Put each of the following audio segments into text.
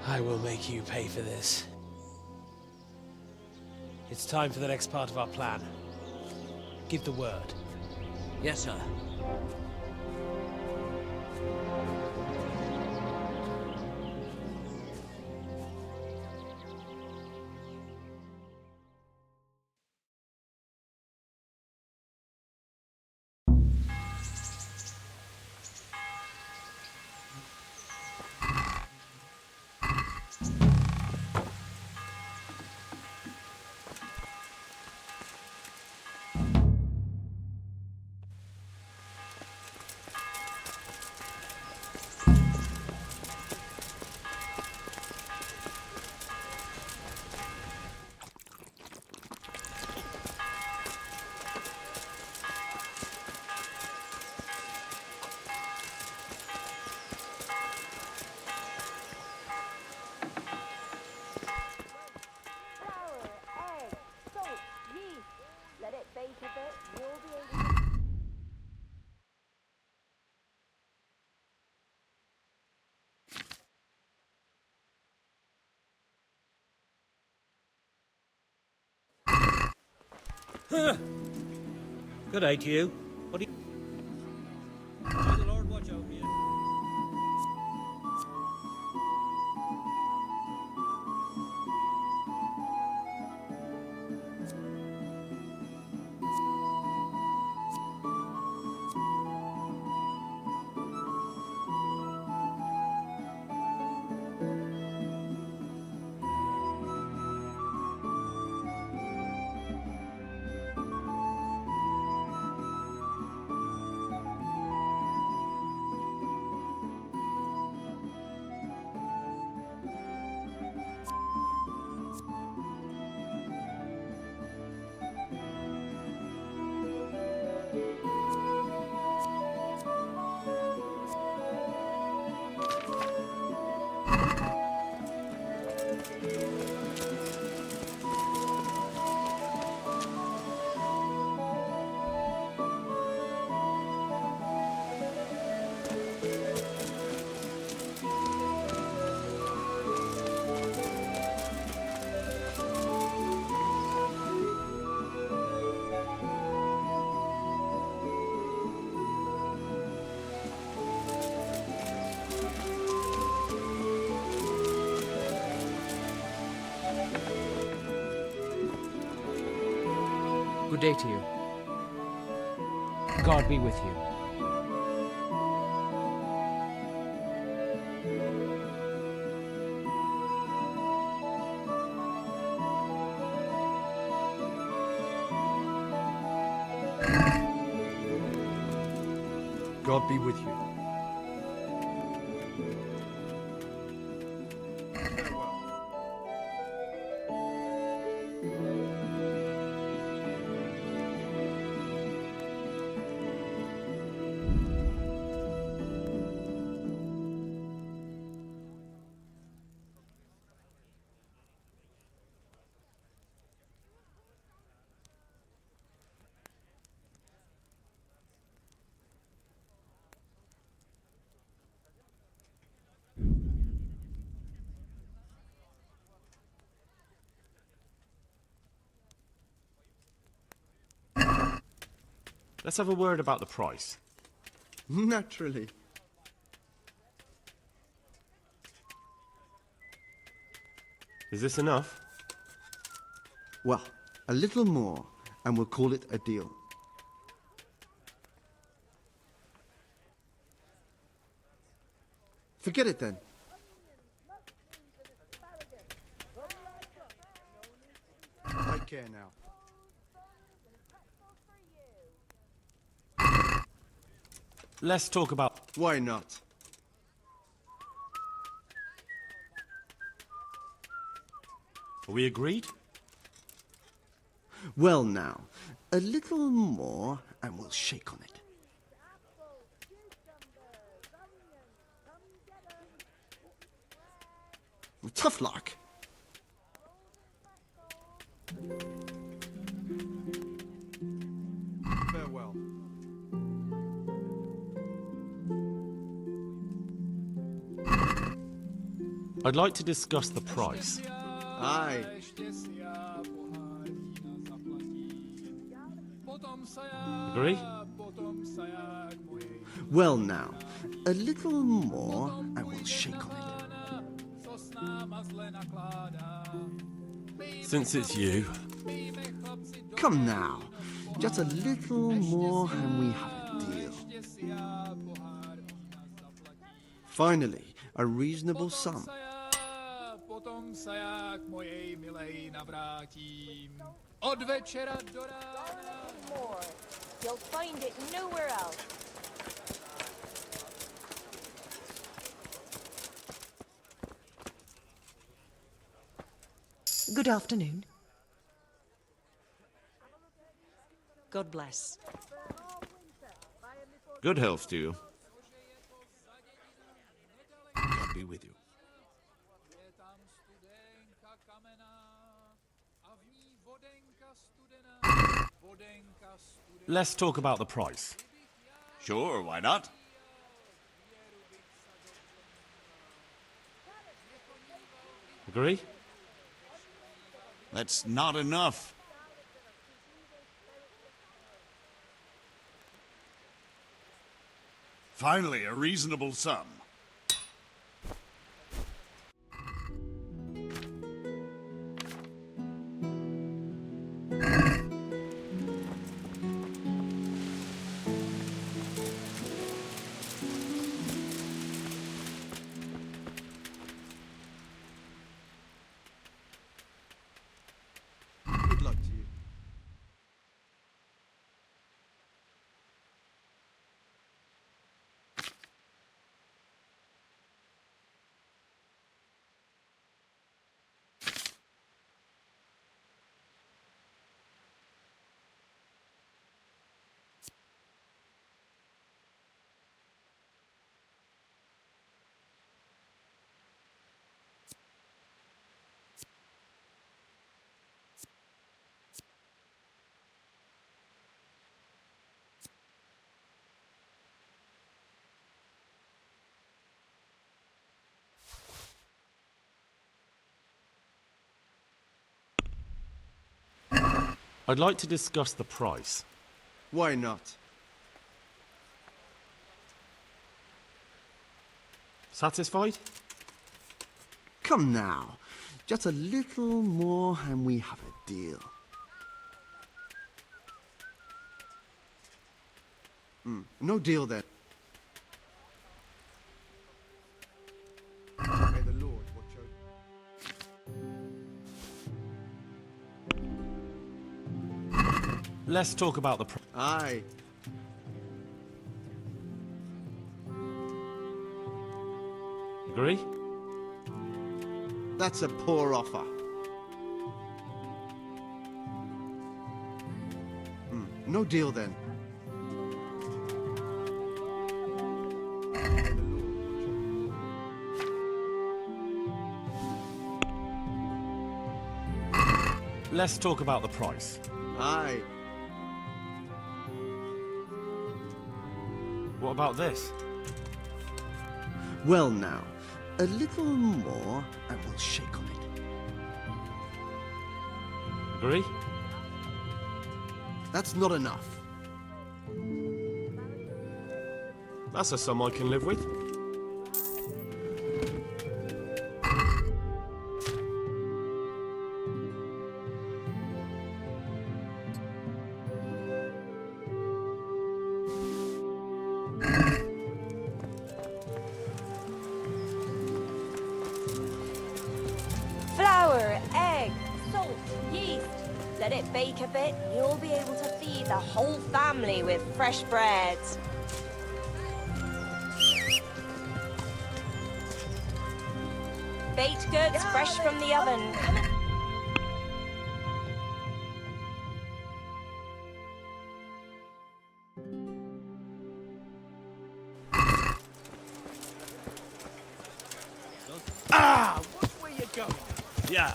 I will make you pay for this. It's time for the next part of our plan. Give the word. Yes, sir. Good day to you. What do you... May the Lord watch over you. Good day to you. God be with you. God be with you. Let's have a word about the price. Naturally. Is this enough? Well, a little more, and we'll call it a deal. Forget it then. I care now. Let's talk about... Why not? Are we agreed? Well now, a little more, and we'll shake on it. Tough luck. Farewell. I'd like to discuss the price. Aye. Agree? Well now, a little more and we'll shake on it. Since it's you. Come now, just a little more and we have a deal. Finally, a reasonable sum. Potom se já k mojej milej navrátím. Od večera do rána. More. You'll find it nowhere else. Good afternoon. God bless. Good health to you. God be with you. Je tam studenka kamenná a v ní vodenka studená. Vodenka studená. Let's talk about the price. Sure, why not? Agree? That's not enough. Finally, a reasonable sum. Good luck to you. I'd like to discuss the price. Why not? Satisfied? Come now, just a little more and we have a deal. No deal then. May the Lord watch over. Let's talk about the price. Aye. Agree? That's a poor offer. No deal then. May the Lord watch over. Let's talk about the price. Aye. What about this? Well now, a little more and we'll shake on it. Agree? That's not enough. That's a sum I can live with. Flour, egg, salt, yeast. Let it bake a bit, and you'll be able to feed the whole family with fresh bread. Baked goods fresh from the oven. Ah! Watch where you're going. Yeah.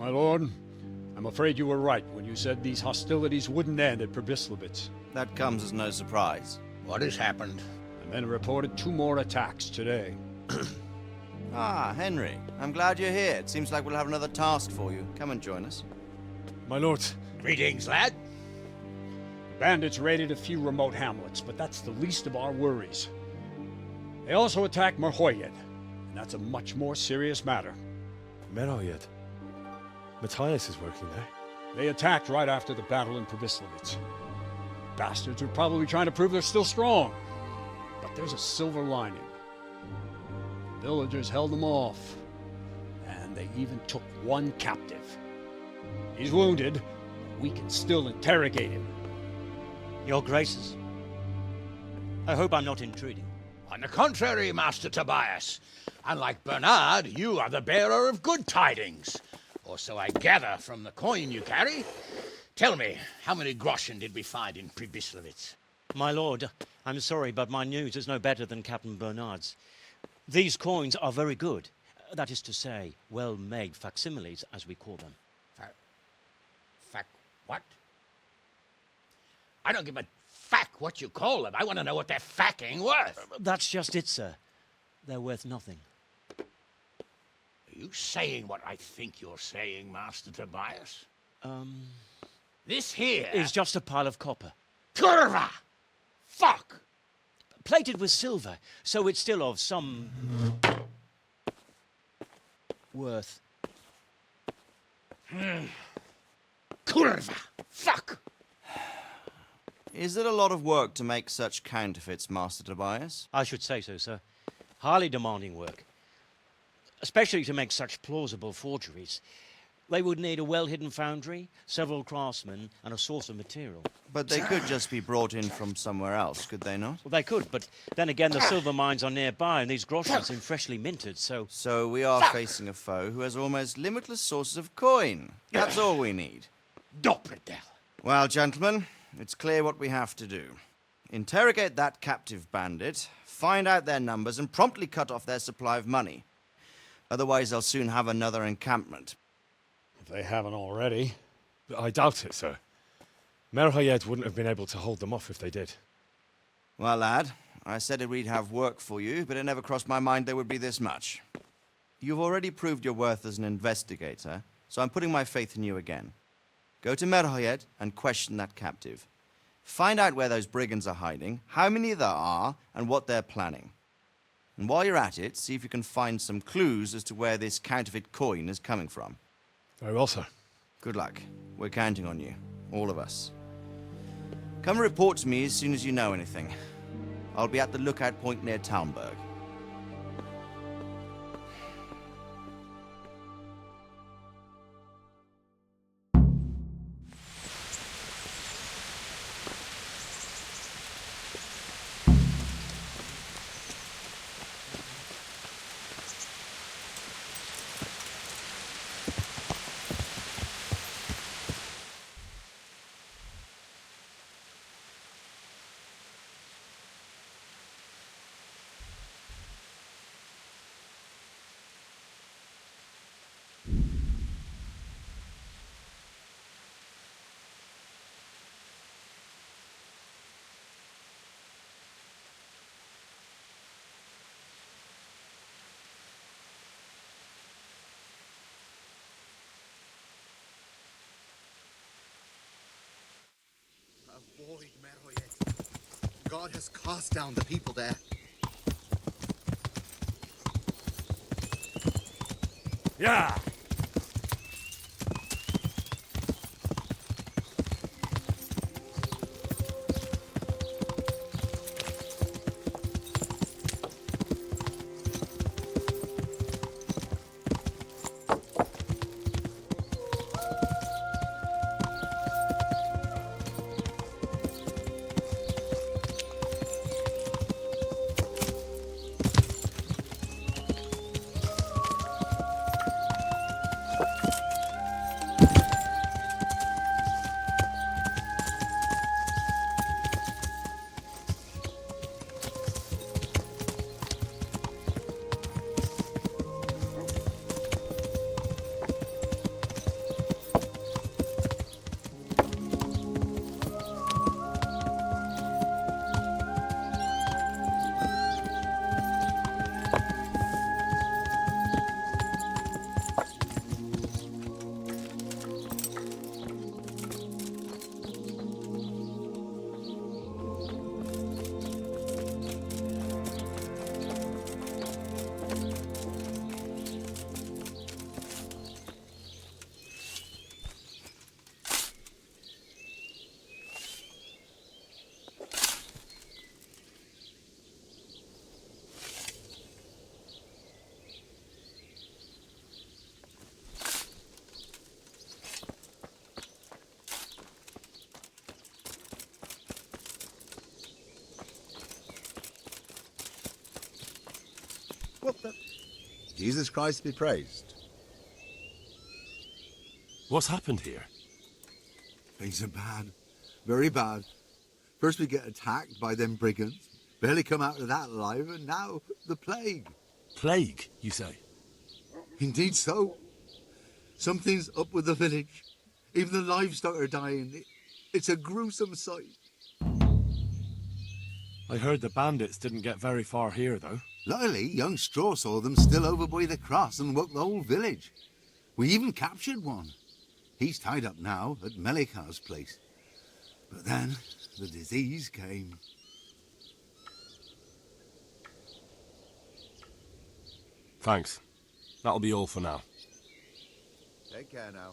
My lord, I'm afraid you were right when you said these hostilities wouldn't end at Pribyslavitz. That comes as no surprise. What has happened? The men reported 2 more attacks today. Ah, Henry. I'm glad you're here. It seems like we'll have another task for you. Come and join us. My lord. Greetings, lad. The bandits raided a few remote hamlets, but that's the least of our worries. They also attacked Merhoyed, and that's a much more serious matter. Merhoyed. Matthias is working there. They attacked right after the battle in Pribyslavitz. Bastards were probably trying to prove they're still strong. But there's a silver lining. The villagers held them off, and they even took 1 captive. He's wounded, but we can still interrogate him. Your Graces, I hope I'm not intruding. On the contrary, Master Tobias. Unlike Bernard, you are the bearer of good tidings. Or so I gather from the coin you carry. Tell me, how many groschen did we find in Pribyslavitz? My lord, I'm sorry, but my news is no better than Captain Bernard's. These coins are very good. That is to say, well-made facsimiles, as we call them. What? I don't give a fuck what you call them. I want to know what they're fucking worth. That's just it, sir. They're worth nothing. Are you saying what I think you're saying, Master Tobias? This here It's just a pile of copper. Kurva! Fuck! Plated with silver, so it's still of some worth. Kurva! Fuck! Is it a lot of work to make such counterfeits, Master Tobias? I should say so, sir. Highly demanding work. Especially to make such plausible forgeries. They would need a well-hidden foundry, several craftsmen, and a source of material. But they could just be brought in from somewhere else, could they not? Well, they could, but then again, the silver mines are nearby, and these groschen seem freshly minted, so... So we are facing a foe who has almost limitless sources of coin. That's all we need. Doppelter. Well, gentlemen, it's clear what we have to do. Interrogate that captive bandit, find out their numbers, and promptly cut off their supply of money. Otherwise, they'll soon have another encampment. If they haven't already. I doubt it, sir. Merhoyed wouldn't have been able to hold them off if they did. Well, lad, I said we'd have work for you, but it never crossed my mind there would be this much. You've already proved your worth as an investigator, so I'm putting my faith in you again. Go to Merhoyed and question that captive. Find out where those brigands are hiding, how many there are, and what they're planning. And while you're at it, see if you can find some clues as to where this counterfeit coin is coming from. Very well, sir. Good luck. We're counting on you. All of us. Come report to me as soon as you know anything. I'll be at the lookout point near Talmberg. Avoid Merhoyed. God has cast down the people there. Yeah! What the? Jesus Christ be praised. What's happened here? Things are bad. Very bad. First we get attacked by them brigands. Barely come out of that alive, and now the plague. Plague, you say? Indeed so. Something's up with the village. Even the livestock are dying. It's a gruesome sight. I heard the bandits didn't get very far here, though. Luckily, young Straw saw them still over by the cross and woke the whole village. We even captured one. He's tied up now at Melikar's place. But then the disease came. Thanks. That'll be all for now. Take care now.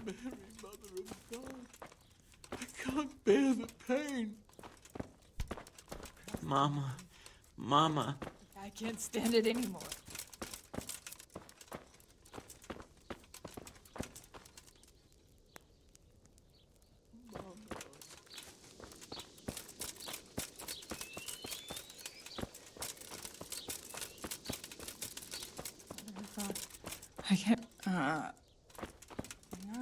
Mary, Mother of God, I can't bear the pain. Mama, Mama. I can't stand it anymore. I can't.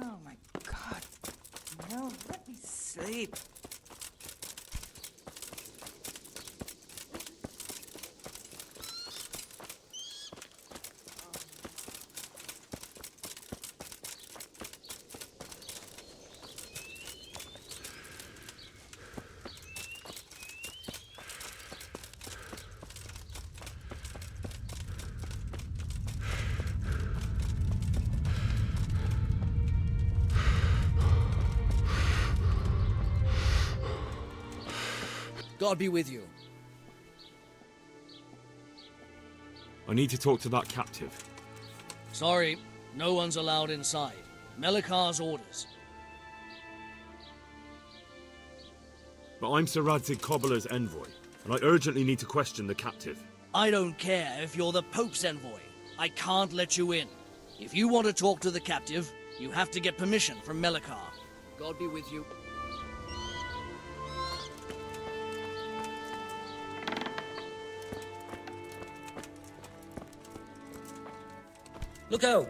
Oh my God. No, let me sleep. God be with you. I need to talk to that captive. Sorry, no one's allowed inside. Melikar's orders. But I'm Sir Radzig Cobbler's envoy, and I urgently need to question the captive. I don't care if you're the Pope's envoy. I can't let you in. If you want to talk to the captive, you have to get permission from Melikar. God be with you. Look out!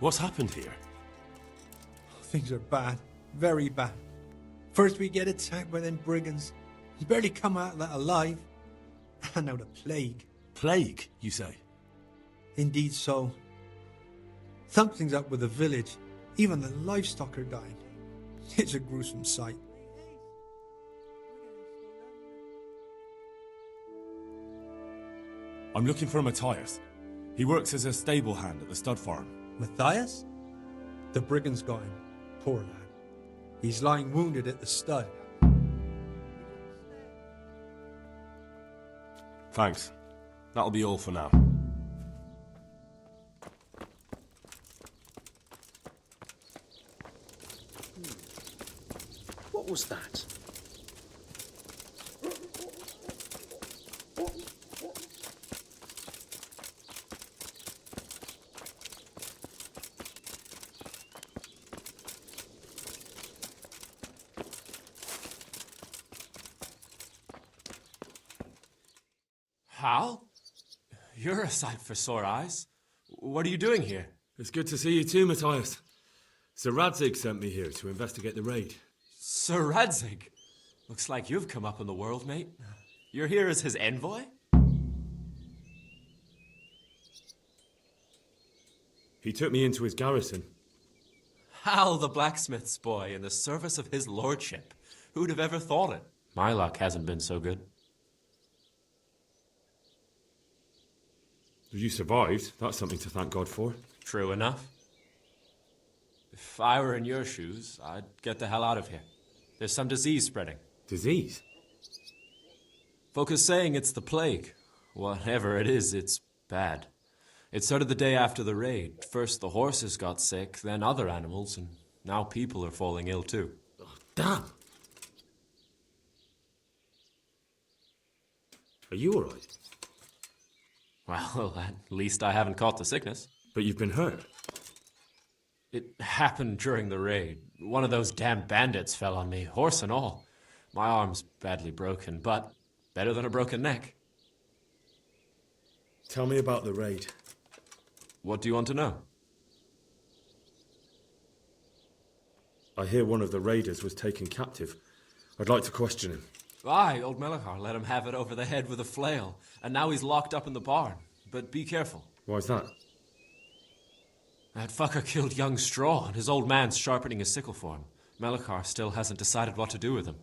What's happened here? Things are bad. Very bad. First we get attacked by them brigands. We barely come out of that alive. And now the plague. Plague, you say? Indeed so. Something's up with the village. Even the livestock are dying. It's a gruesome sight. I'm looking for Matthias. He works as a stable hand at the stud farm. Matthias? The brigands got him. Poor lad. He's lying wounded at the stud. Thanks. That'll be all for now. What was that? Hal? You're a sight for sore eyes. What are you doing here? It's good to see you too, Matthias. Sir Radzig sent me here to investigate the raid. Sir Radzig? Looks like you've come up in the world, mate. You're here as his envoy? He took me into his garrison. Hal, the blacksmith's boy, in the service of his lordship. Who'd have ever thought it? My luck hasn't been so good. You survived. That's something to thank God for. True enough. If I were in your shoes, I'd get the hell out of here. There's some disease spreading. Disease? Folk are saying it's the plague. Whatever it is, it's bad. It started the day after the raid. First the horses got sick, then other animals, and now people are falling ill too. Oh, damn! Are you alright? Well, at least I haven't caught the sickness. But you've been hurt? It happened during the raid. One of those damn bandits fell on me, horse and all. My arm's badly broken, but better than a broken neck. Tell me about the raid. What do you want to know? I hear one of the raiders was taken captive. I'd like to question him. Aye, old Melechar let him have it over the head with a flail, and now he's locked up in the barn. But be careful. Why's that? That fucker killed young Straw, and his old man's sharpening his sickle for him. Melechar still hasn't decided what to do with him.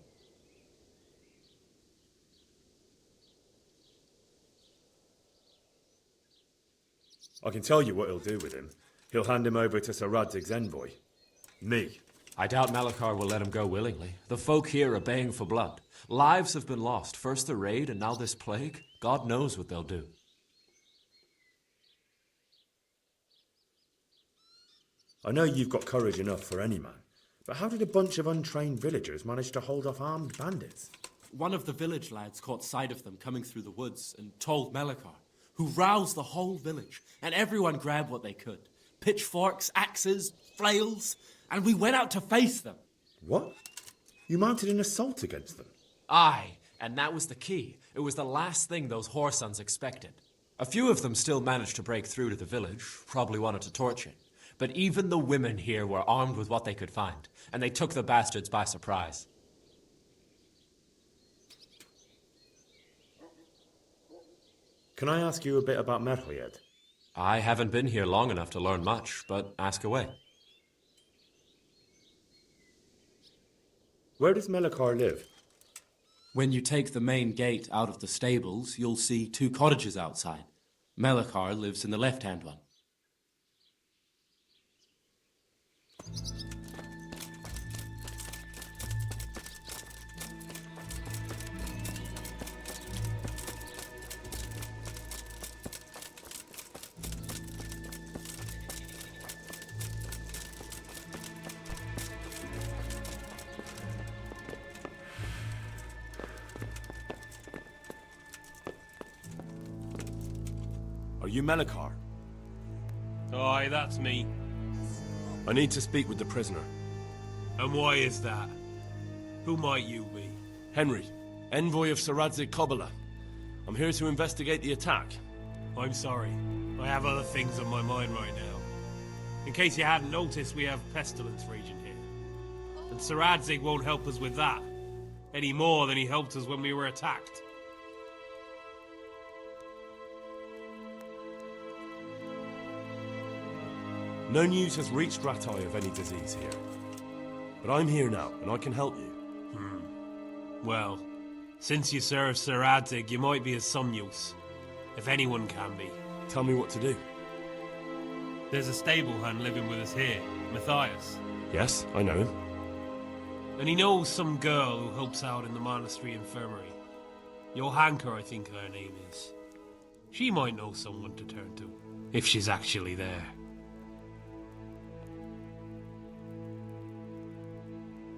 I can tell you what he'll do with him. He'll hand him over to Sir Radzig's envoy. Me. I doubt Melechar will let him go willingly. The folk here are baying for blood. Lives have been lost. First the raid, and now this plague. God knows what they'll do. I know you've got courage enough for any man, but how did a bunch of untrained villagers manage to hold off armed bandits? One of the village lads caught sight of them coming through the woods and told Melechar, who roused the whole village, and everyone grabbed what they could. Pitchforks, axes, flails, and we went out to face them. What? You mounted an assault against them? Aye, and that was the key. It was the last thing those whoresons expected. A few of them still managed to break through to the village, probably wanted to torch it. But even the women here were armed with what they could find, and they took the bastards by surprise. Can I ask you a bit about Merhoyed? I haven't been here long enough to learn much, but ask away. Where does Melechar live? When you take the main gate out of the stables, you'll see 2 cottages outside. Melechar lives in the left-hand one. Are you Melechar? Aye, that's me. I need to speak with the prisoner. And why is that? Who might you be? Henry, envoy of Sir Radzig Kobyla. I'm here to investigate the attack. I'm sorry. I have other things on my mind right now. In case you hadn't noticed, we have pestilence raging here. And Sir Radzig won't help us with that. Any more than he helped us when we were attacked. No news has reached Ratai of any disease here. But I'm here now, and I can help you. Well, since you serve Sir Radzig, you might be of some use. If anyone can be. Tell me what to do. There's a stable hand living with us here, Matthias. Yes, I know him. And he knows some girl who helps out in the monastery infirmary. Johanka, I think her name is. She might know someone to turn to, if she's actually there.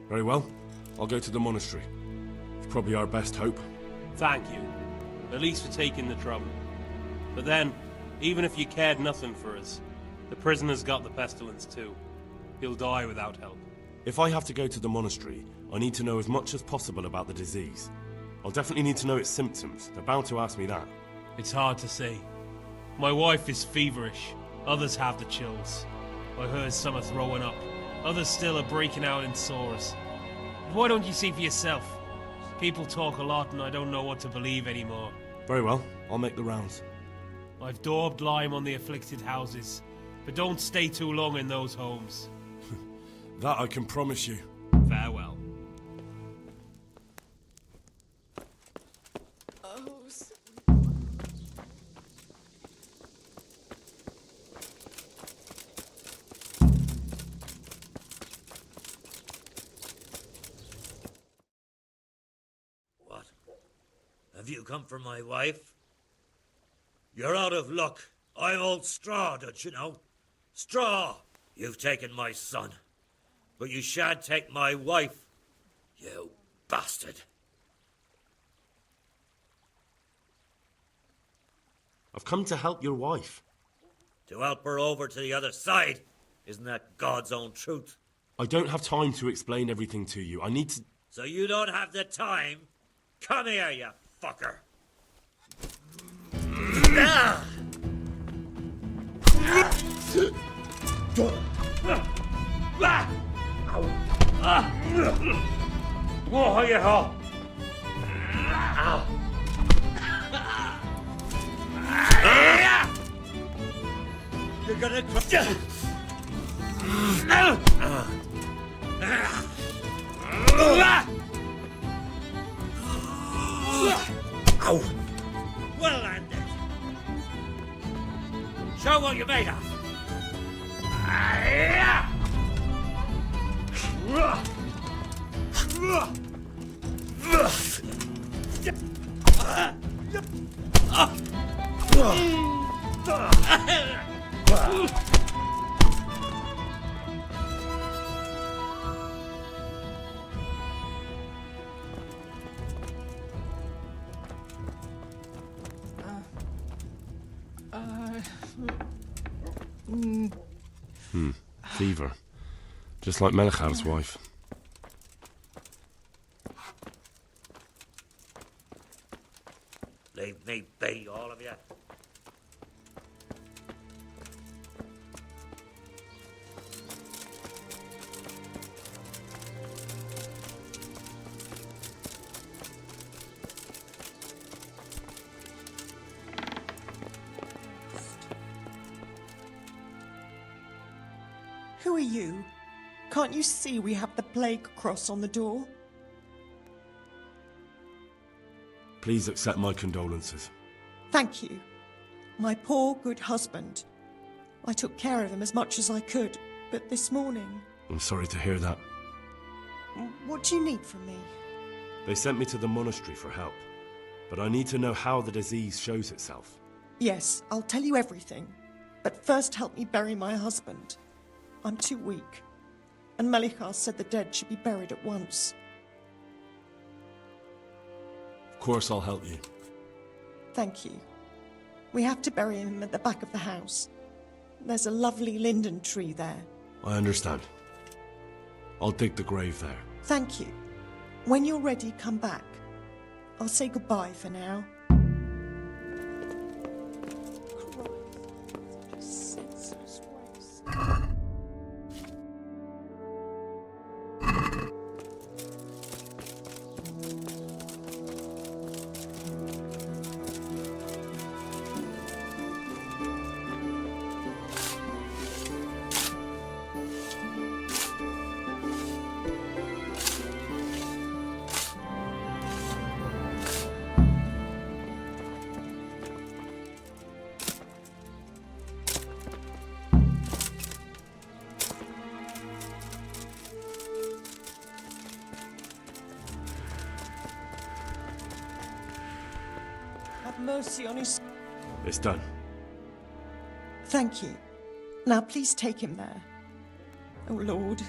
Very well. I'll go to the monastery. It's probably our best hope. Thank you. At least for taking the trouble. But then, even if you cared nothing for us, the prisoner's got the pestilence too. He'll die without help. If I have to go to the monastery, I need to know as much as possible about the disease. I'll definitely need to know its symptoms. They're bound to ask me that. It's hard to say. My wife is feverish. Others have the chills. I heard some are throwing up. Others still are breaking out in sores. But why don't you see for yourself? People talk a lot and I don't know what to believe anymore. Very well, I'll make the rounds. I've daubed lime on the afflicted houses, but don't stay too long in those homes. That I can promise you. Farewell. What? Have you come for my wife? You're out of luck. I'm old Straw, don't you know? Straw! You've taken my son. But you shan't take my wife, you bastard. I've come to help your wife. To help her over to the other side. Isn't that God's own truth? I don't have time to explain everything to you. I need to... So you don't have the time? Come here, you fucker. You're gonna Ow! Well landed. Show what you're made of. Fever. Just like Melichar's wife. Leave me be, all of you. Who are you? Can't you see we have the plague cross on the door? Please accept my condolences. Thank you. My poor, good husband. I took care of him as much as I could, but this morning... I'm sorry to hear that. What do you need from me? They sent me to the monastery for help, but I need to know how the disease shows itself. Yes, I'll tell you everything. But first help me bury my husband. I'm too weak. And Melichar said the dead should be buried at once. Of course I'll help you. Thank you. We have to bury him at the back of the house. There's a lovely linden tree there. I understand. I'll dig the grave there. Thank you. When you're ready, come back. I'll say goodbye for now. Have mercy on his... It's done. Thank you. Now please take him there. Oh, Lord.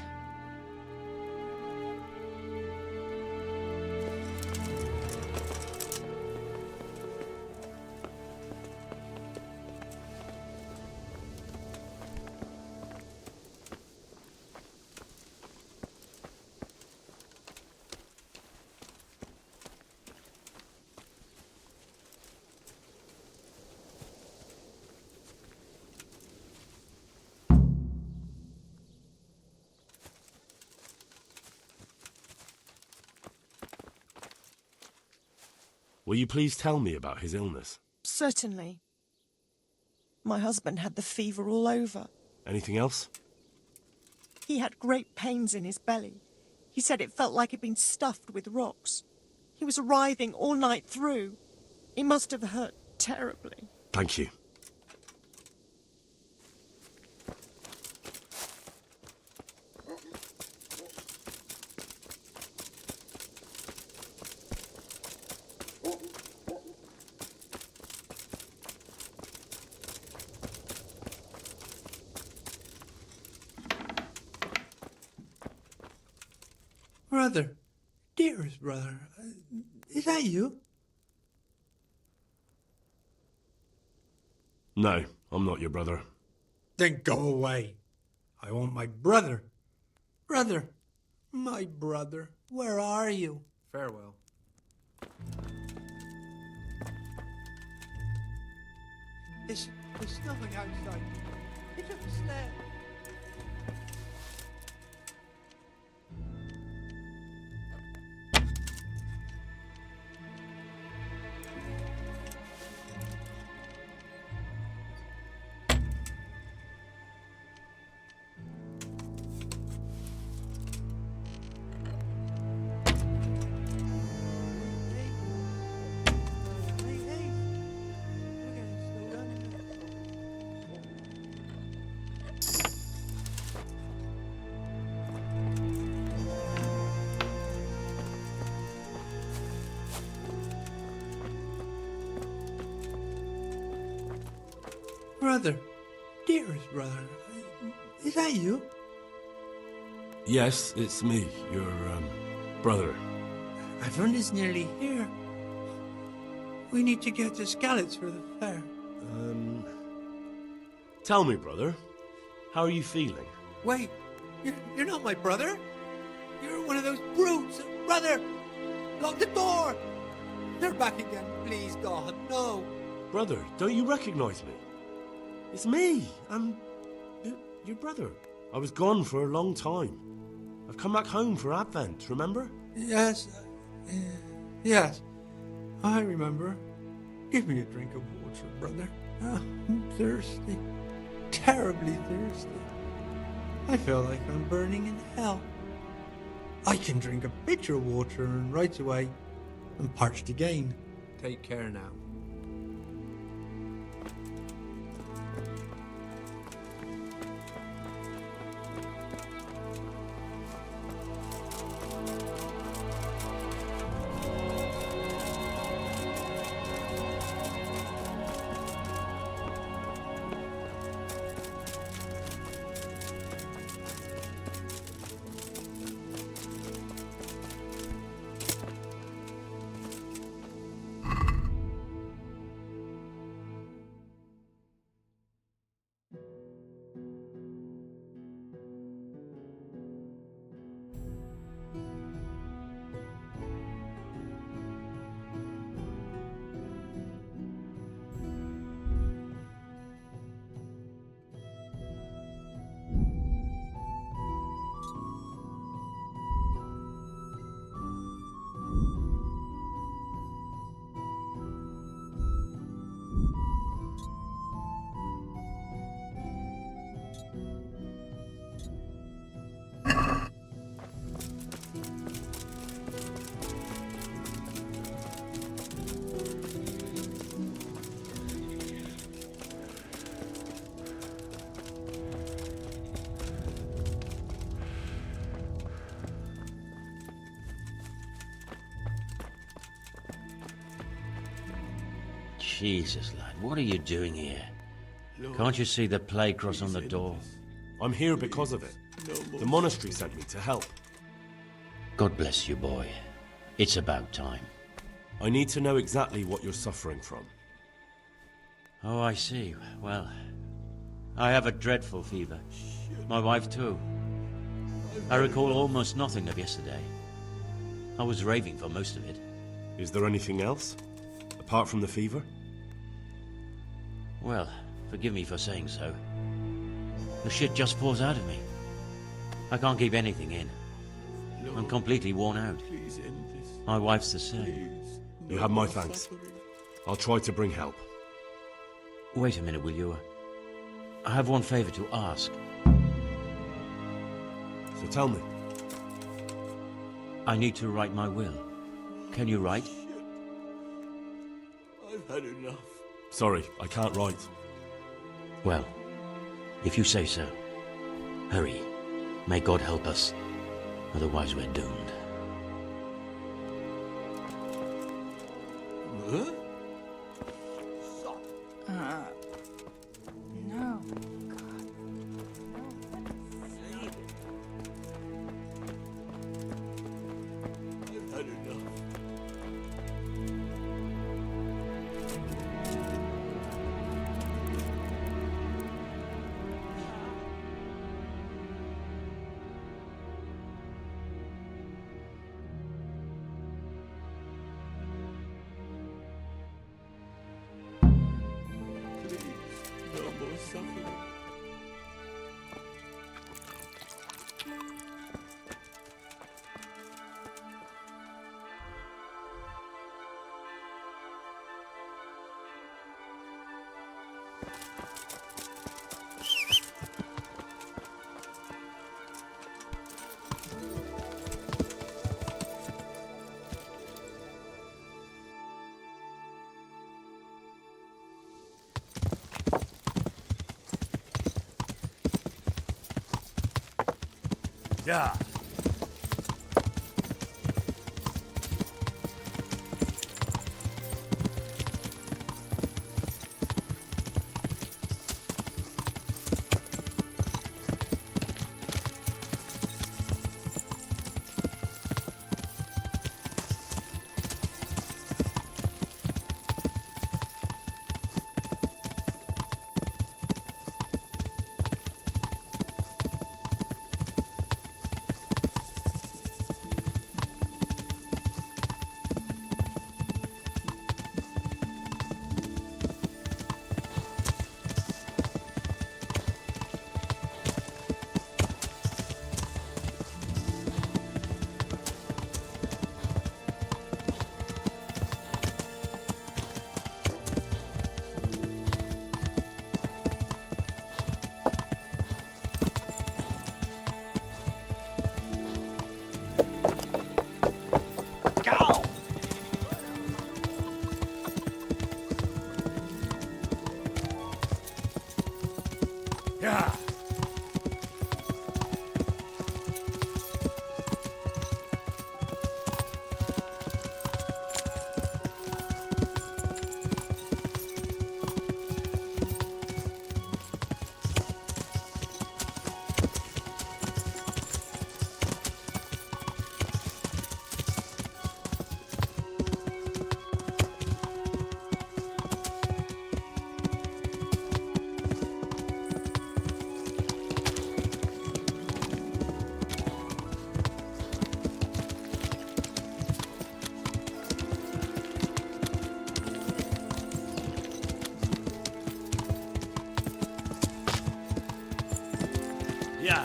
Will you please tell me about his illness? Certainly. My husband had the fever all over. Anything else? He had great pains in his belly. He said it felt like he'd been stuffed with rocks. He was writhing all night through. He must have hurt terribly. Thank you. Brother, dearest brother, is that you? No, I'm not your brother. Then go away. I want my brother. Brother, my brother, where are you? Farewell. There's nothing outside. Pick up the sled. Brother, dearest brother, is that you? Yes, it's me, your, brother. Everyone is nearly here. We need to get the scallops for the fair. Tell me, brother, how are you feeling? Wait, you're not my brother? You're one of those brutes! Brother! Lock the door! They're back again, please, God, no! Brother, don't you recognize me? It's me. I'm your brother. I was gone for a long time. I've come back home for Advent, remember? Yes, yes, I remember. Give me a drink of water, brother. I'm thirsty, terribly thirsty. I feel like I'm burning in hell. I can drink a pitcher of water and right away I'm parched again. Take care now. Jesus, lad, what are you doing here? Can't you see the plague cross on the door? I'm here because of it. The monastery sent me to help. God bless you, boy. It's about time. I need to know exactly what you're suffering from. Oh, I see. Well, I have a dreadful fever. My wife, too. I recall almost nothing of yesterday. I was raving for most of it. Is there anything else? Apart from the fever? Well, forgive me for saying so. The shit just pours out of me. I can't keep anything in. I'm completely worn out. My wife's the same. You have my thanks. I'll try to bring help. Wait a minute, will you? I have one favor to ask. So tell me. I need to write my will. Can you write? I've had enough. Sorry, I can't write. Well, if you say so. Hurry. May God help us. Otherwise we're doomed. Huh? No. I've had enough. Please, no more suffering. Yeah. Yeah. Yeah.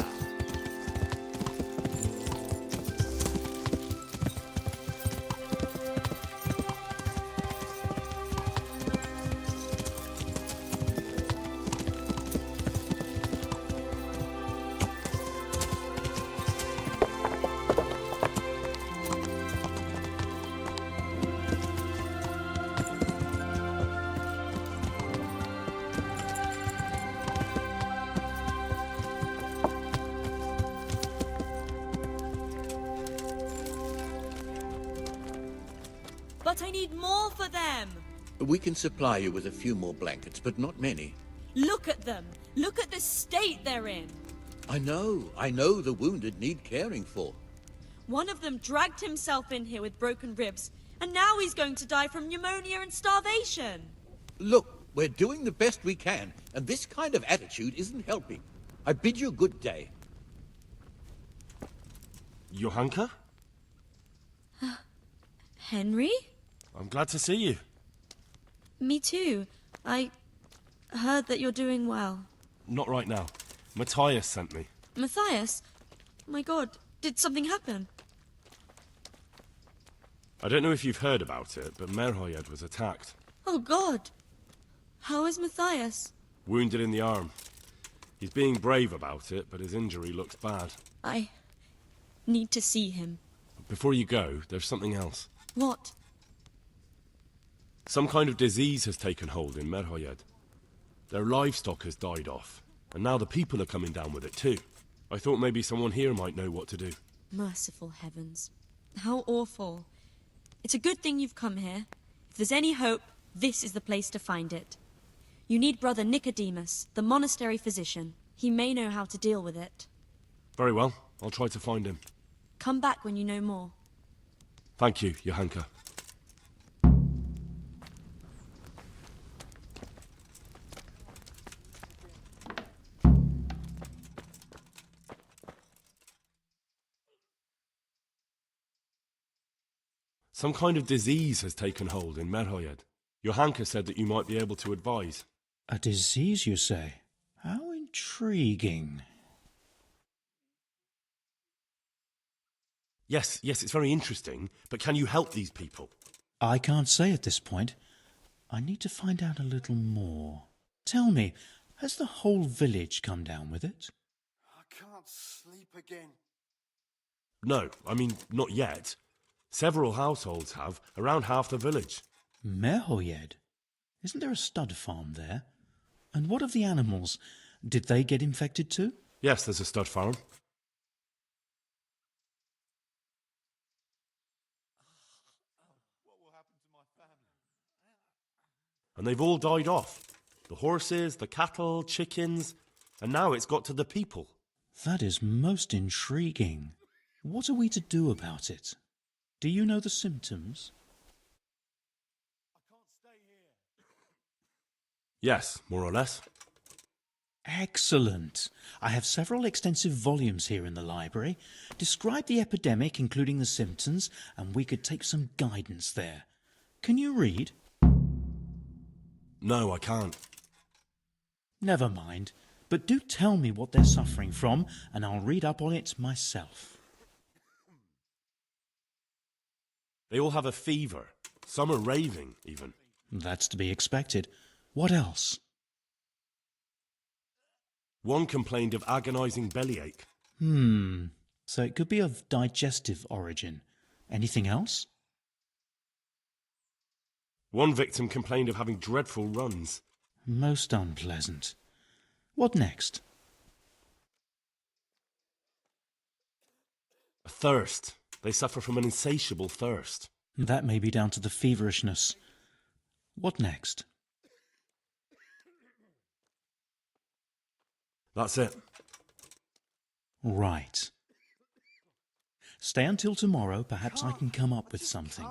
But I need more for them. We can supply you with a few more blankets, but not many. Look at them. Look at the state they're in. I know the wounded need caring for. One of them dragged himself in here with broken ribs, and now he's going to die from pneumonia and starvation. Look, we're doing the best we can, and this kind of attitude isn't helping. I bid you good day. Johanka? Henry? I'm glad to see you. Me too. I heard that you're doing well. Not right now. Matthias sent me. Matthias? My God, did something happen? I don't know if you've heard about it, but Merhoyed was attacked. Oh, God. How is Matthias? Wounded in the arm. He's being brave about it, but his injury looks bad. I need to see him. Before you go, there's something else. What? Some kind of disease has taken hold in Merhoyed. Their livestock has died off, and now the people are coming down with it too. I thought maybe someone here might know what to do. Merciful heavens. How awful. It's a good thing you've come here. If there's any hope, this is the place to find it. You need Brother Nicodemus, the monastery physician. He may know how to deal with it. Very well, I'll try to find him. Come back when you know more. Thank you, Johanka. Some kind of disease has taken hold in Merhoyed. Johanka said that you might be able to advise. A disease, you say? How intriguing. Yes, it's very interesting, but can you help these people? I can't say at this point. I need to find out a little more. Tell me, has the whole village come down with it? I can't sleep again. No, I mean, not yet. Several households have, around half the village. Merhoyed? Isn't there a stud farm there? And what of the animals? Did they get infected too? Yes, there's a stud farm. And they've all died off. The horses, the cattle, chickens, and now it's got to the people. That is most intriguing. What are we to do about it? Do you know the symptoms? Yes, more or less. Excellent. I have several extensive volumes here in the library. Describe the epidemic, including the symptoms, and we could take some guidance there. Can you read? No, I can't. Never mind. But do tell me what they're suffering from, and I'll read up on it myself. They all have a fever. Some are raving, even. That's to be expected. What else? One complained of agonizing bellyache. So it could be of digestive origin. Anything else? One victim complained of having dreadful runs. Most unpleasant. What next? A thirst. They suffer from an insatiable thirst. That may be down to the feverishness. What next? That's it. Right. Stay until tomorrow. Perhaps I can come up with something.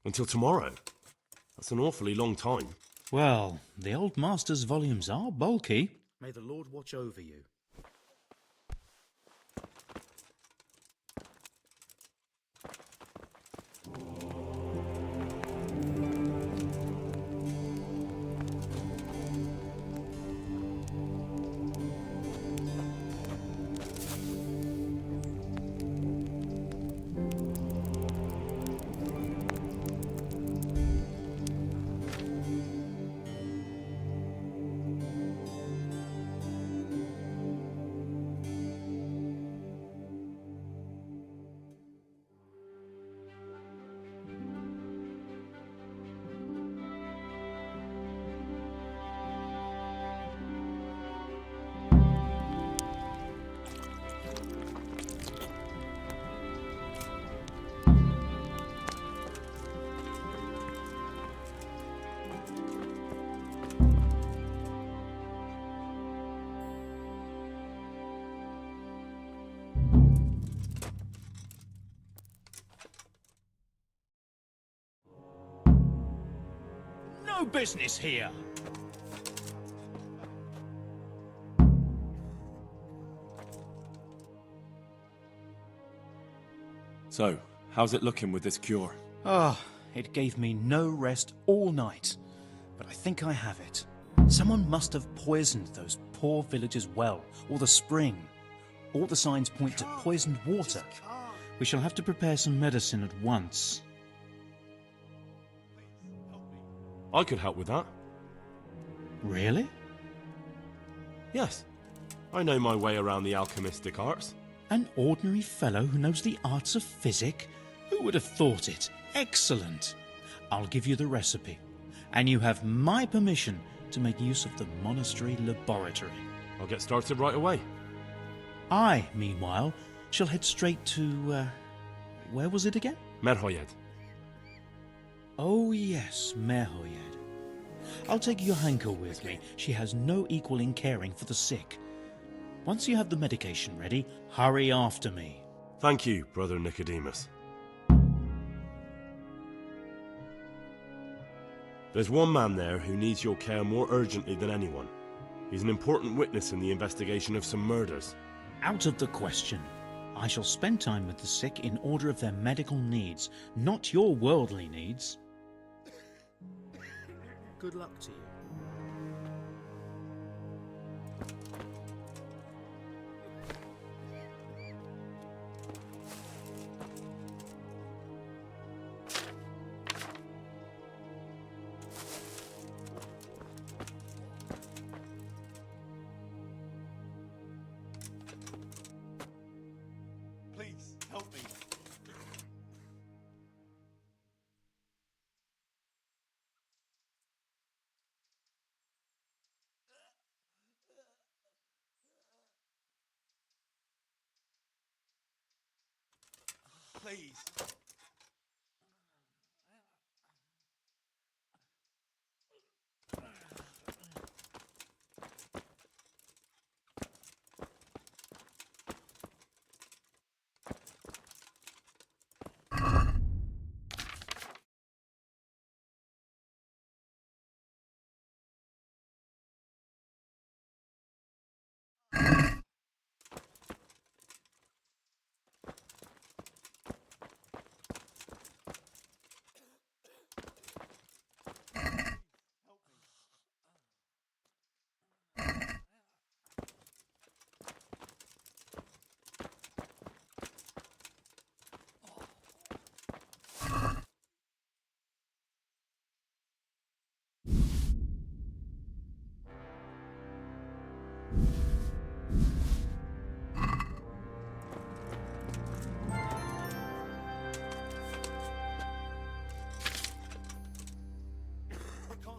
Until tomorrow? That's an awfully long time. Well, the old master's volumes are bulky. May the Lord watch over you. No business here. So, how's it looking with this cure? It gave me no rest all night. But I think I have it. Someone must have poisoned those poor villagers' well, or the spring. All the signs point to poisoned water. We shall have to prepare some medicine at once. I could help with that. Really? Yes. I know my way around the alchemistic arts. An ordinary fellow who knows the arts of physic? Who would have thought it? Excellent. I'll give you the recipe. And you have my permission to make use of the monastery laboratory. I'll get started right away. I, meanwhile, shall head straight to, where was it again? Merhoyed. Oh yes, Merhoyed. I'll take Johanka with me. She has no equal in caring for the sick. Once you have the medication ready, hurry after me. Thank you, Brother Nicodemus. There's one man there who needs your care more urgently than anyone. He's an important witness in the investigation of some murders. Out of the question. I shall spend time with the sick in order of their medical needs, not your worldly needs. Good luck to you. Please, help me. Please.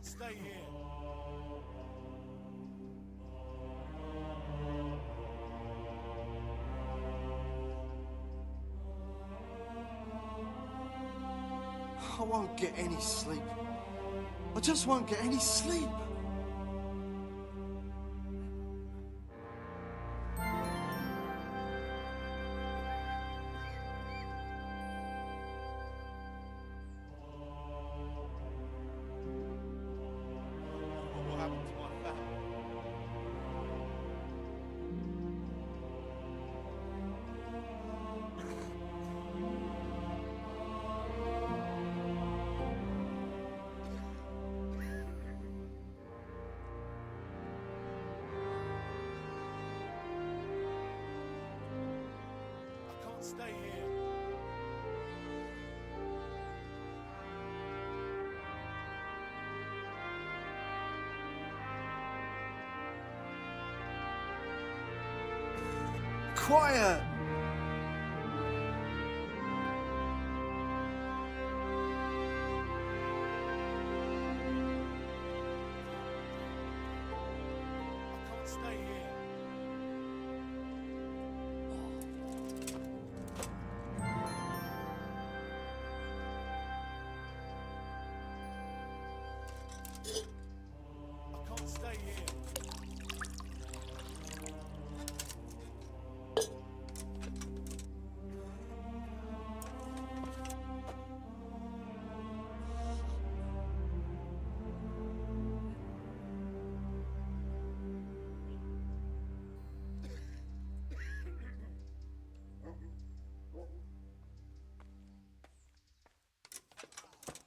Stay here. I won't get any sleep. I just won't get any sleep. What happened to my family? I can't stay here. Quiet! I can't stay here. I can't stay here.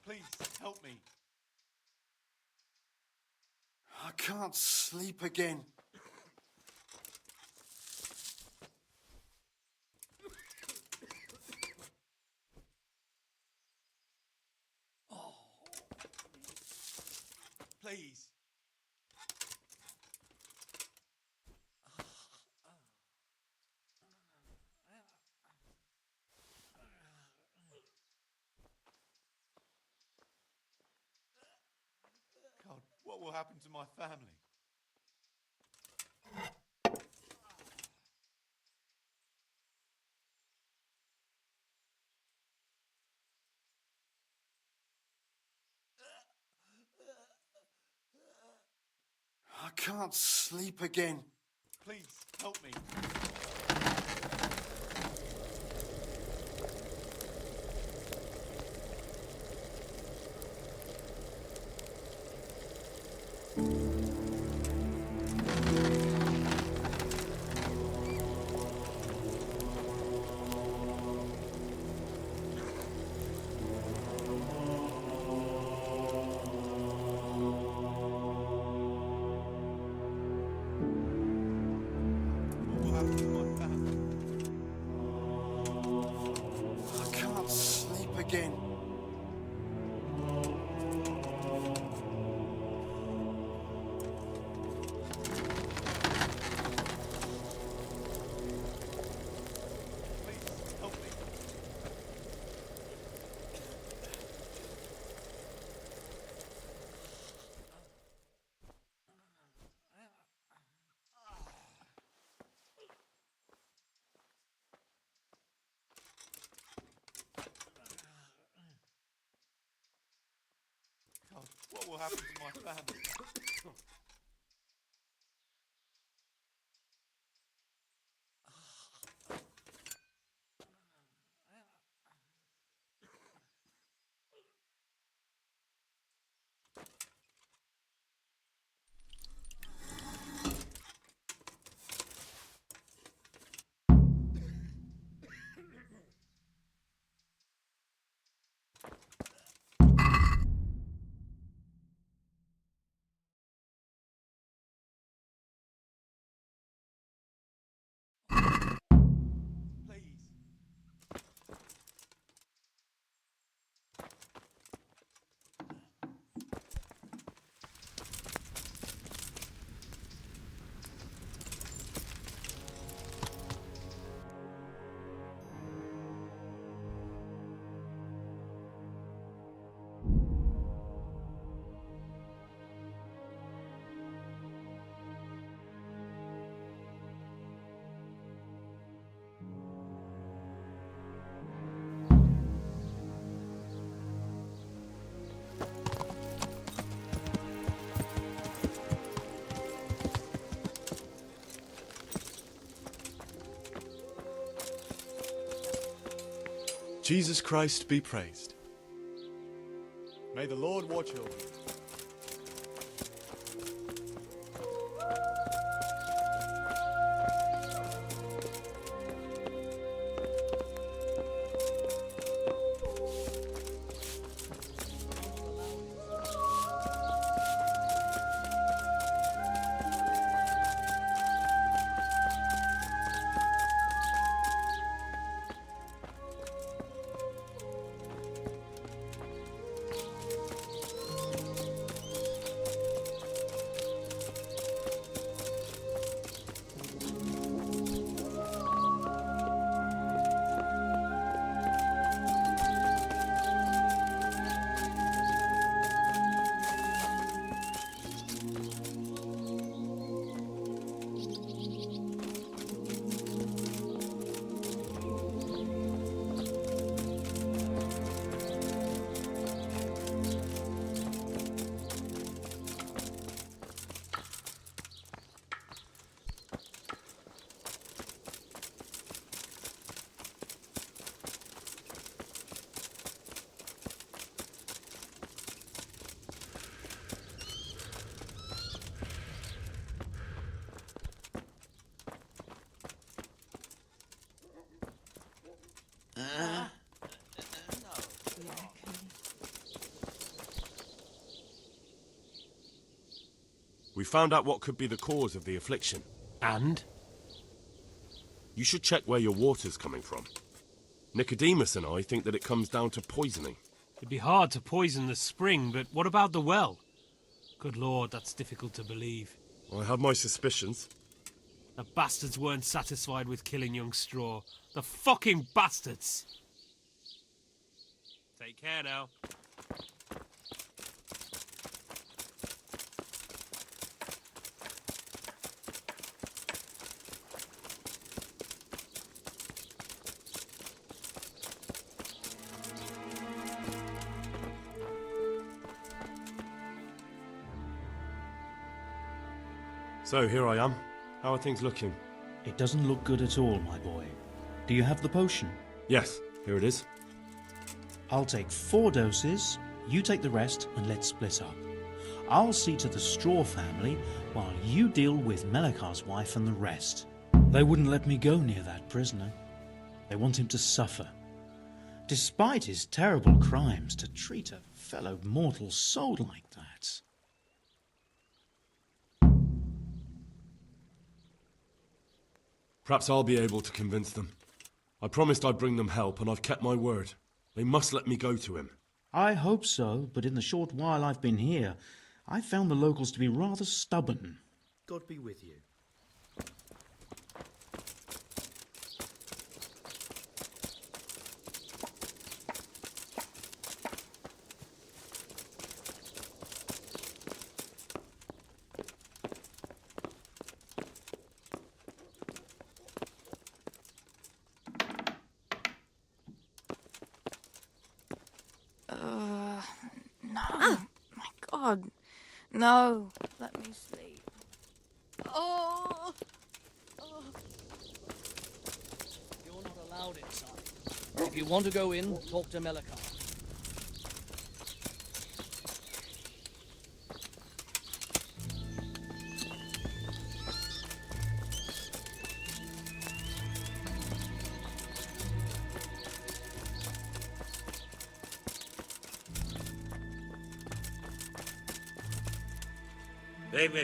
Please, help me. I can't sleep again. Please. God, what will happen to my family? I can't sleep again. Please, help me. What will happen to my family? I can't sleep again. Please, help me. God, what will happen to my family? Please. Jesus Christ be praised. May the Lord watch over you. We found out what could be the cause of the affliction. And? You should check where your water's coming from. Nicodemus and I think that it comes down to poisoning. It'd be hard to poison the spring, but what about the well? Good lord, that's difficult to believe. I have my suspicions. The bastards weren't satisfied with killing young Straw. The fucking bastards! Take care now. So here I am. How are things looking? It doesn't look good at all, my boy. Do you have the potion? Yes, here it is. I'll take 4 doses, you take the rest, and let's split up. I'll see to the Straw family, while you deal with Melikar's wife and the rest. They wouldn't let me go near that prisoner. They want him to suffer. Despite his terrible crimes, to treat a fellow mortal soul like that. Perhaps I'll be able to convince them. I promised I'd bring them help, and I've kept my word. They must let me go to him. I hope so, but in the short while I've been here, I've found the locals to be rather stubborn. God be with you. No. My God. No. Let me sleep. Oh. You're not allowed inside. If you want to go in, talk to Melikar. Wait.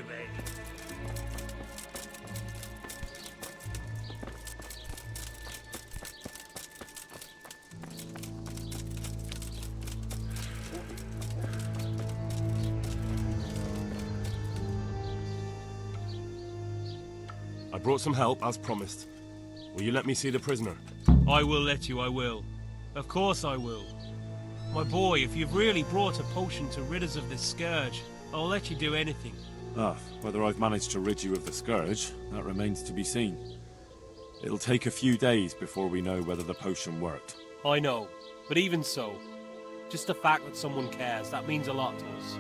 I brought some help, as promised. Will you let me see the prisoner? I will let you, I will. Of course I will. My boy, if you've really brought a potion to rid us of this scourge, I'll let you do anything. Whether I've managed to rid you of the scourge, that remains to be seen. It'll take a few days before we know whether the potion worked. I know, but even so, just the fact that someone cares, that means a lot to us.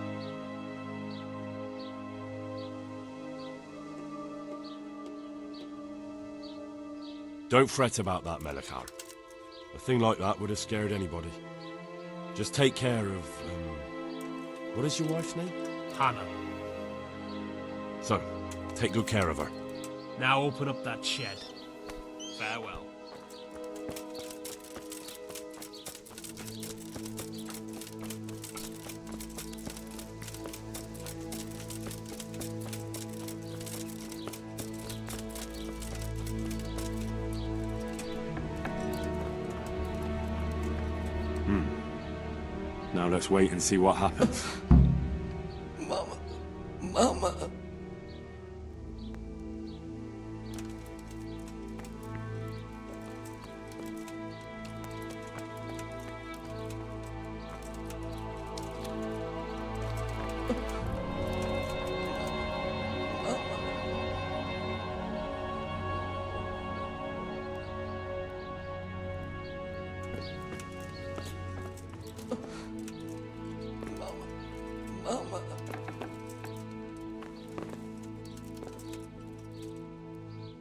Don't fret about that, Melikar. A thing like that would have scared anybody. Just take care of, what is your wife's name? Hannah. So, take good care of her. Now open up that shed. Farewell. Now let's wait and see what happens. Mama. Mama.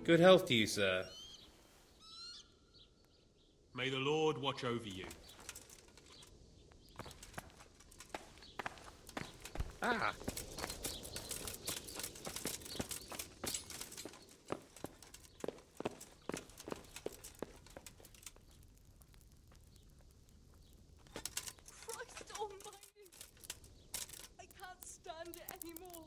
Good health to you, sir. May the Lord watch over you. Ah. Christ almighty. I can't stand it anymore.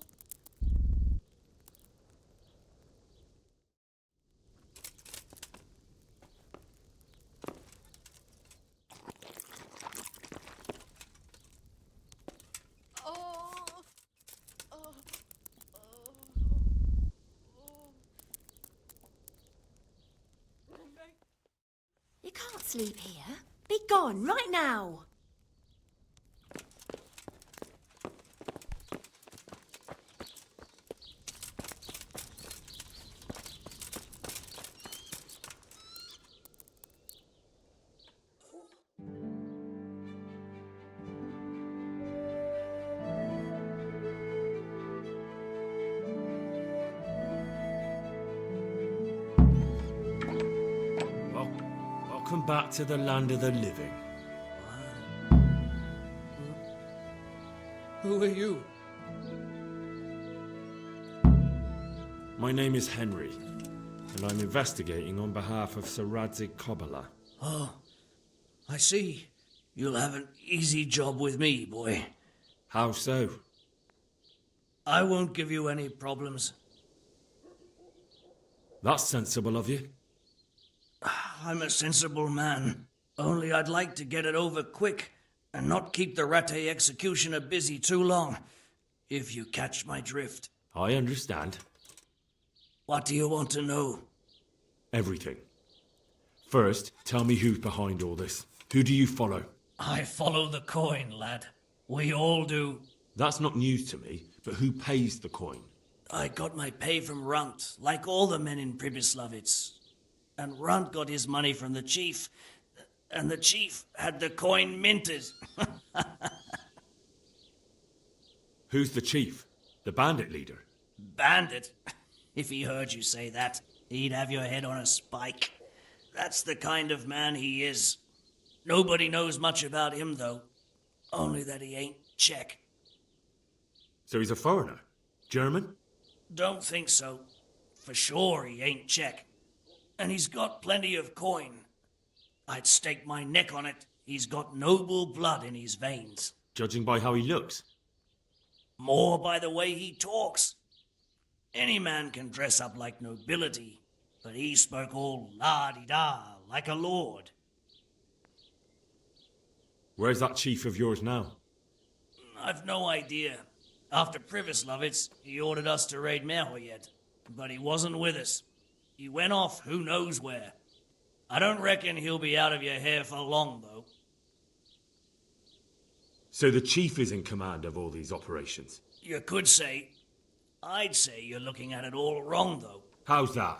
sleep here. Be gone right now. Welcome back to the land of the living. Who are you? My name is Henry, and I'm investigating on behalf of Sir Radzig Kobyla. Oh, I see. You'll have an easy job with me, boy. How so? I won't give you any problems. That's sensible of you. I'm a sensible man. Only I'd like to get it over quick and not keep the Rattay executioner busy too long, if you catch my drift. I understand. What do you want to know? Everything. First, tell me who's behind all this. Who do you follow? I follow the coin, lad. We all do. That's not news to me, but who pays the coin? I got my pay from Runt, like all the men in Pribyslavitz. And Runt got his money from the chief, and the chief had the coin minted. Who's the chief? The bandit leader? Bandit? If he heard you say that, he'd have your head on a spike. That's the kind of man he is. Nobody knows much about him, though. Only that he ain't Czech. So he's a foreigner? German? Don't think so. For sure he ain't Czech. And he's got plenty of coin. I'd stake my neck on it. He's got noble blood in his veins. Judging by how he looks? More by the way he talks. Any man can dress up like nobility, but he spoke all la-di-da, like a lord. Where's that chief of yours now? I've no idea. After Pribyslavitz, he ordered us to raid Merhoyet, but he wasn't with us. He went off who knows where. I don't reckon he'll be out of your hair for long, though. So the chief is in command of all these operations? You could say. I'd say you're looking at it all wrong, though. How's that?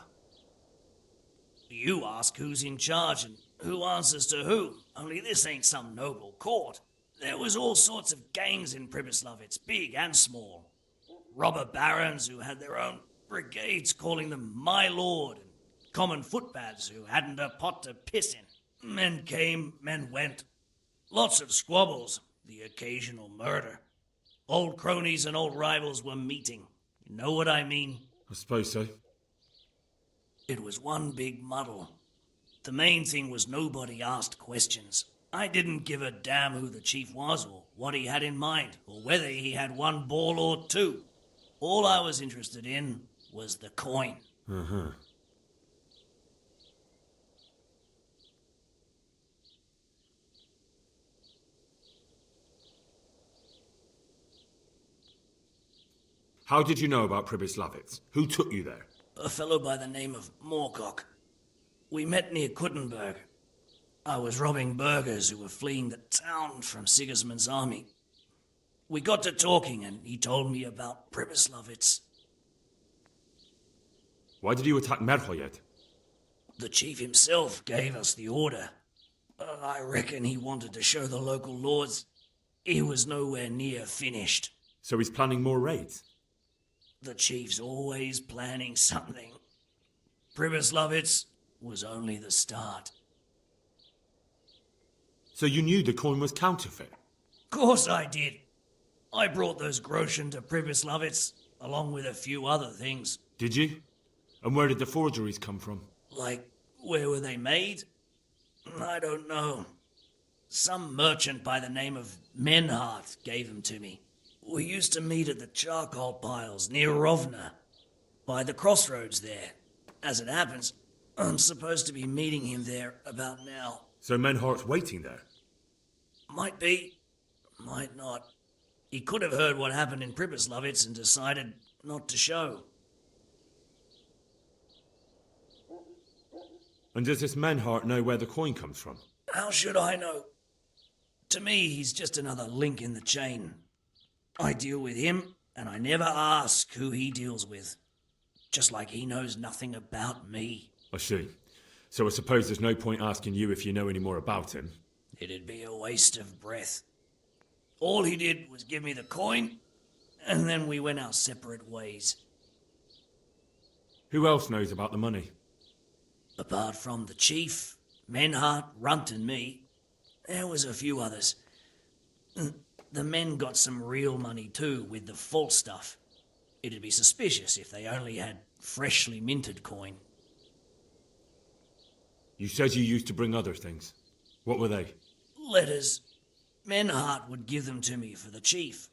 You ask who's in charge and who answers to who. Only this ain't some noble court. There was all sorts of gangs in Pribyslavitz, big and small. Robber barons who had their own brigades calling them my lord, and common footpads who hadn't a pot to piss in. Men came, men went. Lots of squabbles, the occasional murder. Old cronies and old rivals were meeting. You know what I mean? I suppose so. It was one big muddle. The main thing was nobody asked questions. I didn't give a damn who the chief was or what he had in mind, or whether he had one ball or two. All I was interested in was the coin. Uh-huh. How did you know about Pribyslavitz? Who took you there? A fellow by the name of Moorcock. We met near Kuttenberg. I was robbing burghers who were fleeing the town from Sigismund's army. We got to talking and he told me about Pribyslavitz. Why did you attack Merhoyet? The chief himself gave us the order. I reckon he wanted to show the local lords he was nowhere near finished. So he's planning more raids? The chief's always planning something. Pribyslavitz was only the start. So you knew the coin was counterfeit? Course I did. I brought those groschen to Pribyslavitz, along with a few other things. Did you? And where did the forgeries come from? Like, where were they made? I don't know. Some merchant by the name of Menhart gave them to me. We used to meet at the charcoal piles near Rovna, by the crossroads there. As it happens, I'm supposed to be meeting him there about now. So Menhart's waiting there? Might be, might not. He could have heard what happened in Pribyslavitz and decided not to show. And does this Menhart know where the coin comes from? How should I know? To me, he's just another link in the chain. I deal with him, and I never ask who he deals with. Just like he knows nothing about me. I see. So I suppose there's no point asking you if you know any more about him. It'd be a waste of breath. All he did was give me the coin, and then we went our separate ways. Who else knows about the money? Apart from the chief, Menhart, Runt and me, there was a few others. The men got some real money too, with the false stuff. It'd be suspicious if they only had freshly minted coin. You said you used to bring other things. What were they? Letters. Menhart would give them to me for the chief.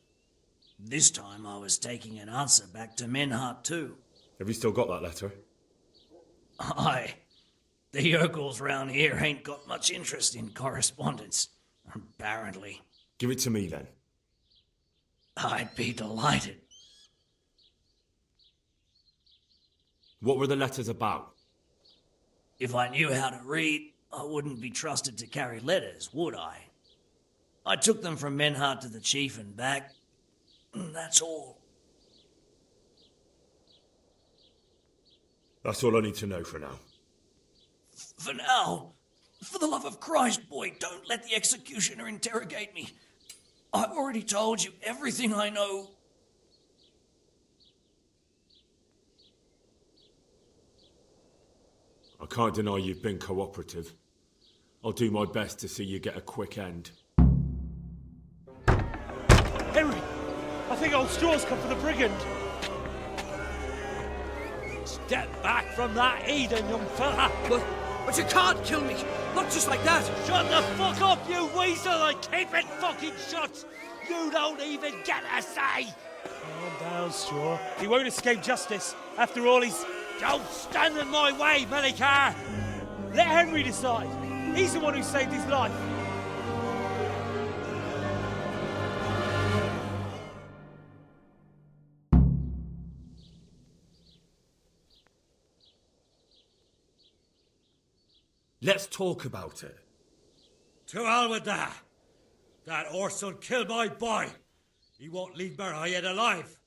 This time I was taking an answer back to Menhart too. Have you still got that letter? Aye. The yokels round here ain't got much interest in correspondence, apparently. Give it to me then. I'd be delighted. What were the letters about? If I knew how to read, I wouldn't be trusted to carry letters, would I? I took them from Menhart to the chief and back. That's all. That's all I need to know for now. For now, for the love of Christ, boy, don't let the executioner interrogate me. I've already told you everything I know. I can't deny you've been cooperative. I'll do my best to see you get a quick end. Henry! I think old Straw's come for the brigand. Step back from that Eden, young fella! But you can't kill me! Not just like that! Shut the fuck up, you weasel, and keep it fucking shut! You don't even get a say! Calm down, Straw. He won't escape justice. After all, he's... Don't stand in my way, Melikar! Let Henry decide. He's the one who saved his life. Let's talk about it. To hell with that! That Orson killed my boy! He won't leave Merhayed alive!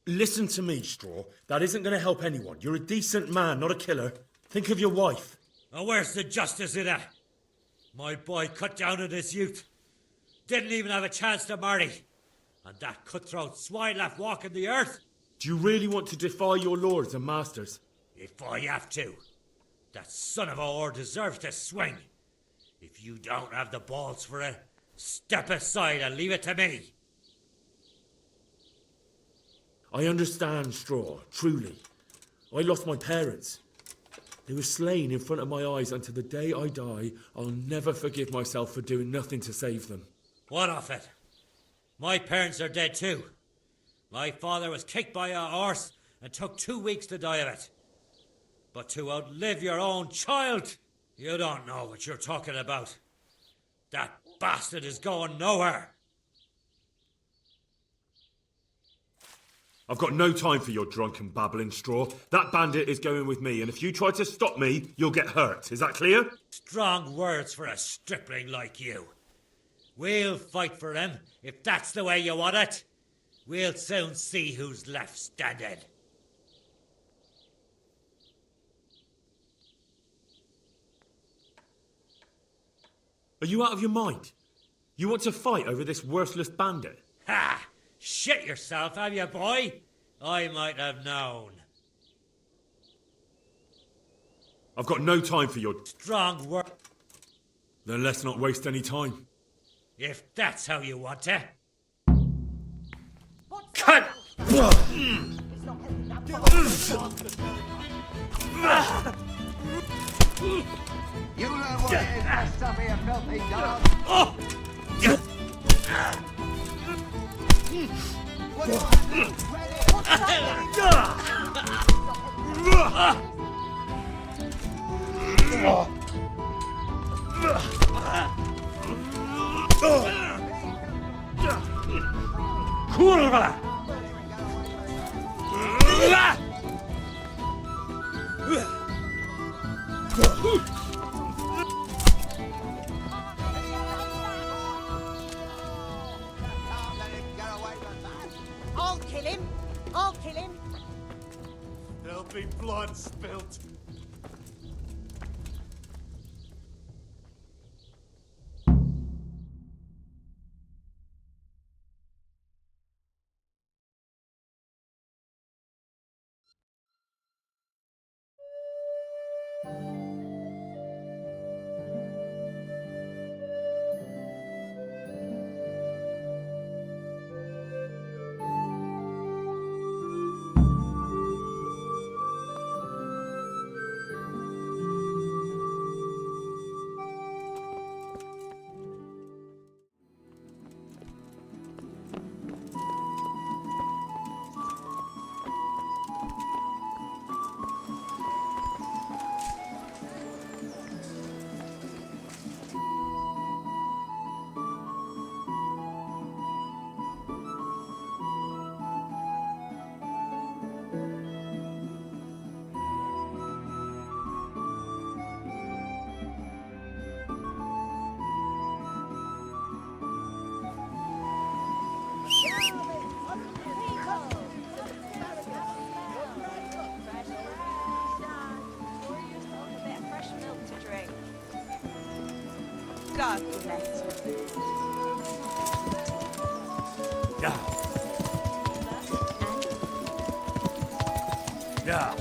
Listen to me, Straw. That isn't going to help anyone. You're a decent man, not a killer. Think of your wife. And where's the justice in that? My boy cut down on his youth. Didn't even have a chance to marry. And that cutthroat swine left walking the earth. Do you really want to defy your lords and masters? If I have to. That son of a whore deserves to swing. If you don't have the balls for it, step aside and leave it to me. I understand, Straw, truly. I lost my parents. They were slain in front of my eyes, and to the day I die, I'll never forgive myself for doing nothing to save them. What of it? My parents are dead too. My father was kicked by a horse and took 2 weeks to die of it. But to outlive your own child, you don't know what you're talking about. That bastard is going nowhere. I've got no time for your drunken babbling, Straw. That bandit is going with me, and if you try to stop me, you'll get hurt. Is that clear? Strong words for a stripling like you. We'll fight for him, if that's the way you want it. We'll soon see who's left standing. Are you out of your mind? You want to fight over this worthless bandit? Ha! Shit yourself, have you, boy? I might have known. I've got no time for your... Strong word. Then let's not waste any time. If that's how you want it. Cut! You learn what it is to stuff here, filthy dog. be blood spilt. God bless you. Yeah. Yeah.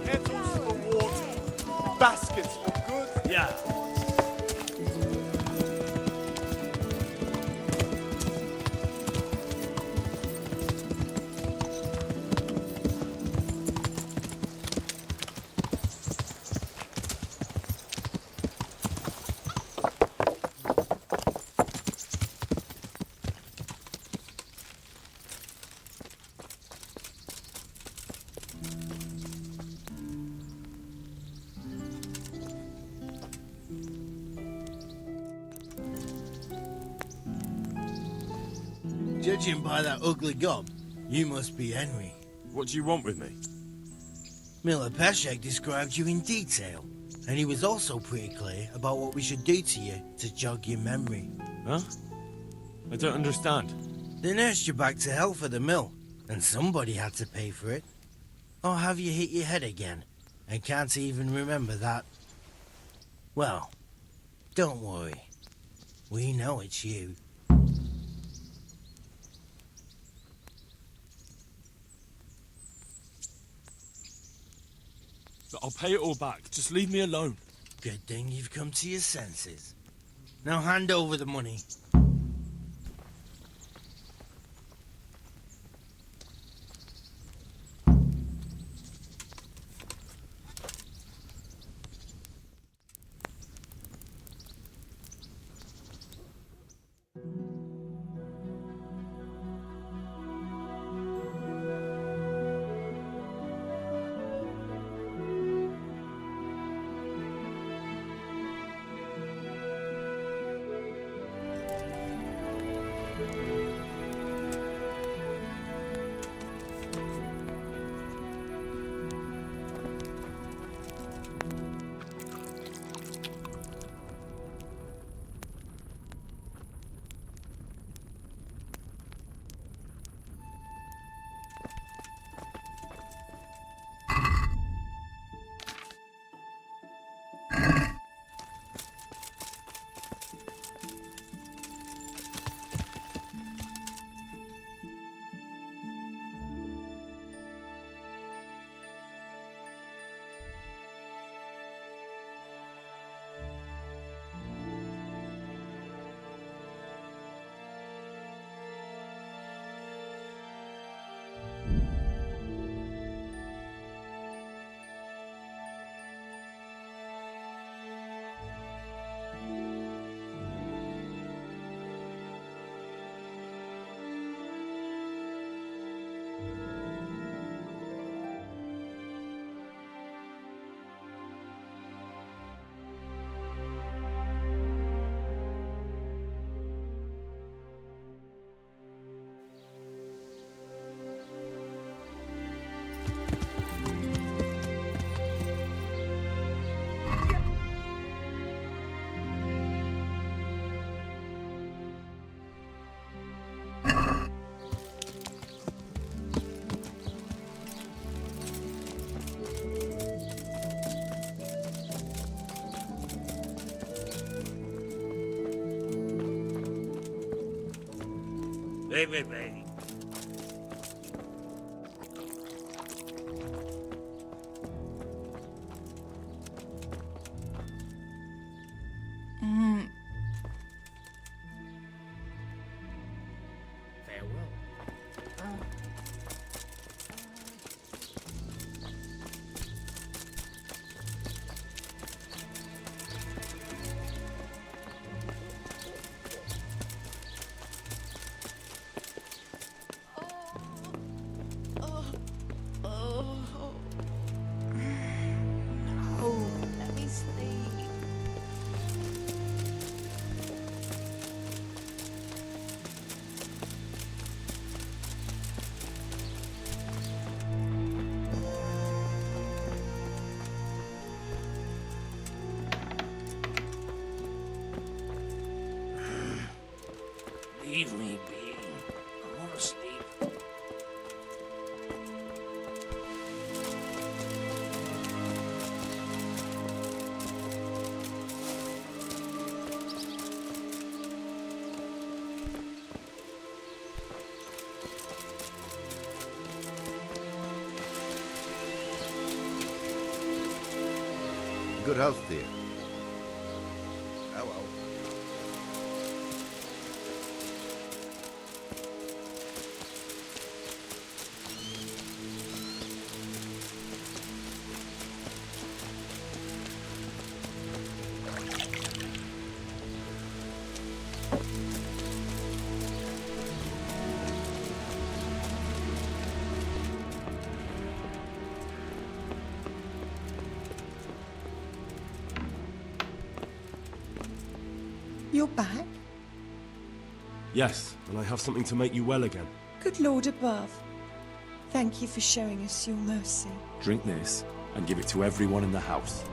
Kettles for water. Baskets for goods. Yeah. Judging by that ugly gob, you must be Henry. What do you want with me? Miller Peshek described you in detail, and he was also pretty clear about what we should do to you to jog your memory. Huh? I don't understand. They nursed you back to health at the mill, and somebody had to pay for it. Or have you hit your head again, and can't even remember that? Well, don't worry. We know it's you. But I'll pay it all back. Just leave me alone. Good thing you've come to your senses. Now hand over the money. Leave me be. Let me sleep. Leave me be. I want to sleep. Good health, dear. Hello. You're back? Yes, and I have something to make you well again. Good Lord above. Thank you for showing us your mercy. Drink this and give it to everyone in the house.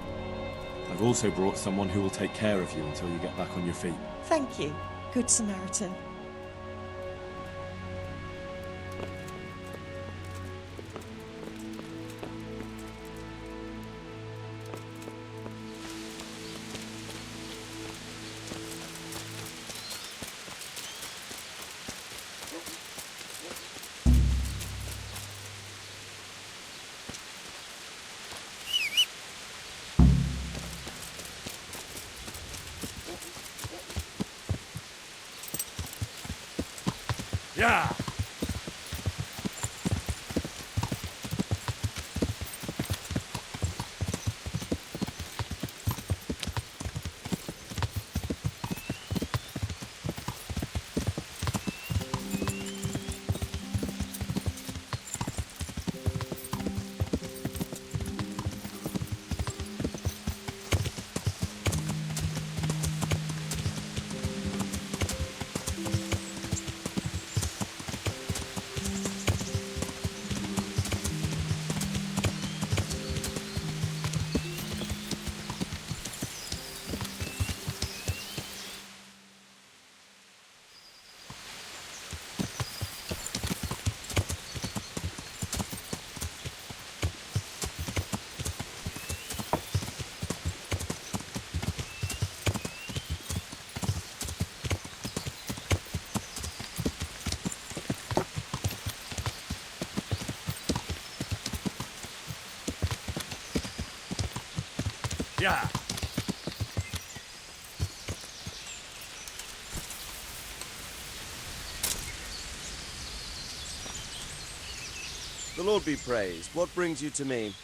I've also brought someone who will take care of you until you get back on your feet. Thank you, Good Samaritan. Yeah! Yeah! The Lord be praised. What brings you to me?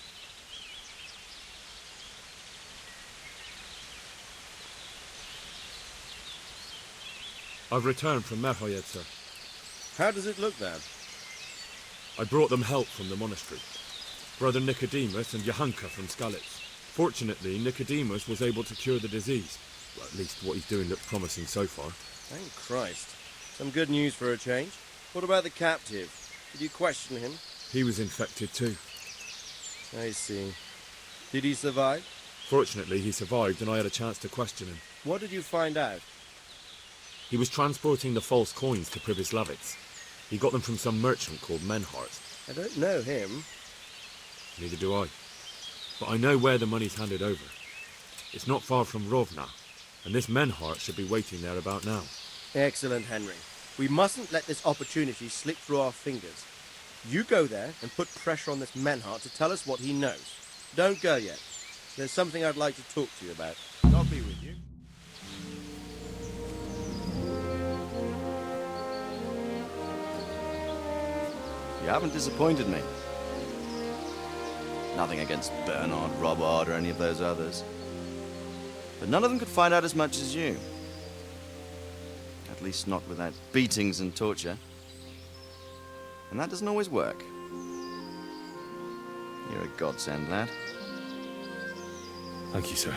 I've returned from Merhoyed, sir. How does it look then? I brought them help from the monastery. Brother Nicodemus and Johanka from Skalitz. Fortunately, Nicodemus was able to cure the disease. Well, at least what he's doing looks promising so far. Thank Christ. Some good news for a change. What about the captive? Did you question him? He was infected too. I see. Did he survive? Fortunately, he survived and I had a chance to question him. What did you find out? He was transporting the false coins to Pribyslavitz. He got them from some merchant called Menhart. I don't know him. Neither do I. But I know where the money's handed over. It's not far from Rovna, and this Menhart should be waiting there about now. Excellent, Henry. We mustn't let this opportunity slip through our fingers. You go there and put pressure on this Menhart to tell us what he knows. Don't go yet. There's something I'd like to talk to you about. I'll be with you. You haven't disappointed me. Nothing against Bernard, Robard, or any of those others. But none of them could find out as much as you. At least not without beatings and torture. And that doesn't always work. You're a godsend, lad. Thank you, sir.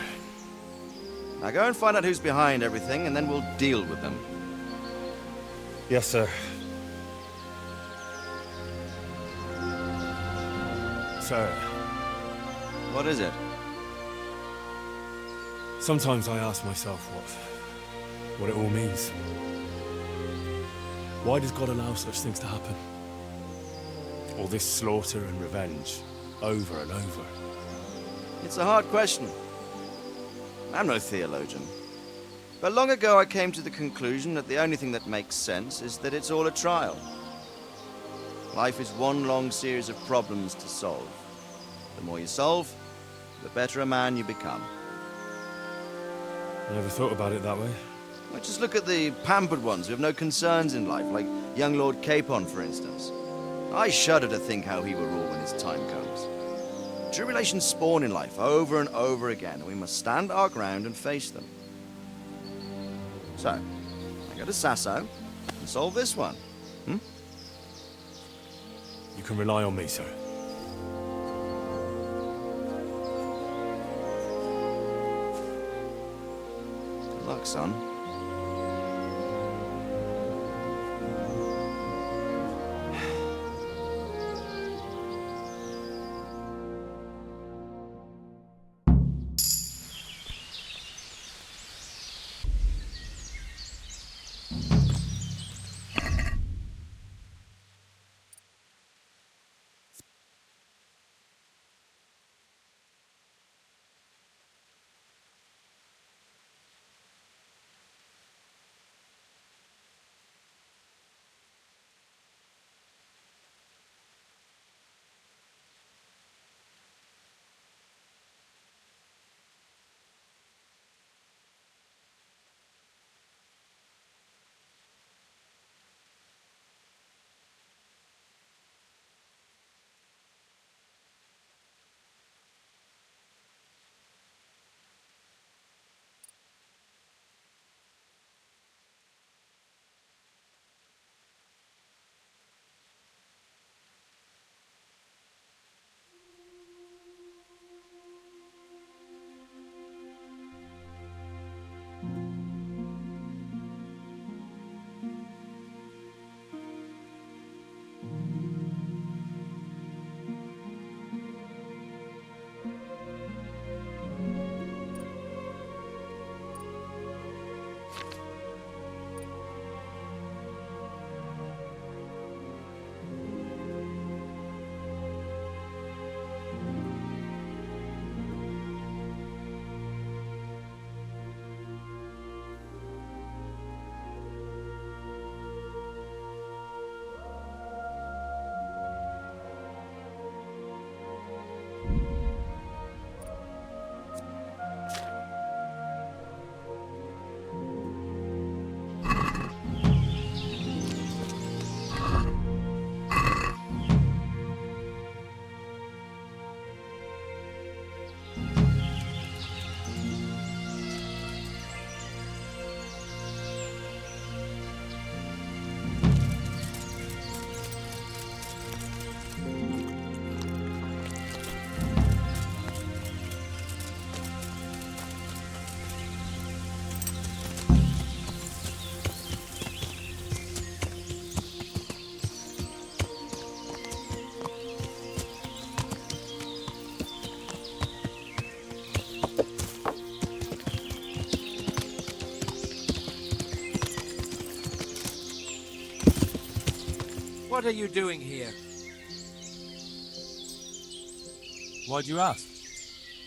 Now go and find out who's behind everything, and then we'll deal with them. Yes, sir. Sir. What is it? Sometimes I ask myself what it all means. Why does God allow such things to happen? All this slaughter and revenge, over and over. It's a hard question. I'm no theologian. But long ago I came to the conclusion that the only thing that makes sense is that it's all a trial. Life is one long series of problems to solve. The more you solve, the better a man you become. I never thought about it that way. Well, just look at the pampered ones who have no concerns in life, like young Lord Capon, for instance. I shudder to think how he will rule when his time comes. Tribulations spawn in life over and over again, and we must stand our ground and face them. So, I go to Sasso and solve this one. You can rely on me, sir. Good luck, son. What are you doing here? Why do you ask?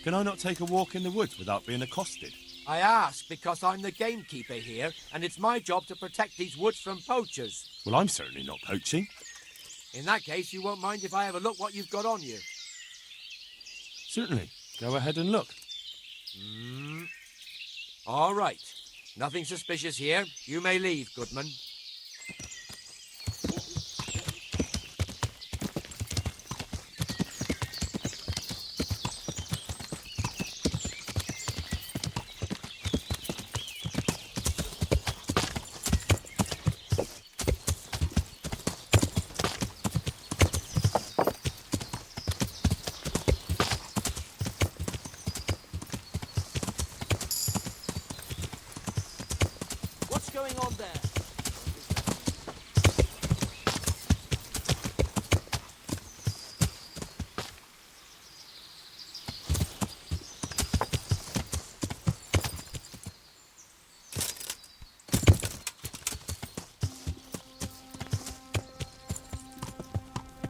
Can I not take a walk in the woods without being accosted? I ask because I'm the gamekeeper here, and it's my job to protect these woods from poachers. Well, I'm certainly not poaching. In that case, you won't mind if I have a look what you've got on you. Certainly. Go ahead and look. All right. Nothing suspicious here. You may leave, Goodman. What's going on there?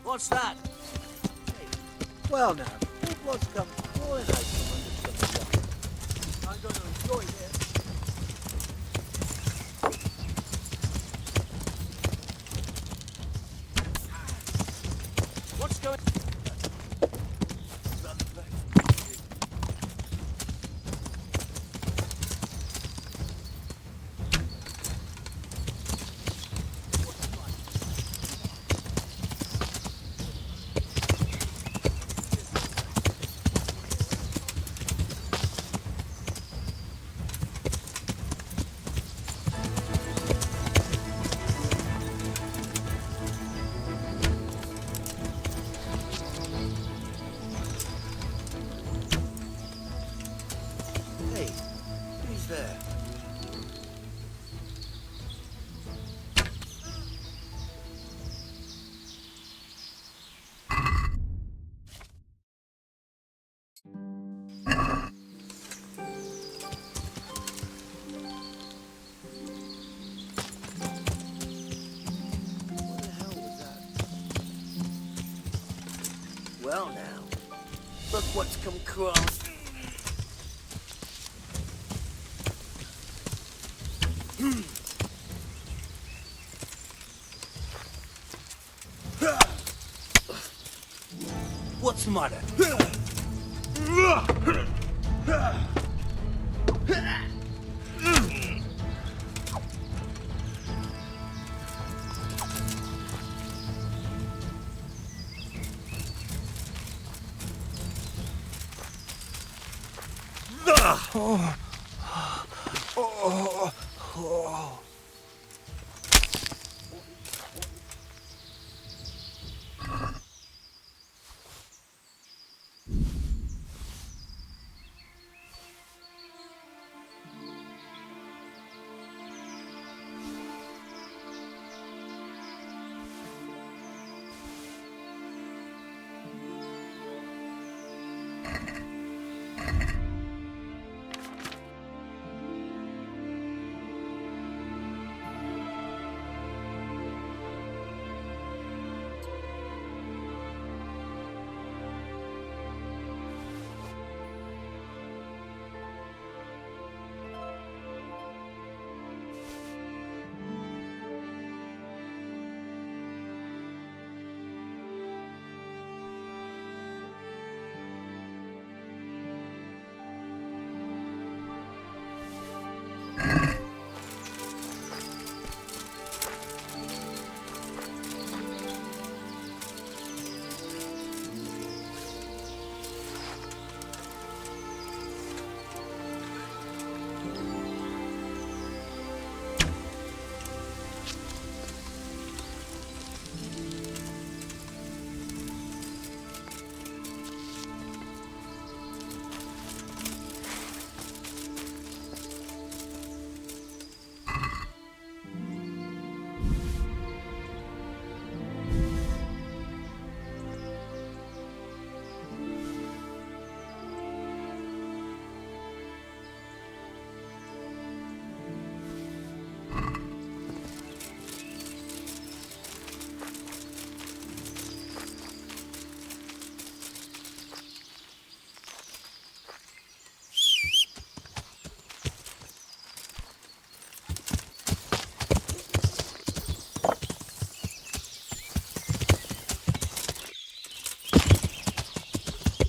What's that? Well now, big blood's come pouring out from under some of I'm going to enjoy this. What's going... Hey, who's there? What the hell was that? Well now, look what's come across. What's the matter? Oh. Oh. Oh.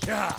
Yeah.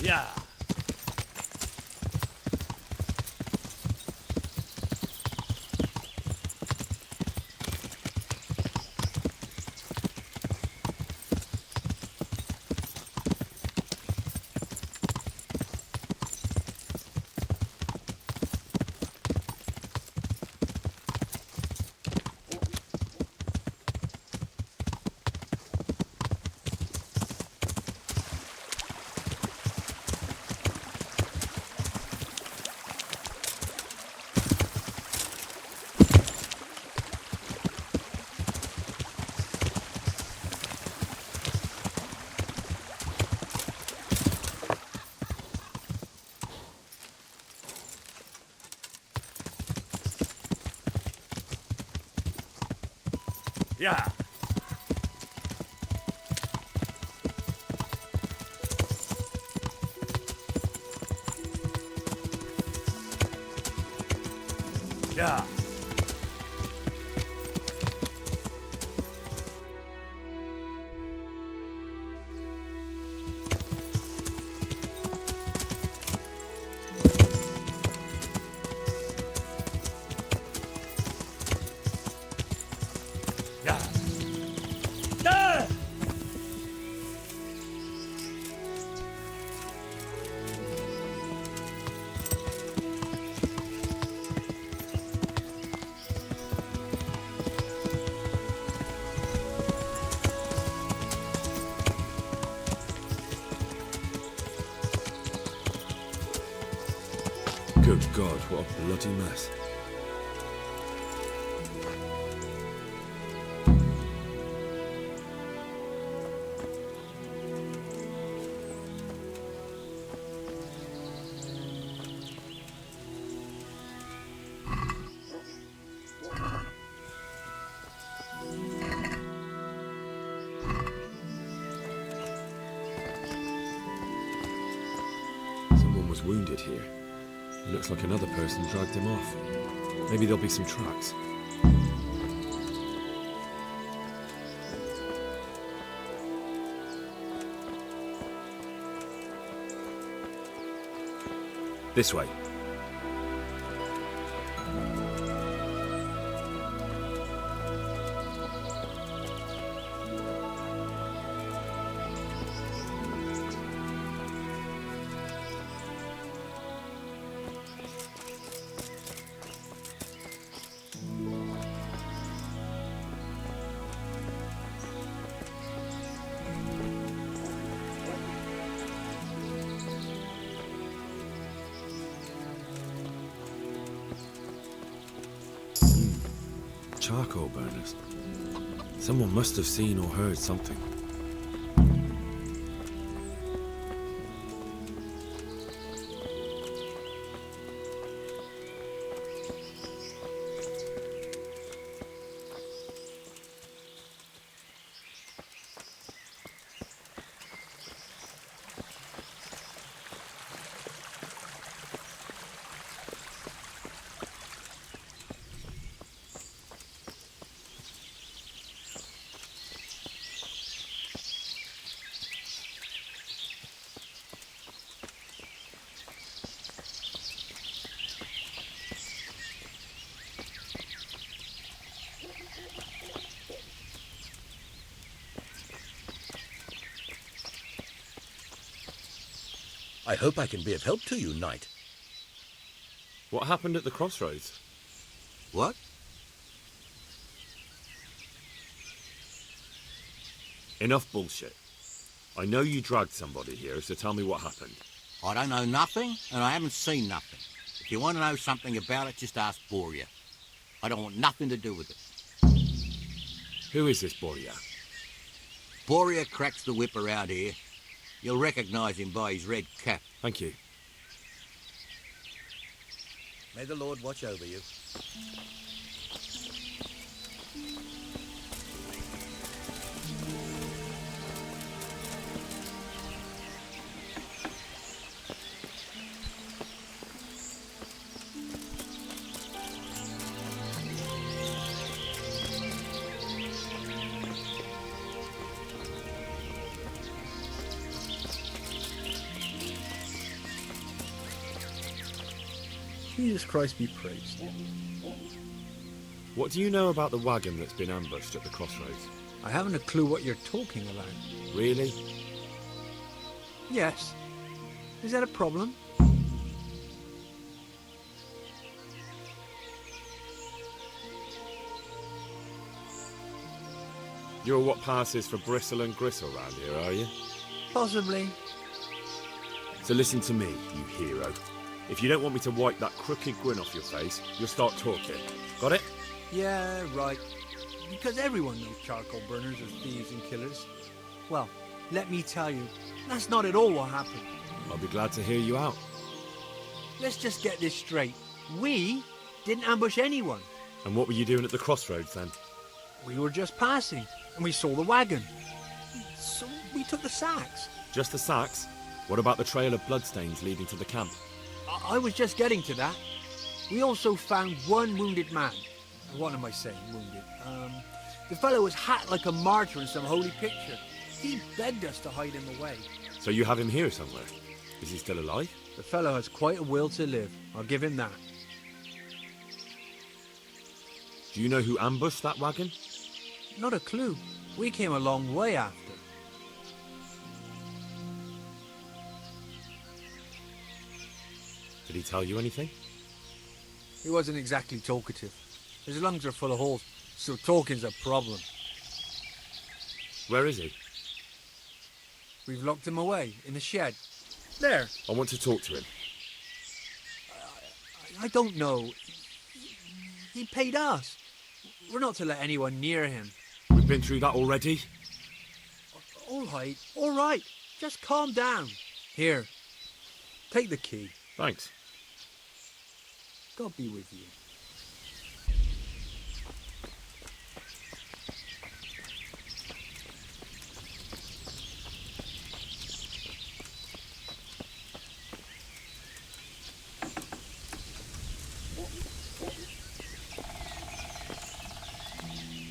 Yeah. Yeah. Yeah. Yeah. Yeah. Good God, what a bloody mess. Someone was wounded here. It looks like another person dragged him off. Maybe there'll be some tracks. This way. Charcoal burners. Someone must have seen or heard something. I hope I can be of help to you, knight. What happened at the crossroads? What? Enough bullshit. I know you dragged somebody here, so tell me what happened. I don't know nothing, and I haven't seen nothing. If you want to know something about it, just ask Boria. I don't want nothing to do with it. Who is this Boria? Boria cracks the whip around here. You'll recognise him by his red cap. Thank you. May the Lord watch over you. Jesus Christ be praised. What do you know about the wagon that's been ambushed at the crossroads? I haven't a clue what you're talking about. Really? Yes. Is that a problem? You're what passes for bristle and gristle round here, are you? Possibly. So listen to me, you hero. If you don't want me to wipe that crooked grin off your face, you'll start talking. Got it? Yeah, right. Because everyone knows charcoal burners are thieves and killers. Well, let me tell you, that's not at all what happened. I'll be glad to hear you out. Let's just get this straight. We didn't ambush anyone. And what were you doing at the crossroads then? We were just passing, and we saw the wagon. So we took the sacks. Just the sacks? What about the trail of bloodstains leading to the camp? I was just getting to that. We also found one wounded man. What am I saying, wounded? The fellow was hacked like a martyr in some holy picture. He begged us to hide him away. So you have him here somewhere? Is he still alive? The fellow has quite a will to live. I'll give him that. Do you know who ambushed that wagon? Not a clue. We came a long way after. Did he tell you anything? He wasn't exactly talkative. His lungs are full of holes, so talking's a problem. Where is he? We've locked him away, in the shed. There. I want to talk to him. I don't know. He paid us. We're not to let anyone near him. We've been through that already. All right. Just calm down. Here, take the key. Thanks. God be with you.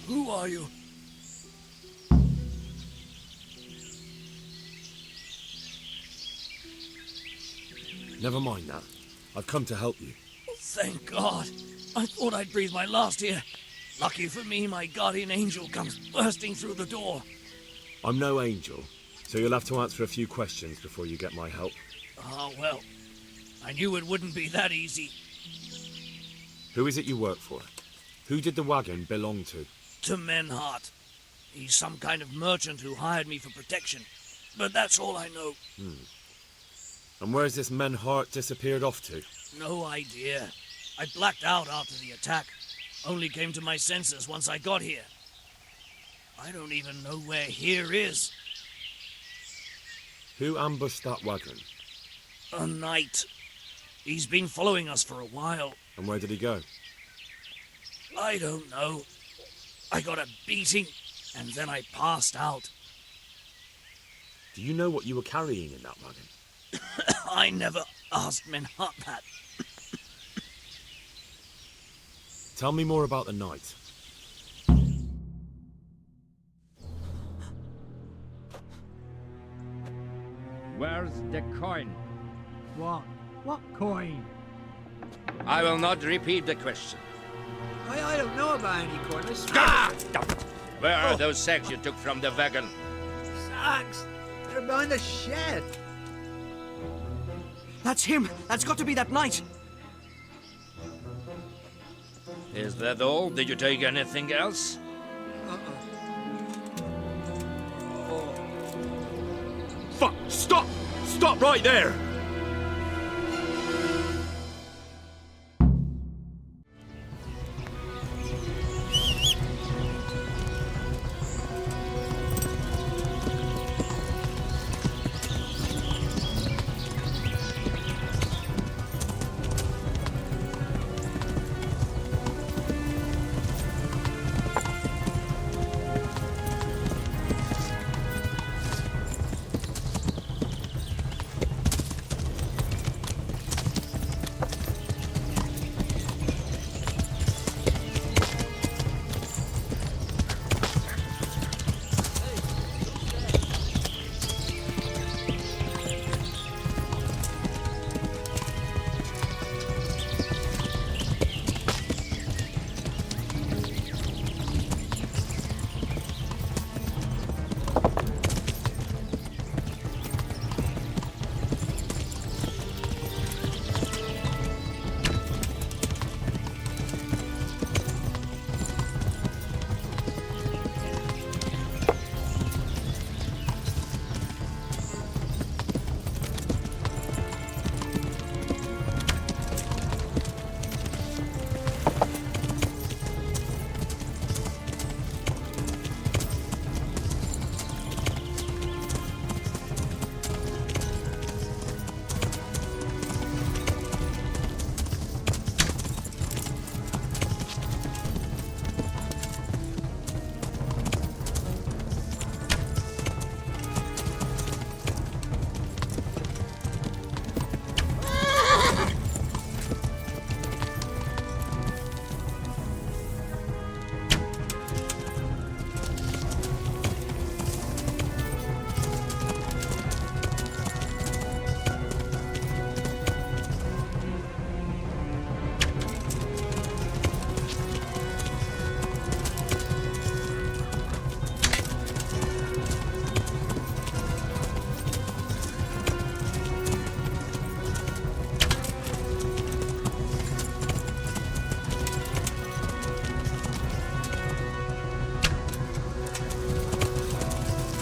Who are you? Never mind that. I've come to help you. Thank God. I thought I'd breathe my last here. Lucky for me, my guardian angel comes bursting through the door. I'm no angel, so you'll have to answer a few questions before you get my help. Ah, well. I knew it wouldn't be that easy. Who is it you work for? Who did the wagon belong to? To Menhart. He's some kind of merchant who hired me for protection. But that's all I know. And where's this Menhart disappeared off to? No idea. I blacked out after the attack. Only came to my senses once I got here. I don't even know where here is. Who ambushed that wagon? A knight. He's been following us for a while. And where did he go? I don't know. I got a beating, and then I passed out. Do you know what you were carrying in that wagon? I never asked Menhart that. Tell me more about the knight. Where's the coin? What? What coin? I will not repeat the question. I don't know about any coin. I swear. Ah! Where are those sacks you took from the wagon? Sacks! They're behind the shed. That's him! That's got to be that knight! Is that all? Did you take anything else? Fuck! Stop! Stop right there!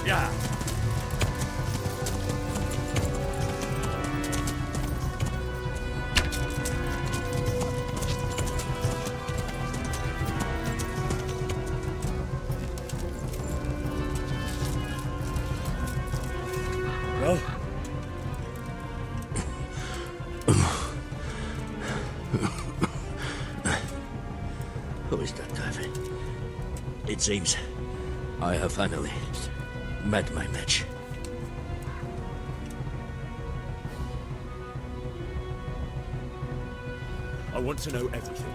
Yeah. Well? Who is that, David? It seems I have finally met my match. I want to know everything.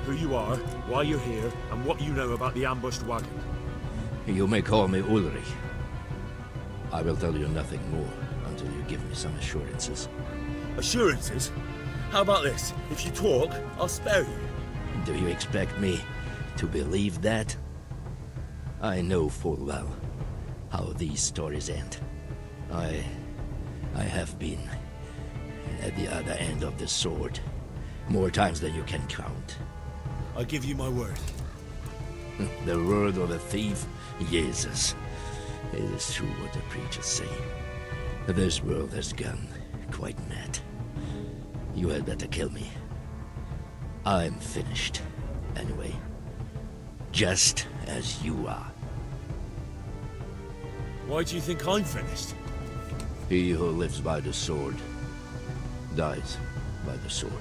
Who you are, why you're here, and what you know about the ambushed wagon. You may call me Ulrich. I will tell you nothing more until you give me some assurances. Assurances? How about this? If you talk, I'll spare you. Do you expect me to believe that? I know full well how these stories end. I have been at the other end of the sword more times than you can count. I give you my word. The word of a thief? Jesus. It is true what the preachers say. This world has gone quite mad. You had better kill me. I'm finished, anyway. Just as you are. Why do you think I'm finished? He who lives by the sword dies by the sword.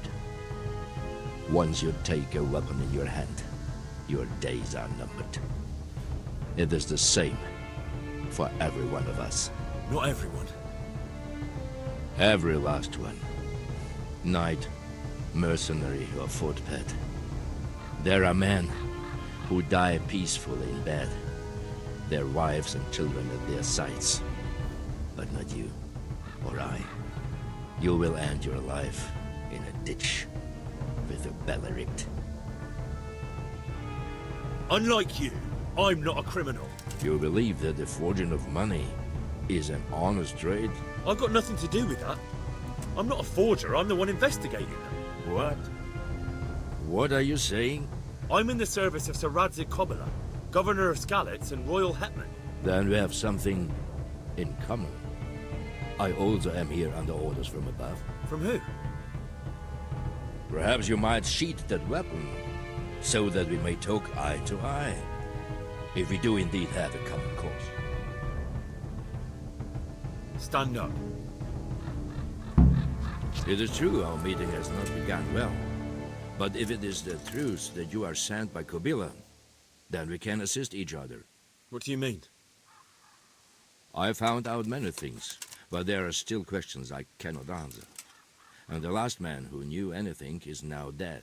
Once you take a weapon in your hand, your days are numbered. It is the same for every one of us. Not everyone. Every last one. Knight, mercenary, or footpad. There are men who die peacefully in bed, their wives and children at their sides. But not you, or I. You will end your life in a ditch with a belly ripped. Unlike you, I'm not a criminal. You believe that the forging of money is an honest trade? I've got nothing to do with that. I'm not a forger, I'm the one investigating them. What? What are you saying? I'm in the service of Sir Radzig Kobyla, Governor of Skalitz and Royal Hetman. Then we have something in common. I also am here under orders from above. From who? Perhaps you might sheath that weapon, so that we may talk eye to eye, if we do indeed have a common cause. Stand up. It is true our meeting has not begun well, but if it is the truth that you are sent by Kobyla, then we can assist each other. What do you mean? I found out many things, but there are still questions I cannot answer. And the last man who knew anything is now dead.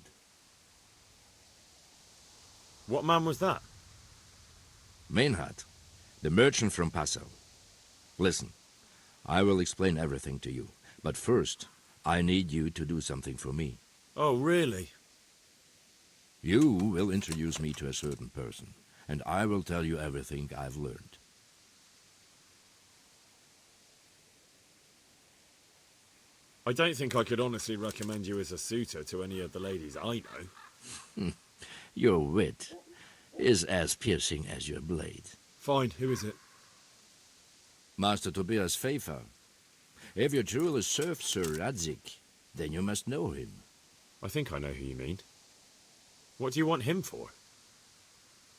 What man was that? Maynard, the merchant from Passau. Listen, I will explain everything to you, but first, I need you to do something for me. Oh, really? You will introduce me to a certain person, and I will tell you everything I've learned. I don't think I could honestly recommend you as a suitor to any of the ladies I know. Your wit is as piercing as your blade. Fine, who is it? Master Tobias Pfeiffer. If you truly serve Sir Radzig, then you must know him. I think I know who you mean. What do you want him for?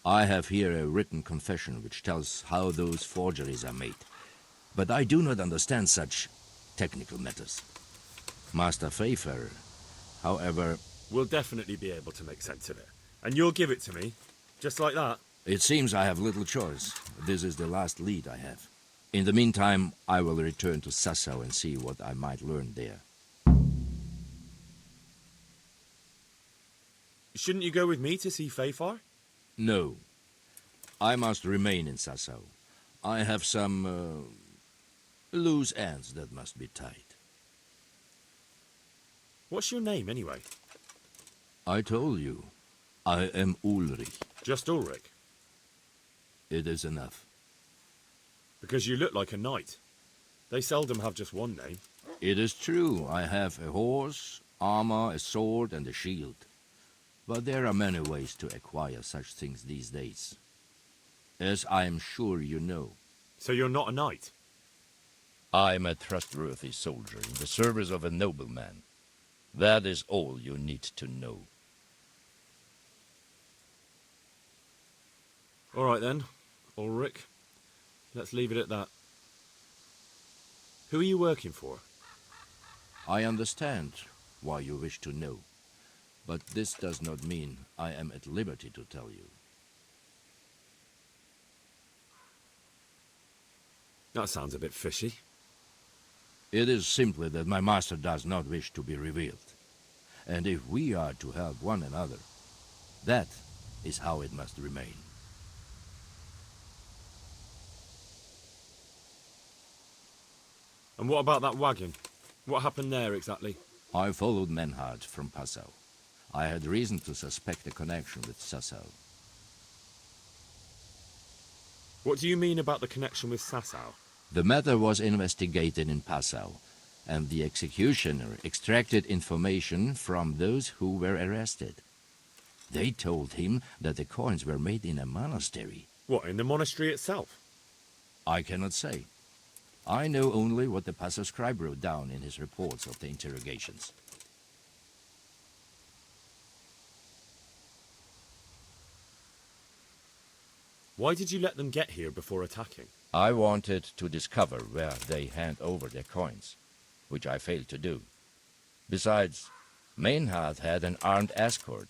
I have here a written confession which tells how those forgeries are made, but I do not understand such technical matters. Master Pfeiffer, however... We'll definitely be able to make sense of it. And you'll give it to me, just like that? It seems I have little choice. This is the last lead I have. In the meantime, I will return to Sassau and see what I might learn there. Shouldn't you go with me to see Pfeiffer? No. I must remain in Sassau. I have some loose ends that must be tied. What's your name, anyway? I told you. I am Ulrich. Just Ulrich? It is enough. Because you look like a knight. They seldom have just one name. It is true. I have a horse, armor, a sword, and a shield. But there are many ways to acquire such things these days. As I am sure you know. So you're not a knight? I am a trustworthy soldier in the service of a nobleman. That is all you need to know. All right then, Ulrich. Let's leave it at that. Who are you working for? I understand why you wish to know, but this does not mean I am at liberty to tell you. That sounds a bit fishy. It is simply that my master does not wish to be revealed. And if we are to help one another, that is how it must remain. And what about that wagon? What happened there exactly? I followed Menhard from Passau. I had reason to suspect a connection with Sassau. What do you mean about the connection with Sassau? The matter was investigated in Passau, and the executioner extracted information from those who were arrested. They told him that the coins were made in a monastery. What, in the monastery itself? I cannot say. I know only what the Passau scribe wrote down in his reports of the interrogations. Why did you let them get here before attacking? I wanted to discover where they hand over their coins, which I failed to do. Besides, Maynard had an armed escort,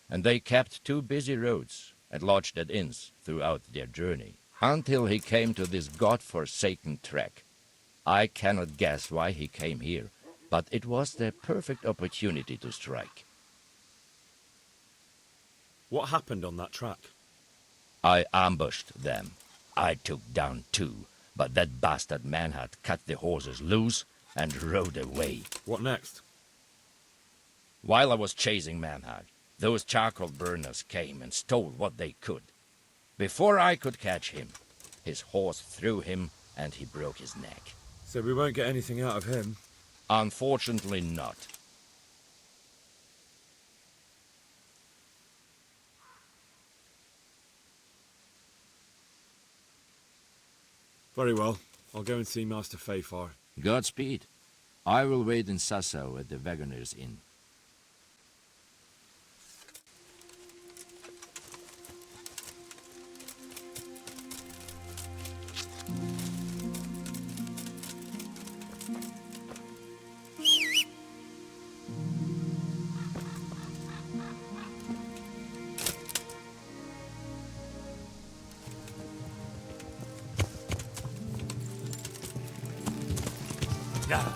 and they kept 2 busy roads and lodged at inns throughout their journey, until he came to this god-forsaken track. I cannot guess why he came here, but it was the perfect opportunity to strike. What happened on that track? I ambushed them. I took down 2, but that bastard Maynard cut the horses loose and rode away. What next? While I was chasing Maynard, those charcoal burners came and stole what they could. Before I could catch him, his horse threw him and he broke his neck. So we won't get anything out of him? Unfortunately not. Very well. I'll go and see Master Fafar. Godspeed. I will wait in Sasau at the Wagoner's Inn. Yeah.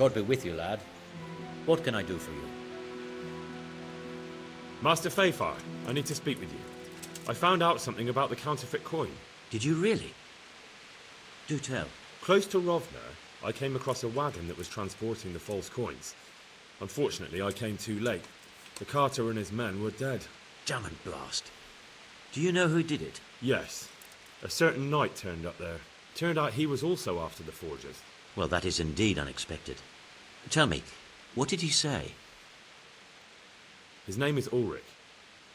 God be with you, lad. What can I do for you? Master Fafar, I need to speak with you. I found out something about the counterfeit coin. Did you really? Do tell. Close to Rovna, I came across a wagon that was transporting the false coins. Unfortunately, I came too late. The carter and his men were dead. Damn and blast. Do you know who did it? Yes. A certain knight turned up there. Turned out he was also after the forgers. Well, that is indeed unexpected. Tell me, what did he say? His name is Ulrich.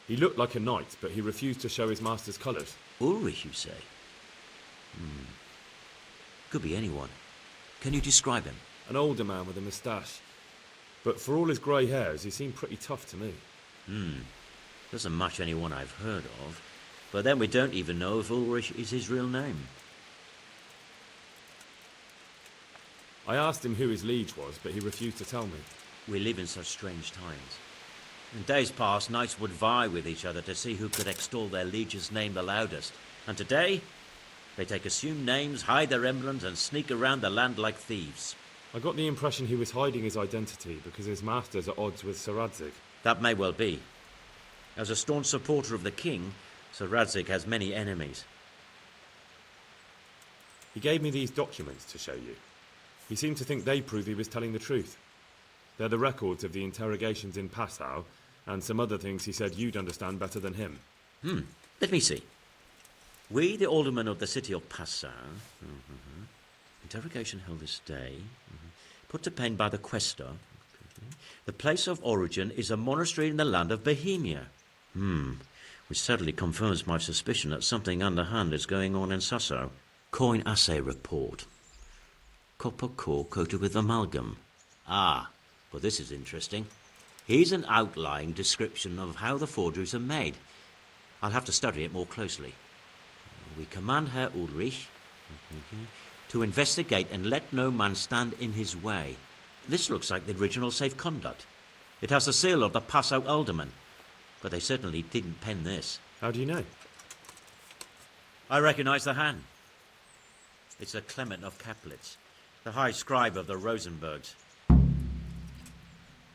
He looked like a knight, but he refused to show his master's colours. Ulrich, you say? Could be anyone. Can you describe him? An older man with a moustache. But for all his grey hairs, he seemed pretty tough to me. Doesn't match anyone I've heard of. But then we don't even know if Ulrich is his real name. I asked him who his liege was, but he refused to tell me. We live in such strange times. In days past, knights would vie with each other to see who could extol their liege's name the loudest. And today, they take assumed names, hide their emblems, and sneak around the land like thieves. I got the impression he was hiding his identity because his master's at odds with Sir Radzig. That may well be. As a staunch supporter of the king, Sir Radzig has many enemies. He gave me these documents to show you. He seemed to think they prove he was telling the truth. They're the records of the interrogations in Passau, and some other things he said you'd understand better than him. Let me see. We, the aldermen of the city of Passau, interrogation held this day, put to pen by the questor. The place of origin is a monastery in the land of Bohemia. Which certainly confirms my suspicion that something underhand is going on in Sasso. Coin assay report. Copper core coated with amalgam. But this is interesting. Here's an outline description of how the forgeries are made. I'll have to study it more closely. We command Herr Ulrich to investigate and let no man stand in his way. This looks like the original safe conduct. It has the seal of the Passau alderman, but they certainly didn't pen this. How do you know? I recognize the hand. It's a Clement of Kaplitz, the high scribe of the Rosenbergs.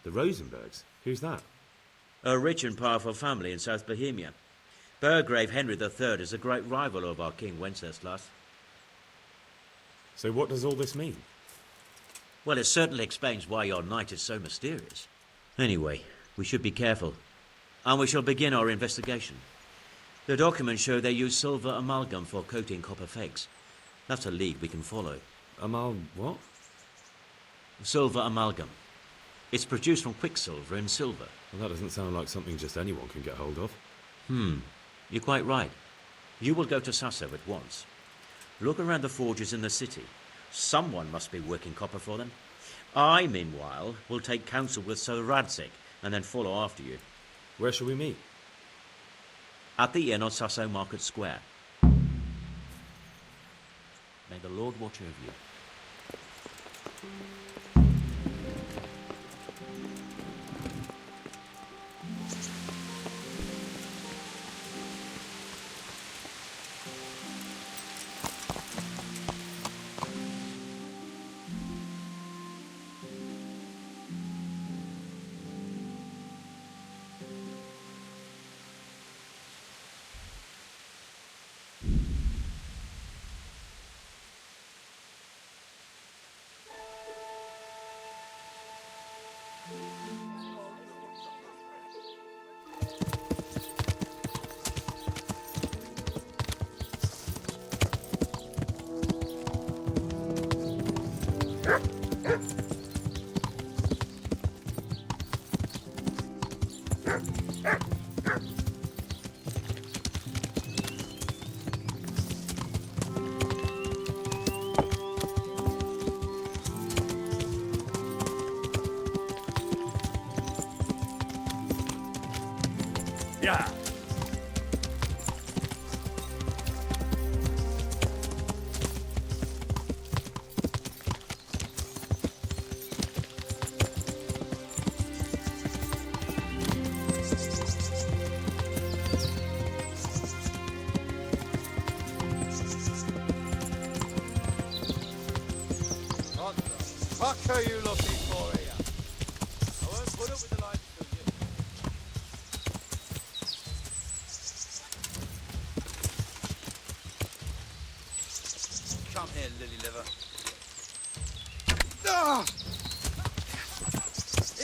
The Rosenbergs? Who's that? A rich and powerful family in South Bohemia. Burgrave Henry III is a great rival of our King Wenceslas. So what does all this mean? Well, it certainly explains why your knight is so mysterious. Anyway, we should be careful. And we shall begin our investigation. The documents show they use silver amalgam for coating copper fakes. That's a lead we can follow. What? Silver amalgam. It's produced from quicksilver and silver. Well, that doesn't sound like something just anyone can get hold of. You're quite right. You will go to Sasso at once. Look around the forges in the city. Someone must be working copper for them. I, meanwhile, will take counsel with Sir Radzig and then follow after you. Where shall we meet? At the inn on Sasso Market Square. May the Lord watch over you. Yeah. What the fuck are you looking for here? I won't put up with the likes of you. Come here, lily liver. Ah!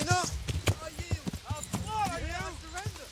Enough! I yield. I'll fly. You can't surrender.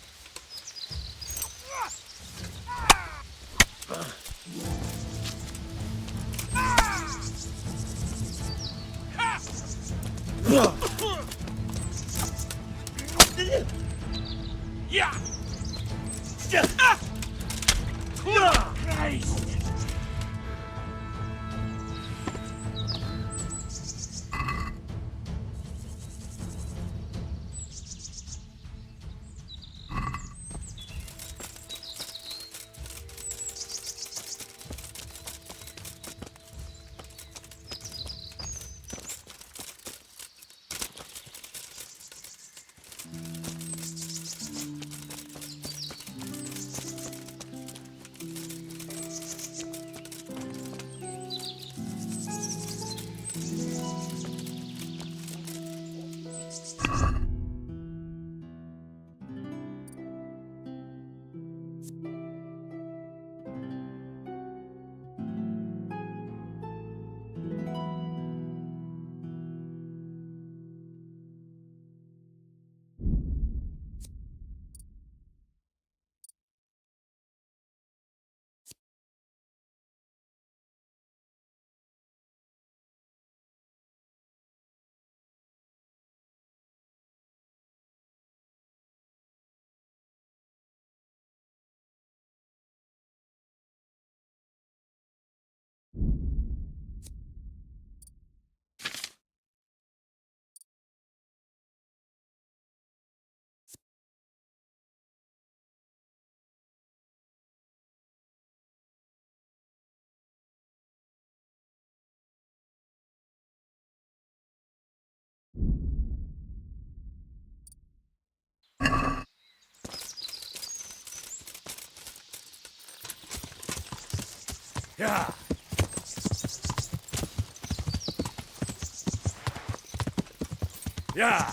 Yeah. Yeah.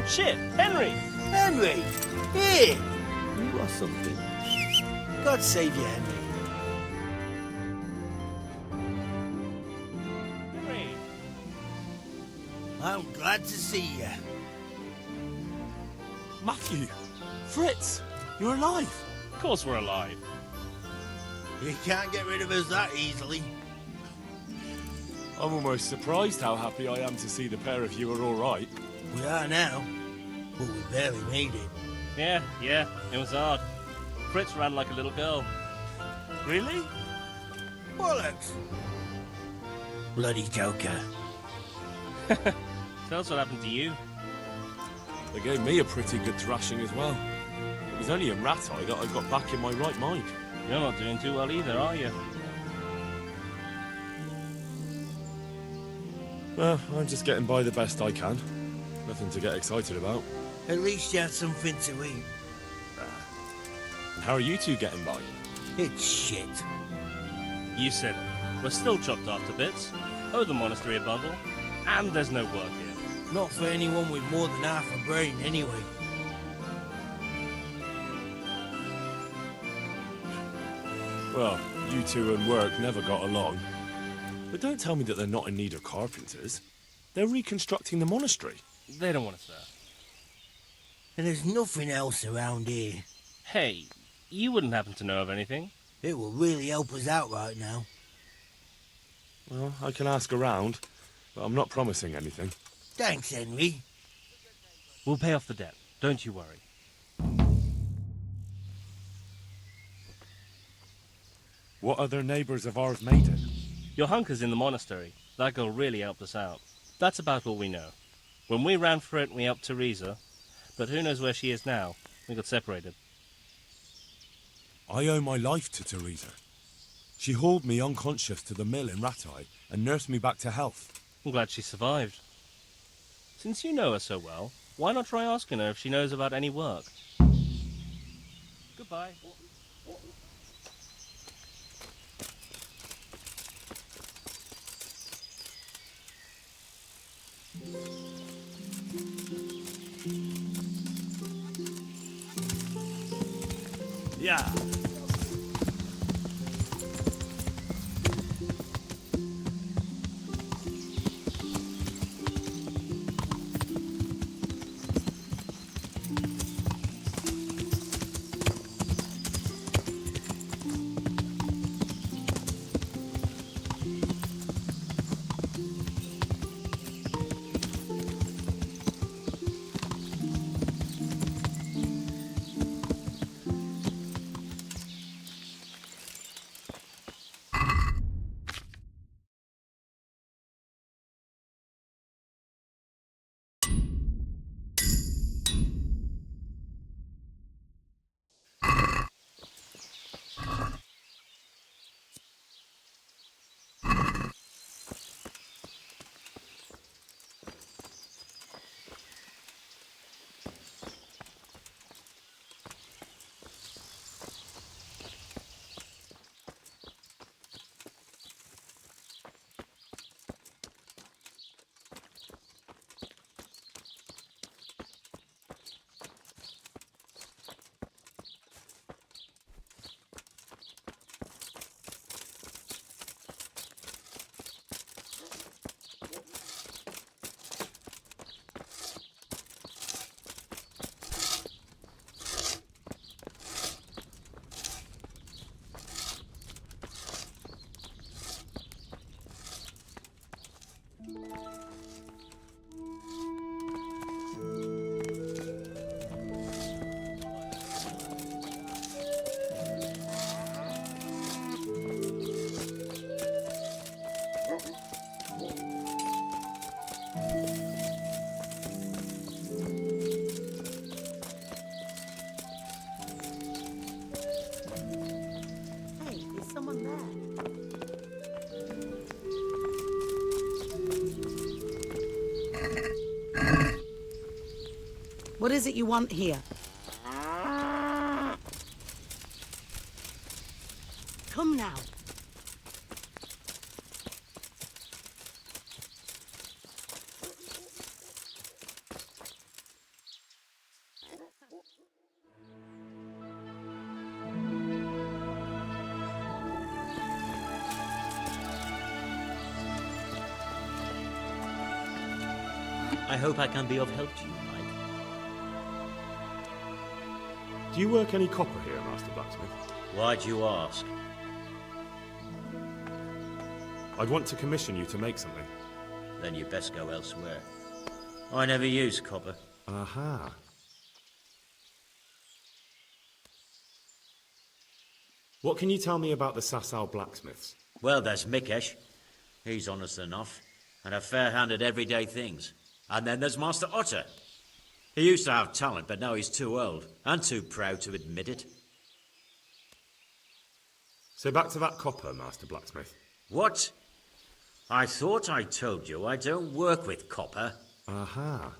Shit, Henry! Henry! Here! You are something. God save you, Henry. Henry! I'm glad to see you. Matthew! Fritz! You're alive! Of course we're alive. You can't get rid of us that easily. I'm almost surprised how happy I am to see the pair of you are all right. We are now, but we barely made it. Yeah, it was hard. Fritz ran like a little girl. Really? Bollocks! Bloody Joker. Tell us what happened to you. They gave me a pretty good thrashing as well. It was only a rat eye that I got back in my right mind. You're not doing too well either, are you? Well, I'm just getting by the best I can. Nothing to get excited about. At least you had something to eat. And how are you two getting by? It's shit. You said it. We're still chopped off to bits. Owe the monastery a bundle. And there's no work here. Not for anyone with more than half a brain, anyway. Well, you two and work never got along. But don't tell me that they're not in need of carpenters. They're reconstructing the monastery. They don't want us there. And there's nothing else around here. Hey, you wouldn't happen to know of anything? It will really help us out right now. Well, I can ask around, but I'm not promising anything. Thanks, Henry. We'll pay off the debt. Don't you worry. What other neighbours of ours made it? Your hunker's in the monastery. That girl really helped us out. That's about all we know. When we ran for it, we helped Teresa. But who knows where she is now? We got separated. I owe my life to Teresa. She hauled me unconscious to the mill in Ratai and nursed me back to health. I'm glad she survived. Since you know her so well, why not try asking her if she knows about any work? Goodbye. Yeah. What is it you want here? Come now. I hope I can be of help to you, Knight. Do you work any copper here, Master Blacksmith? Why'd you ask? I'd want to commission you to make something. Then you best go elsewhere. I never use copper. Aha. What can you tell me about the Sasau blacksmiths? Well, there's Mikesh. He's honest enough, and a fair hand at everyday things. And then there's Master Otter. He used to have talent, but now he's too old, and too proud to admit it. So back to that copper, Master Blacksmith. What? I thought I told you I don't work with copper. Aha.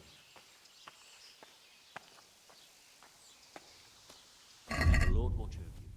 The Lord watch over you.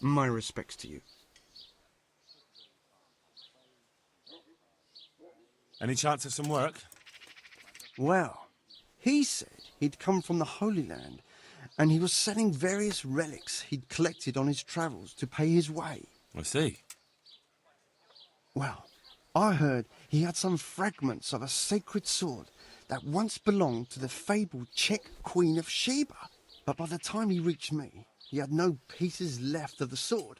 My respects to you. Any chance of some work? Well, he said he'd come from the Holy Land, and he was selling various relics he'd collected on his travels to pay his way. I see. Well, I heard he had some fragments of a sacred sword that once belonged to the fabled Czech Queen of Sheba. But by the time he reached me, he had no pieces left of the sword.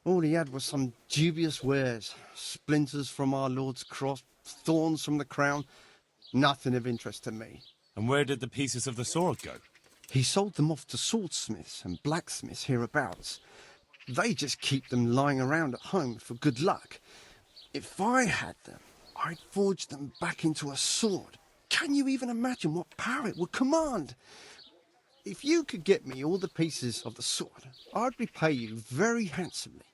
All he had was some dubious wares, splinters from our Lord's cross, thorns from the crown, nothing of interest to me. And where did the pieces of the sword go? He sold them off to swordsmiths and blacksmiths hereabouts. They just keep them lying around at home for good luck. If I had them, I'd forge them back into a sword. Can you even imagine what power it would command? If you could get me all the pieces of the sword, I'd repay you very handsomely.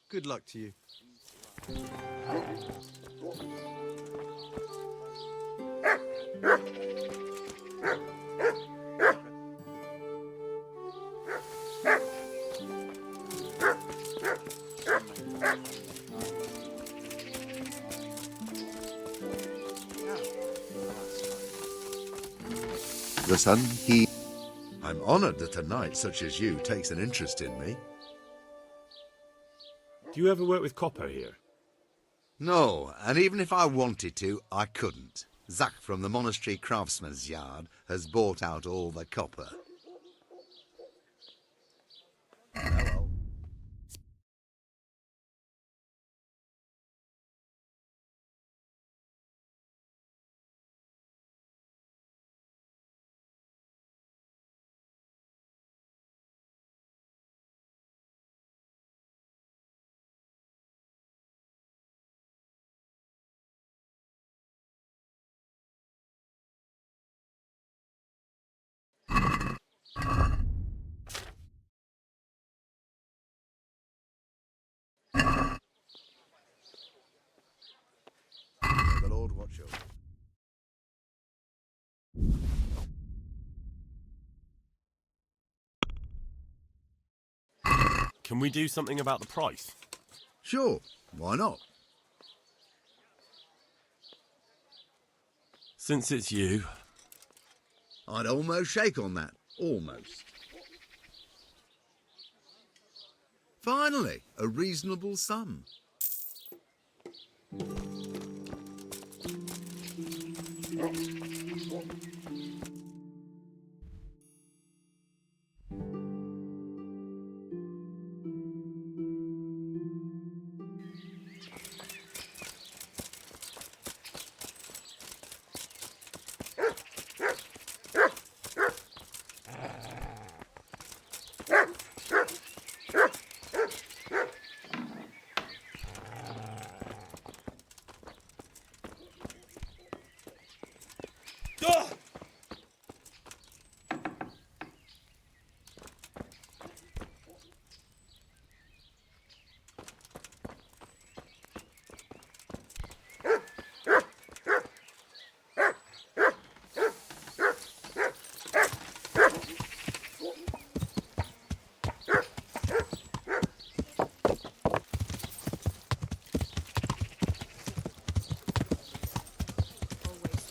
Good luck to you. Listen, I'm honored that a knight such as you takes an interest in me. Do you ever work with copper here? No, and even if I wanted to, I couldn't. Zach from the monastery craftsman's yard has bought out all the copper. Hello. May the Lord watch over. Can we do something about the price? Sure, why not? Since it's you. I'd almost shake on that. Almost. Finally, a reasonable sum.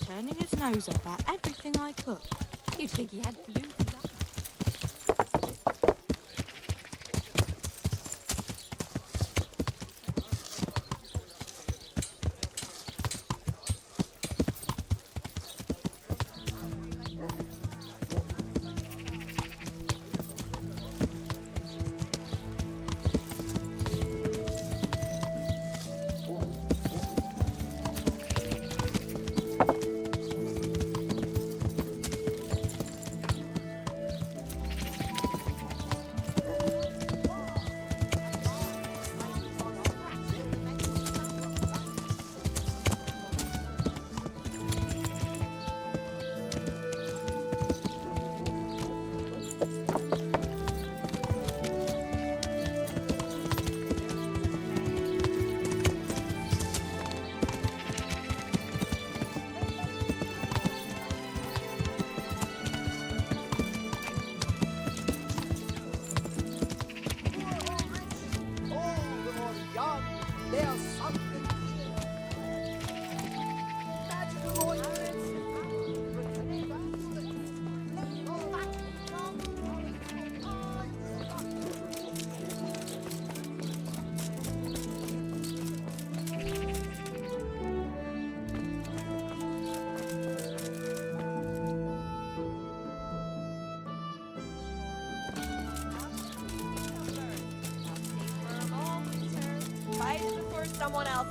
Turning his nose up at everything I cook. You'd think he had blue eyes.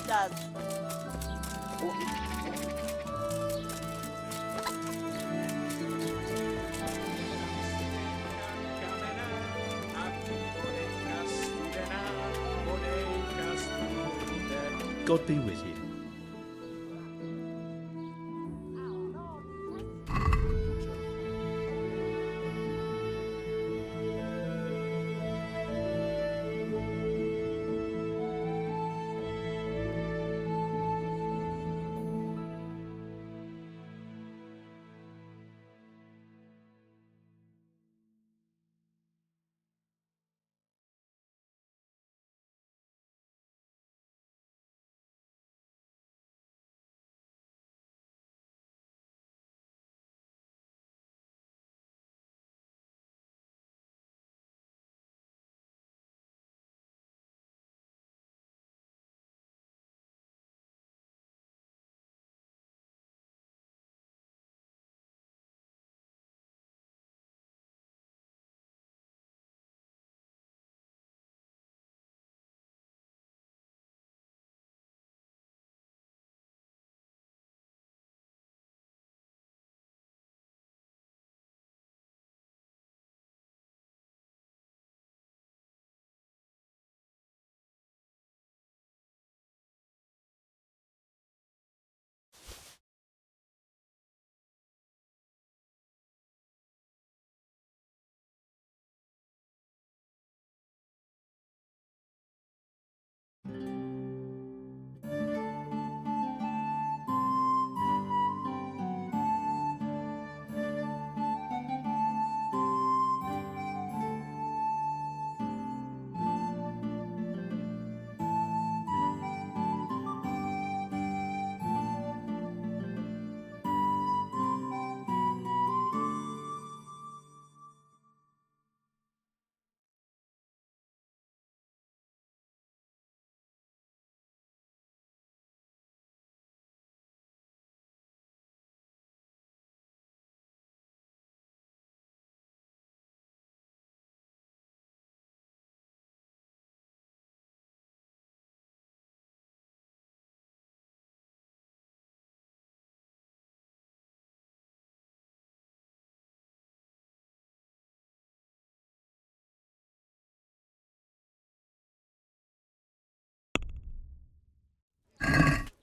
rafters. God be with you.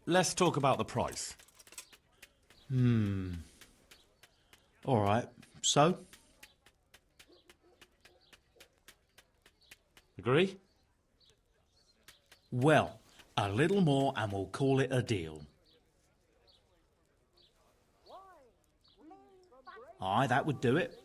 Let's talk about the price. All right, so? Agree? Well, a little more and we'll call it a deal. Aye, that would do it.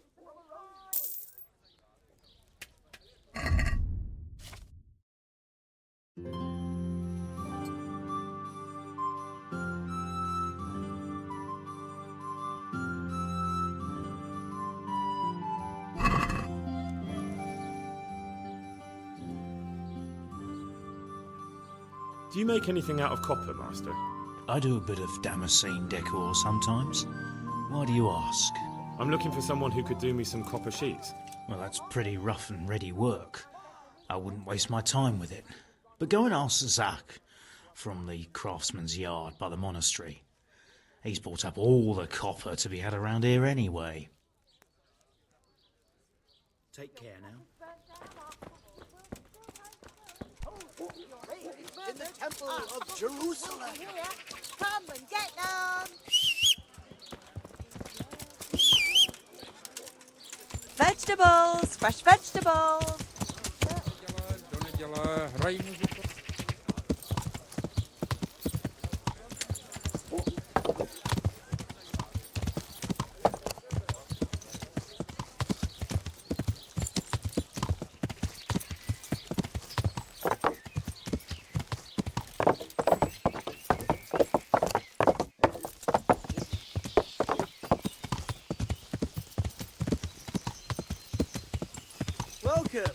Do you make anything out of copper, Master? I do a bit of Damascene decor sometimes. Why do you ask? I'm looking for someone who could do me some copper sheets. Well, that's pretty rough and ready work. I wouldn't waste my time with it. But go and ask Zach from the craftsman's yard by the monastery. He's bought up all the copper to be had around here anyway. Take care now. In the temple of Jerusalem. Come and get them. Vegetables, fresh vegetables. Welcome.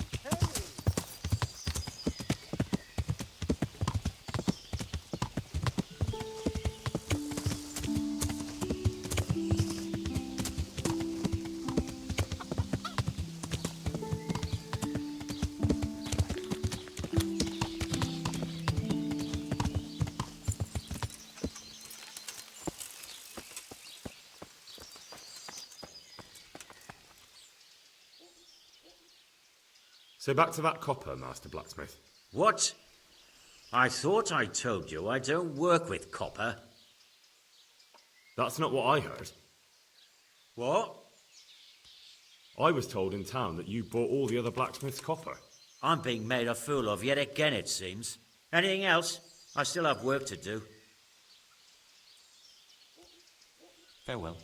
So back to that copper, Master Blacksmith. What? I thought I told you I don't work with copper. That's not what I heard. What? I was told in town that you bought all the other blacksmith's copper. I'm being made a fool of yet again, it seems. Anything else? I still have work to do. Farewell.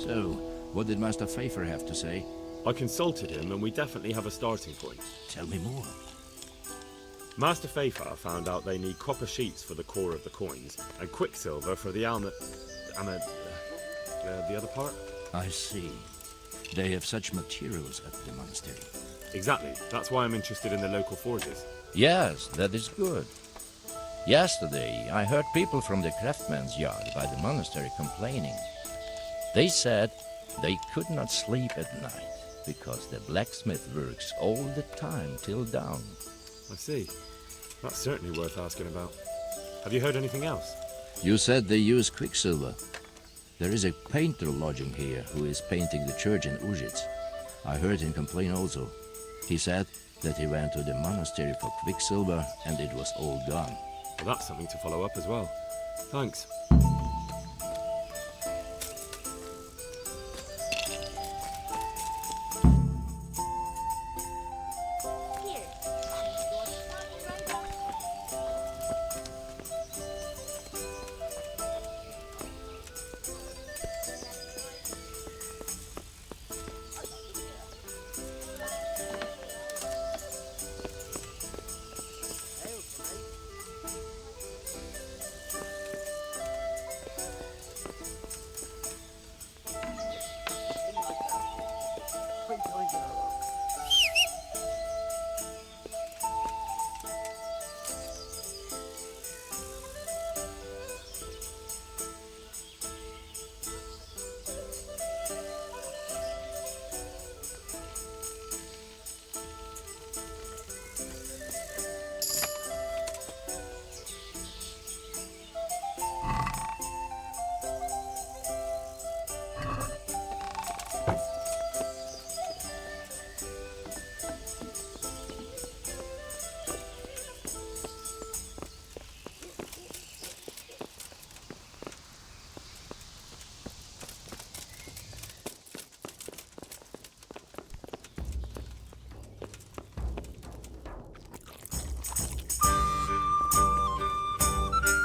So, what did Master Pfeiffer have to say? I consulted him and we definitely have a starting point. Tell me more. Master Pfeiffer found out they need copper sheets for the core of the coins and quicksilver for the the other part. I see. They have such materials at the monastery. Exactly. That's why I'm interested in the local forges. Yes, that is good. Yesterday, I heard people from the craftsman's yard by the monastery complaining. They said they could not sleep at night because the blacksmith works all the time till dawn. I see. That's certainly worth asking about. Have you heard anything else? You said they use quicksilver. There is a painter lodging here who is painting the church in Ujits. I heard him complain also. He said that he went to the monastery for quicksilver and it was all gone. Well, that's something to follow up as well. Thanks.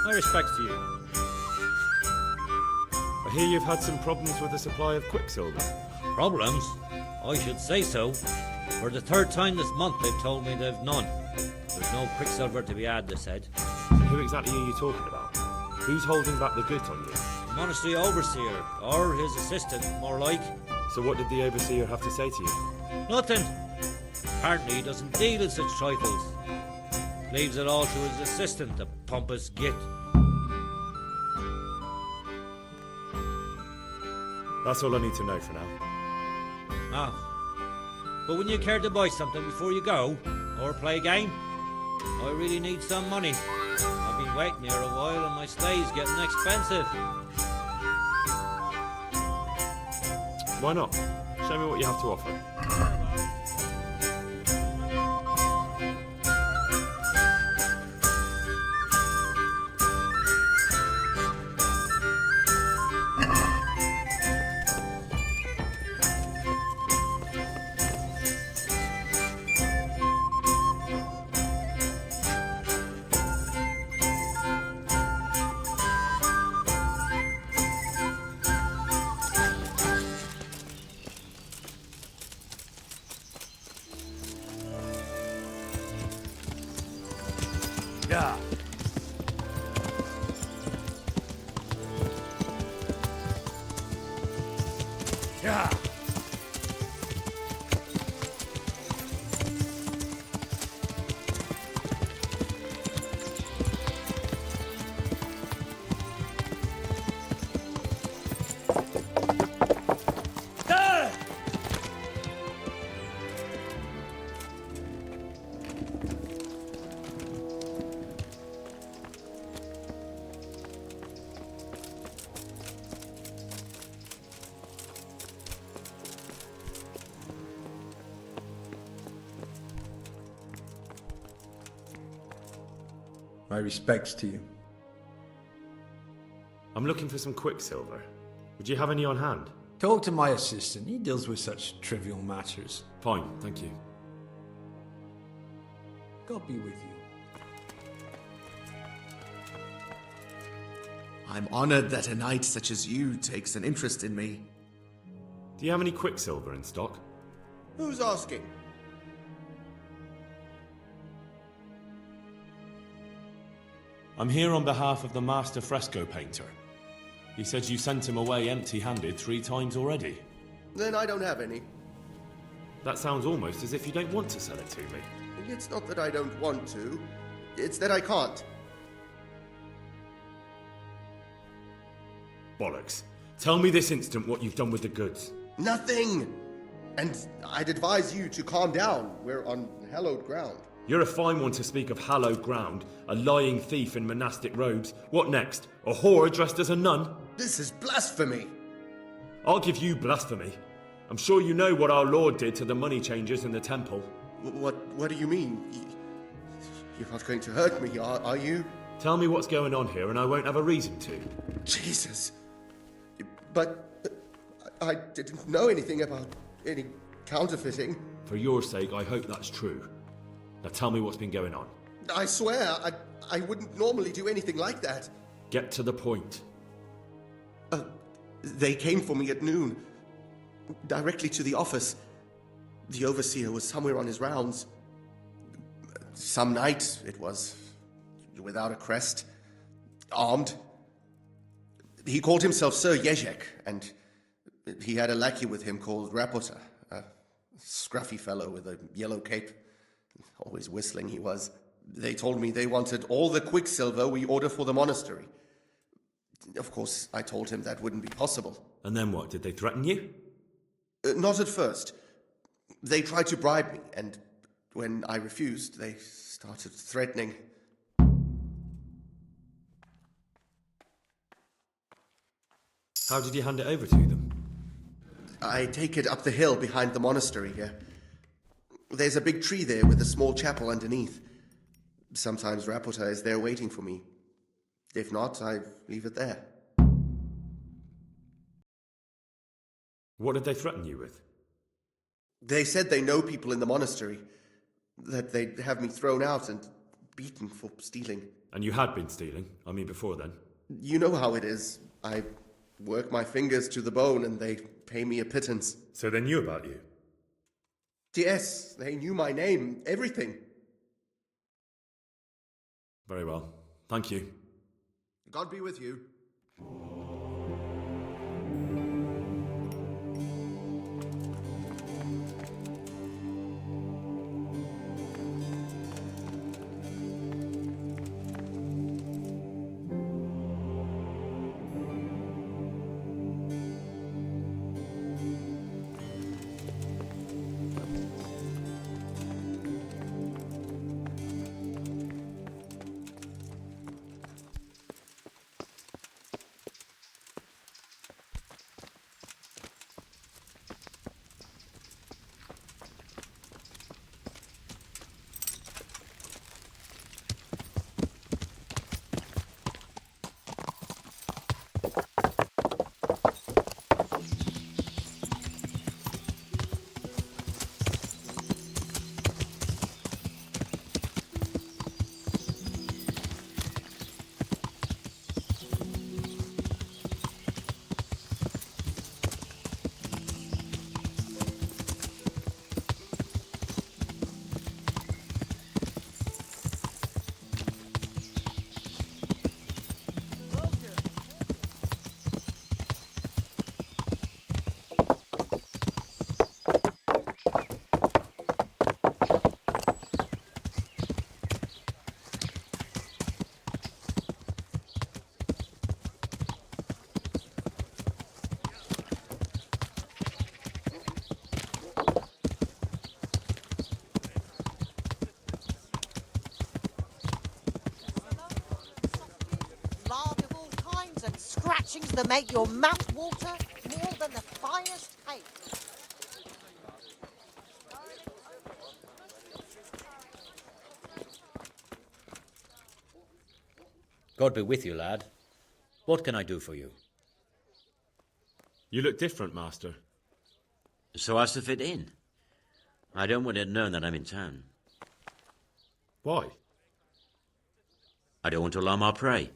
My respects to you. I hear you've had some problems with the supply of quicksilver. Problems? I should say so. For the third time this month they've told me they've none. There's no quicksilver to be had, they said. Who exactly are you talking about? Who's holding back the goods on you? The monastery overseer, or his assistant, more like. So what did the overseer have to say to you? Nothing. Apparently he doesn't deal in such trifles. Leaves it all to his assistant, the pompous git. That's all I need to know for now. Ah. But wouldn't you care to buy something before you go? Or play a game? I really need some money. I've been waiting here a while and my stay's getting expensive. Why not? Show me what you have to offer. Yeah. My respects to you. I'm looking for some quicksilver. Would you have any on hand? Talk to my assistant. He deals with such trivial matters. Fine, thank you. God be with you. I'm honored that a knight such as you takes an interest in me. Do you have any quicksilver in stock? Who's asking? I'm here on behalf of the master fresco painter. He said you sent him away empty-handed 3 times already. Then I don't have any. That sounds almost as if you don't want to sell it to me. It's not that I don't want to. It's that I can't. Bollocks. Tell me this instant what you've done with the goods. Nothing! And I'd advise you to calm down. We're on hallowed ground. You're a fine one to speak of hallowed ground, a lying thief in monastic robes. What next? A whore dressed as a nun? This is blasphemy! I'll give you blasphemy. I'm sure you know what our Lord did to the money changers in the temple. What do you mean? You're not going to hurt me, are you? Tell me what's going on here and I won't have a reason to. Jesus. But I didn't know anything about any counterfeiting. For your sake, I hope that's true. Now tell me what's been going on. I swear, I wouldn't normally do anything like that. Get to the point. They came for me at noon. Directly to the office. The overseer was somewhere on his rounds. Some night, it was. Without a crest. Armed. He called himself Sir Jezek, and he had a lackey with him called Rapota, a scruffy fellow with a yellow cape. Always whistling he was. They told me they wanted all the quicksilver we order for the monastery. Of course, I told him that wouldn't be possible. And then what? Did they threaten you? Not at first. They tried to bribe me, and when I refused, they started threatening. How did you hand it over to them? I take it up the hill behind the monastery here. There's a big tree there with a small chapel underneath. Sometimes Rapota is there waiting for me. If not, I leave it there. What did they threaten you with? They said they know people in the monastery. That they'd have me thrown out and beaten for stealing. And you had been stealing? I mean, before then? You know how it is. I work my fingers to the bone and they pay me a pittance. So they knew about you? Yes, they knew my name, everything. Very well. Thank you. God be with you. things that make your mouth water more than the finest cake. God be with you, lad. What can I do for you? You look different, Master. So as to fit in. I don't want it known that I'm in town. Why? I don't want to alarm our prey.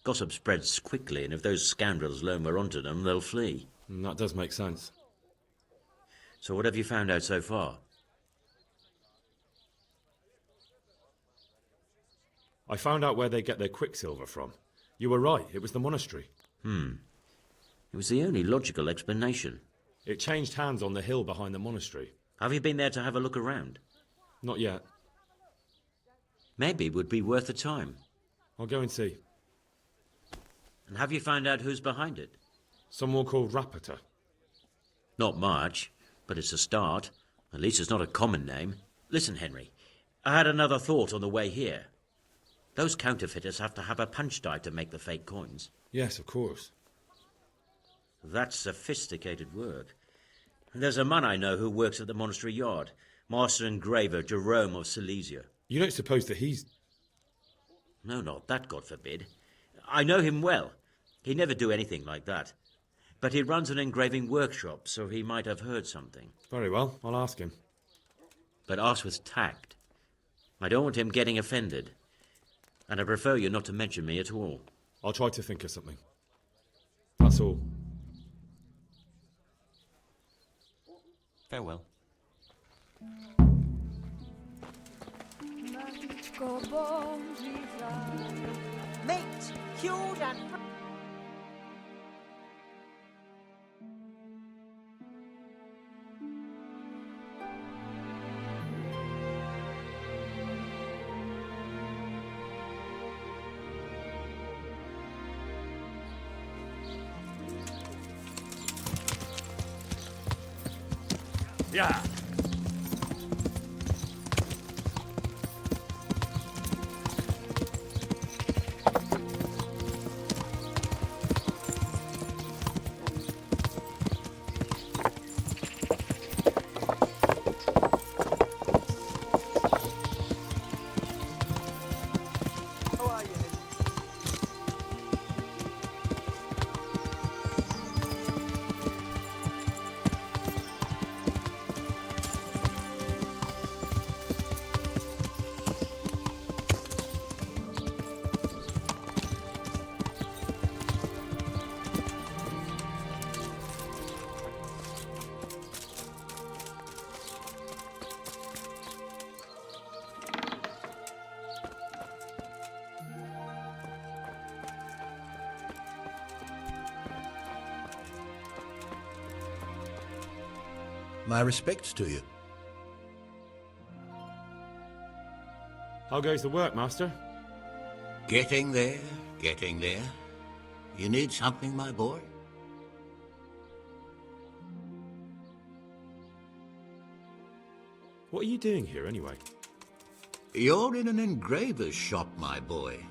Gossip spreads quickly, and if those scoundrels learn we're onto them, they'll flee. That does make sense. So what have you found out so far? I found out where they get their quicksilver from. You were right, it was the monastery. It was the only logical explanation. It changed hands on the hill behind the monastery. Have you been there to have a look around? Not yet. Maybe it would be worth the time. I'll go and see. And have you found out who's behind it? Someone called Rapita. Not much, but it's a start. At least it's not a common name. Listen, Henry, I had another thought on the way here. Those counterfeiters have to have a punch die to make the fake coins. Yes, of course. That's sophisticated work. And there's a man I know who works at the monastery yard, Master Engraver Jerome of Silesia. You don't suppose that he's... No, not that, God forbid. I know him well. He'd never do anything like that. But he runs an engraving workshop, so he might have heard something. Very well, I'll ask him. But ask with tact. I don't want him getting offended. And I prefer you not to mention me at all. I'll try to think of something. That's all. Farewell. Meat, cured and... Yeah. My respects to you. How goes the work, Master? Getting there, getting there. You need something, my boy? What are you doing here, anyway? You're in an engraver's shop, my boy.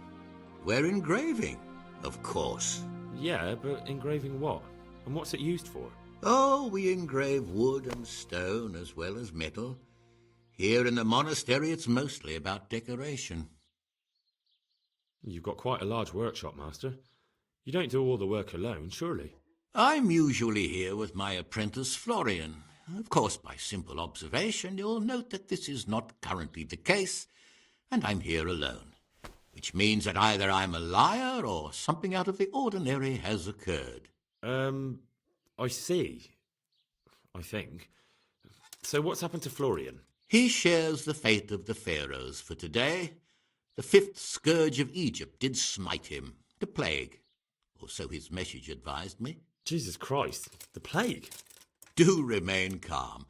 We're engraving, of course. Yeah, but engraving what? And what's it used for? Oh, we engrave wood and stone as well as metal. Here in the monastery, it's mostly about decoration. You've got quite a large workshop, Master. You don't do all the work alone, surely? I'm usually here with my apprentice, Florian. Of course, by simple observation, you'll note that this is not currently the case, and I'm here alone, which means that either I'm a liar or something out of the ordinary has occurred. I see. I think. So what's happened to Florian? He shares the fate of the pharaohs for today. The fifth scourge of Egypt did smite him, the plague, or so his message advised me. Jesus Christ, the plague? Do remain calm.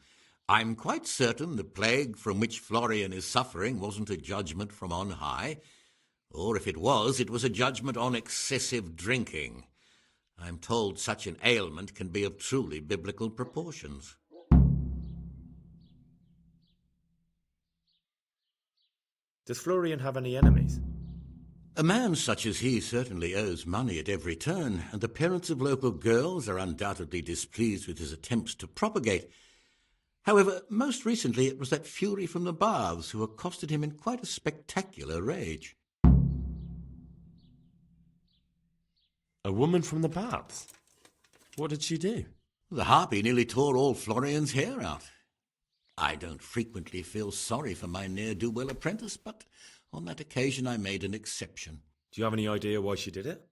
I'm quite certain the plague from which Florian is suffering wasn't a judgment from on high, or if it was a judgment on excessive drinking. I'm told such an ailment can be of truly biblical proportions. Does Florian have any enemies? A man such as he certainly owes money at every turn, and the parents of local girls are undoubtedly displeased with his attempts to propagate. However, most recently it was that fury from the baths who accosted him in quite a spectacular rage. A woman from the baths? What did she do? The harpy nearly tore all Florian's hair out. I don't frequently feel sorry for my ne'er-do-well apprentice, but on that occasion I made an exception. Do you have any idea why she did it?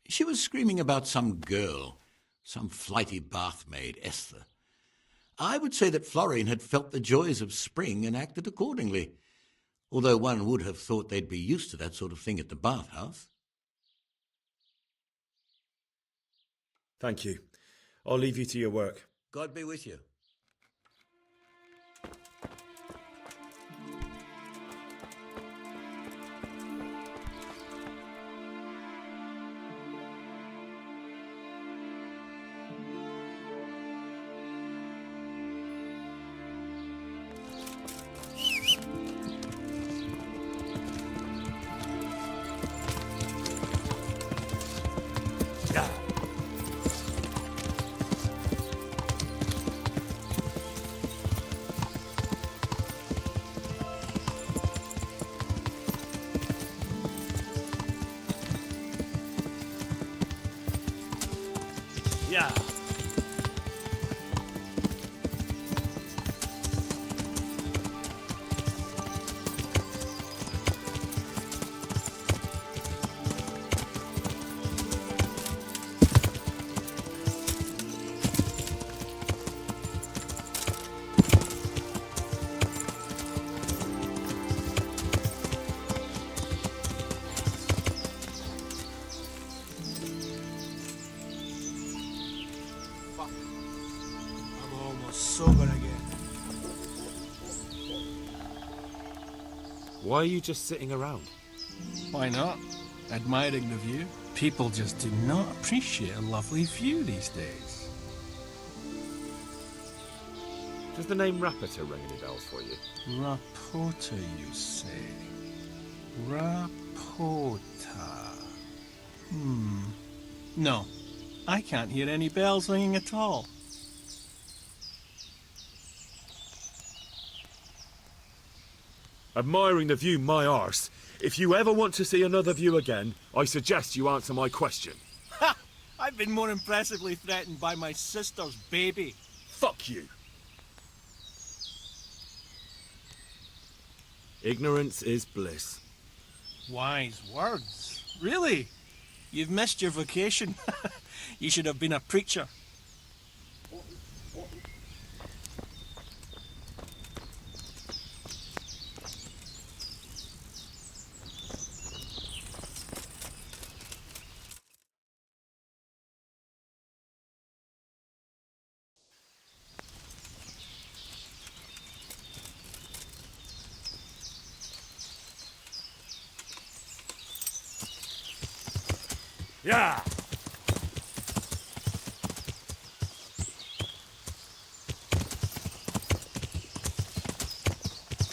She was screaming about some girl, some flighty bathmaid, Esther. I would say that Florian had felt the joys of spring and acted accordingly, although one would have thought they'd be used to that sort of thing at the bathhouse. Thank you. I'll leave you to your work. God be with you. Yeah. I'm almost sober again. Why are you just sitting around? Why not? Admiring the view. People just do not appreciate a lovely view these days. Does the name Rapita ring any bells for you? Rapota, you say? Rapota. No, I can't hear any bells ringing at all. Admiring the view, my arse. If you ever want to see another view again, I suggest you answer my question. Ha! I've been more impressively threatened by my sister's baby. Fuck you. Ignorance is bliss. Wise words. Really? You've missed your vocation. You should have been a preacher. Yeah.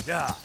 Yeah.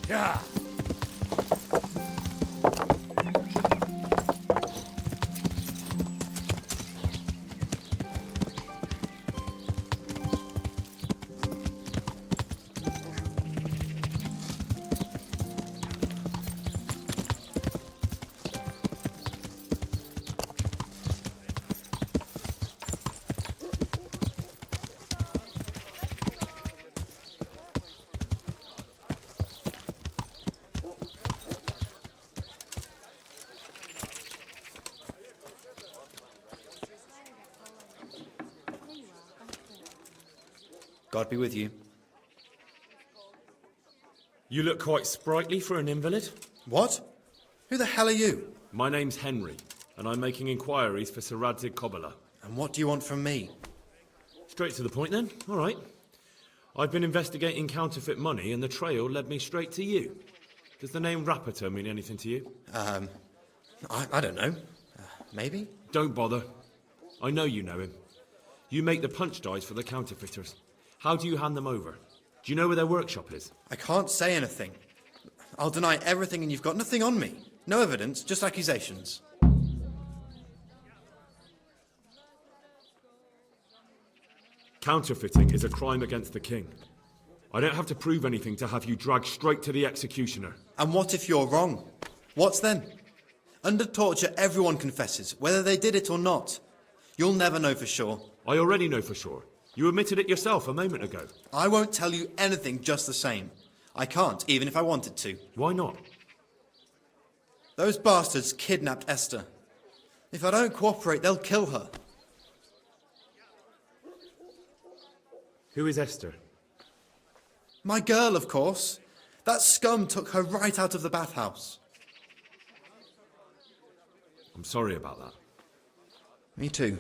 Yeah. God be with you. You look quite sprightly for an invalid. What? Who the hell are you? My name's Henry, and I'm making inquiries for Sir Radzig Kobyla. And what do you want from me? Straight to the point then. All right. I've been investigating counterfeit money, and the trail led me straight to you. Does the name Rapiter mean anything to you? I don't know. Maybe? Don't bother. I know you know him. You make the punch dice for the counterfeiters. How do you hand them over? Do you know where their workshop is? I can't say anything. I'll deny everything and you've got nothing on me. No evidence, just accusations. Counterfeiting is a crime against the king. I don't have to prove anything to have you dragged straight to the executioner. And what if you're wrong? What's then? Under torture, everyone confesses, whether they did it or not. You'll never know for sure. I already know for sure. You admitted it yourself a moment ago. I won't tell you anything just the same. I can't, even if I wanted to. Why not? Those bastards kidnapped Esther. If I don't cooperate, they'll kill her. Who is Esther? My girl, of course. That scum took her right out of the bathhouse. I'm sorry about that. Me too.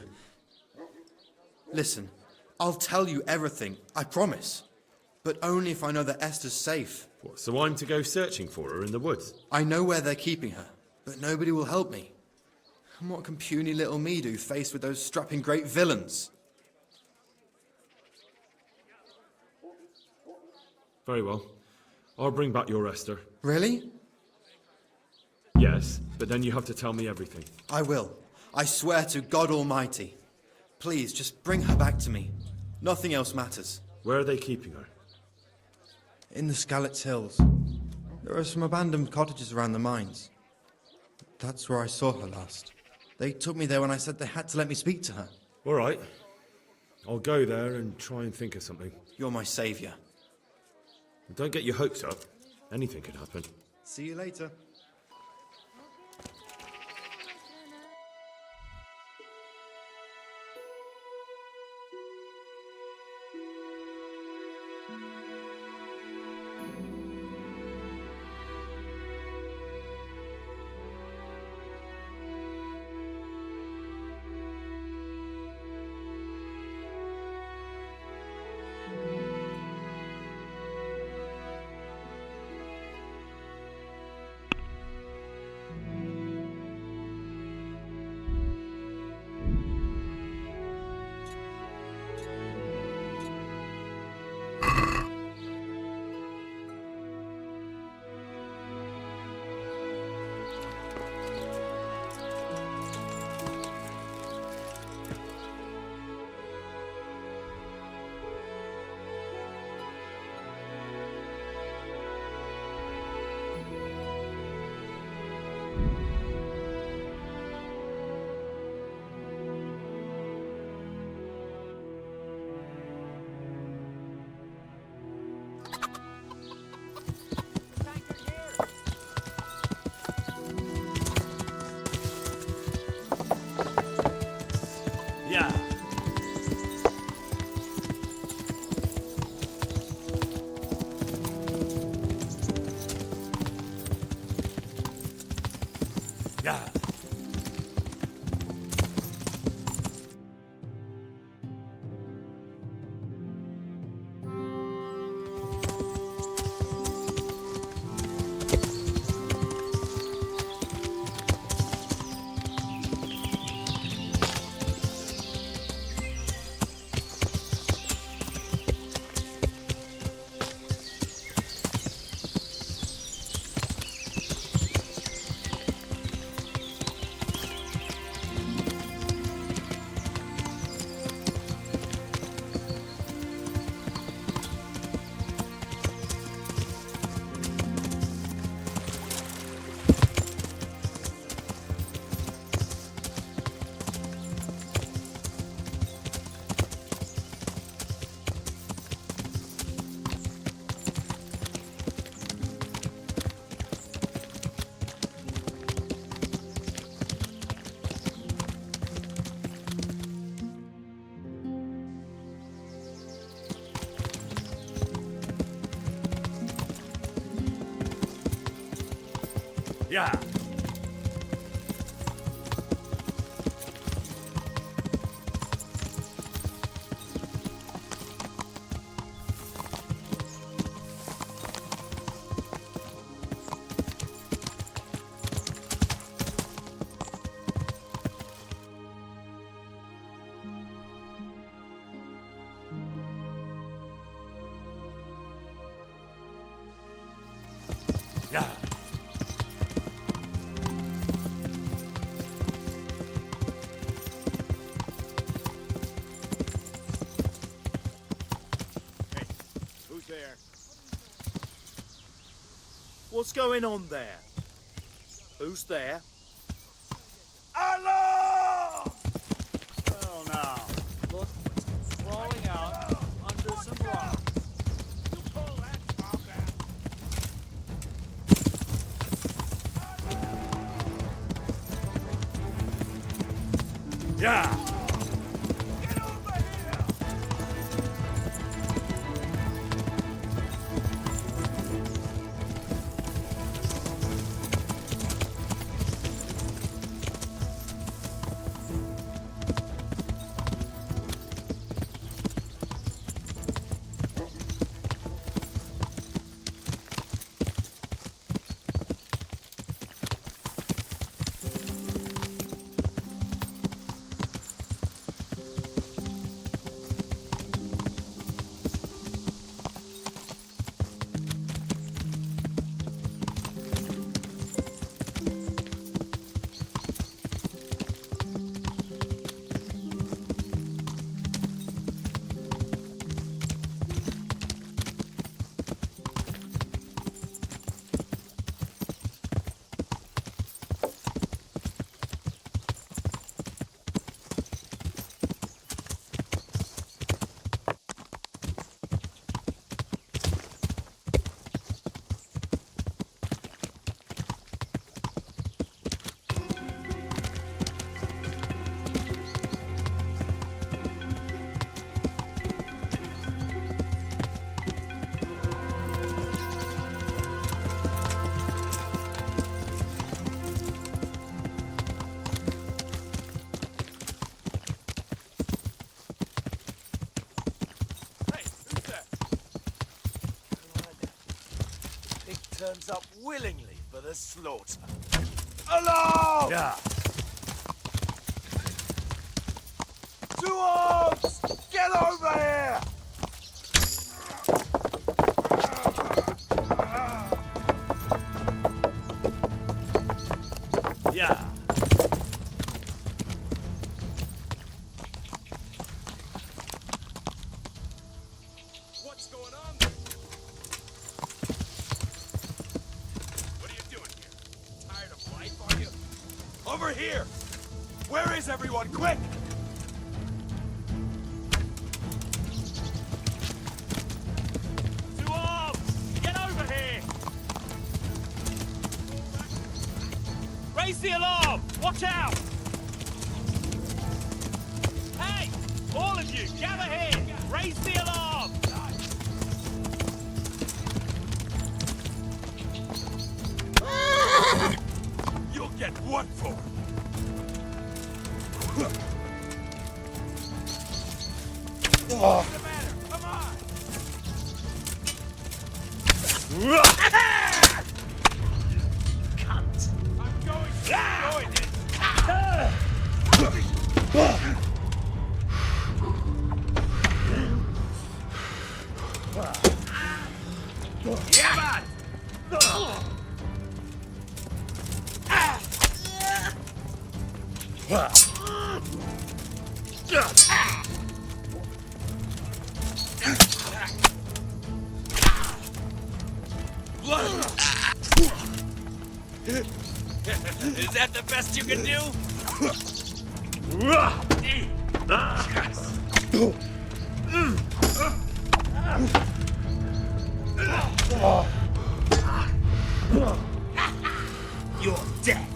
Listen, I'll tell you everything, I promise. But only if I know that Esther's safe. What, so I'm to go searching for her in the woods? I know where they're keeping her, but nobody will help me. And what can puny little me do faced with those strapping great villains? Very well. I'll bring back your Esther. Really? Yes, but then you have to tell me everything. I will. I swear to God Almighty. Please, just bring her back to me. Nothing else matters. Where are they keeping her? In the Skalitz Hills. There are some abandoned cottages around the mines. That's where I saw her last. They took me there when I said they had to let me speak to her. All right. I'll go there and try and think of something. You're my saviour. Don't get your hopes up. Anything could happen. See you later. Yeah. Yeah. Who's there? What's going on there? Who's there? Alarm! Oh no. Look, it's crawling out under some rocks. Yeah. Turns up willingly for the slaughter. Alarm! Yeah. To arms! Get over here! Yeah. What's going on? What are you doing here? Tired of life, are you? Over here! Where is everyone? Quick! To arms! Get over here! Raise the alarm! Watch out! Hey! All of you, gather here! Raise the alarm! You'll get what for? What's the matter? Come on! Cunt! I'm going to destroy this! Yeah, Is that the best you can do? you're dead.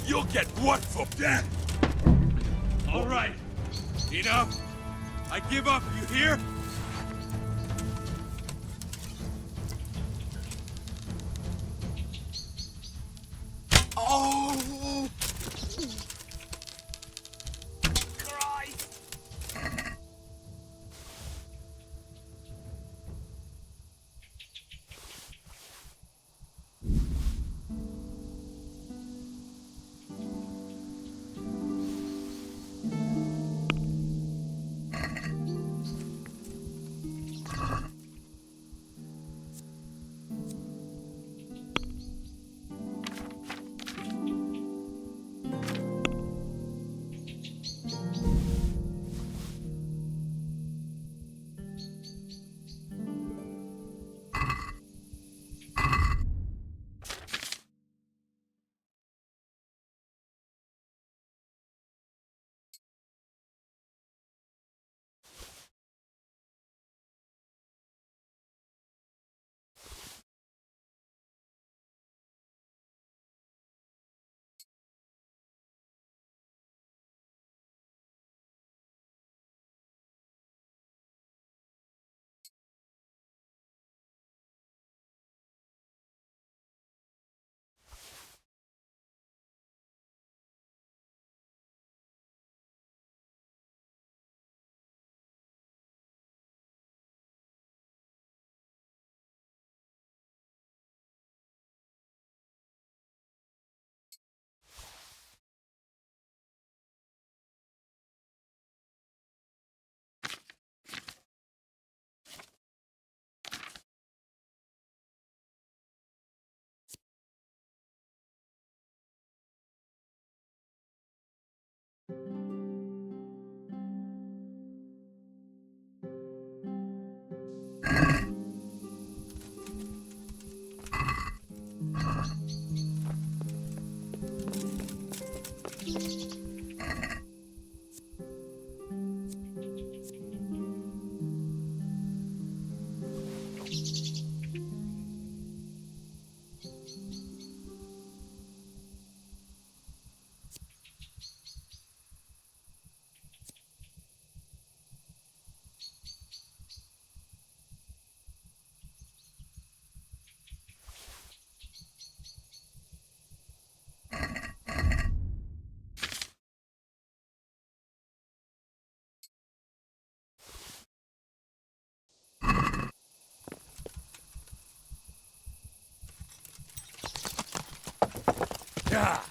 You'll get what for that? All right. Enough. I give up, you hear? Oh! Yeah.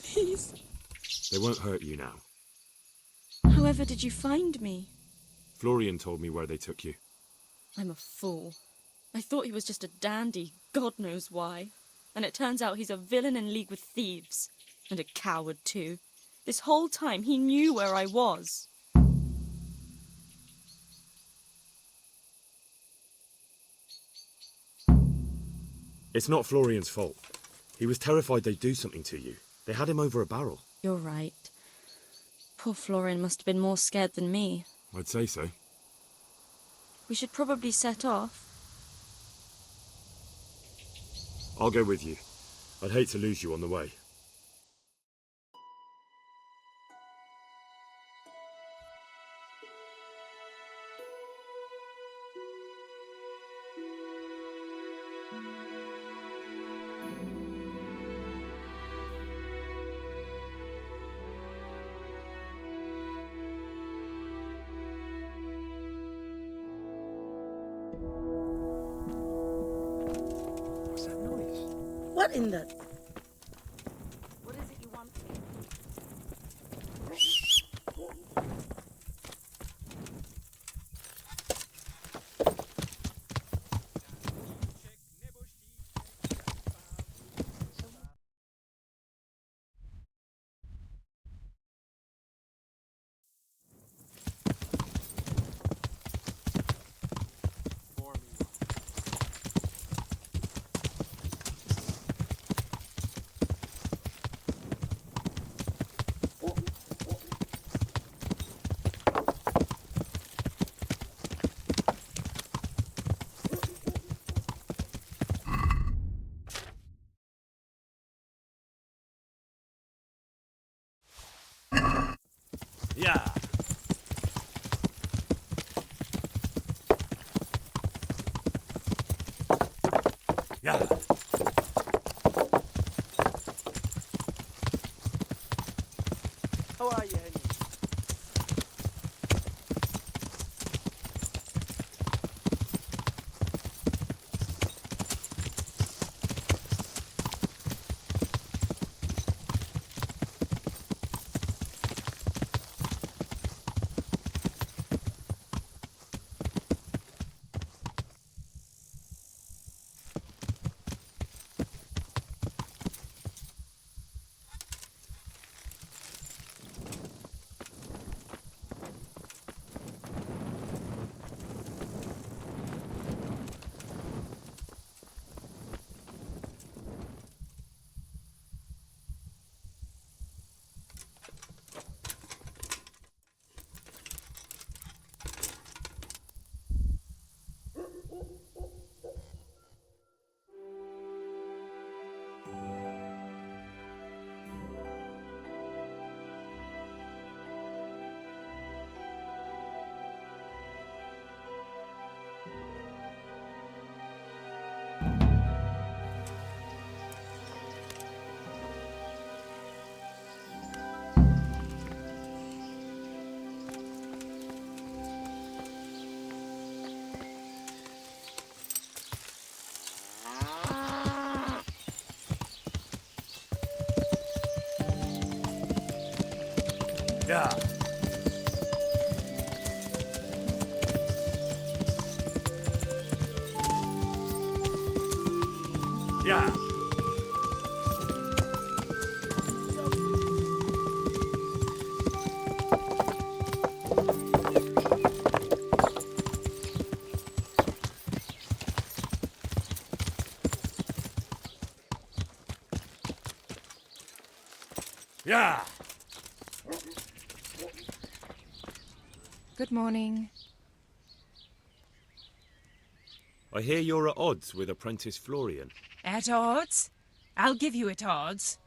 Please. They won't hurt you now. However did you find me? Florian told me where they took you. I'm a fool. I thought he was just a dandy, God knows why. And it turns out he's a villain in league with thieves. And a coward, too. This whole time he knew where I was. It's not Florian's fault. He was terrified they'd do something to you. They had him over a barrel. You're right. Poor Florian must have been more scared than me. I'd say so. We should probably set off. I'll go with you. I'd hate to lose you on the way. What's that noise? What in the... Yeah. Yeah. How are you, Henry? Yeah. Yeah. Yeah. Good morning. I hear you're at odds with apprentice Florian. At odds? I'll give you at odds.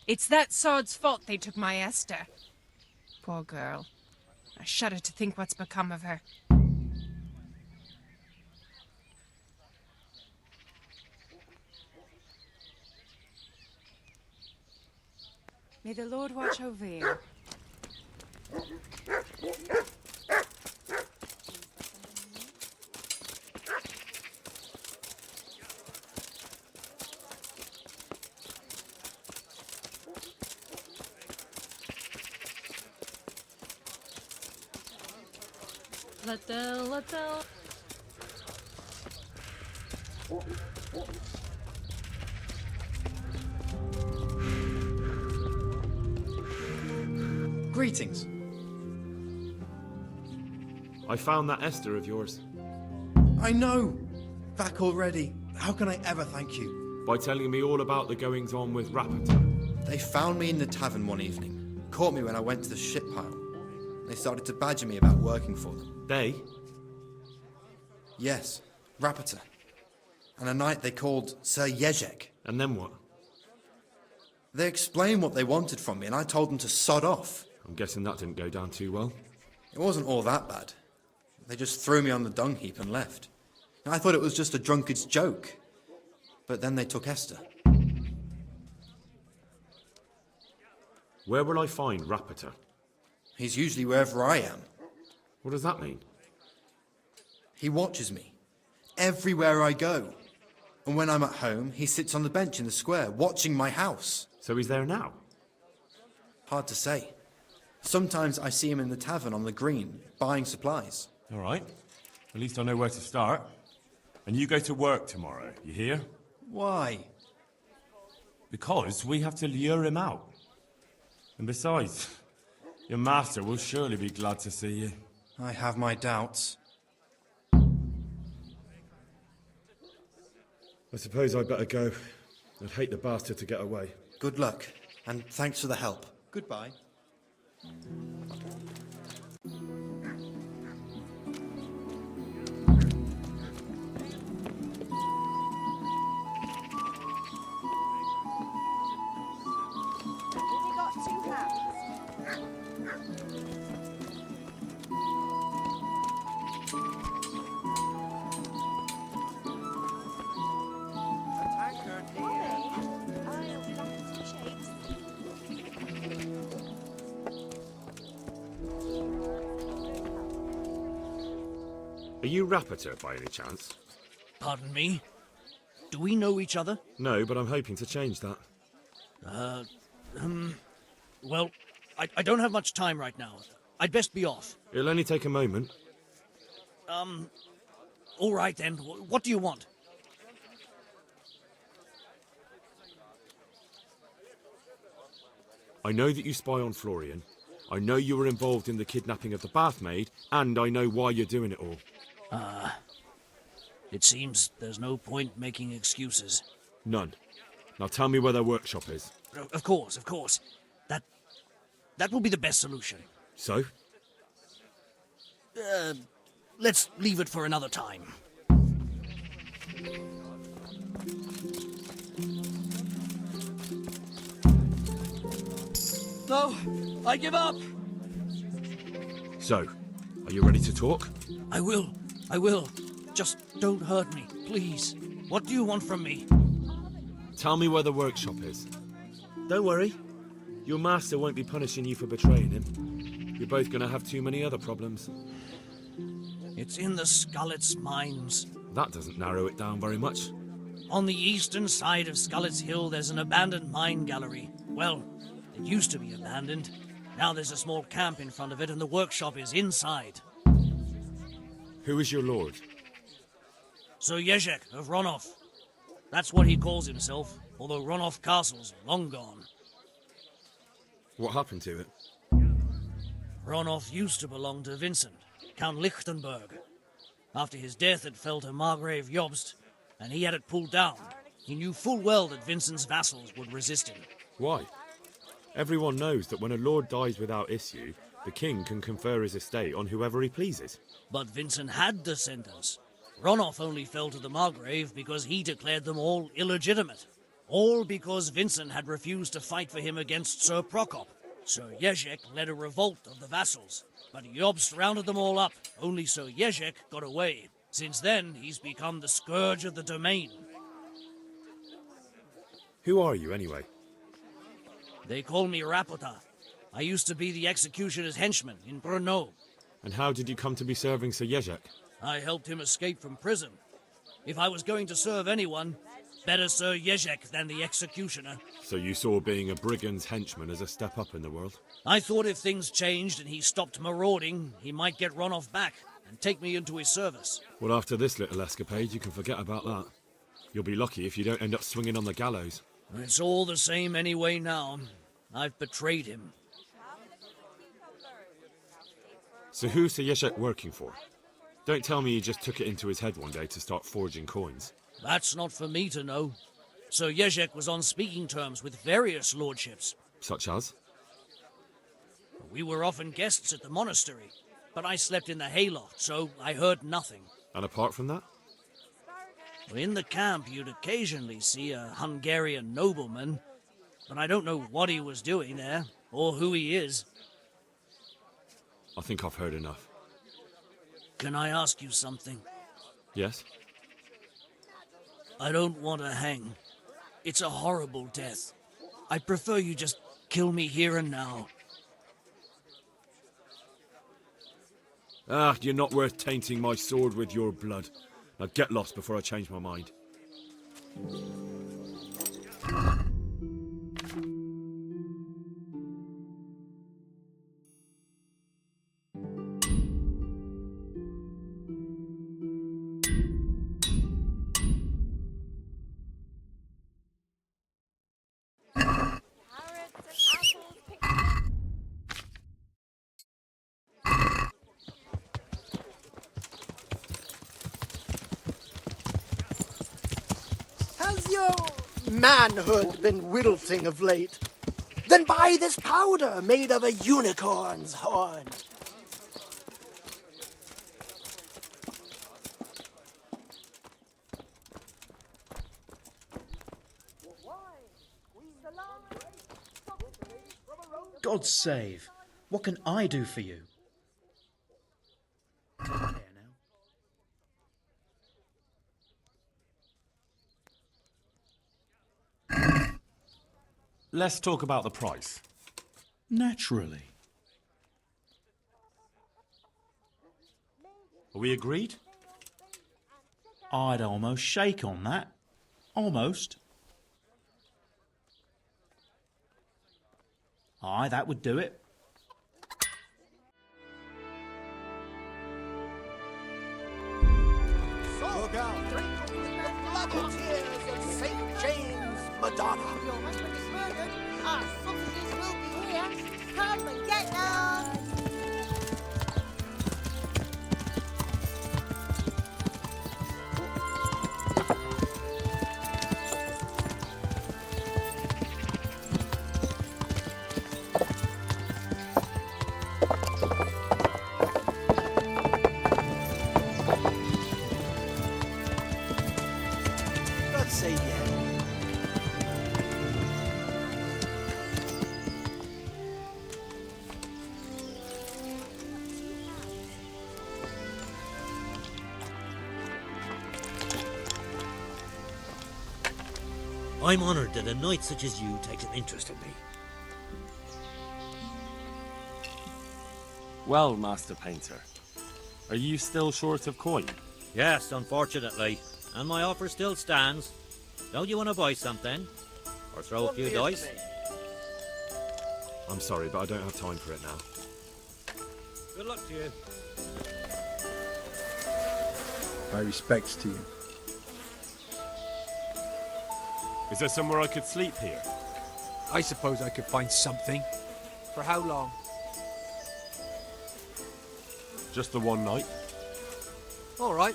It's that sod's fault they took my Esther. Poor girl. I shudder to think what's become of her. May the Lord watch over you. Little. Greetings. I found that Esther of yours. I know! Back already. How can I ever thank you? By telling me all about the goings-on with Rapata. They found me in the tavern one evening. Caught me when I went to the ship pile. They started to badger me about working for them. They? Yes, Rapata. And a knight they called Sir Jezek. And then what? They explained what they wanted from me, and I told them to sod off. I'm guessing that didn't go down too well. It wasn't all that bad. They just threw me on the dung heap and left. I thought it was just a drunkard's joke. But then they took Esther. Where will I find Rapata? He's usually wherever I am. What does that mean? He watches me. Everywhere I go. And when I'm at home, he sits on the bench in the square, watching my house. So he's there now? Hard to say. Sometimes I see him in the tavern on the green, buying supplies. All right. At least I know where to start. And you go to work tomorrow, you hear? Why? Because we have to lure him out. And besides, your master will surely be glad to see you. I have my doubts. I suppose I'd better go. I'd hate the bastard to get away. Good luck, and thanks for the help. Goodbye. Only got 2 hands. Are you Rapiter by any chance? Pardon me? Do we know each other? No, but I'm hoping to change that. Well, I don't have much time right now. I'd best be off. It'll only take a moment. All right then. What do you want? I know that you spy on Florian. I know you were involved in the kidnapping of the bathmaid, and I know why you're doing it all. It seems there's no point making excuses. None. Now tell me where their workshop is. Of course. That will be the best solution. So? Let's leave it for another time. No, I give up. So, are you ready to talk? I will. Just don't hurt me, please. What do you want from me? Tell me where the workshop is. Don't worry. Your master won't be punishing you for betraying him. You're both going to have too many other problems. It's in the Skullet's mines. That doesn't narrow it down very much. On the eastern side of Skullet's Hill, there's an abandoned mine gallery. Well, it used to be abandoned. Now there's a small camp in front of it, and the workshop is inside. Who is your lord? Sir Jezek of Ronov. That's what he calls himself, although Ronov Castle's long gone. What happened to it? Ronov used to belong to Vincent, Count Lichtenberg. After his death, it fell to Margrave Jobst, and he had it pulled down. He knew full well that Vincent's vassals would resist him. Why? Everyone knows that when a lord dies without issue, the king can confer his estate on whoever he pleases. But Vincent had descendants. Ronov only fell to the Margrave because he declared them all illegitimate. All because Vincent had refused to fight for him against Sir Prokop. Sir Jezek led a revolt of the vassals, but Jobst rounded them all up. Only Sir Jezek got away. Since then, he's become the scourge of the domain. Who are you, anyway? They call me Rapota. I used to be the executioner's henchman in Brno. And how did you come to be serving Sir Jezek? I helped him escape from prison. If I was going to serve anyone, better Sir Jezek than the executioner. So you saw being a brigand's henchman as a step up in the world? I thought if things changed and he stopped marauding, he might get Ronov back and take me into his service. Well, after this little escapade, you can forget about that. You'll be lucky if you don't end up swinging on the gallows. It's all the same anyway now. I've betrayed him. So who's Sir Jezek working for? Don't tell me he just took it into his head one day to start forging coins. That's not for me to know. Sir Jezek was on speaking terms with various lordships. Such as? We were often guests at the monastery, but I slept in the hayloft, so I heard nothing. And apart from that? In the camp, you'd occasionally see a Hungarian nobleman, but I don't know what he was doing there, or who he is. I think I've heard enough. Can I ask you something? Yes? I don't want to hang. It's a horrible death. I prefer you just kill me here and now. Ah, you're not worth tainting my sword with your blood. Now get lost before I change my mind. Has your manhood been wilting of late? Then buy this powder made of a unicorn's horn. God save. What can I do for you? Let's talk about the price. Naturally. Are we agreed? I'd almost shake on that. Almost. Aye, that would do it. Look out! Drinking the bloody tears of St. James, Madonna. Your husband is murdered. Our sausages will be here. Come and get them. God save you. I'm honoured that a knight such as you takes an interest in me. Well, Master Painter, are you still short of coin? Yes, unfortunately. And my offer still stands. Don't you want to buy something? Or throw a few dice? I'm sorry, but I don't have time for it now. Good luck to you. My respects to you. Is there somewhere I could sleep here? I suppose I could find something. For how long? Just the one night? All right.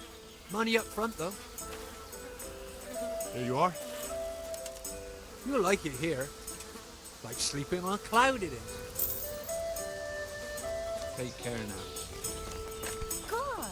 Money up front, though. Here you are. You'll like it here. Like sleeping on a cloud it is. Take care now. God.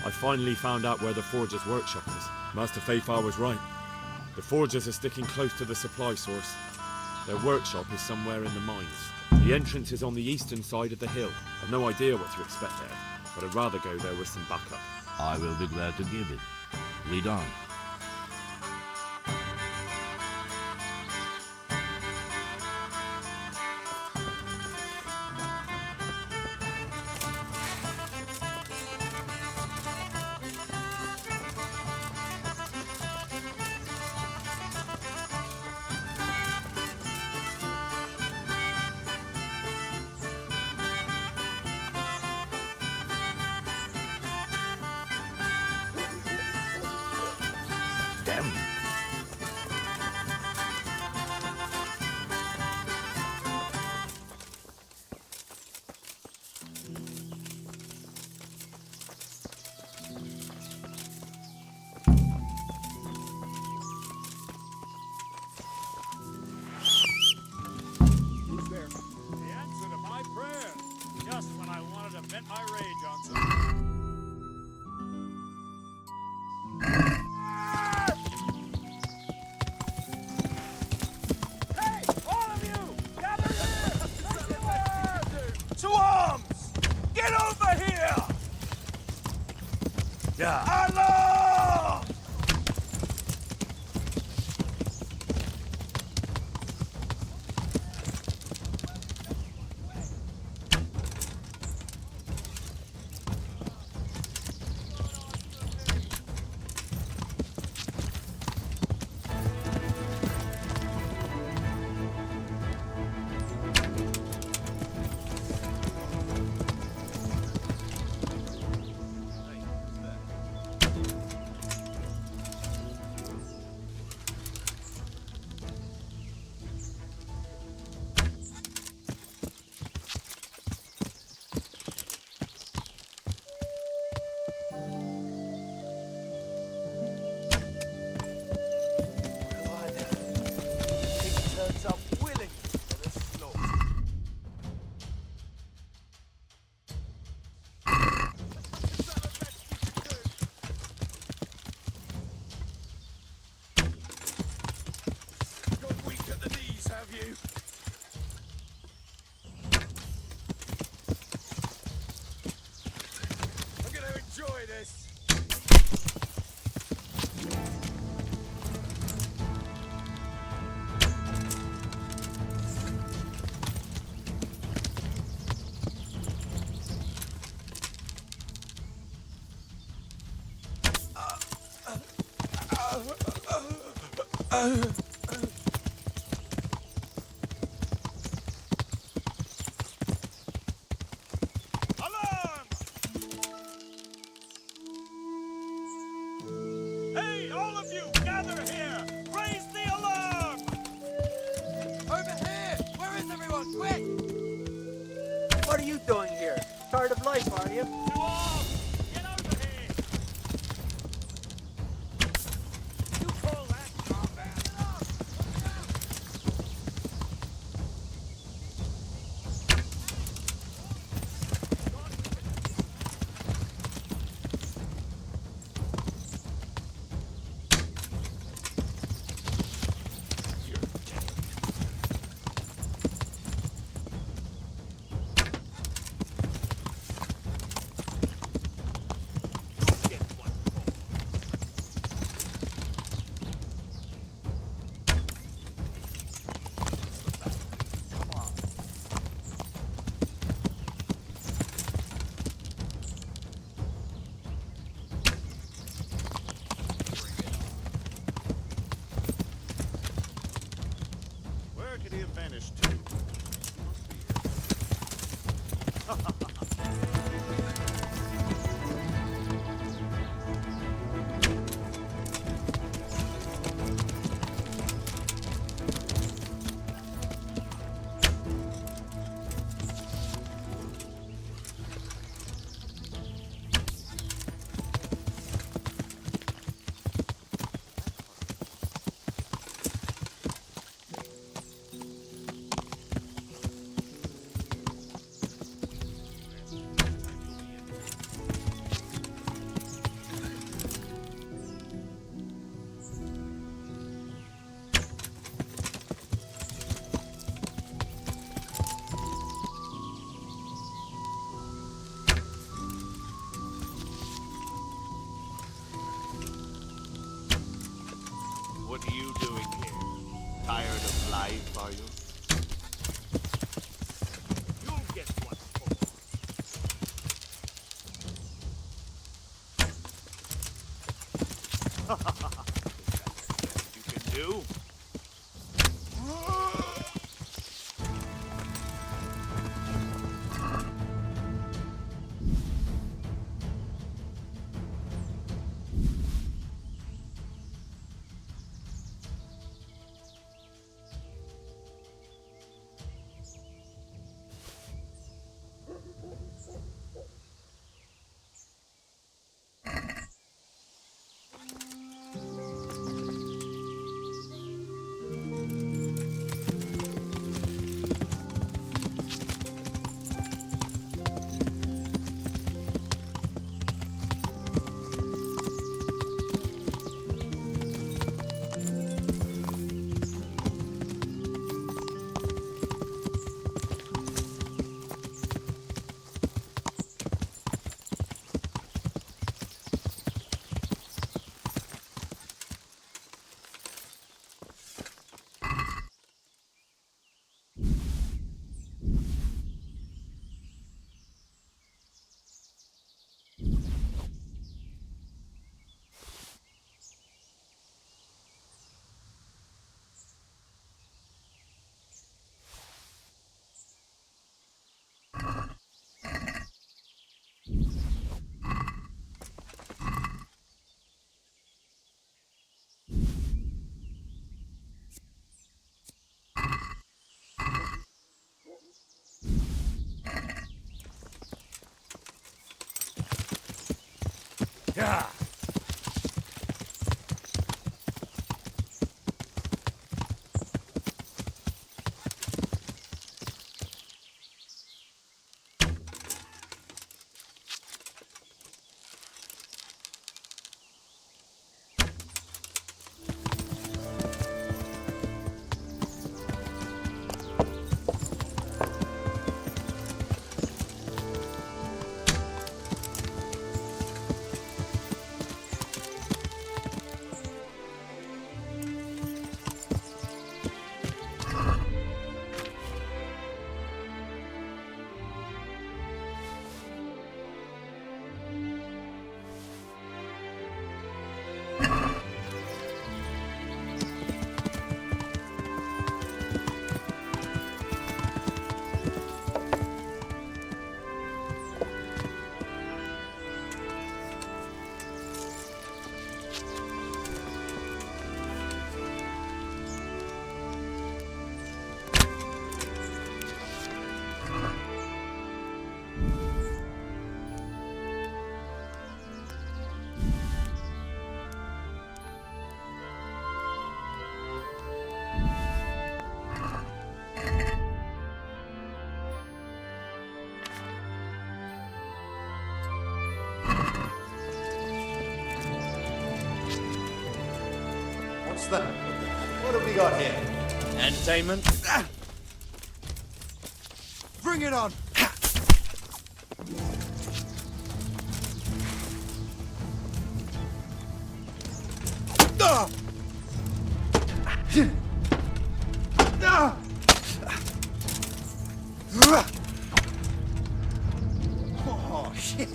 I finally found out where the Forger's workshop is. Master Fafar was right. The Forgers are sticking close to the supply source. Their workshop is somewhere in the mines. The entrance is on the eastern side of the hill. I've no idea what to expect there, but I'd rather go there with some backup. I will be glad to give it. Lead on. them. Who's there? The answer to my prayer. Just when I wanted to vent my rage on something. Hey, all of you! Gather here! To arms! Get over here! Yeah. Allah! Turns up willingly for the slaughter. Got weak at the knees, have you? I'm gonna enjoy this. Alarm! Hey, all of you, gather here! Raise the alarm! Over here! Where is everyone? Quick! What are you doing here? Tired of life, are you? To arms! Get over here! You call that combat? Where could he have vanished to? What are you doing here? Tired of life, are you? You'll get what for. You can do? What's that? What have we got here? Entertainment? Bring it on! Oh, shit.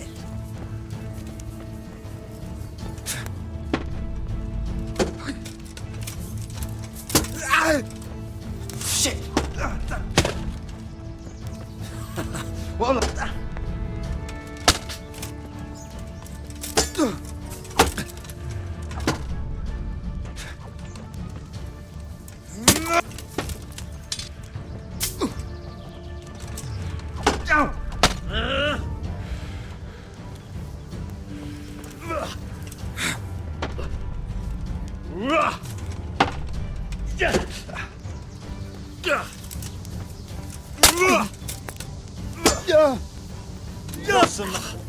Shit. Well, Awesome.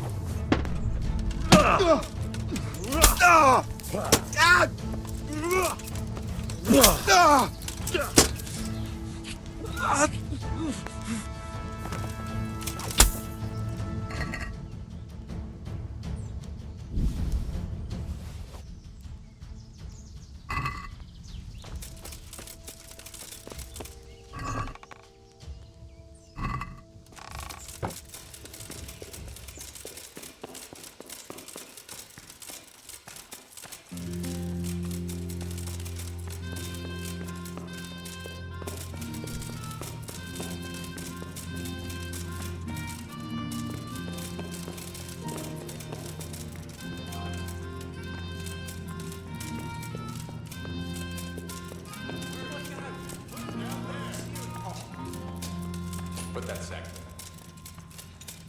Put that sack there.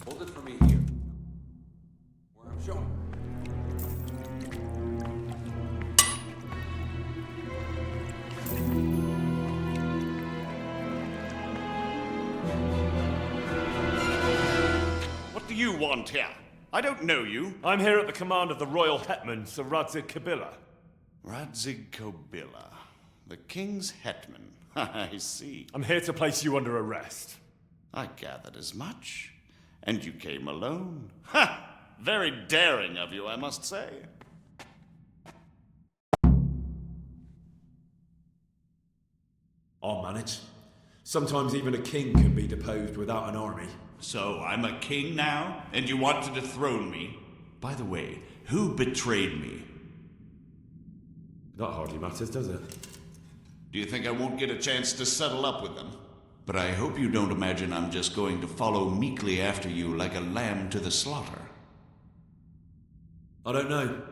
Hold it for me here. Where I'm showing. What do you want here? I don't know you. I'm here at the command of the royal hetman, Sir Radzig Kabila. Radzig Kabila, the king's hetman. I see. I'm here to place you under arrest. I gathered as much. And you came alone. Ha! Very daring of you, I must say. I'll manage. Sometimes even a king can be deposed without an army. So I'm a king now, and you want to dethrone me? By the way, who betrayed me? That hardly matters, does it? Do you think I won't get a chance to settle up with them? But I hope you don't imagine I'm just going to follow meekly after you like a lamb to the slaughter. I don't know.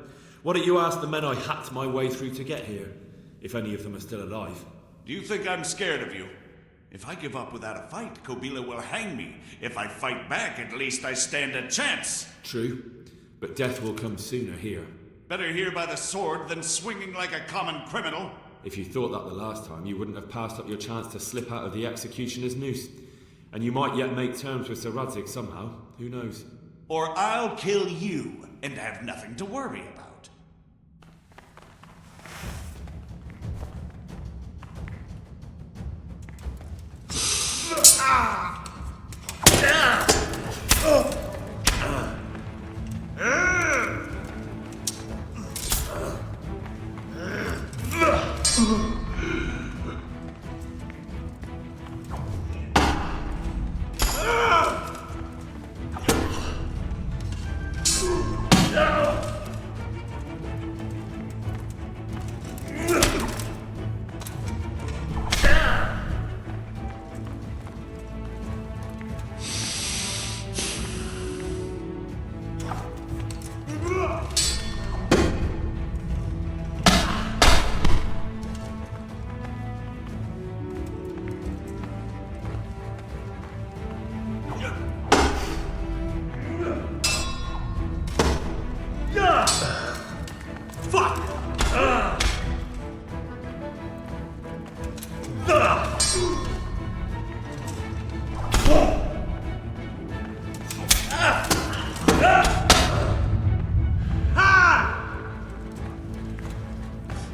Why don't you ask the men I hacked my way through to get here, if any of them are still alive? Do you think I'm scared of you? If I give up without a fight, Kabila will hang me. If I fight back, at least I stand a chance. True. but death will come sooner here. Better here by the sword than swinging like a common criminal. If you thought that the last time, you wouldn't have passed up your chance to slip out of the executioner's noose. And you might yet make terms with Sir Radzig somehow. Who knows? Or I'll kill you and have nothing to worry about.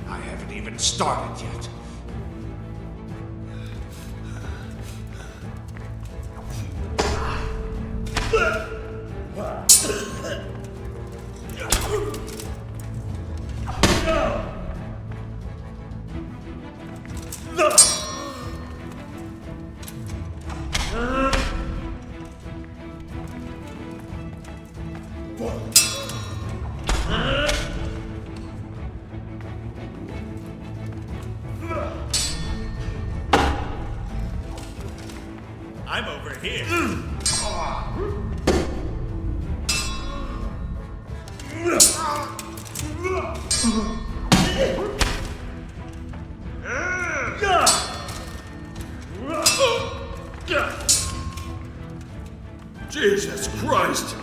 I haven't even started yet. I'm over here. Jesus Christ!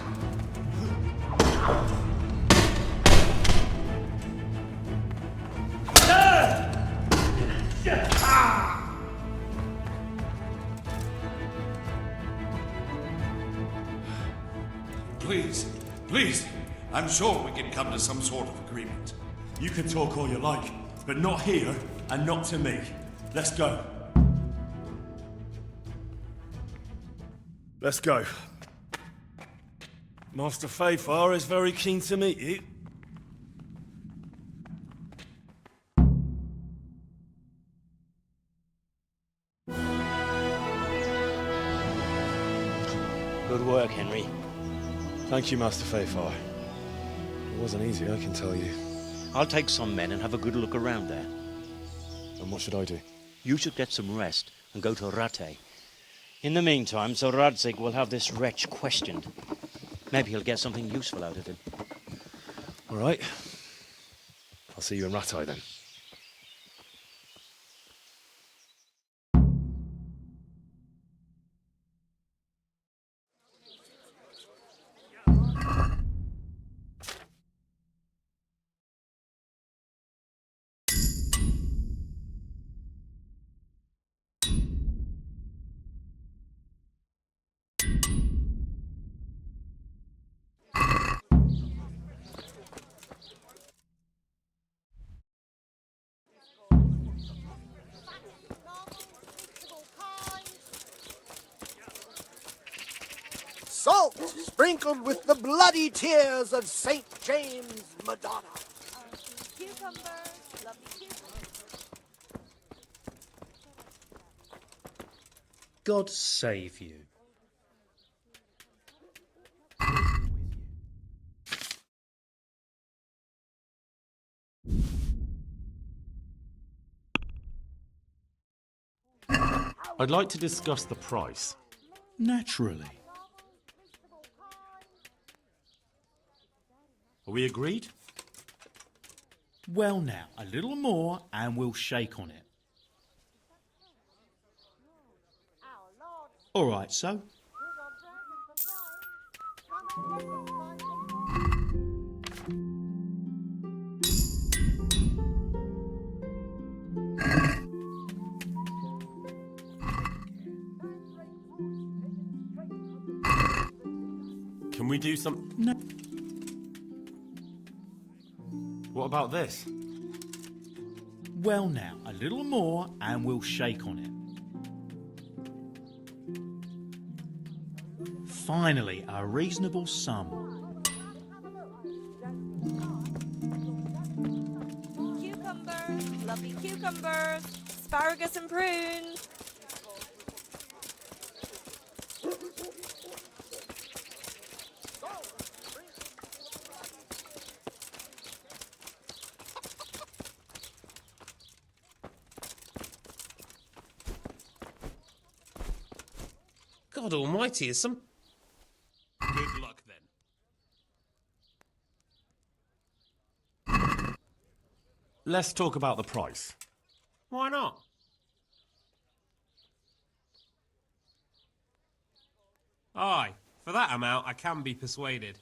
Please, please, I'm sure we can come to some sort of agreement. You can talk all you like, but not here and not to me. Let's go. Let's go. Master Fayfar is very keen to meet you. Good work, Henry. Thank you, Master Fayfar. It wasn't easy, I can tell you. I'll take some men and have a good look around there. And what should I do? You should get some rest and go to Rattay. In the meantime, Sir Radzig will have this wretch questioned. Maybe he'll get something useful out of him. All right. I'll see you in Rattay then. Salt sprinkled with the bloody tears of St. James Madonna. Cucumbers, lovely cucumbers. God save you. I'd like to discuss the price. Naturally. Are we agreed? Well now, a little more and we'll shake on it. All right, so? we do some... No. What about this? Well now, a little more and we'll shake on it. Finally, a reasonable sum. Cucumbers, lovely cucumbers, asparagus and prunes. God almighty, is some... Good luck, then. Let's talk about the price. Why not? Aye, for that amount, I can be persuaded.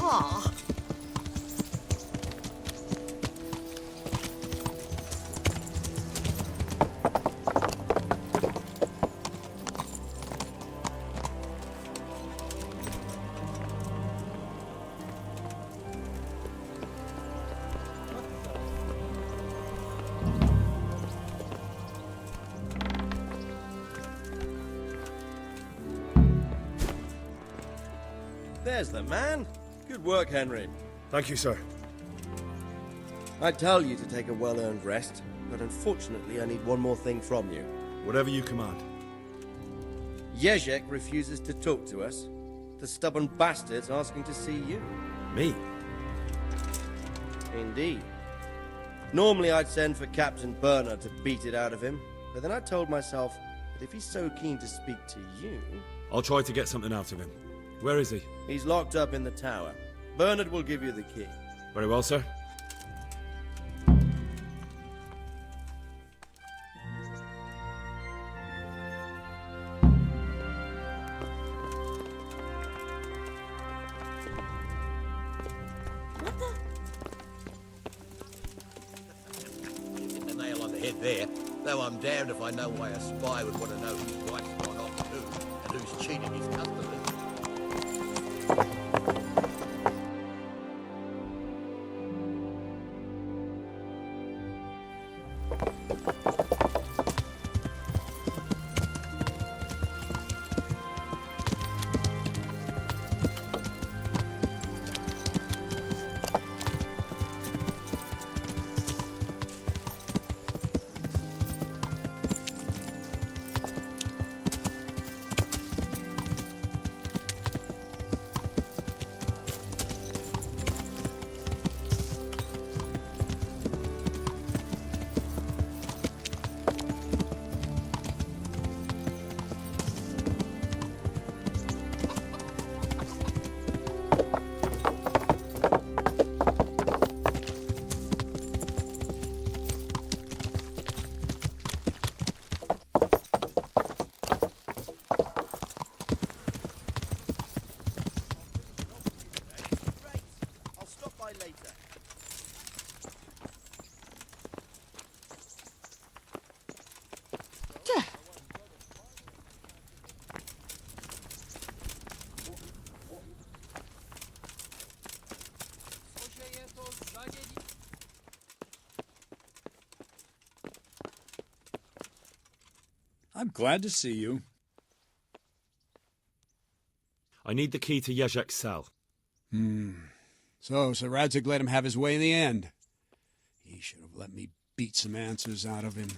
Aw. There's the man. Good work, Henry. Thank you, sir. I'd tell you to take a well-earned rest, but unfortunately I need one more thing from you. Whatever you command. Jezek refuses to talk to us. The stubborn bastard's asking to see you. Me? Indeed. Normally I'd send for Captain Bernard to beat it out of him, but then I told myself that if he's so keen to speak to you... I'll try to get something out of him. Where is he? He's locked up in the tower. Bernard will give you the key. Very well, sir. Hit the nail on the head there. Though I'm damned if I know why a spy would want to know whose wife's gone off to who and who's cheating his customers. later. I'm glad to see you. I need the key to Yezhek's cell. So Radzig let him have his way in the end. He should have let me beat some answers out of him.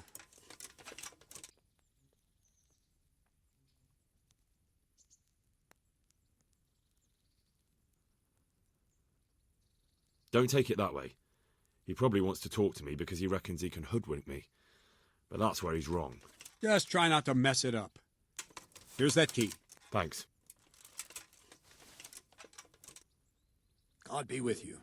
Don't take it that way. He probably wants to talk to me because he reckons he can hoodwink me. But that's where he's wrong. Just try not to mess it up. Here's that key. Thanks. God be with you.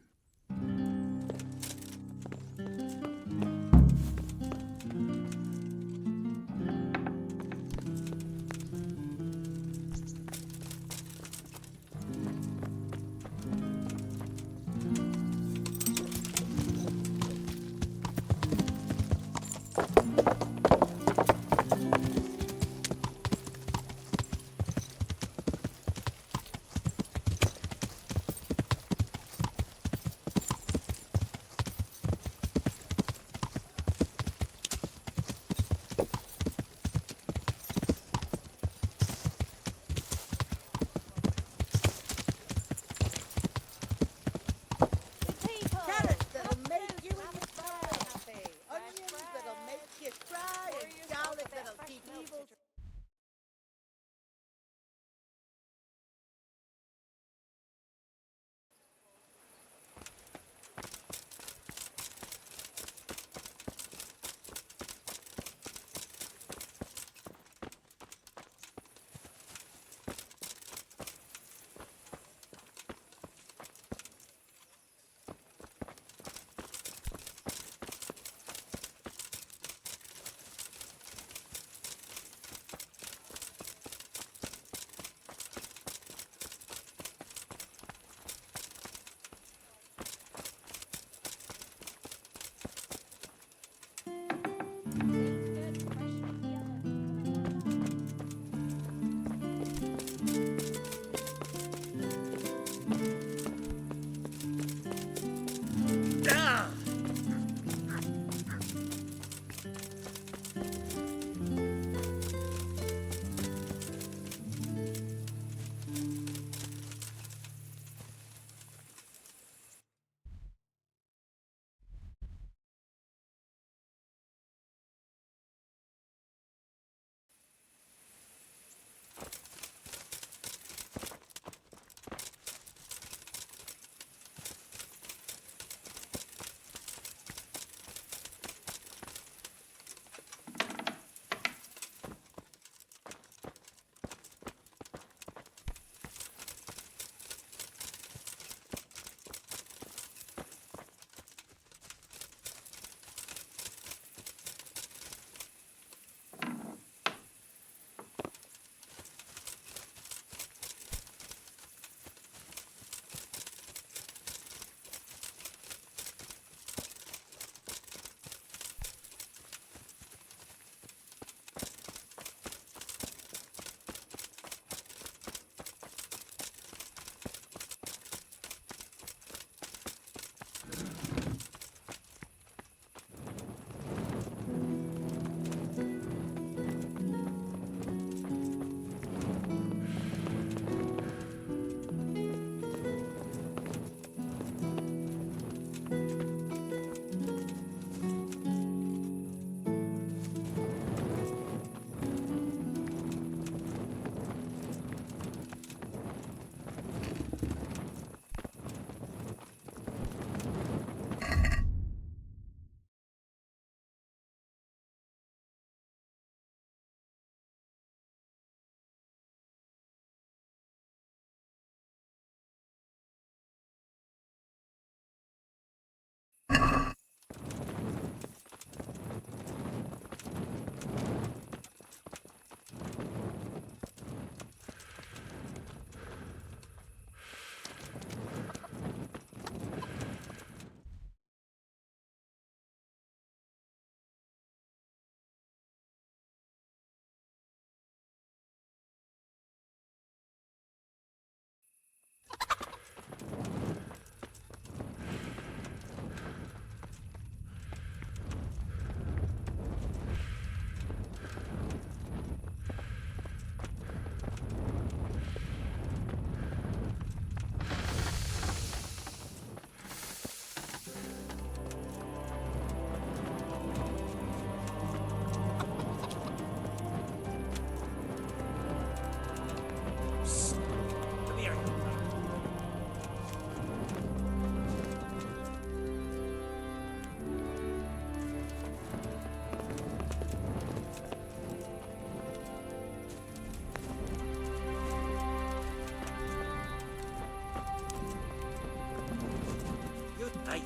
Hey, you.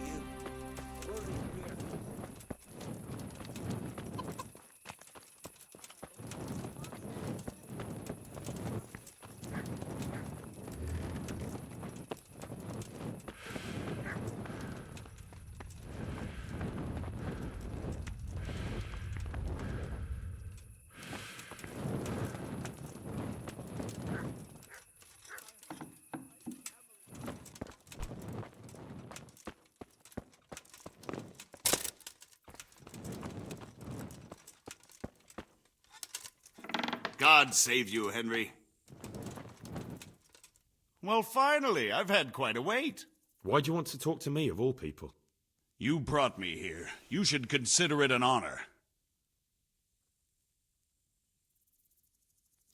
We're in here. God save you, Henry. Well, finally, I've had quite a wait. Why do you want to talk to me, of all people? You brought me here. You should consider it an honor.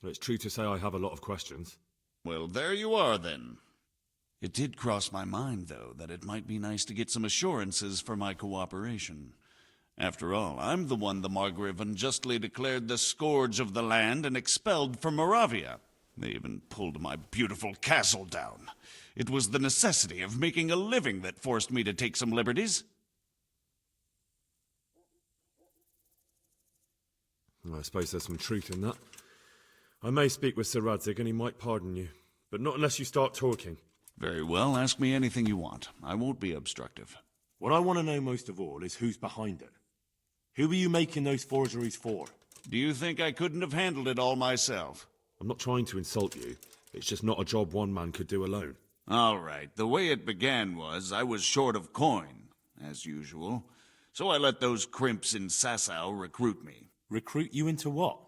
It's true to say I have a lot of questions. Well, there you are, then. It did cross my mind, though, that it might be nice to get some assurances for my cooperation. After all, I'm the one the Margrave unjustly declared the scourge of the land and expelled from Moravia. They even pulled my beautiful castle down. It was the necessity of making a living that forced me to take some liberties. Well, I suppose there's some truth in that. I may speak with Sir Radzig and he might pardon you, but not unless you start talking. Very well, ask me anything you want. I won't be obstructive. What I want to know most of all is who's behind it. Who are you making those forgeries for? Do you think I couldn't have handled it all myself? I'm not trying to insult you. It's just not a job one man could do alone. All right, the way it began was I was short of coin, as usual. So I let those crimps in Sasau recruit me. Recruit you into what?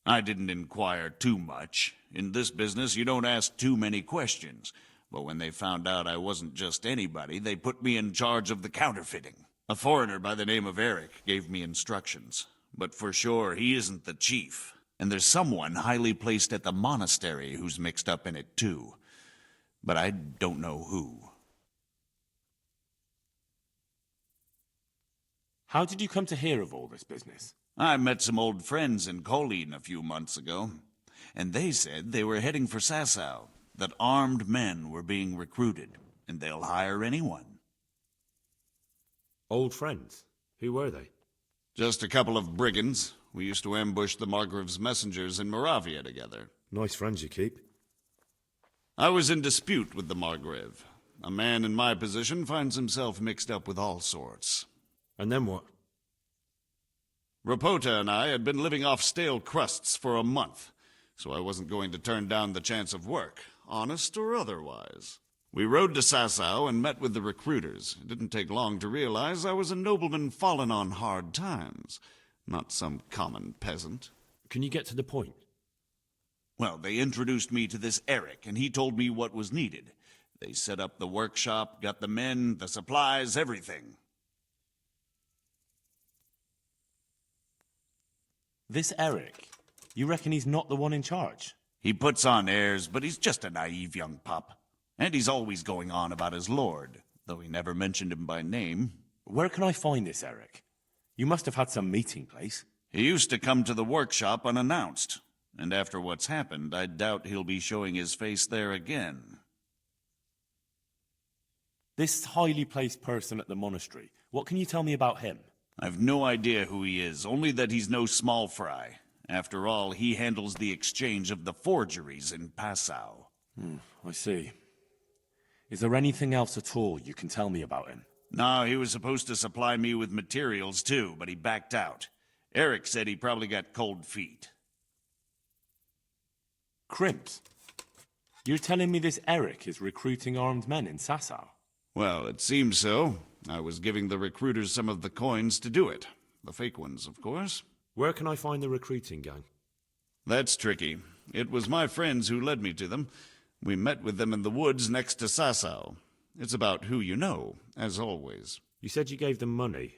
I didn't inquire too much. In this business, you don't ask too many questions. But when they found out I wasn't just anybody, they put me in charge of the counterfeiting. A foreigner by the name of Eric gave me instructions. But for sure, he isn't the chief. And there's someone highly placed at the monastery who's mixed up in it too. But I don't know who. How did you come to hear of all this business? I met some old friends in Colleen a few months ago, and they said they were heading for Sasau, that armed men were being recruited, and they'll hire anyone. Old friends? Who were they? Just a couple of brigands. We used to ambush the Margrave's messengers in Moravia together. Nice friends you keep. I was in dispute with the Margrave. A man in my position finds himself mixed up with all sorts. And then what? Rapota and I had been living off stale crusts for a month, so I wasn't going to turn down the chance of work, honest or otherwise. We rode to Sasau and met with the recruiters. It didn't take long to realize I was a nobleman fallen on hard times, not some common peasant. Can you get to the point? Well, they introduced me to this Eric, and he told me what was needed. They set up the workshop, got the men, the supplies, everything. This Eric, you reckon he's not the one in charge? He puts on airs, but he's just a naive young pup. And he's always going on about his lord, though he never mentioned him by name. Where can I find this Eric? You must have had some meeting place. He used to come to the workshop unannounced, and after what's happened, I doubt he'll be showing his face there again. This highly placed person at the monastery, what can you tell me about him? I've no idea who he is, only that he's no small fry. After all, he handles the exchange of the forgeries in Passau. I see. Is there anything else at all you can tell me about him? No, he was supposed to supply me with materials too, but he backed out. Eric said he probably got cold feet. Crimps? You're telling me this Eric is recruiting armed men in Sasau? Well, it seems so. I was giving the recruiters some of the coins to do it. The fake ones, of course. Where can I find the recruiting gang? That's tricky. It was my friends who led me to them. We met with them in the woods next to Sasau. It's about who you know, as always. You said you gave them money.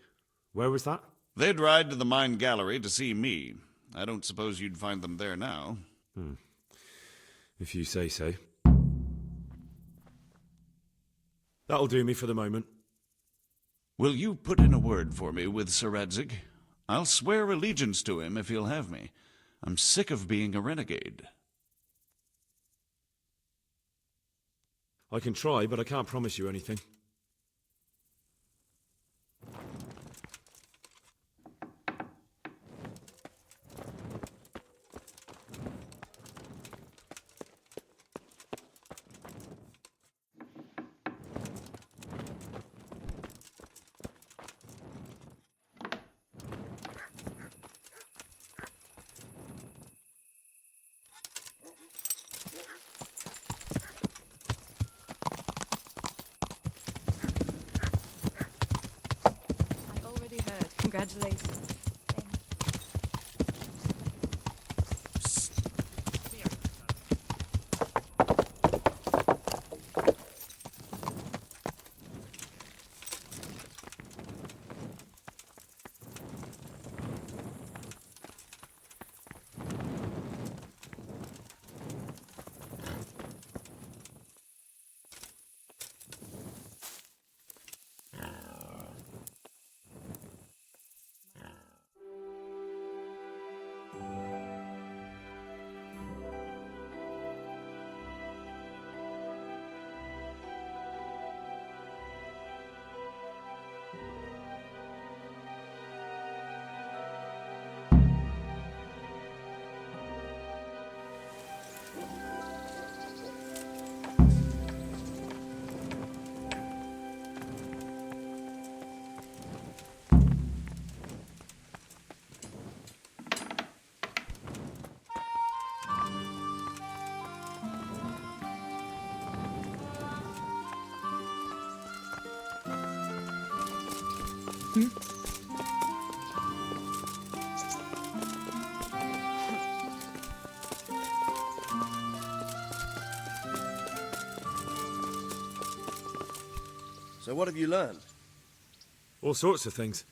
Where was that? They'd ride to the mine gallery to see me. I don't suppose you'd find them there now. If you say so. That'll do me for the moment. Will you put in a word for me with Sir Radzig? I'll swear allegiance to him if he'll have me. I'm sick of being a renegade. I can try, but I can't promise you anything. Congratulations. So what have you learned? All sorts of things.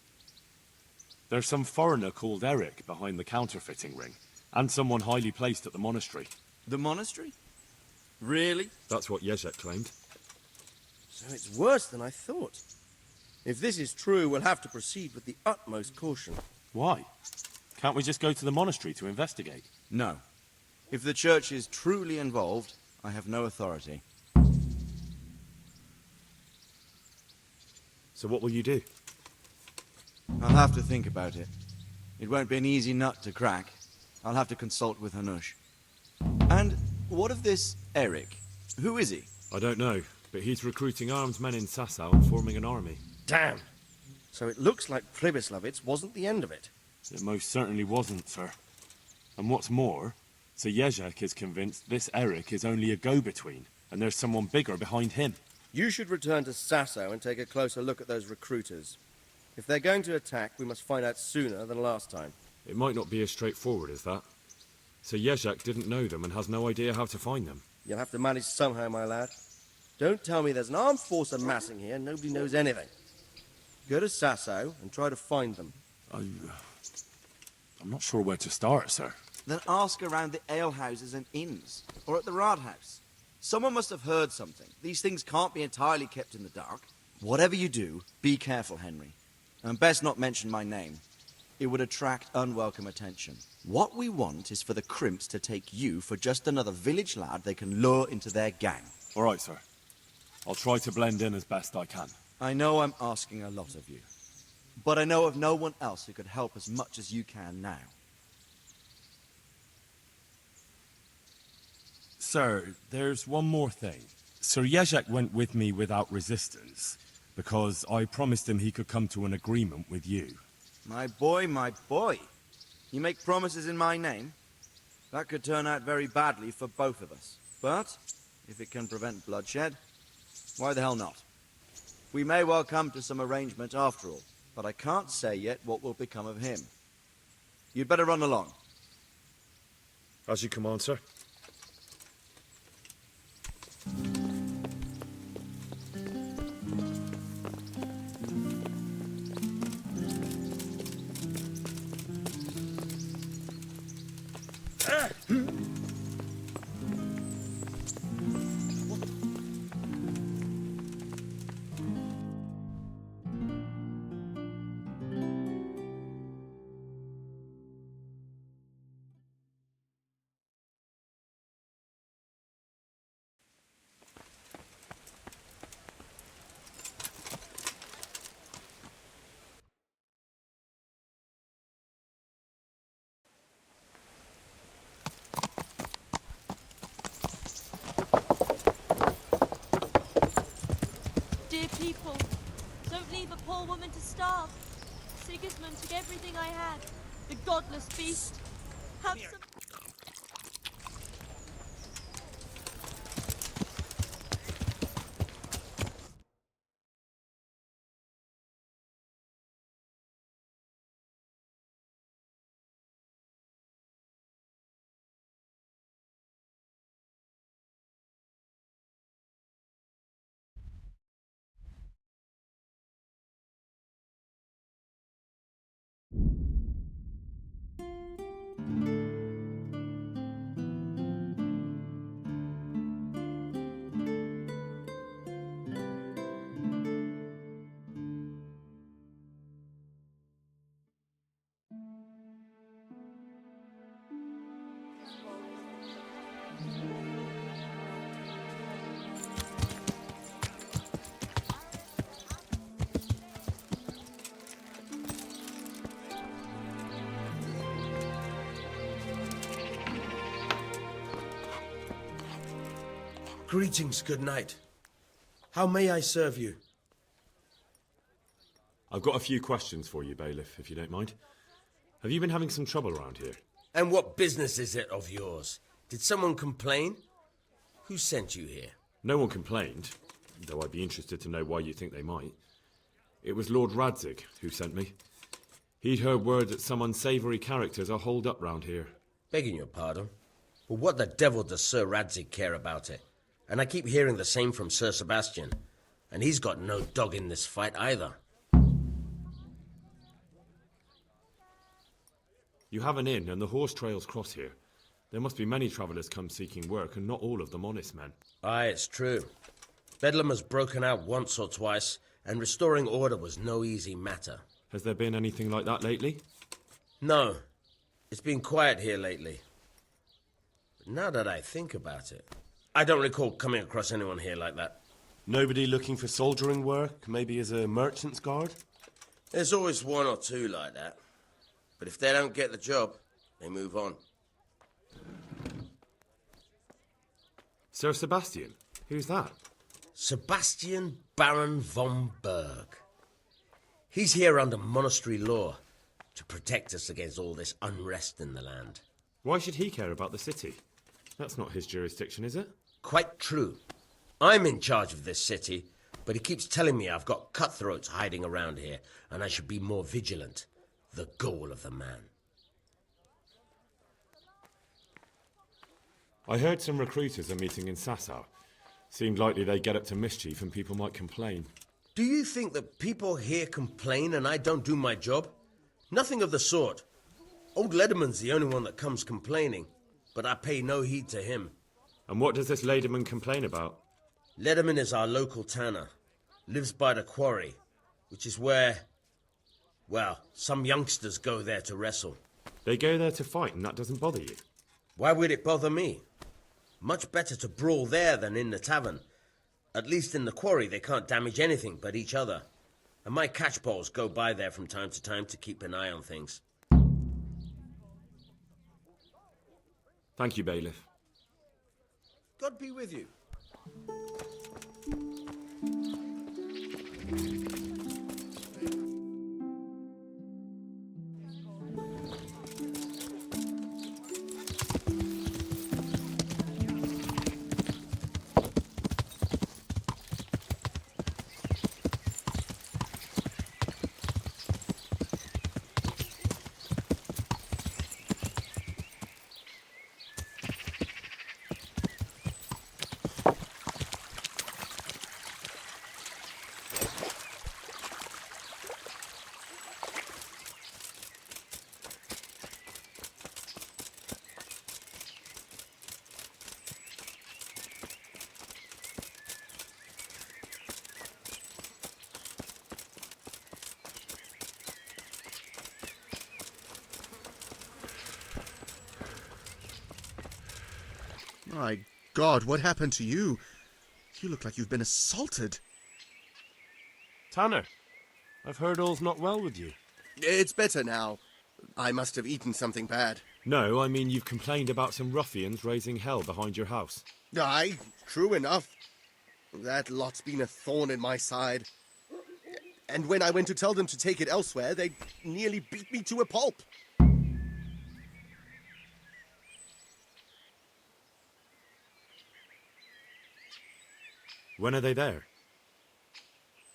There's some foreigner called Eric behind the counterfeiting ring, and someone highly placed at the monastery. The monastery? Really? That's what Jezek claimed. So it's worse than I thought. If this is true, we'll have to proceed with the utmost caution. Why? Can't we just go to the monastery to investigate? No. If the church is truly involved, I have no authority. So what will you do? I'll have to think about it. It won't be an easy nut to crack. I'll have to consult with Hanush. And what of this Eric? Who is he? I don't know, but he's recruiting armed men in Sasau and forming an army. Damn! So it looks like Pribyslavitz wasn't the end of it. It most certainly wasn't, sir. And what's more, Sir Jezek is convinced this Eric is only a go-between, and there's someone bigger behind him. You should return to Sasau and take a closer look at those recruiters. If they're going to attack, we must find out sooner than last time. It might not be as straightforward as that. Sir Jezek didn't know them and has no idea how to find them. You'll have to manage somehow, my lad. Don't tell me there's an armed force amassing here and nobody knows anything. Go to Sasau and try to find them. I'm not sure where to start, sir. Then ask around the alehouses and inns, or at the Rathaus. Someone must have heard something. These things can't be entirely kept in the dark. Whatever you do, be careful, Henry. And best not mention my name. It would attract unwelcome attention. What we want is for the crimps to take you for just another village lad they can lure into their gang. All right, sir. I'll try to blend in as best I can. I know I'm asking a lot of you, but I know of no one else who could help as much as you can now. Sir, there's one more thing. Sir Jezek went with me without resistance, because I promised him he could come to an agreement with you. My boy, my boy. You make promises in my name? That could turn out very badly for both of us. But, if it can prevent bloodshed, why the hell not? We may well come to some arrangement after all, but I can't say yet what will become of him. You'd better run along. As you command, sir. Dear people, don't leave a poor woman to starve. Sigismund took everything I had. The godless beast. Have some... Greetings, good night. How may I serve you? I've got a few questions for you, Bailiff, if you don't mind. Have you been having some trouble around here? And what business is it of yours? Did someone complain? Who sent you here? No one complained, though I'd be interested to know why you think they might. It was Lord Radzig who sent me. He'd heard word that some unsavoury characters are holed up round here. Begging your pardon, but what the devil does Sir Radzig care about it? And I keep hearing the same from Sir Sebastian, and he's got no dog in this fight either. You have an inn, and the horse trails cross here. There must be many travellers come seeking work, and not all of them honest men. Aye, it's true. Bedlam has broken out once or twice, and restoring order was no easy matter. Has there been anything like that lately? No. It's been quiet here lately. But now that I think about it, I don't recall coming across anyone here like that. Nobody looking for soldiering work, maybe as a merchant's guard? There's always one or two like that. But if they don't get the job, they move on. Sir Sebastian? Who's that? Sebastian Baron von Berg. He's here under monastery law to protect us against all this unrest in the land. Why should he care about the city? That's not his jurisdiction, is it? Quite true. I'm in charge of this city, but he keeps telling me I've got cutthroats hiding around here, and I should be more vigilant. The goal of the man. I heard some recruiters are meeting in Sasau. Seemed likely they get up to mischief and people might complain. Do you think that people here complain and I don't do my job? Nothing of the sort. Old Lederman's the only one that comes complaining, but I pay no heed to him. And what does this Lederman complain about? Lederman is our local tanner. Lives by the quarry, which is where, well, some youngsters go there to wrestle. They go there to fight and that doesn't bother you? Why would it bother me? Much better to brawl there than in the tavern. At least in the quarry they can't damage anything but each other. And my catchballs go by there from time to time to keep an eye on things. Thank you, Bailiff. God be with you. My God, what happened to you? You look like you've been assaulted. Tanner, I've heard all's not well with you. It's better now. I must have eaten something bad. No, I mean you've complained about some ruffians raising hell behind your house. Aye, true enough. That lot's been a thorn in my side. And when I went to tell them to take it elsewhere, they nearly beat me to a pulp. When are they there?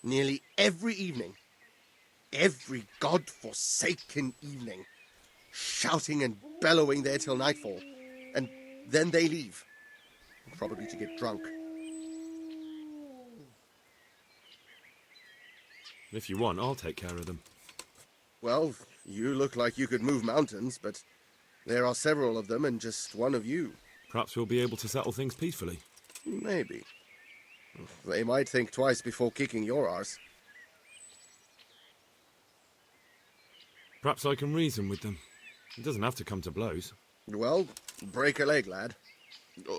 Nearly every evening. Every god-forsaken evening. Shouting and bellowing there till nightfall. And then they leave. Probably to get drunk. If you want, I'll take care of them. Well, you look like you could move mountains, but there are several of them and just one of you. Perhaps we'll be able to settle things peacefully. Maybe. They might think twice before kicking your arse. Perhaps I can reason with them. It doesn't have to come to blows. Well, break a leg, lad.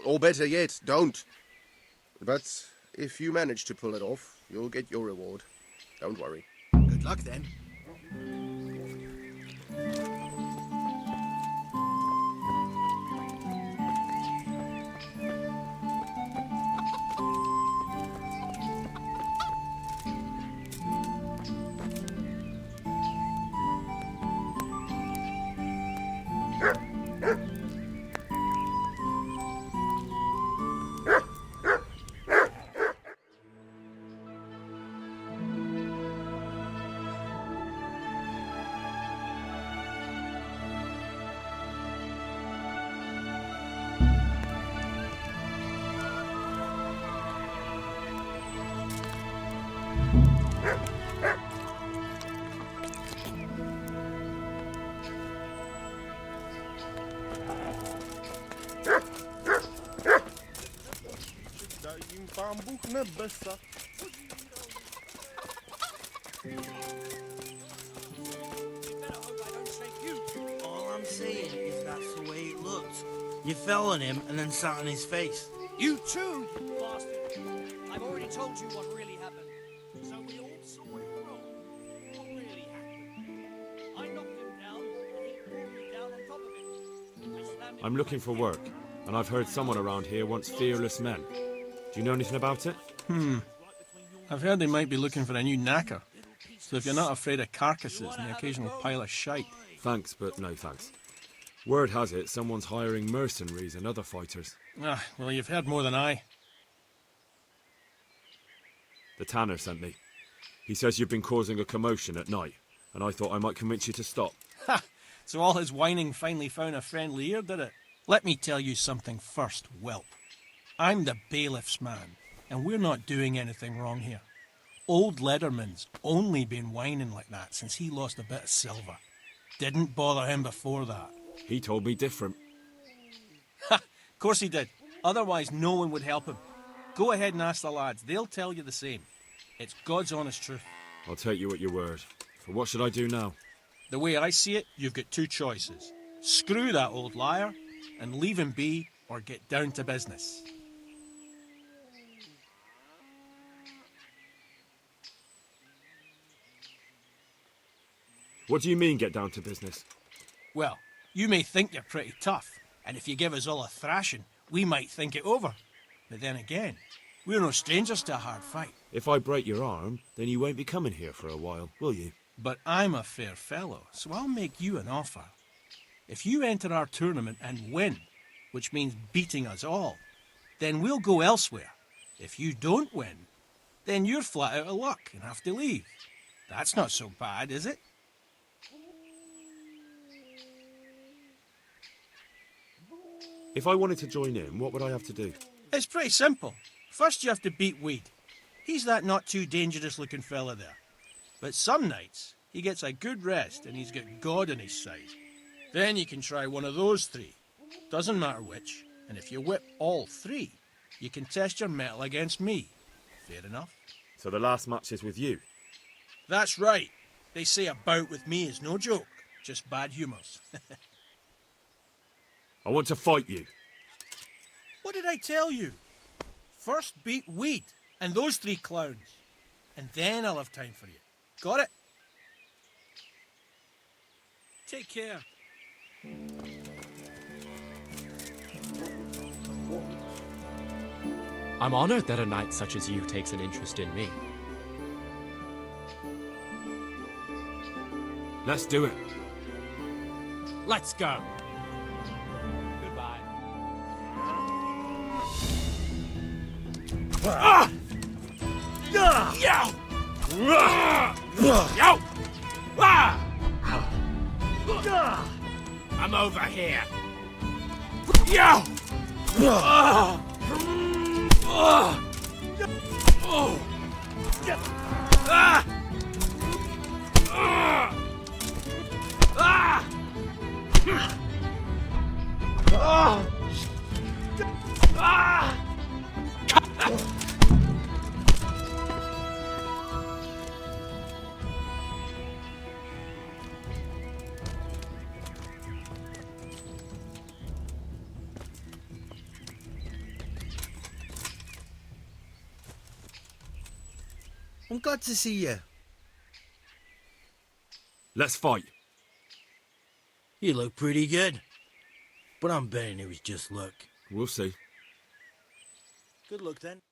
Or better yet, don't. But if you manage to pull it off, you'll get your reward. Don't worry. Good luck, then. All I'm saying is that's the way it looked. You fell on him and then sat on his face. You too, you bastard! I've already told you what really happened. So we all saw it wrong. What really happened? I knocked him down, and he pulled me down on top of him. I slammed him. I'm looking for work, and I've heard someone around here wants fearless men. Do you know anything about it? I've heard they might be looking for a new knacker. So if you're not afraid of carcasses and the occasional pile of shite... Thanks, but no thanks. Word has it someone's hiring mercenaries and other fighters. Ah, well, you've heard more than I. The tanner sent me. He says you've been causing a commotion at night, and I thought I might convince you to stop. Ha! So all his whining finally found a friendly ear, did it? Let me tell you something first, whelp. I'm the bailiff's man, and we're not doing anything wrong here. Old Lederman's only been whining like that since he lost a bit of silver. Didn't bother him before that. He told me different. Ha! Of course he did. Otherwise no one would help him. Go ahead and ask the lads. They'll tell you the same. It's God's honest truth. I'll take you at your word. But what should I do now? The way I see it, you've got two choices. Screw that old liar and leave him be, or get down to business. What do you mean, get down to business? Well, you may think you're pretty tough, and if you give us all a thrashing, we might think it over. But then again, we're no strangers to a hard fight. If I break your arm, then you won't be coming here for a while, will you? But I'm a fair fellow, so I'll make you an offer. If you enter our tournament and win, which means beating us all, then we'll go elsewhere. If you don't win, then you're flat out of luck and have to leave. That's not so bad, is it? If I wanted to join in, what would I have to do? It's pretty simple. First you have to beat Weed. He's that not too dangerous looking fella there. But some nights, he gets a good rest and he's got God on his side. Then you can try one of those three. Doesn't matter which. And if you whip all three, you can test your mettle against me. Fair enough. So the last match is with you? That's right. They say a bout with me is no joke. Just bad humours. I want to fight you. What did I tell you? First beat Weed and those three clowns. And then I'll have time for you. Got it? Take care. I'm honored that a knight such as you takes an interest in me. Let's do it. Let's go. Goodbye. Ah! Yow! Yow! Ah! I'm over here. Yow! Ah! Ah! Oh! Ah! Ah! Ah! Ah! Ah! I'm glad to see you. Let's fight. You look pretty good. But I'm betting it was just luck. We'll see. Good luck then.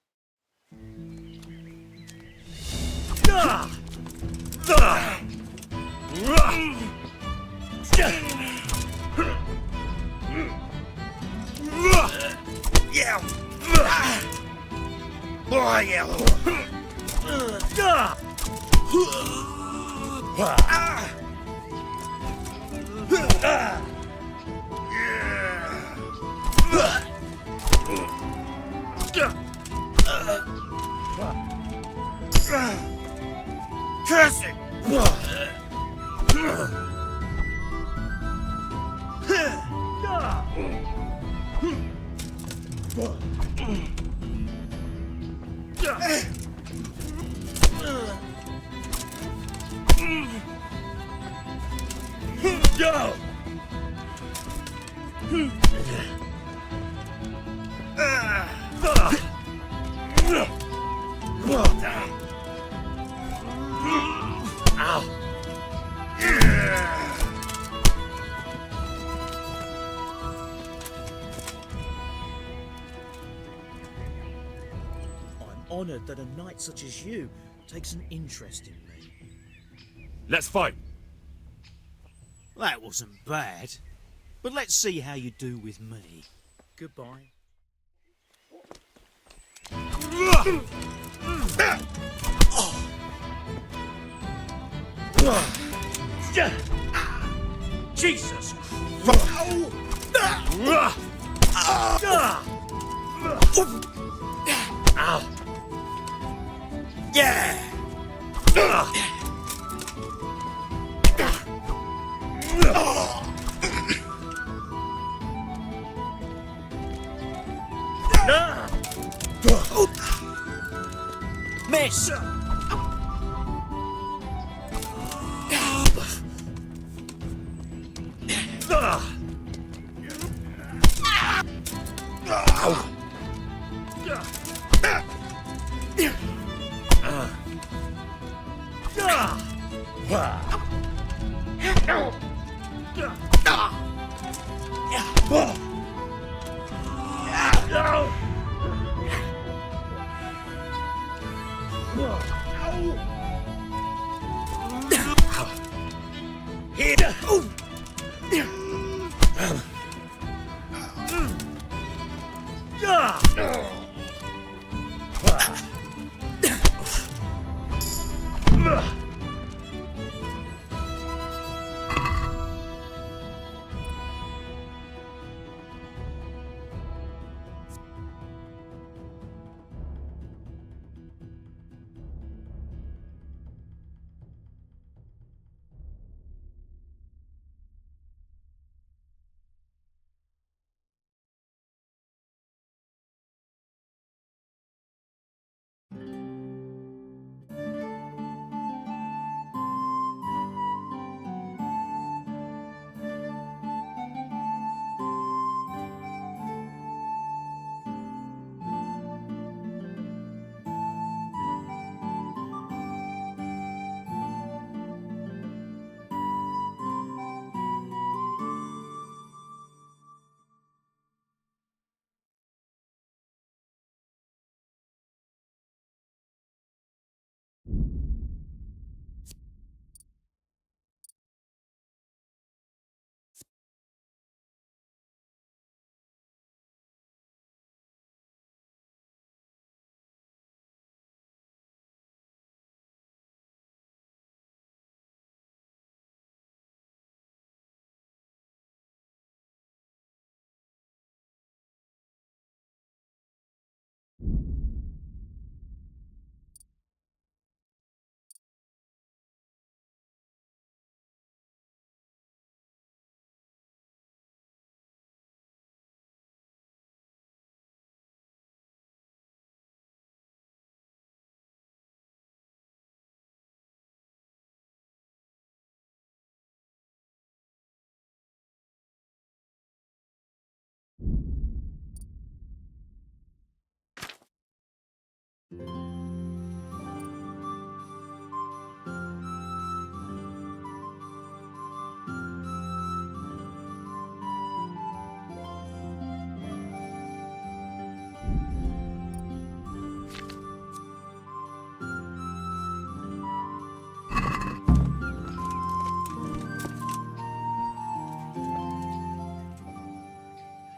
Curse it! Go! I'm honoured that a knight such as you takes an interest in me. Let's fight. That wasn't bad. But let's see how you do with me. Goodbye. Jesus Miss!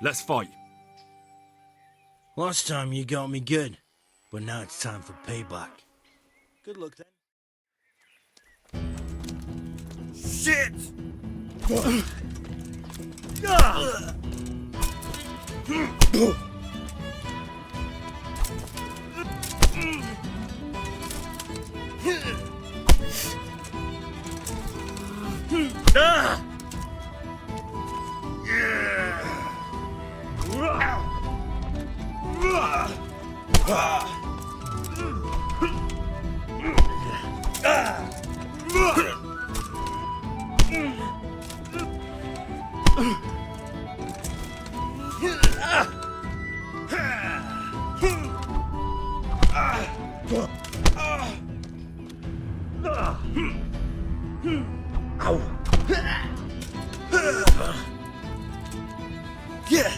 Let's fight. Last time you got me good, but now it's time for payback. Good luck then. Shit! Ow! Yeah.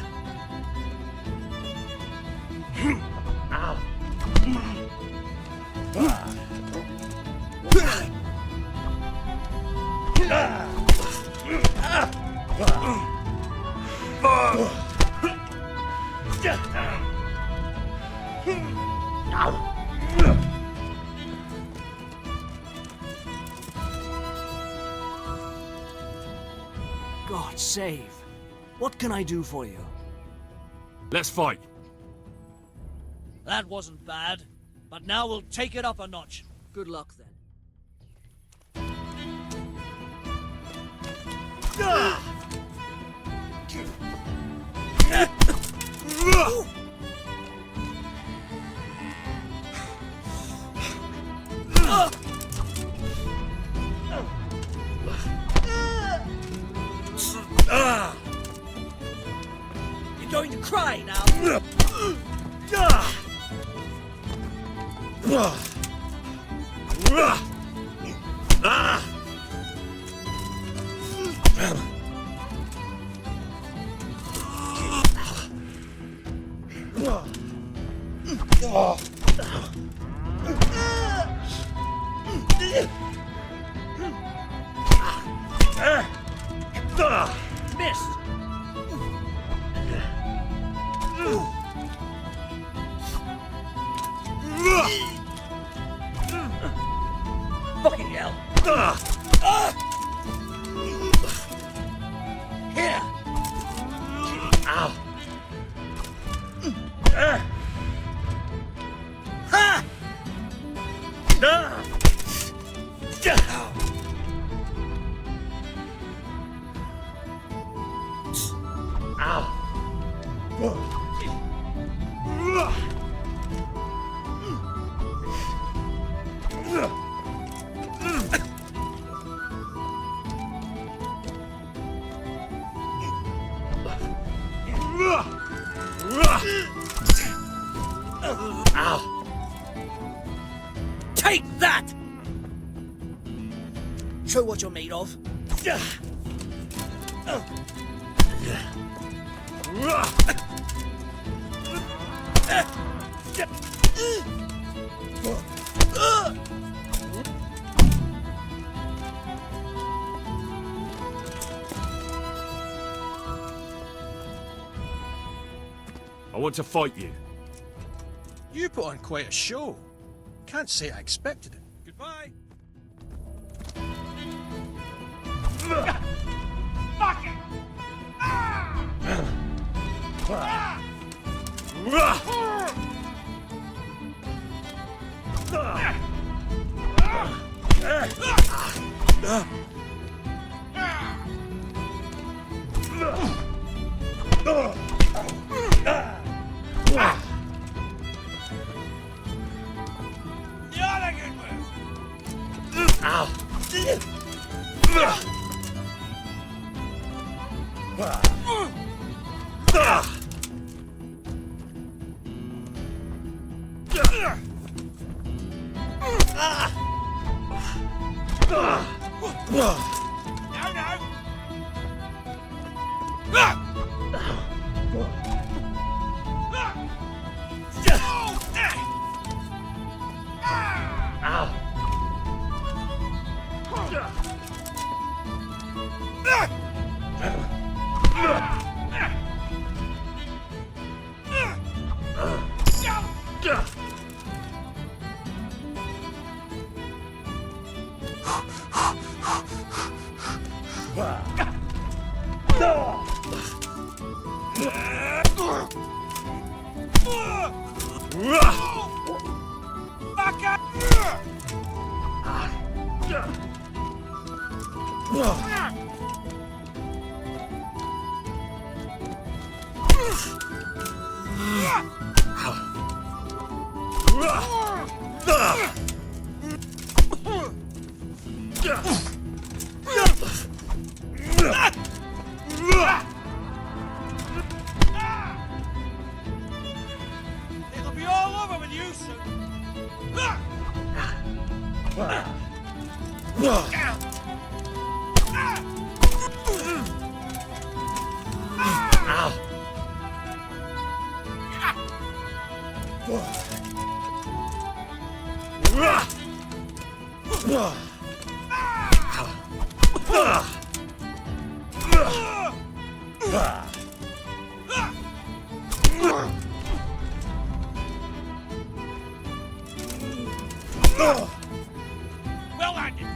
Ow! God save. What can I do for you? Let's fight. That wasn't bad, but now we'll take it up a notch. Good luck then. You're going to cry now. Missed. Fucking hell. Here. Ow! Ha! Ow! Take that! Show what you're made of. I want to fight you. You put on quite a show. Can't say I expected it. Goodbye. Fuck it! It'll be all over with you soon. Well acted.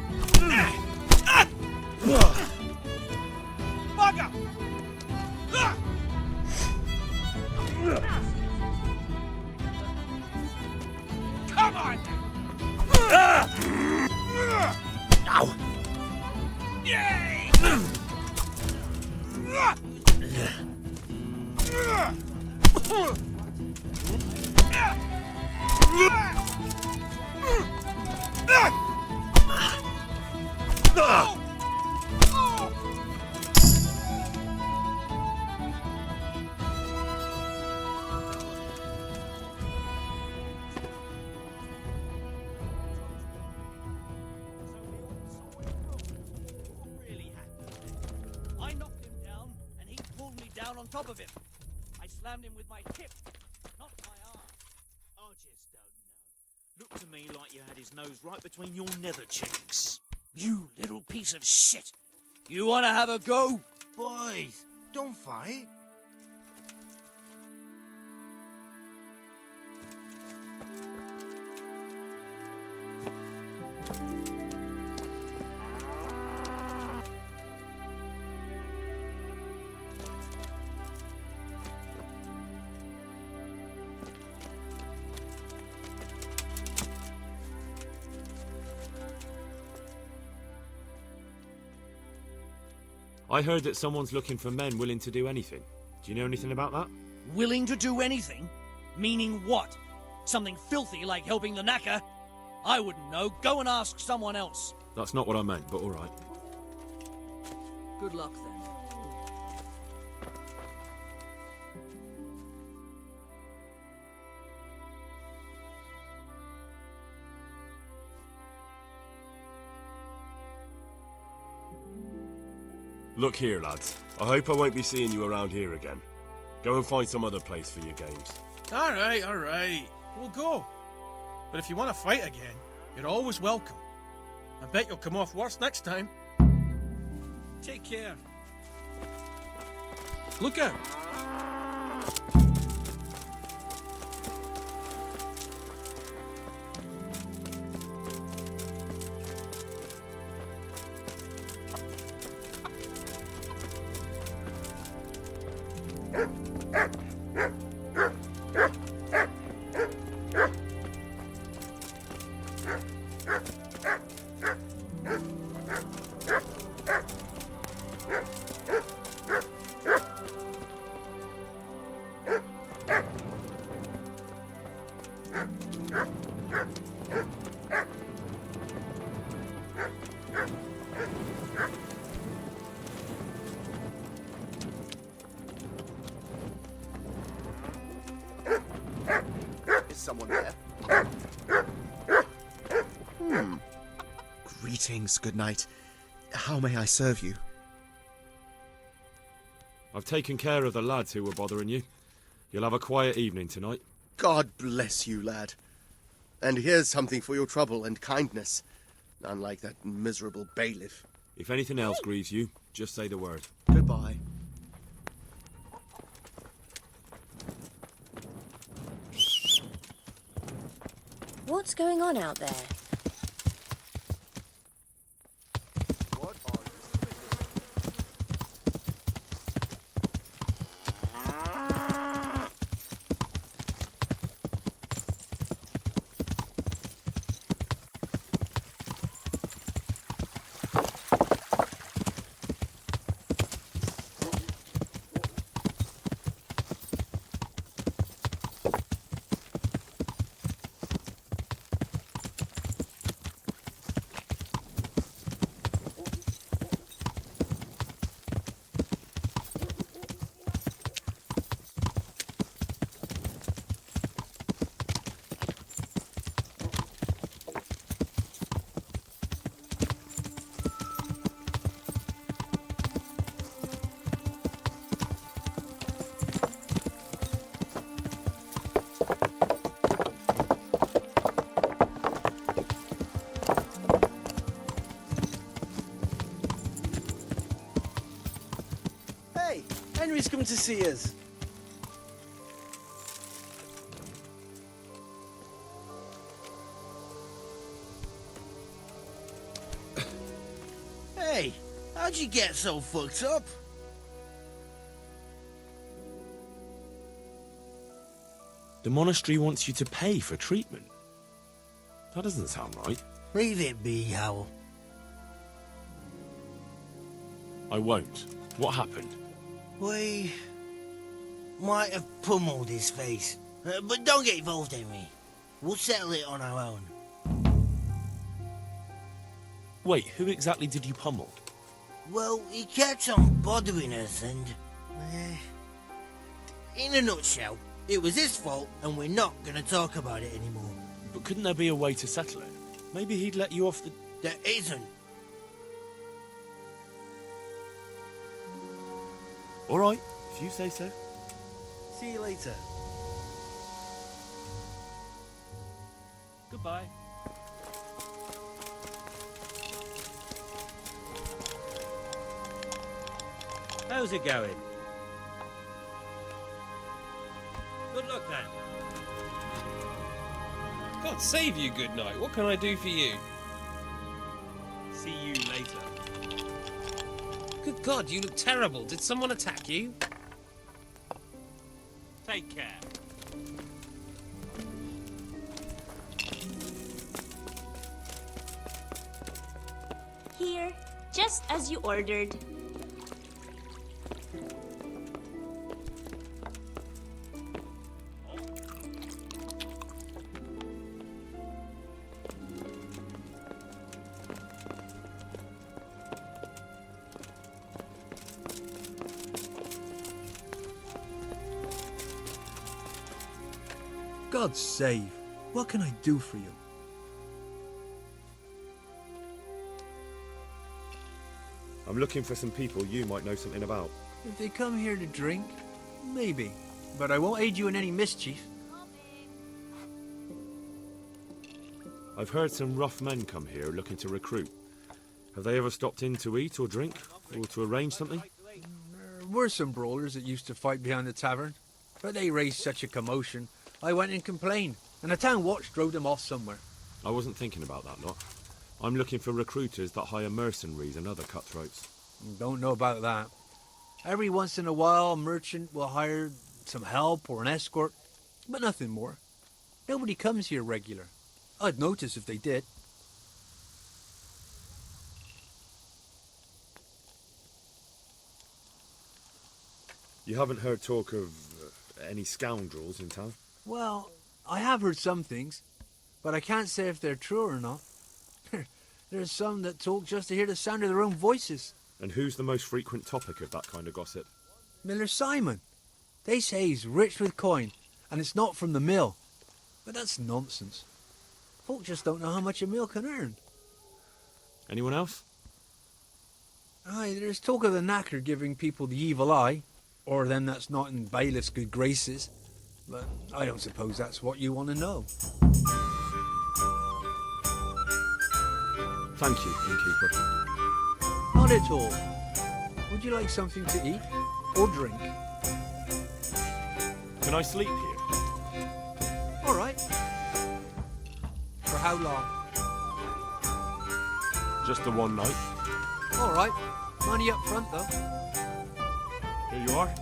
Bugger! Come on! Ow! Yay! I knocked him down, and he pulled me down on top of him. I slammed him with my hip, not my arm. I just don't know. Looked to me like you had his nose right between your nether cheeks. You little piece of shit! You wanna have a go? Boys, don't fight. I heard that someone's looking for men willing to do anything. Do you know anything about that? Willing to do anything? Meaning what? Something filthy like helping the knacker? I wouldn't know. Go and ask someone else. That's not what I meant, but all right. Good luck then. Look here, lads. I hope I won't be seeing you around here again. Go and find some other place for your games. All right. We'll go. But if you want to fight again, you're always welcome. I bet you'll come off worse next time. Take care. Look out! Is someone there? Greetings, good night. How may I serve you? I've taken care of the lads who were bothering you. You'll have a quiet evening tonight. God bless you, lad. And here's something for your trouble and kindness. Unlike that miserable bailiff. If anything else grieves you, just say the word. Goodbye. What's going on out there? Henry's come to see us. Hey, how'd you get so fucked up? The monastery wants you to pay for treatment. That doesn't sound right. Leave it be, Howell. I won't. What happened? We might have pummeled his face. But don't get involved, Henry. We'll settle it on our own. Wait, who exactly did you pummel? Well, he kept on bothering us and... in a nutshell, it was his fault and we're not going to talk about it anymore. But couldn't there be a way to settle it? Maybe he'd let you off the... There isn't. All right, if you say so. See you later. Goodbye. How's it going? Good luck then. God save you, good night. What can I do for you? See you later. Good God, you look terrible. Did someone attack you? Take care. Here, just as you ordered. God's sake, what can I do for you? I'm looking for some people you might know something about. If they come here to drink, maybe. But I won't aid you in any mischief. I've heard some rough men come here looking to recruit. Have they ever stopped in to eat or drink? Or to arrange something? There were some brawlers that used to fight behind the tavern. But they raised such a commotion, I went and complained. And the town watch drove them off somewhere. I wasn't thinking about that lot. I'm looking for recruiters that hire mercenaries and other cutthroats. Don't know about that. Every once in a while, a merchant will hire some help or an escort, but nothing more. Nobody comes here regular. I'd notice if they did. You haven't heard talk of any scoundrels in town? Well, I have heard some things, but I can't say if they're true or not. There's some that talk just to hear the sound of their own voices. And who's the most frequent topic of that kind of gossip? Miller Simon. They say he's rich with coin, and it's not from the mill. But that's nonsense. Folk just don't know how much a mill can earn. Anyone else? Aye, there's talk of the knacker giving people the evil eye, or them that's not in bailiff's good graces. But I don't suppose that's what you want to know. Thank you, innkeeper. Not at all. Would you like something to eat or drink? Can I sleep here? All right. For how long? Just the one night. All right. Money up front, though. Here you are.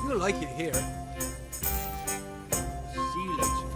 You'll like it here. See you later.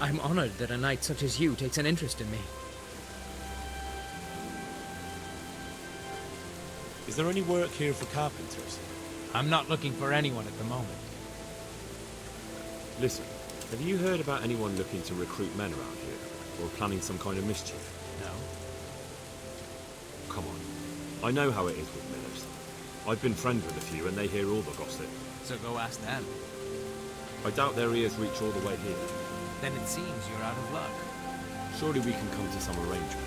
I'm honored that a knight such as you takes an interest in me. Is there any work here for carpenters? I'm not looking for anyone at the moment. Listen, have you heard about anyone looking to recruit men around here? Or planning some kind of mischief? No. Come on. I know how it is with millers. I've been friends with a few and they hear all the gossip. So go ask them. I doubt their ears reach all the way here. Then it seems you're out of luck. Surely we can come to some arrangement.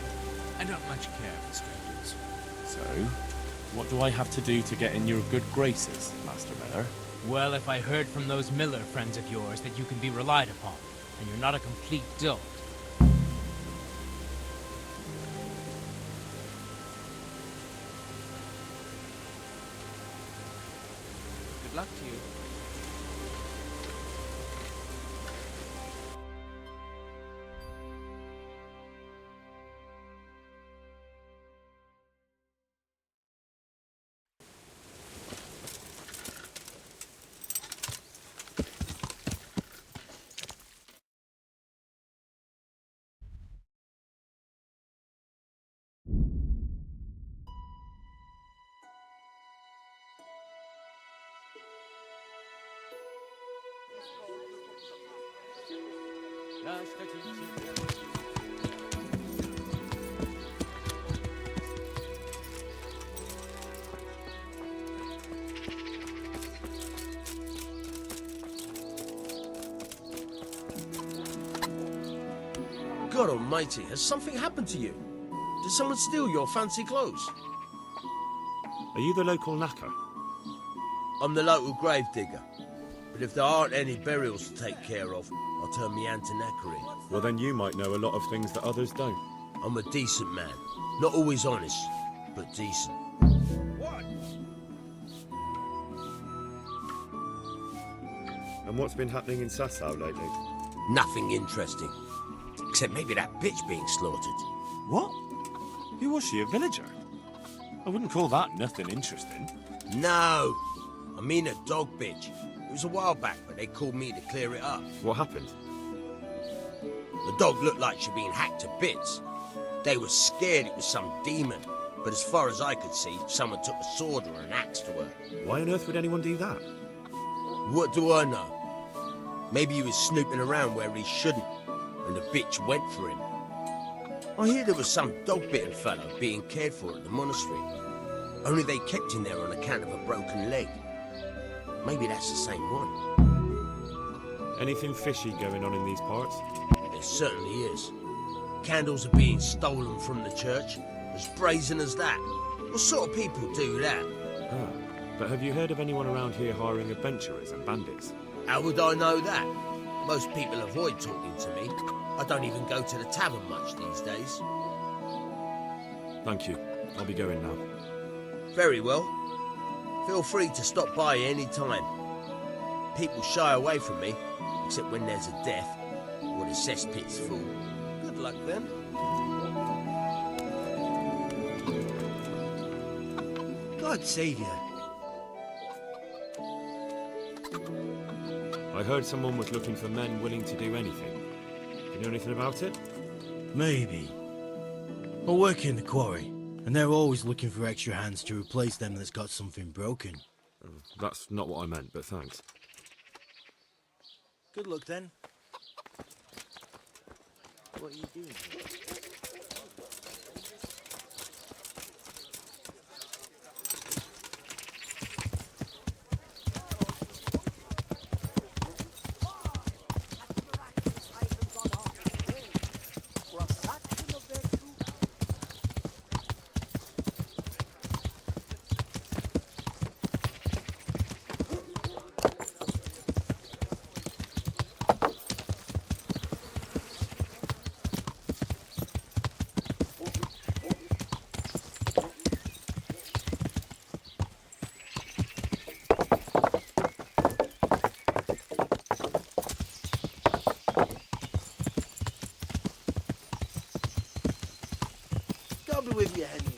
I don't much care for strangers. So, what do I have to do to get in your good graces, Master Miller? Well, if I heard from those Miller friends of yours that you can be relied upon, and you're not a complete dolt. Good luck to you. God almighty, has something happened to you? Did someone steal your fancy clothes? Are you the local knacker? I'm the local gravedigger. But if there aren't any burials to take care of, I'll turn me hand to knackery. Well, then you might know a lot of things that others don't. I'm a decent man. Not always honest, but decent. And what's been happening in Sasau lately? Nothing interesting. Except maybe that bitch being slaughtered. What? Who was she, a villager? I wouldn't call that nothing interesting. No! I mean a dog bitch. It was a while back, but they called me to clear it up. What happened? The dog looked like she'd been hacked to bits. They were scared it was some demon, but as far as I could see, someone took a sword or an axe to her. Why on earth would anyone do that? What do I know? Maybe he was snooping around where he shouldn't, and the bitch went for him. I hear there was some dog-bitten fellow being cared for at the monastery. Only they kept him there on account of a broken leg. Maybe that's the same one. Anything fishy going on in these parts? There certainly is. Candles are being stolen from the church. As brazen as that. What sort of people do that? Ah, but have you heard of anyone around here hiring adventurers and bandits? How would I know that? Most people avoid talking to me. I don't even go to the tavern much these days. Thank you. I'll be going now. Very well. Feel free to stop by any time. People shy away from me, except when there's a death or the cesspit's full. Good luck then. God save you. I heard someone was looking for men willing to do anything. Do you know anything about it? Maybe. I work in the quarry, and they're always looking for extra hands to replace them that's got something broken. That's not what I meant, but thanks. Good luck then. What are you doing here? I'll be with you, Henry.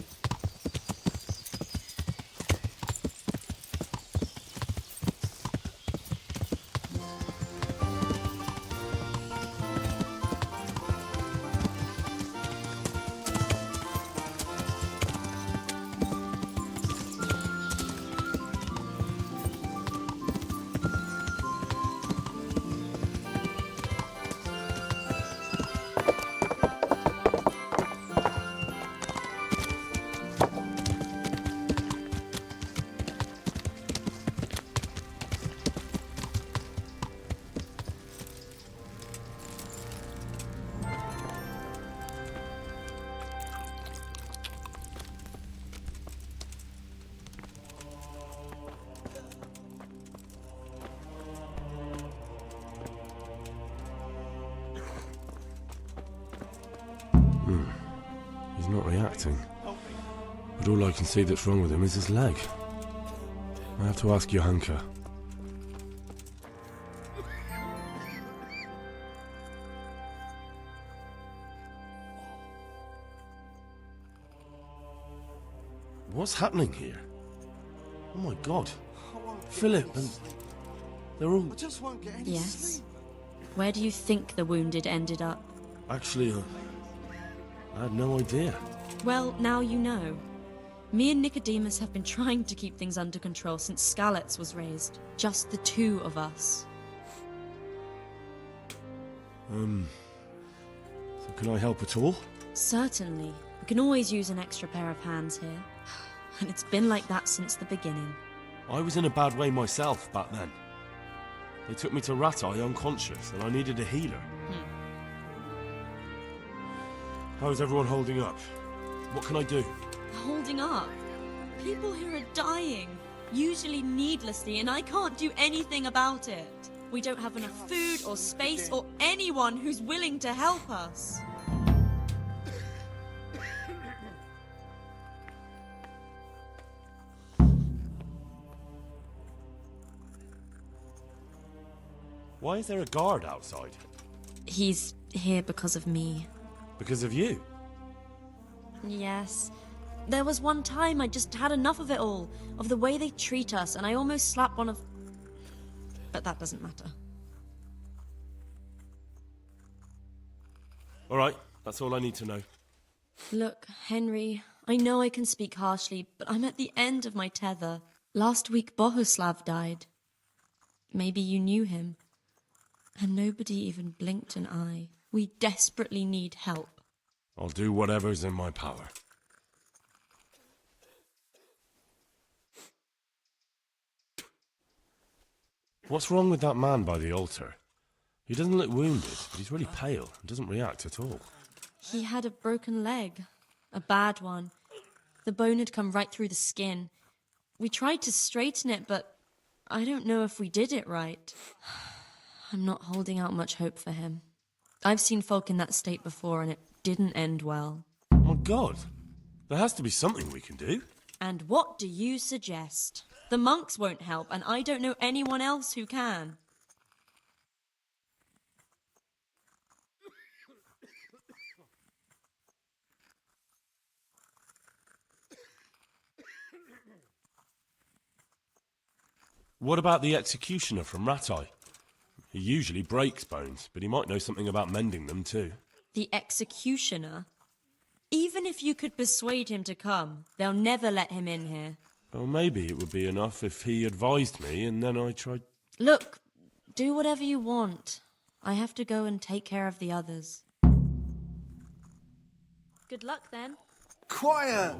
acting. But all I can see that's wrong with him is his leg. I have to ask Johanka. What's happening here? Oh my god. Philip and... they're all... Yes. Where do you think the wounded ended up? Actually, I had no idea. Well, now you know. Me and Nicodemus have been trying to keep things under control since Skalitz was raised. Just the two of us. So can I help at all? Certainly. We can always use an extra pair of hands here. And it's been like that since the beginning. I was in a bad way myself back then. They took me to Ratai unconscious, and I needed a healer. How's everyone holding up? What can I do? Holding up? People here are dying. Usually needlessly, and I can't do anything about it. We don't have enough food or space or anyone who's willing to help us. Why is there a guard outside? He's here because of me. Because of you? Yes. There was one time I just had enough of it all, of the way they treat us, and I almost slapped one of... But that doesn't matter. Alright, that's all I need to know. Look, Henry, I know I can speak harshly, but I'm at the end of my tether. Last week Bohuslav died. Maybe you knew him. And nobody even blinked an eye. We desperately need help. I'll do whatever's in my power. What's wrong with that man by the altar? He doesn't look wounded, but he's really pale and doesn't react at all. He had a broken leg. A bad one. The bone had come right through the skin. We tried to straighten it, but I don't know if we did it right. I'm not holding out much hope for him. I've seen folk in that state before, and it didn't end well. Oh my god! There has to be something we can do. And what do you suggest? The monks won't help, and I don't know anyone else who can. What about the executioner from Ratai? He usually breaks bones, but he might know something about mending them too. The executioner? Even if you could persuade him to come, they'll never let him in here. Well, maybe it would be enough if he advised me and then I tried... Look, do whatever you want. I have to go and take care of the others. Good luck then. Quiet!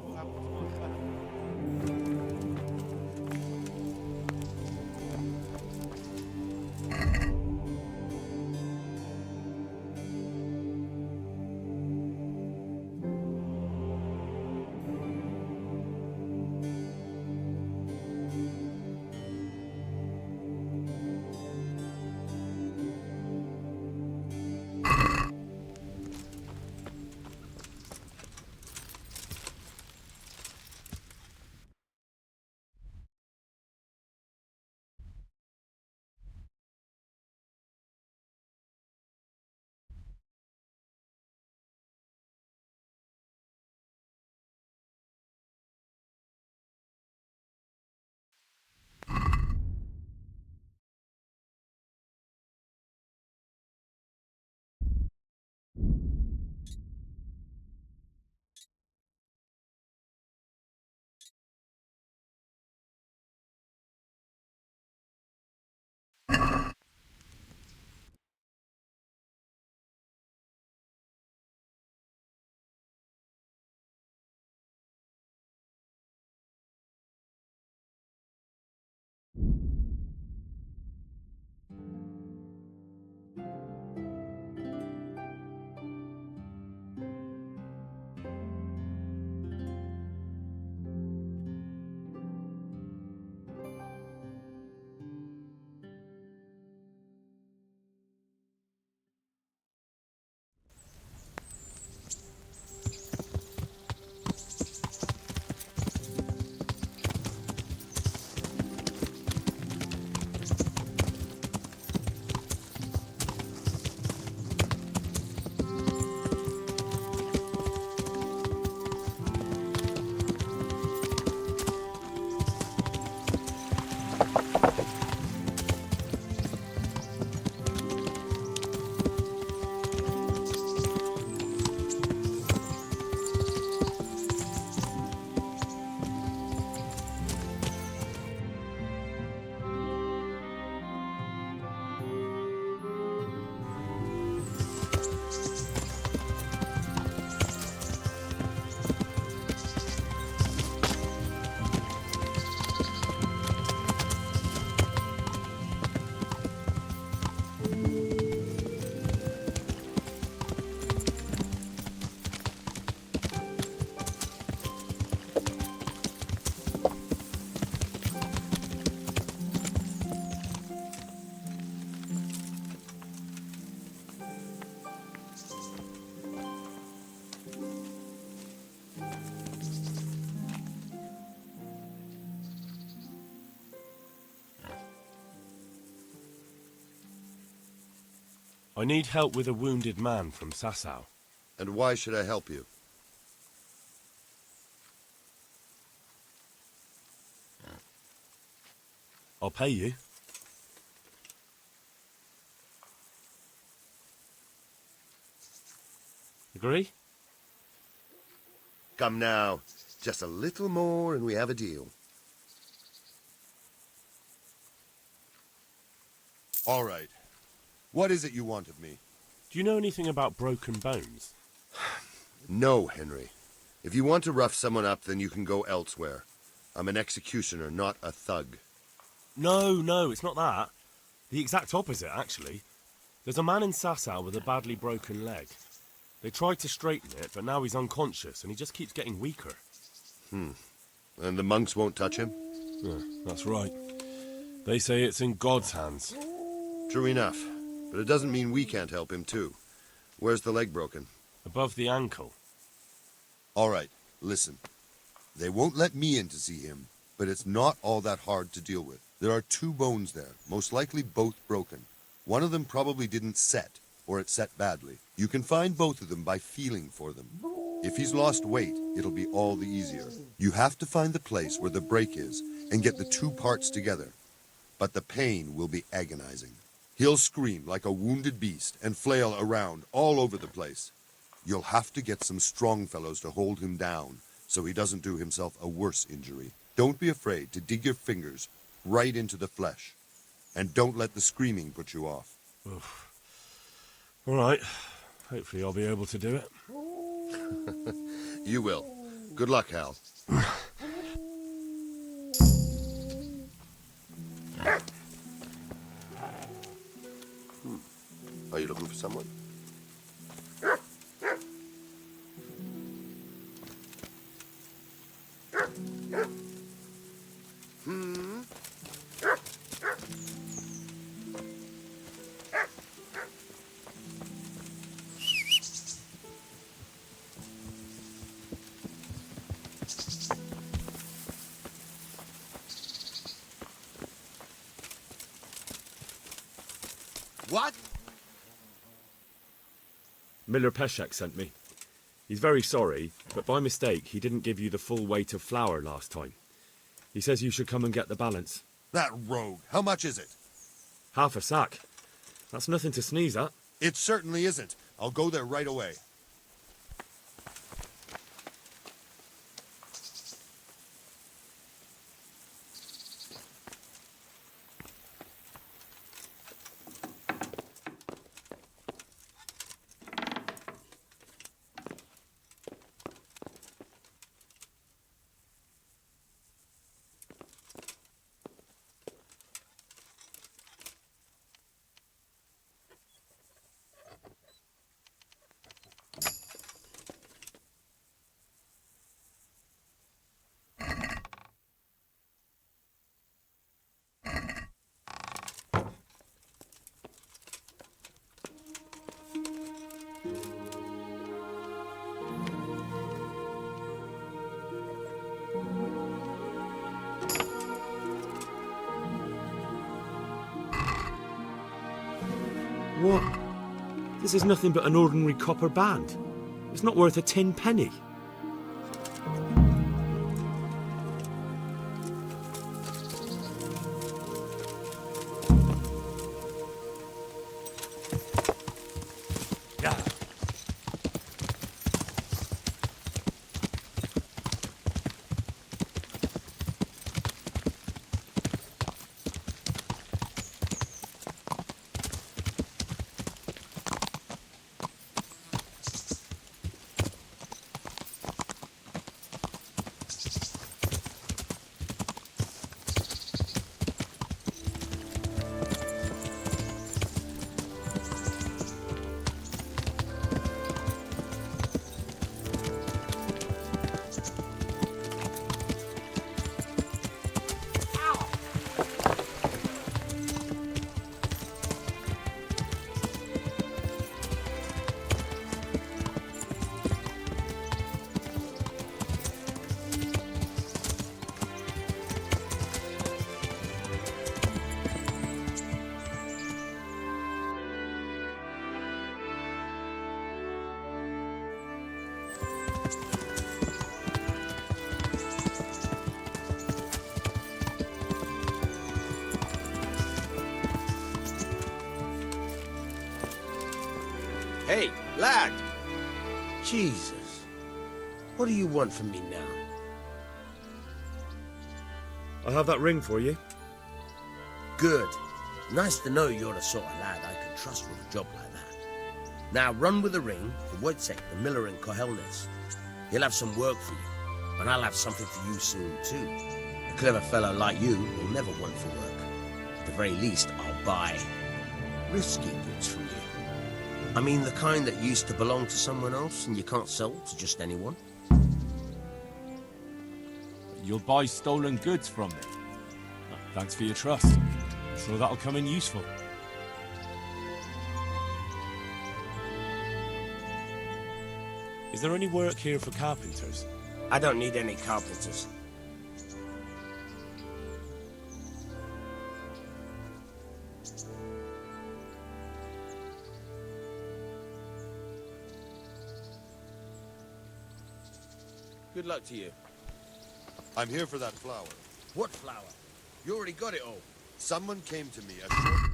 I need help with a wounded man from Sasau. And why should I help you? I'll pay you. Agree? Come now. Just a little more and we have a deal. All right. What is it you want of me? Do you know anything about broken bones? No, Henry. If you want to rough someone up, then you can go elsewhere. I'm an executioner, not a thug. No, it's not that. The exact opposite, actually. There's a man in Sasau with a badly broken leg. They tried to straighten it, but now he's unconscious, and he just keeps getting weaker. And the monks won't touch him? Yeah, that's right. They say it's in God's hands. True enough. But it doesn't mean we can't help him, too. Where's the leg broken? Above the ankle. All right, listen. They won't let me in to see him, but it's not all that hard to deal with. There are 2 bones there, most likely both broken. One of them probably didn't set, or it set badly. You can find both of them by feeling for them. If he's lost weight, it'll be all the easier. You have to find the place where the break is and get the 2 parts together. But the pain will be agonizing. He'll scream like a wounded beast and flail around all over the place. You'll have to get some strong fellows to hold him down so he doesn't do himself a worse injury. Don't be afraid to dig your fingers right into the flesh. And don't let the screaming put you off. Oof. All right. Hopefully I'll be able to do it. You will. Good luck, Hal. Are you looking for someone? What? Miller Peshek sent me. He's very sorry, but by mistake he didn't give you the full weight of flour last time. He says you should come and get the balance. That rogue. How much is it? Half a sack. That's nothing to sneeze at. It certainly isn't. I'll go there right away. What? This is nothing but an ordinary copper band. It's not worth a 10 penny. Hey, lad! Jesus. What do you want from me now? I have that ring for you. Good. Nice to know you're the sort of lad I can trust with a job like that. Now run with the ring to Wojciech, the miller in Kohelnitz. He'll have some work for you, and I'll have something for you soon too. A clever fellow like you will never want for work. At the very least, I'll buy risky goods from you. I mean the kind that used to belong to someone else and you can't sell to just anyone. You'll buy stolen goods from me. Thanks for your trust. I'm sure that'll come in useful. Is there any work here for carpenters? I don't need any carpenters. Good luck to you. I'm here for that flower. What flower? You already got it all. Someone came to me a short...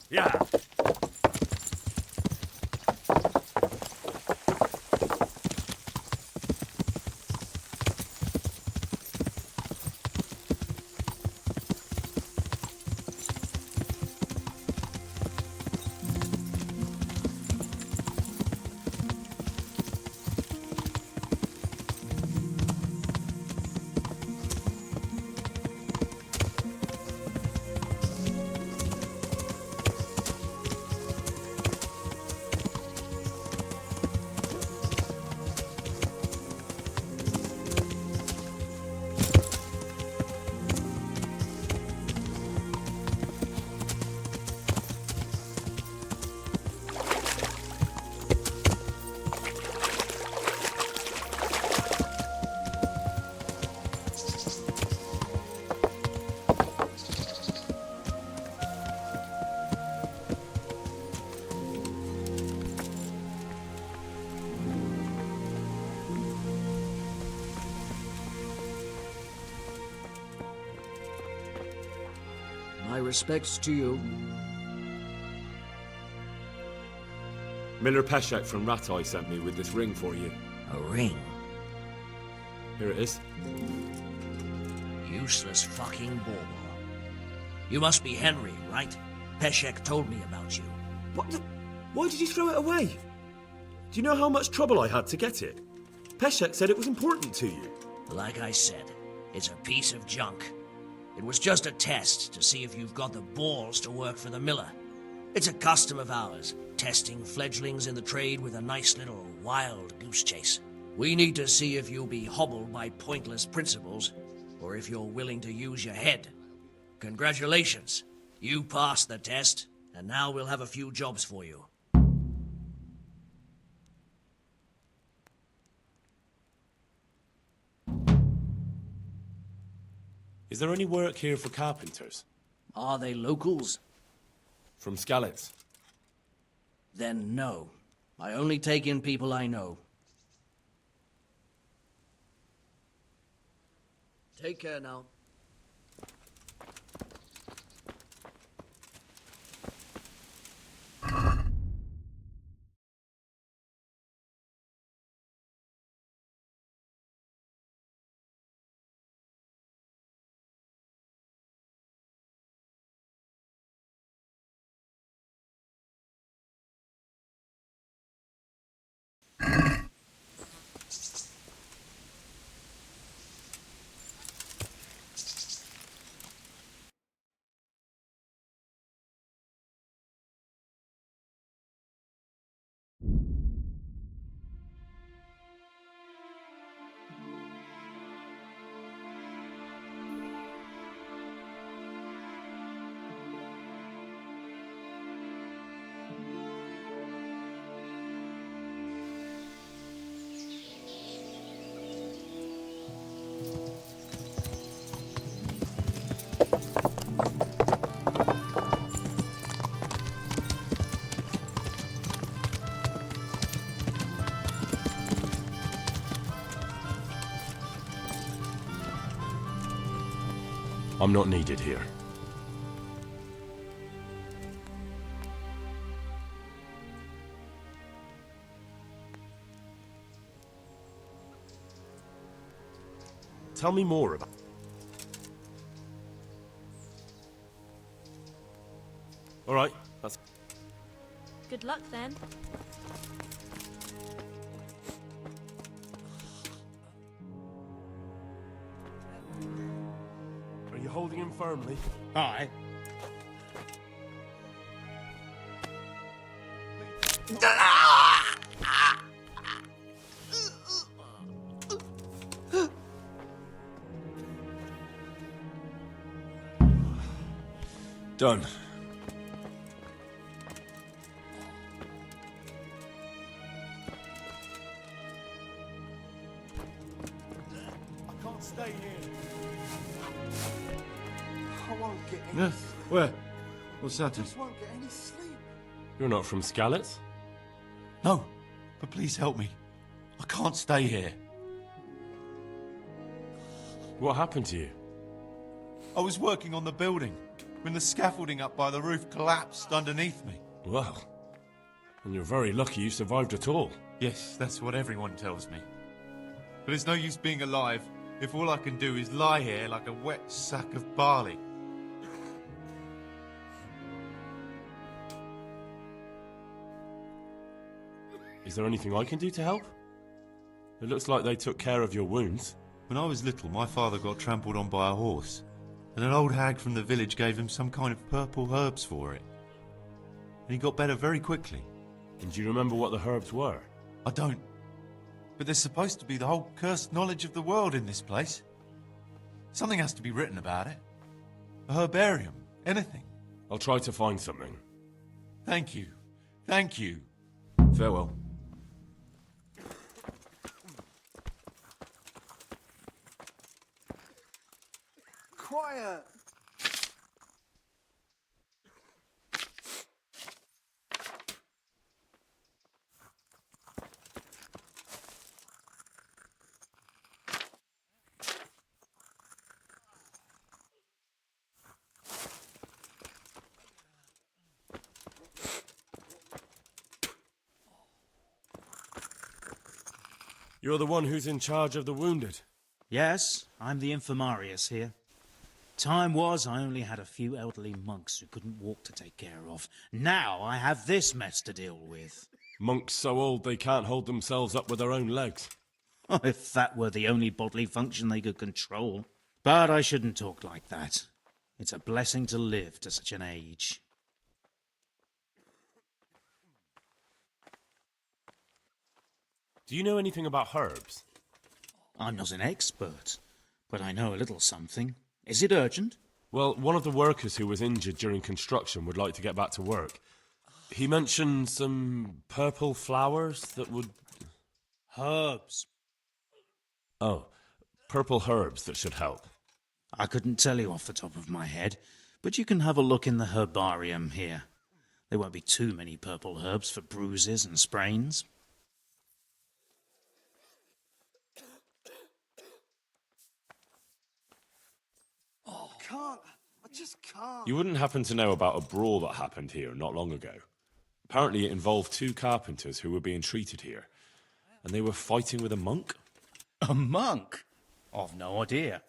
Yeah. My respects to you. Miller Peshek from Ratai sent me with this ring for you. A ring? Here it is. Useless fucking bauble. You must be Henry, right? Peshek told me about you. What the... Why did you throw it away? Do you know how much trouble I had to get it? Peshek said it was important to you. Like I said, it's a piece of junk. It was just a test to see if you've got the balls to work for the miller. It's a custom of ours, testing fledglings in the trade with a nice little wild goose chase. We need to see if you'll be hobbled by pointless principles, or if you're willing to use your head. Congratulations. You passed the test, and now we'll have a few jobs for you. Is there any work here for carpenters? Are they locals? From Skalitz. Then no. I only take in people I know. Take care now. I'm not needed here. Tell me more about... All right, that's... Good luck then. Are you holding him firmly? Aye. Done. I can't stay here. I won't get any Yeah, where? What's I happened? just won't get any sleep. You're not from Skalitz? No, but please help me. I can't stay here. What happened to you? I was working on the building when the scaffolding up by the roof collapsed underneath me. Well, and you're very lucky you survived at all. Yes, that's what everyone tells me. But it's no use being alive if all I can do is lie here like a wet sack of barley. Is there anything I can do to help? It looks like they took care of your wounds. When I was little, my father got trampled on by a horse, and an old hag from the village gave him some kind of purple herbs for it. And he got better very quickly. And do you remember what the herbs were? I don't. But there's supposed to be the whole cursed knowledge of the world in this place. Something has to be written about it. A herbarium, anything. I'll try to find something. Thank you. Thank you. Farewell. Quiet. You're the one who's in charge of the wounded. Yes, I'm the infirmarius here. Time was I only had a few elderly monks who couldn't walk to take care of. Now I have this mess to deal with. Monks so old they can't hold themselves up with their own legs. Oh, if that were the only bodily function they could control. But I shouldn't talk like that. It's a blessing to live to such an age. Do you know anything about herbs? I'm not an expert, but I know a little something. Is it urgent? Well, one of the workers who was injured during construction would like to get back to work. He mentioned some purple flowers that would... Herbs. Oh, purple herbs that should help. I couldn't tell you off the top of my head, but you can have a look in the herbarium here. There won't be too many purple herbs for bruises and sprains. I just can't. You wouldn't happen to know about a brawl that happened here not long ago? Apparently it involved two carpenters who were being treated here, and they were fighting with a monk? A monk? I've no idea.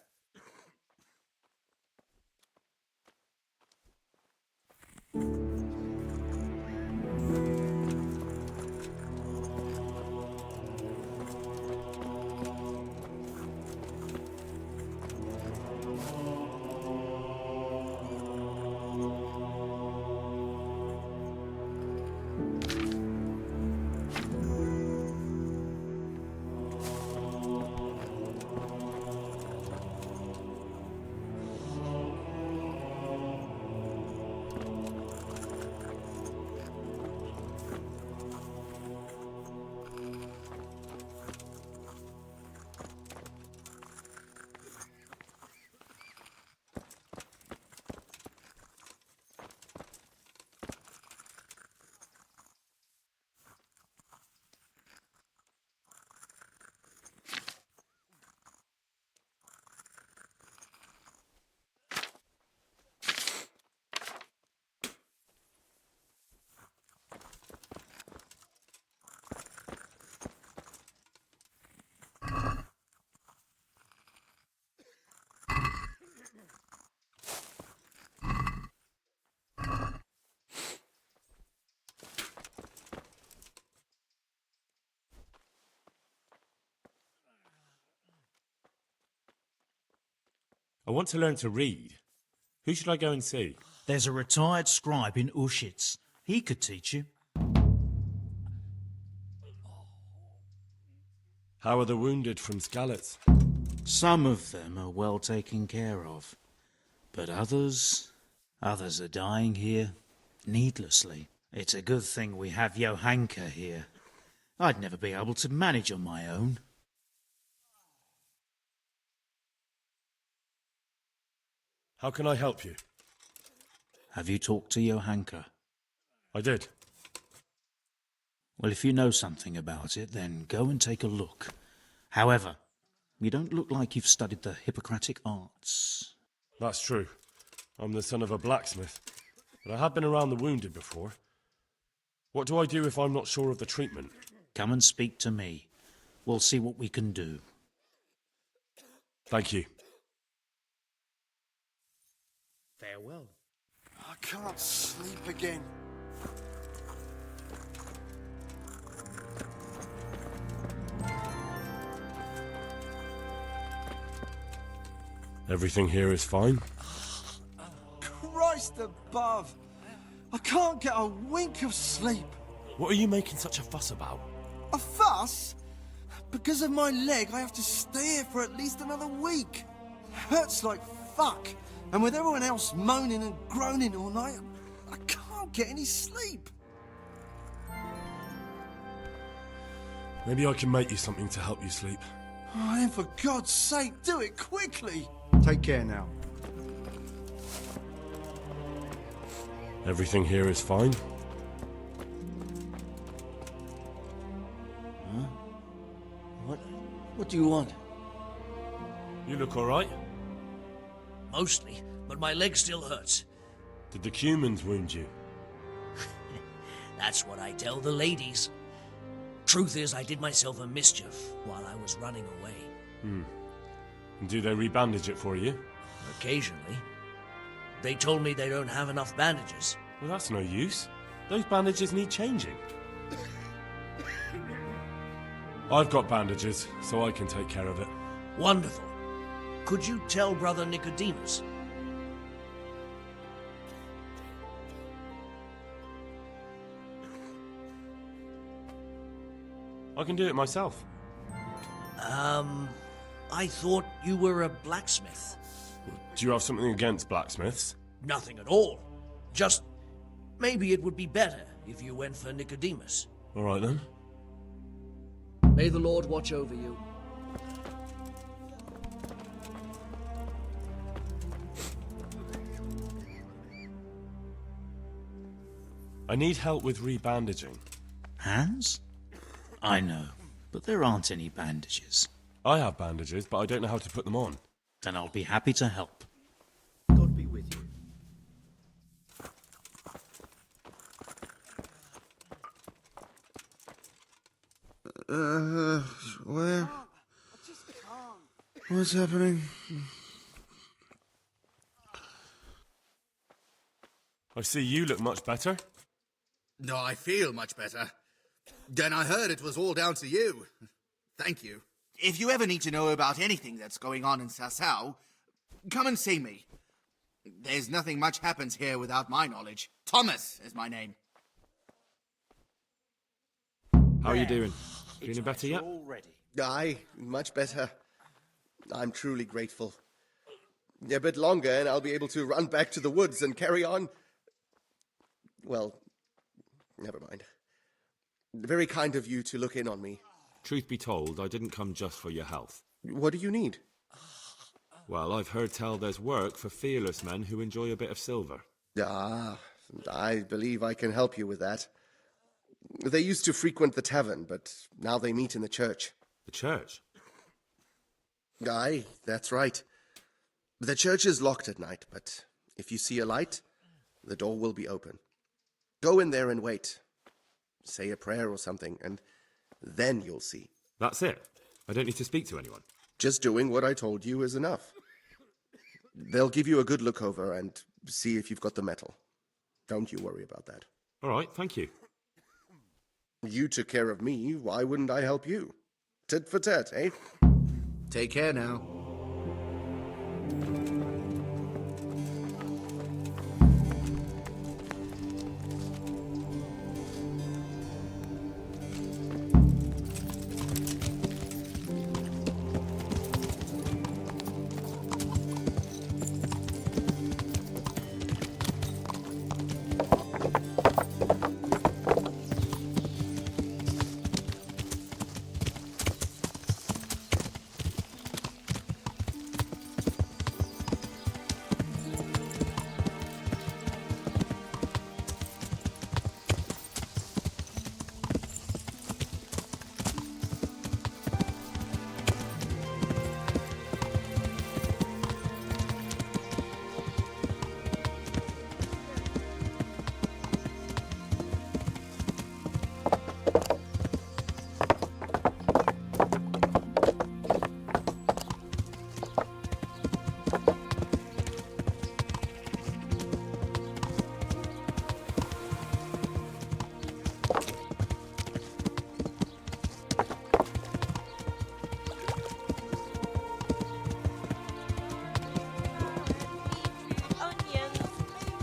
I want to learn to read. Who should I go and see? There's a retired scribe in Ushitz. He could teach you. How are the wounded from Skalitz? Some of them are well taken care of. But others are dying here needlessly. It's a good thing we have Johanka here. I'd never be able to manage on my own. How can I help you? Have you talked to Johanka? I did. Well, if you know something about it, then go and take a look. However, you don't look like you've studied the Hippocratic arts. That's true. I'm the son of a blacksmith, but I have been around the wounded before. What do I do if I'm not sure of the treatment? Come and speak to me. We'll see what we can do. Thank you. Farewell. I can't sleep again. Everything here is fine? Christ above! I can't get a wink of sleep. What are you making such a fuss about? A fuss? Because of my leg, I have to stay here for at least another week. Hurts like fuck. And with everyone else moaning and groaning all night, I can't get any sleep. Maybe I can make you something to help you sleep. Oh, then for God's sake, do it quickly. Take care now. Everything here is fine? Huh? What do you want? You look alright. Mostly, but my leg still hurts. Did the humans wound you? That's what I tell the ladies. Truth is, I did myself a mischief while I was running away. And do they rebandage it for you? Occasionally. They told me they don't have enough bandages. Well, that's no use. Those bandages need changing. I've got bandages, so I can take care of it. Wonderful. Could you tell Brother Nicodemus? I can do it myself. I thought you were a blacksmith. Do you have something against blacksmiths? Nothing at all. Just maybe it would be better if you went for Nicodemus. All right then. May the Lord watch over you. I need help with rebandaging. Hands? I know, but there aren't any bandages. I have bandages, but I don't know how to put them on. Then I'll be happy to help. God be with you. Where? What's happening? I see you look much better. No, I feel much better. Then I heard it was all down to you. Thank you. If you ever need to know about anything that's going on in Sasau, come and see me. There's nothing much happens here without my knowledge. Thomas is my name. How are you doing? Feeling better yet? Aye, much better. I'm truly grateful. A bit longer and I'll be able to run back to the woods and carry on. Well, never mind. Very kind of you to look in on me. Truth be told, I didn't come just for your health. What do you need? Well, I've heard tell there's work for fearless men who enjoy a bit of silver. Ah, I believe I can help you with that. They used to frequent the tavern, but now they meet in the church. The church? Aye, that's right. The church is locked at night, but if you see a light, the door will be open. Go in there and wait. Say a prayer or something, and then you'll see. That's it? I don't need to speak to anyone? Just doing what I told you is enough. They'll give you a good look over and see if you've got the metal. Don't you worry about that. All right, thank you. You took care of me, why wouldn't I help you? Tit for tat, eh? Take care now.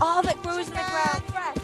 All that grows in the ground, fresh.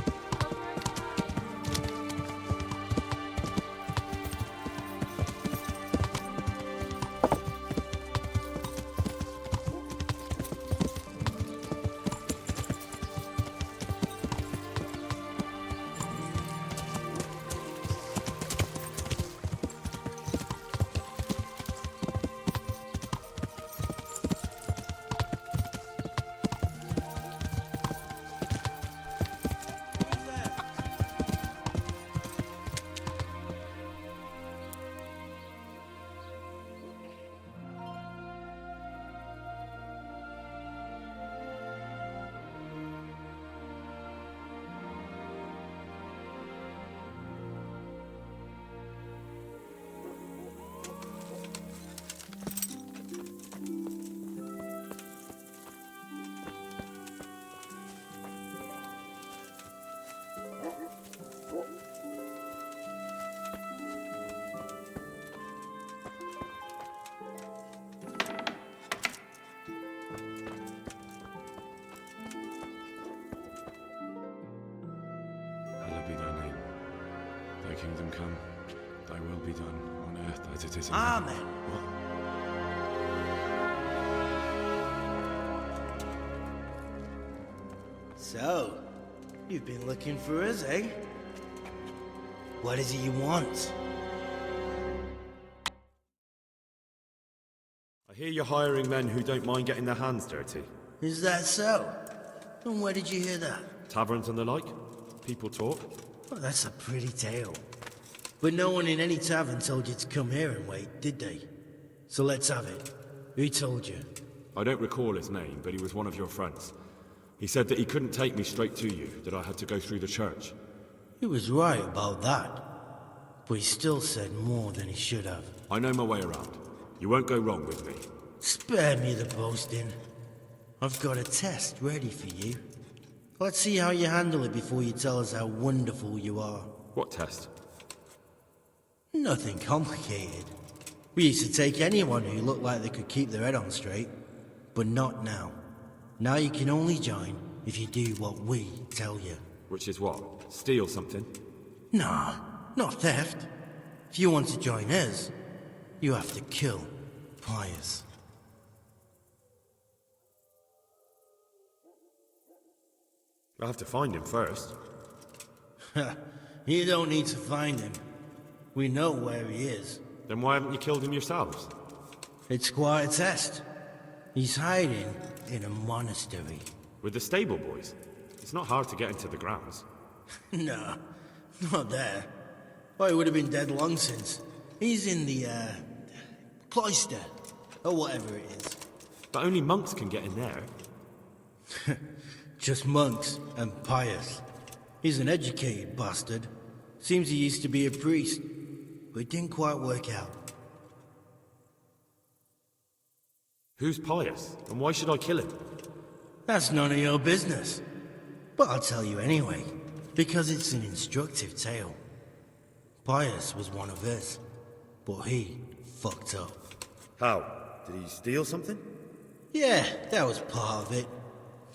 Hallowed be thy name. Thy kingdom come, thy will be done, on earth as it is in Amen. heaven. What? So, you've been looking for us, eh? What is it you want? I hear you're hiring men who don't mind getting their hands dirty. Is that so? And where did you hear that? Taverns and the like? People talk. Well, that's a pretty tale. But no one in any tavern told you to come here and wait, did they? So let's have it. Who told you? I don't recall his name, but he was one of your friends. He said that he couldn't take me straight to you, that I had to go through the church. He was right about that. But he still said more than he should have. I know my way around. You won't go wrong with me. Spare me the boasting. I've got a test ready for you. Let's see how you handle it before you tell us how wonderful you are. What test? Nothing complicated. We used to take anyone who looked like they could keep their head on straight. But not now. Now you can only join if you do what we tell you. Which is what? Steal something? Nah, not theft. If you want to join us, you have to kill Pius. I'll have to find him first. You don't need to find him. We know where he is. Then why haven't you killed him yourselves? It's quite a test. He's hiding in a monastery. With the stable boys? It's not hard to get into the grounds. No, not there. Oh, he would have been dead long since. He's in the, cloister, or whatever it is. But only monks can get in there. Just monks and Pius. He's an educated bastard. Seems he used to be a priest, but it didn't quite work out. Who's Pius, and why should I kill him? That's none of your business. But I'll tell you anyway, because it's an instructive tale. Pius was one of us, but he fucked up. How? Did he steal something? Yeah, that was part of it.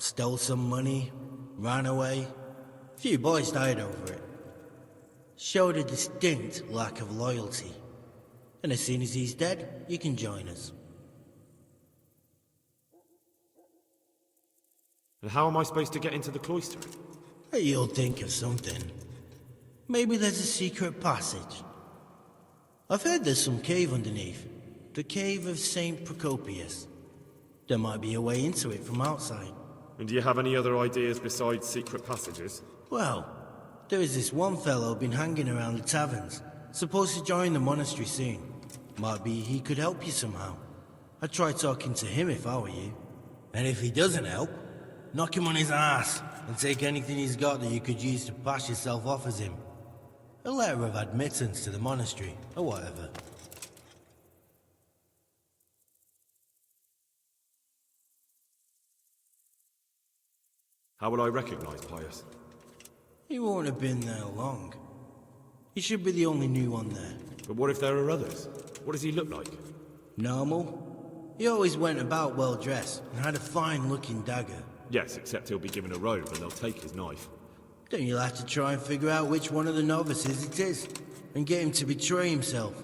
Stole some money, ran away. A few boys died over it. Showed a distinct lack of loyalty. And as soon as he's dead, you can join us. And how am I supposed to get into the cloister? You'll think of something. Maybe there's a secret passage. I've heard there's some cave underneath. The cave of St. Procopius. There might be a way into it from outside. And do you have any other ideas besides secret passages? Well, there is this one fellow been hanging around the taverns. Supposed to join the monastery soon. Might be he could help you somehow. I'd try talking to him if I were you. And if he doesn't help, knock him on his ass and take anything he's got that you could use to pass yourself off as him. A letter of admittance to the monastery, or whatever. How will I recognize Pius? He won't have been there long. He should be the only new one there. But what if there are others? What does he look like? Normal. He always went about well dressed and had a fine looking dagger. Yes, except he'll be given a robe and they'll take his knife. Then you'll have to try and figure out which one of the novices it is, and get him to betray himself.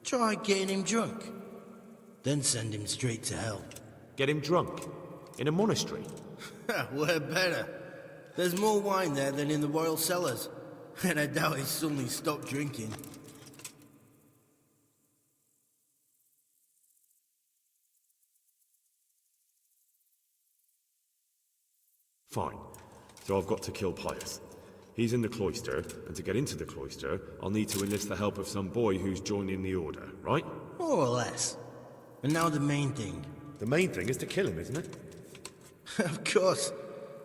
Try getting him drunk. Then send him straight to hell. Get him drunk? In a monastery? We're better. There's more wine there than in the royal cellars, and I doubt he's suddenly stopped drinking. Fine. So I've got to kill Pius. He's in the cloister, and to get into the cloister, I'll need to enlist the help of some boy who's joining the order, right? More or less. And now the main thing. The main thing is to kill him, isn't it? Of course.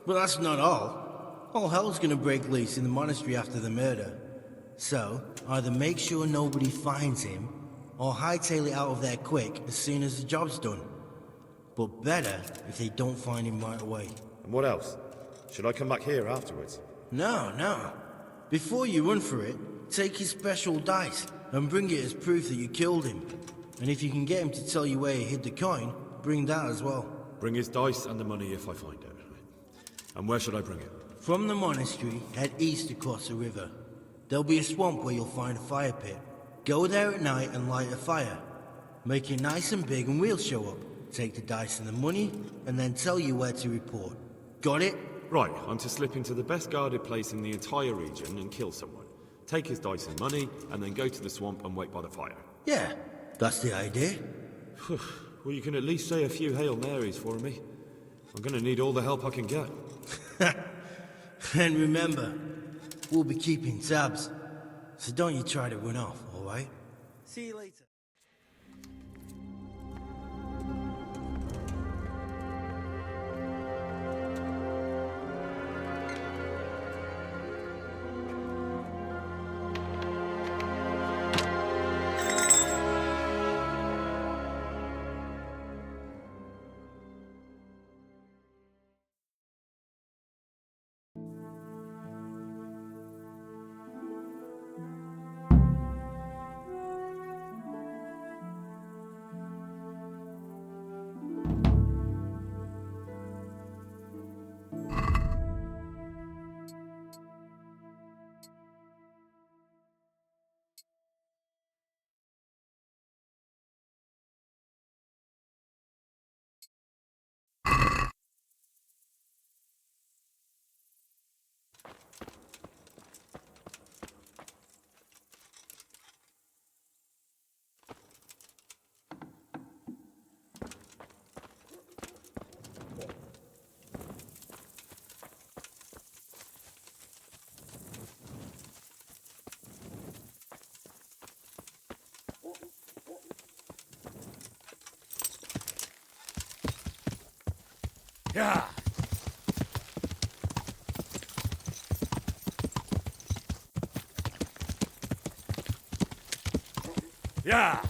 But that's not all. All hell's gonna break loose in the monastery after the murder. So, either make sure nobody finds him, or hightail it out of there quick as soon as the job's done. But better if they don't find him right away. And what else? Should I come back here afterwards? No. Before you run for it, take his special dice and bring it as proof that you killed him. And if you can get him to tell you where he hid the coin, bring that as well. Bring his dice and the money if I find it. And where should I bring it? From the monastery, head east across the river. There'll be a swamp where you'll find a fire pit. Go there at night and light a fire. Make it nice and big and we'll show up. Take the dice and the money, and then tell you where to report. Got it? Right, I'm to slip into the best guarded place in the entire region and kill someone. Take his dice and money, and then go to the swamp and wait by the fire. Yeah, that's the idea. Well, you can at least say a few Hail Marys for me. I'm gonna need all the help I can get. And remember, we'll be keeping tabs. So don't you try to run off, alright? See you later. Yeah. Yeah.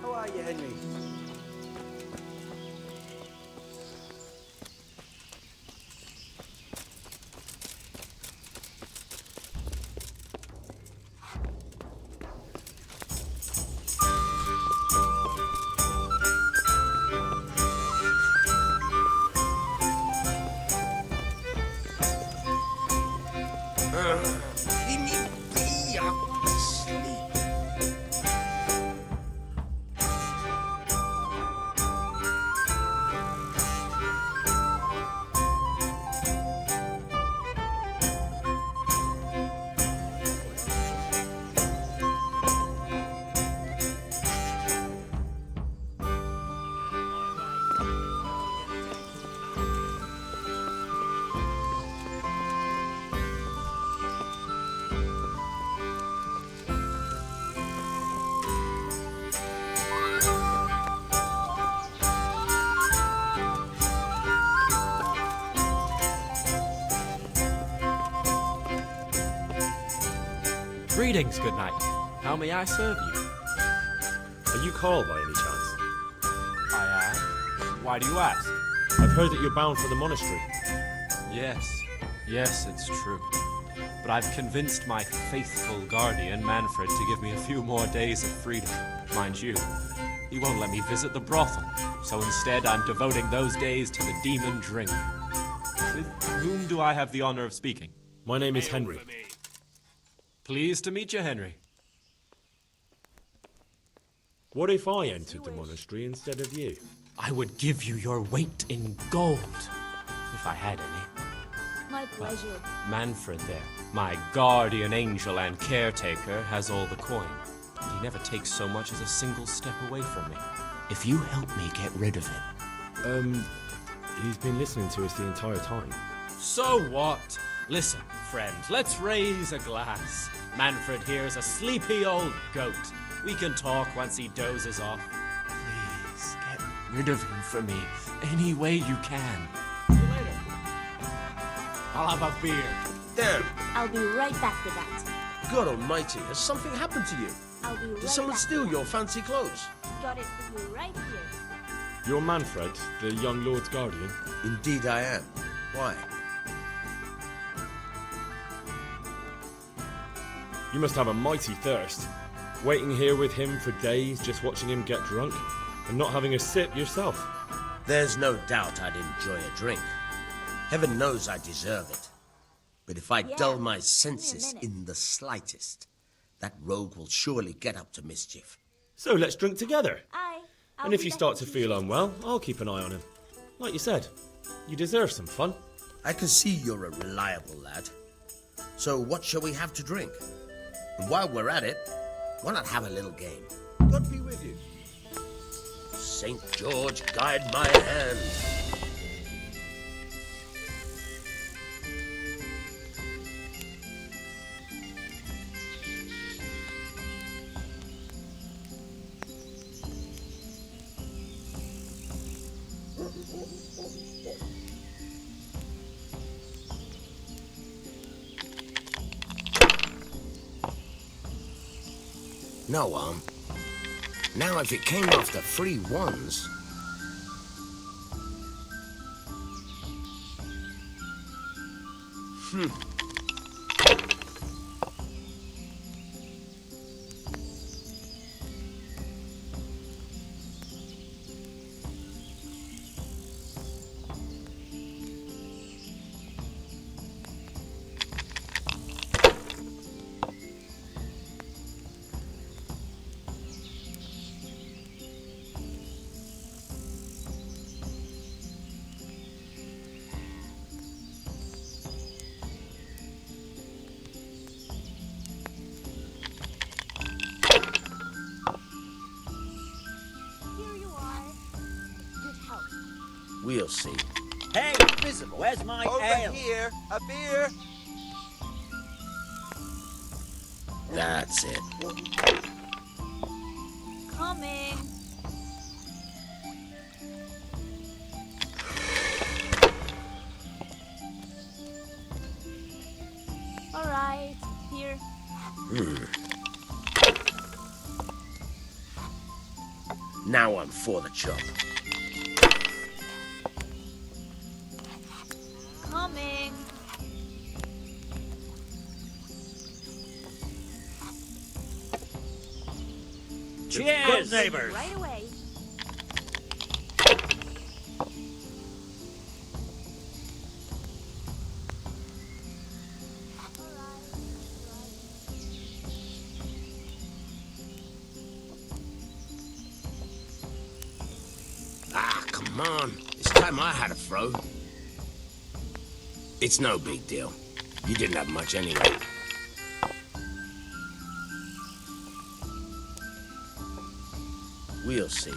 How are you, Henry? Leave me be. I'm asleep. Greetings, good knight. How may I serve you? Are you Carl by any chance? I am. Why do you ask? I've heard that you're bound for the monastery. Yes, it's true. But I've convinced my faithful guardian, Manfred, to give me a few more days of freedom. Mind you, he won't let me visit the brothel, so instead I'm devoting those days to the demon drink. With whom do I have the honor of speaking? My name is Henry. Pleased to meet you, Henry. What if I entered the monastery instead of you? I would give you your weight in gold, if I had any. My pleasure. Manfred there, my guardian angel and caretaker, has all the coin. And he never takes so much as a single step away from me. If you help me get rid of him... He's been listening to us the entire time. So what? Listen, friend, let's raise a glass. Manfred here's a sleepy old goat. We can talk once he dozes off. Please, get rid of him for me, any way you can. See you later. I'll have a beer. There. I'll be right back with that. God almighty, has something happened to you? I'll be right Did someone back. steal your fancy clothes? Got it for you right here. You're Manfred, the young lord's guardian? Indeed I am. Why? You must have a mighty thirst. Waiting here with him for days, just watching him get drunk, and not having a sip yourself. There's no doubt I'd enjoy a drink. Heaven knows I deserve it. But if I dull my senses in the slightest, that rogue will surely get up to mischief. So let's drink together. I'll And if be you back start in to feel unwell, I'll keep an eye on him. Like you said, you deserve some fun. I can see you're a reliable lad. So what shall we have to drink? And while we're at it, why not have a little game? God be with you. St. George, guide my hand. No, now if it came off the free ones... Here you are. Good help. We'll see. Hey, Invisible, where's my ale? Over here, a beer. That's it. Coming. All right, here. Now I'm for the chop. Coming. Cheers, neighbors. Right away. Ah, come on. It's time I had a throw. It's no big deal. You didn't have much anyway. We'll see.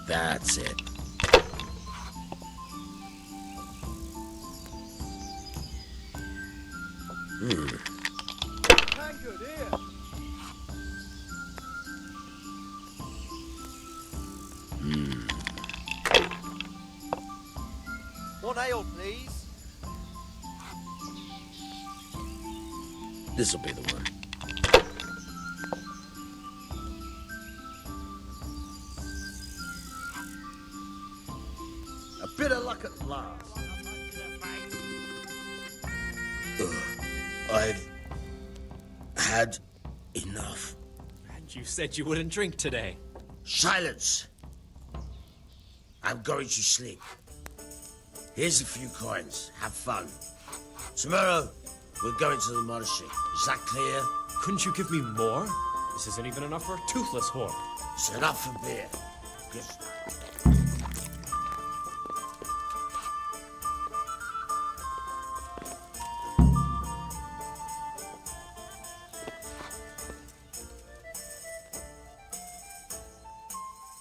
That's it. One ale, please. This'll be the one. A bit of luck at last. I've had enough. And you said you wouldn't drink today. Silence! I'm going to sleep. Here's a few coins. Have fun. Tomorrow, we're going to the monastery. Is that clear? Couldn't you give me more? This isn't even enough for a toothless whore. It's enough for beer. Good.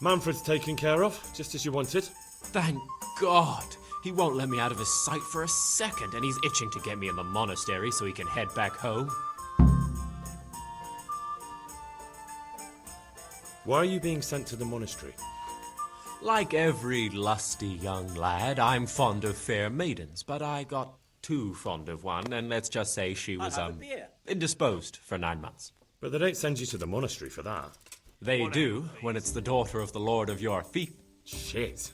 Manfred's taken care of, just as you wanted. Thank God. He won't let me out of his sight for a second, and he's itching to get me in the monastery so he can head back home. Why are you being sent to the monastery? Like every lusty young lad, I'm fond of fair maidens, but I got too fond of one, and let's just say she was, indisposed for 9 months. But they don't send you to the monastery for that. They do, when it's the daughter of the Lord of your fief. Shit.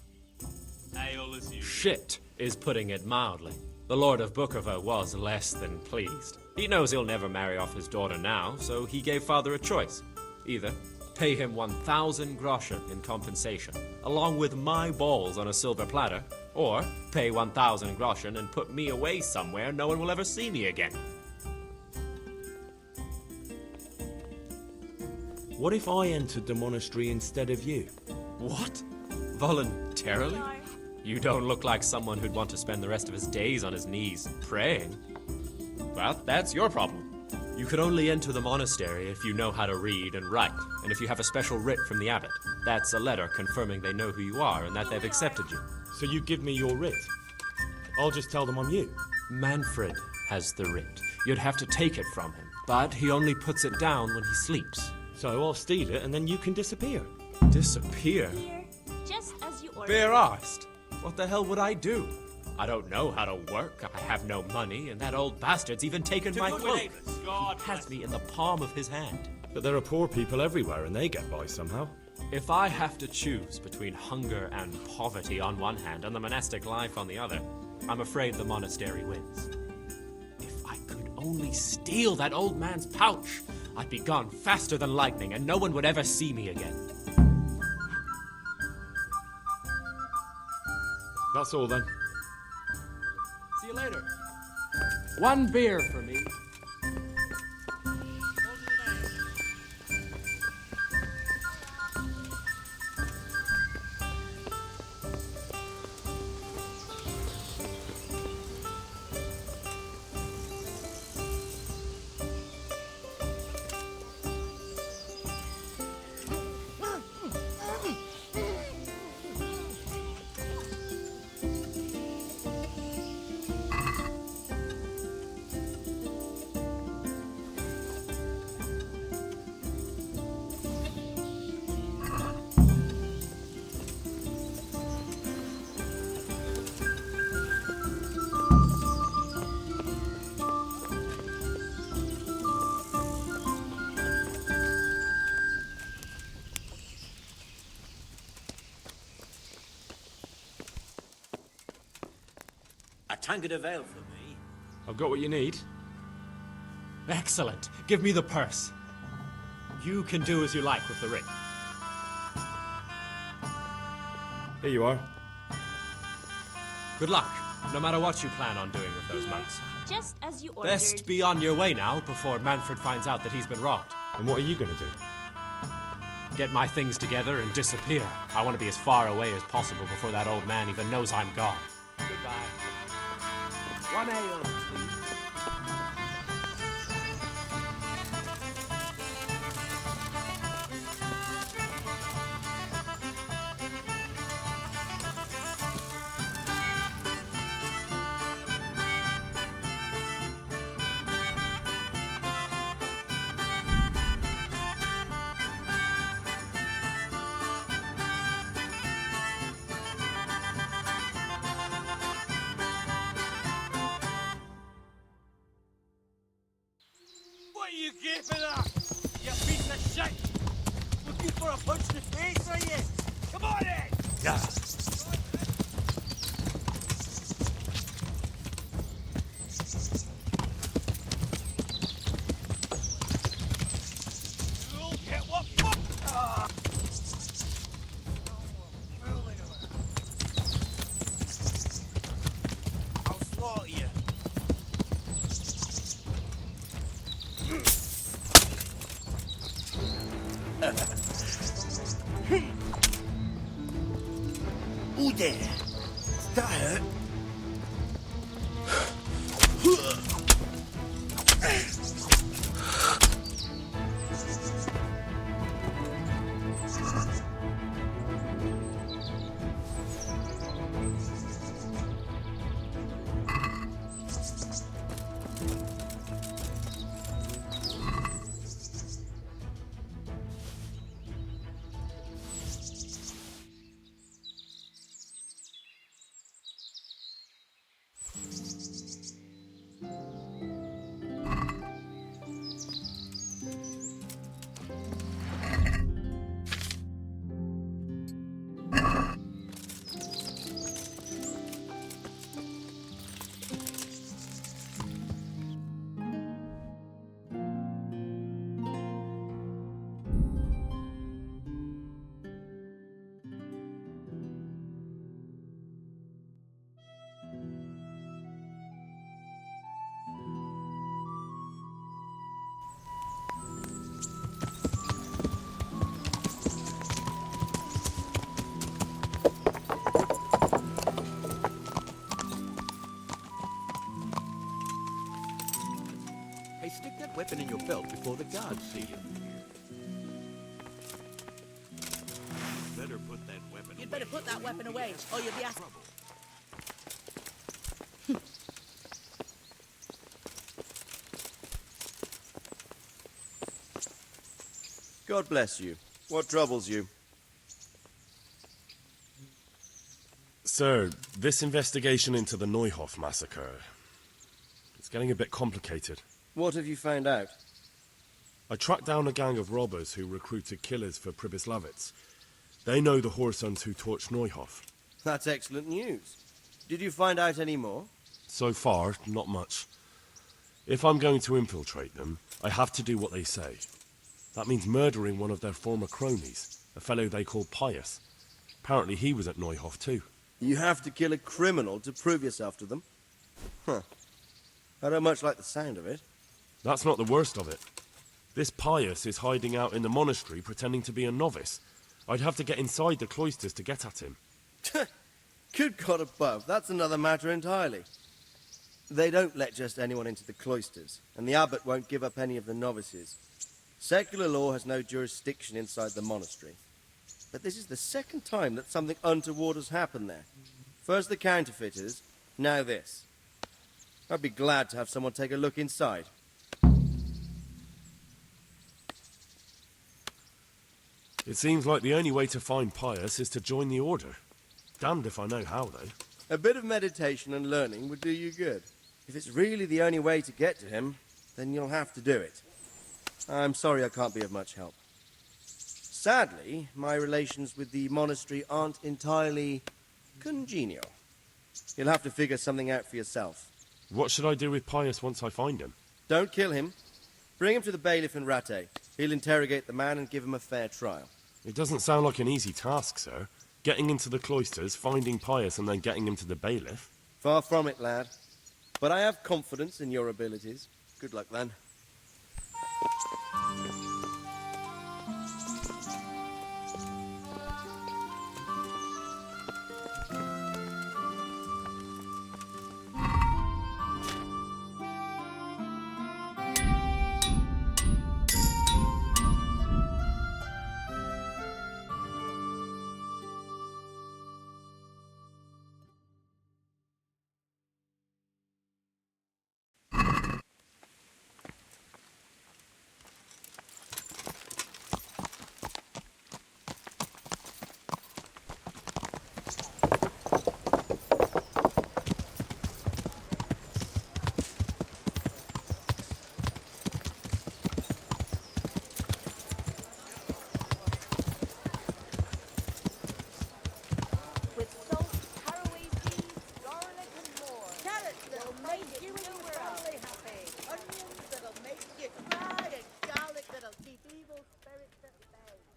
Shit is putting it mildly. The Lord of Bukover was less than pleased. He knows he'll never marry off his daughter now, so he gave father a choice. Either pay him 1,000 groschen in compensation, along with my balls on a silver platter, or pay 1,000 groschen and put me away somewhere no one will ever see me again. What if I entered the monastery instead of you? What? Voluntarily? You don't look like someone who'd want to spend the rest of his days on his knees praying. Well, that's your problem. You could only enter the monastery if you know how to read and write, and if you have a special writ from the abbot. That's a letter confirming they know who you are and that they've accepted you. So you give me your writ? I'll just tell them I'm you. Manfred has the writ. You'd have to take it from him, but he only puts it down when he sleeps. So I'll steal it and then you can disappear. Disappear? Here, just as you ordered. Bare arsed. What the hell would I do? I don't know how to work, I have no money, and that old bastard's even taken my cloak. He has me in the palm of his hand. But there are poor people everywhere and they get by somehow. If I have to choose between hunger and poverty on one hand and the monastic life on the other, I'm afraid the monastery wins. If I could only steal that old man's pouch, I'd be gone faster than lightning and no one would ever see me again. That's all then. See you later. One beer for me. tankard of ale for me. I've got what you need. Excellent. Give me the purse. You can do as you like with the ring. Here you are. Good luck, no matter what you plan on doing with those monks. Just as you ordered. Best be on your way now before Manfred finds out that he's been robbed. And what are you going to do? Get my things together and disappear. I want to be as far away as possible before that old man even knows I'm gone. Goodbye. One ale, please. What are you gaping at? You piece of shit! Looking for a punch in the face, are you? Come on in! Yeah. You'll get what fuck! Ah. I'll slaughter you. Ooh, there. That hurt. Hey, stick that weapon in your belt before the guards see you. Better put that weapon You'd better put that weapon away, or you'll be asked. God bless you. What troubles you? Sir, this investigation into the Neuhof massacre, it's getting a bit complicated. What have you found out? I tracked down a gang of robbers who recruited killers for Pribyslavitz. They know the Horsons who torched Neuhof. That's excellent news. Did you find out any more? So far, not much. If I'm going to infiltrate them, I have to do what they say. That means murdering one of their former cronies, a fellow they call Pius. Apparently he was at Neuhof too. You have to kill a criminal to prove yourself to them? Huh. I don't much like the sound of it. That's not the worst of it. This Pius is hiding out in the monastery pretending to be a novice. I'd have to get inside the cloisters to get at him. Good God above, that's another matter entirely. They don't let just anyone into the cloisters, and the abbot won't give up any of the novices. Secular law has no jurisdiction inside the monastery. But this is the second time that something untoward has happened there. First the counterfeiters, now this. I'd be glad to have someone take a look inside. It seems like the only way to find Pius is to join the order. Damned if I know how, though. A bit of meditation and learning would do you good. If it's really the only way to get to him, then you'll have to do it. I'm sorry I can't be of much help. Sadly, my relations with the monastery aren't entirely congenial. You'll have to figure something out for yourself. What should I do with Pius once I find him? Don't kill him. Bring him to the bailiff in Rattay. He'll interrogate the man and give him a fair trial. It doesn't sound like an easy task, sir. Getting into the cloisters, finding Pius, and then getting him to the bailiff. Far from it, lad. But I have confidence in your abilities. Good luck, then.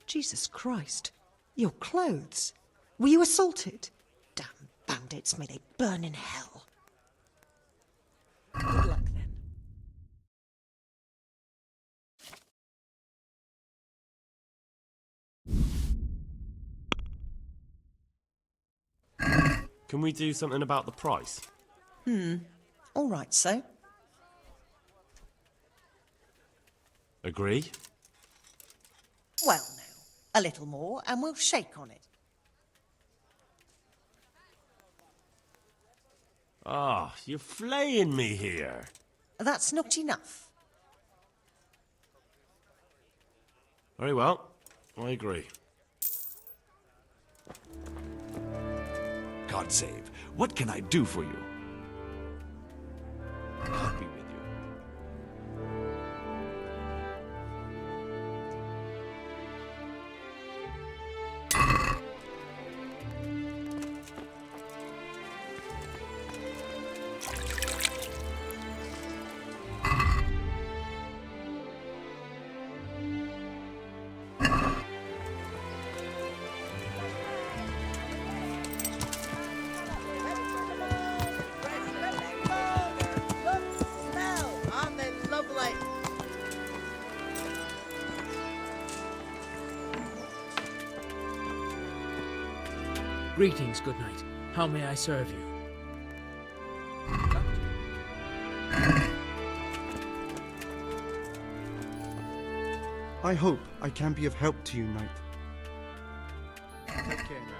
Jesus Christ. Your clothes. Were you assaulted? Damn bandits, may they burn in hell. Good luck then. Can we do something about the price? All right, so. Agree? Well, now, a little more and we'll shake on it. Ah, you're flaying me here. That's not enough. Very well, I agree. God save. What can I do for you? God be with you. Greetings, good knight. How may I serve you? I hope I can be of help to you, knight. Take care now.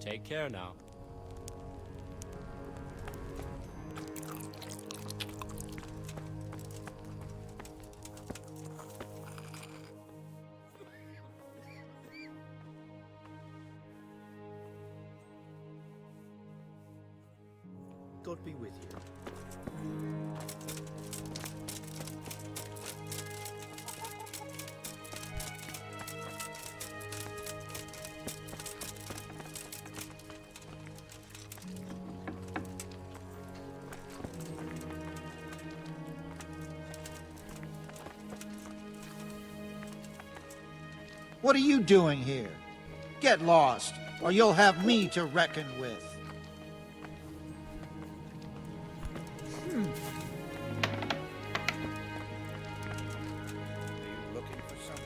Take care now. God be with you. What are you doing here? Get lost, or you'll have me to reckon with. Looking for someone?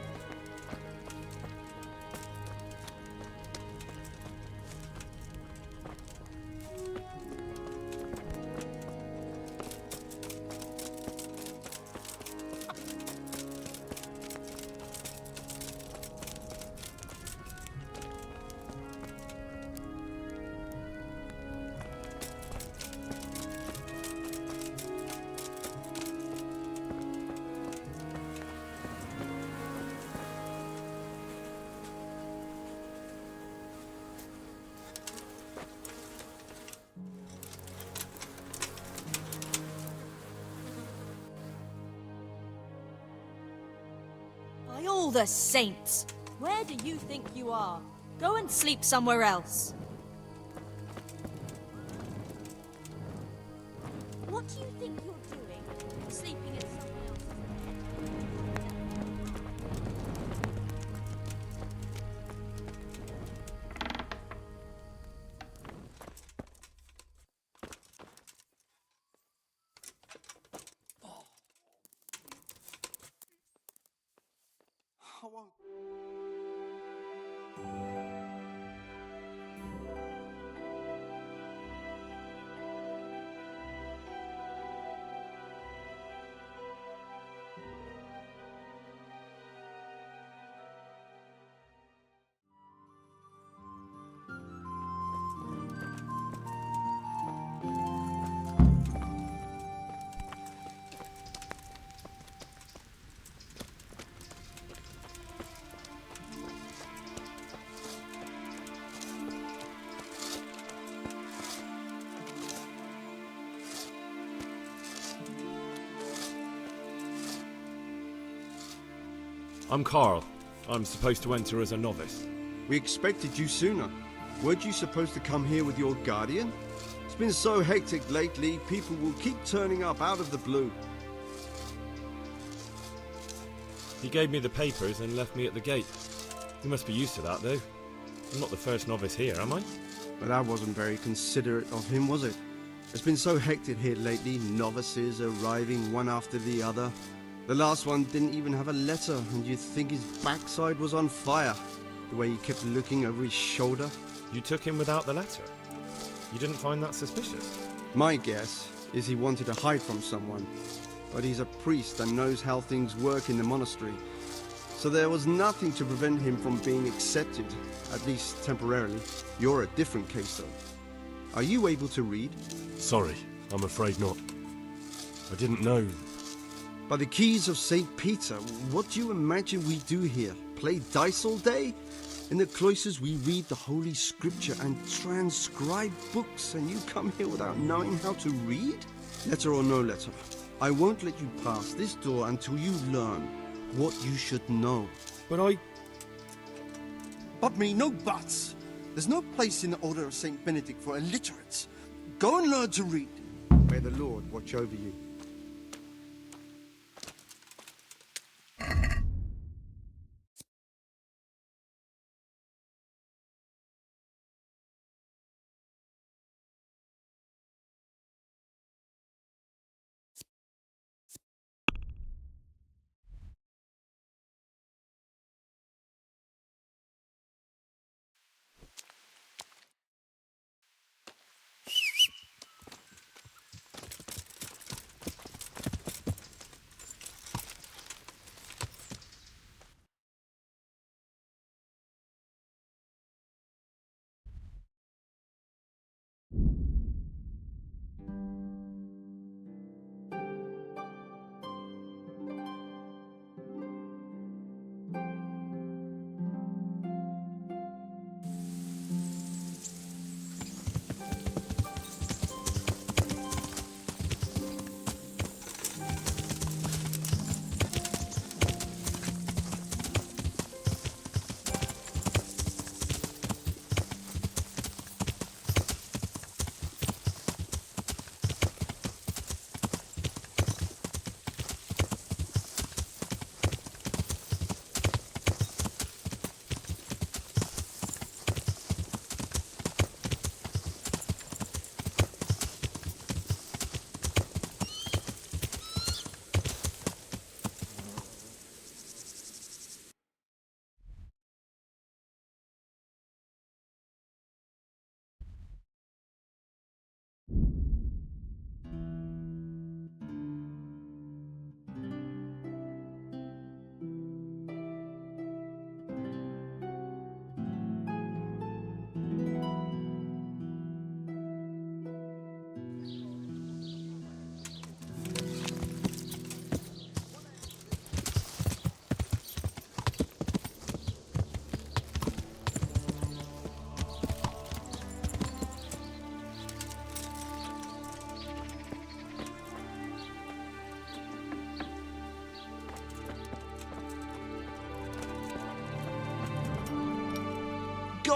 By all the saints! Where do you think you are? Go and sleep somewhere else. What do you think you're doing? Sleeping in someone else's bed? I won't. I'm Carl. I'm supposed to enter as a novice. We expected you sooner. Weren't you supposed to come here with your guardian? It's been so hectic lately, people will keep turning up out of the blue. He gave me the papers and left me at the gate. He must be used to that, though. I'm not the first novice here, am I? But that wasn't very considerate of him, was it? It's been so hectic here lately, novices arriving one after the other. The last one didn't even have a letter, and you'd think his backside was on fire, the way he kept looking over his shoulder. You took him without the letter? You didn't find that suspicious? My guess is he wanted to hide from someone, but he's a priest and knows how things work in the monastery. So there was nothing to prevent him from being accepted, at least temporarily. You're a different case, though. Are you able to read? Sorry, I'm afraid not. I didn't know. By the keys of St. Peter, what do you imagine we do here? Play dice all day? In the cloisters we read the Holy Scripture and transcribe books, and you come here without knowing how to read? Letter or no letter, I won't let you pass this door until you learn what you should know. But But me, no buts! There's no place in the Order of St. Benedict for illiterates. Go and learn to read. May the Lord watch over you.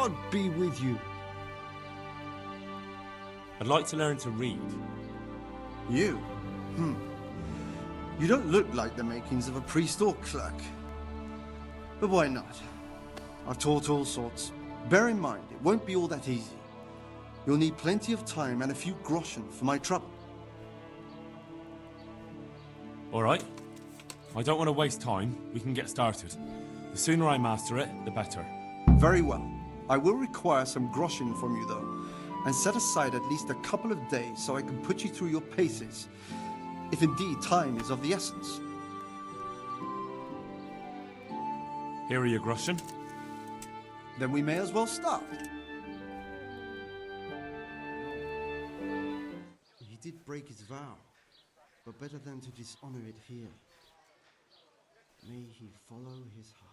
God be with you. I'd like to learn to read. You? You don't look like the makings of a priest or clerk. But why not? I've taught all sorts. Bear in mind, it won't be all that easy. You'll need plenty of time and a few groschen for my trouble. All right. I don't want to waste time. We can get started. The sooner I master it, the better. Very well. I will require some groschen from you, though, and set aside at least a couple of days so I can put you through your paces, if indeed time is of the essence. Here are your groschen. Then we may as well start. He did break his vow, but better than to dishonor it here. May he follow his heart.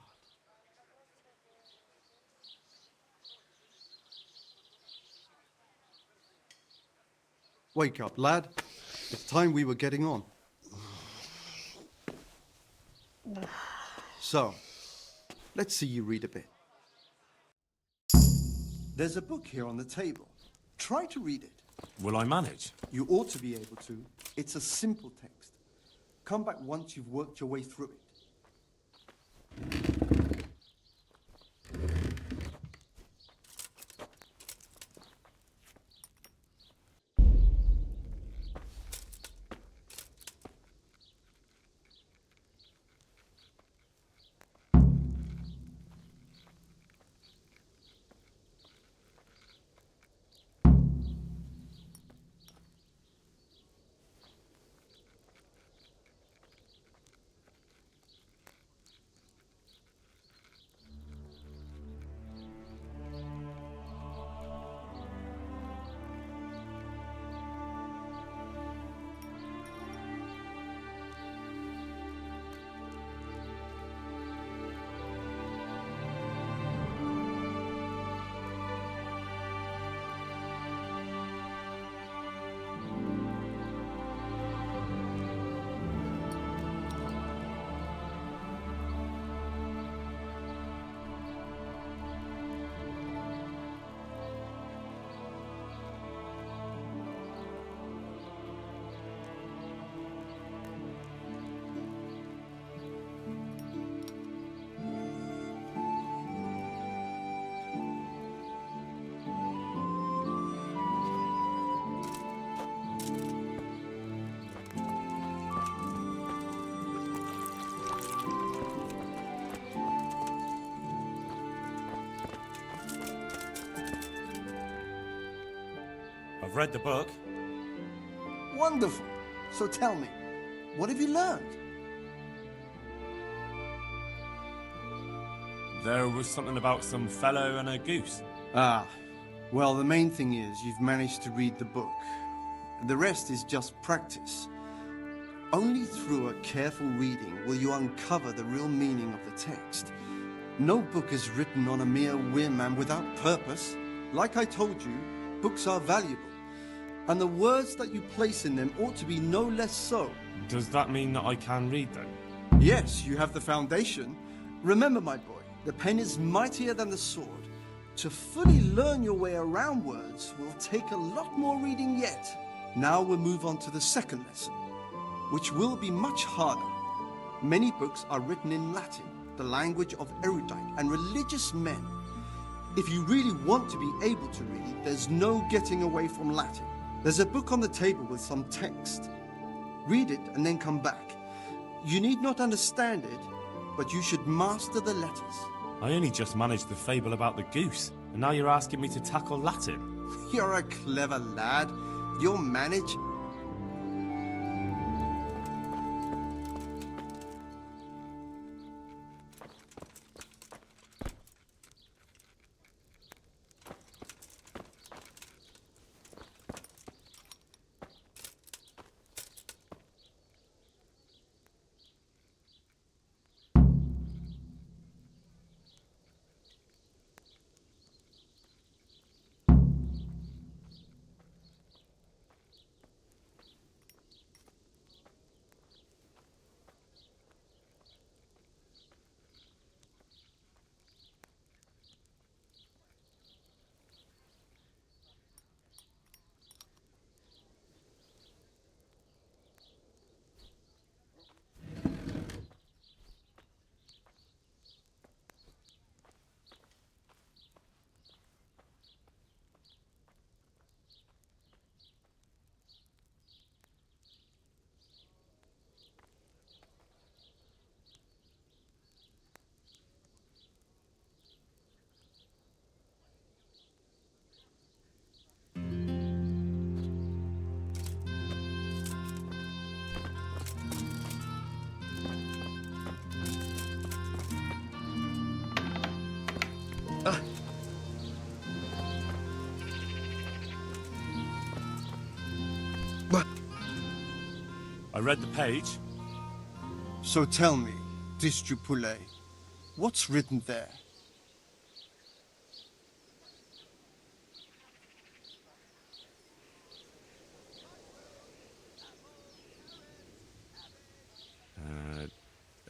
Wake up, lad. It's time we were getting on. So, let's see you read a bit. There's a book here on the table. Try to read it. Will I manage? You ought to be able to. It's a simple text. Come back once you've worked your way through it. I've read the book. Wonderful. So tell me, what have you learned? There was something about some fellow and a goose. Ah, well, the main thing is you've managed to read the book. The rest is just practice. Only through a careful reading will you uncover the real meaning of the text. No book is written on a mere whim and without purpose. Like I told you, books are valuable, and the words that you place in them ought to be no less so. Does that mean that I can read them? Yes, you have the foundation. Remember, my boy, the pen is mightier than the sword. To fully learn your way around words will take a lot more reading yet. Now we'll move on to the second lesson, which will be much harder. Many books are written in Latin, the language of erudite and religious men. If you really want to be able to read, there's no getting away from Latin. There's a book on the table with some text. Read it and then come back. You need not understand it, but you should master the letters. I only just managed the fable about the goose, and now you're asking me to tackle Latin. You're a clever lad. You'll manage. read the page. So tell me, Distrupule, what's written there?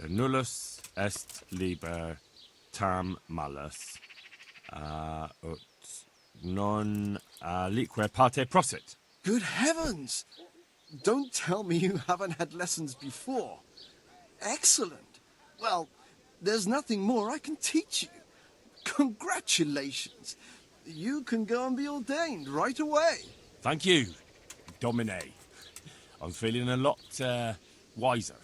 Nullus est liber tam malus, ut non alique parte prosit. Good heavens! Don't tell me you haven't had lessons before. Excellent. Well, there's nothing more I can teach you. Congratulations. You can go and be ordained right away. Thank you, Domine. I'm feeling a lot wiser.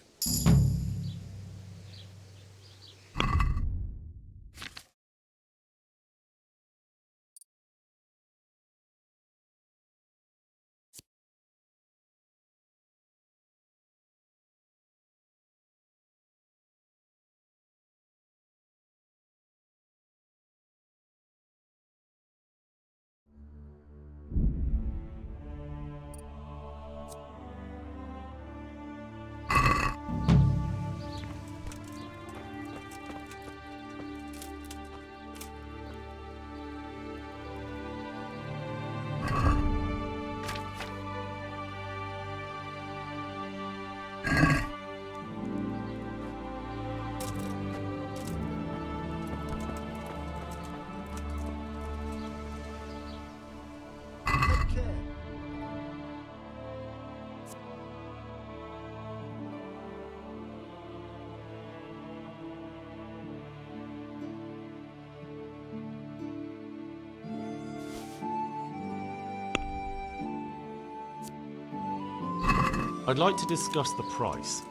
I'd like to discuss the price.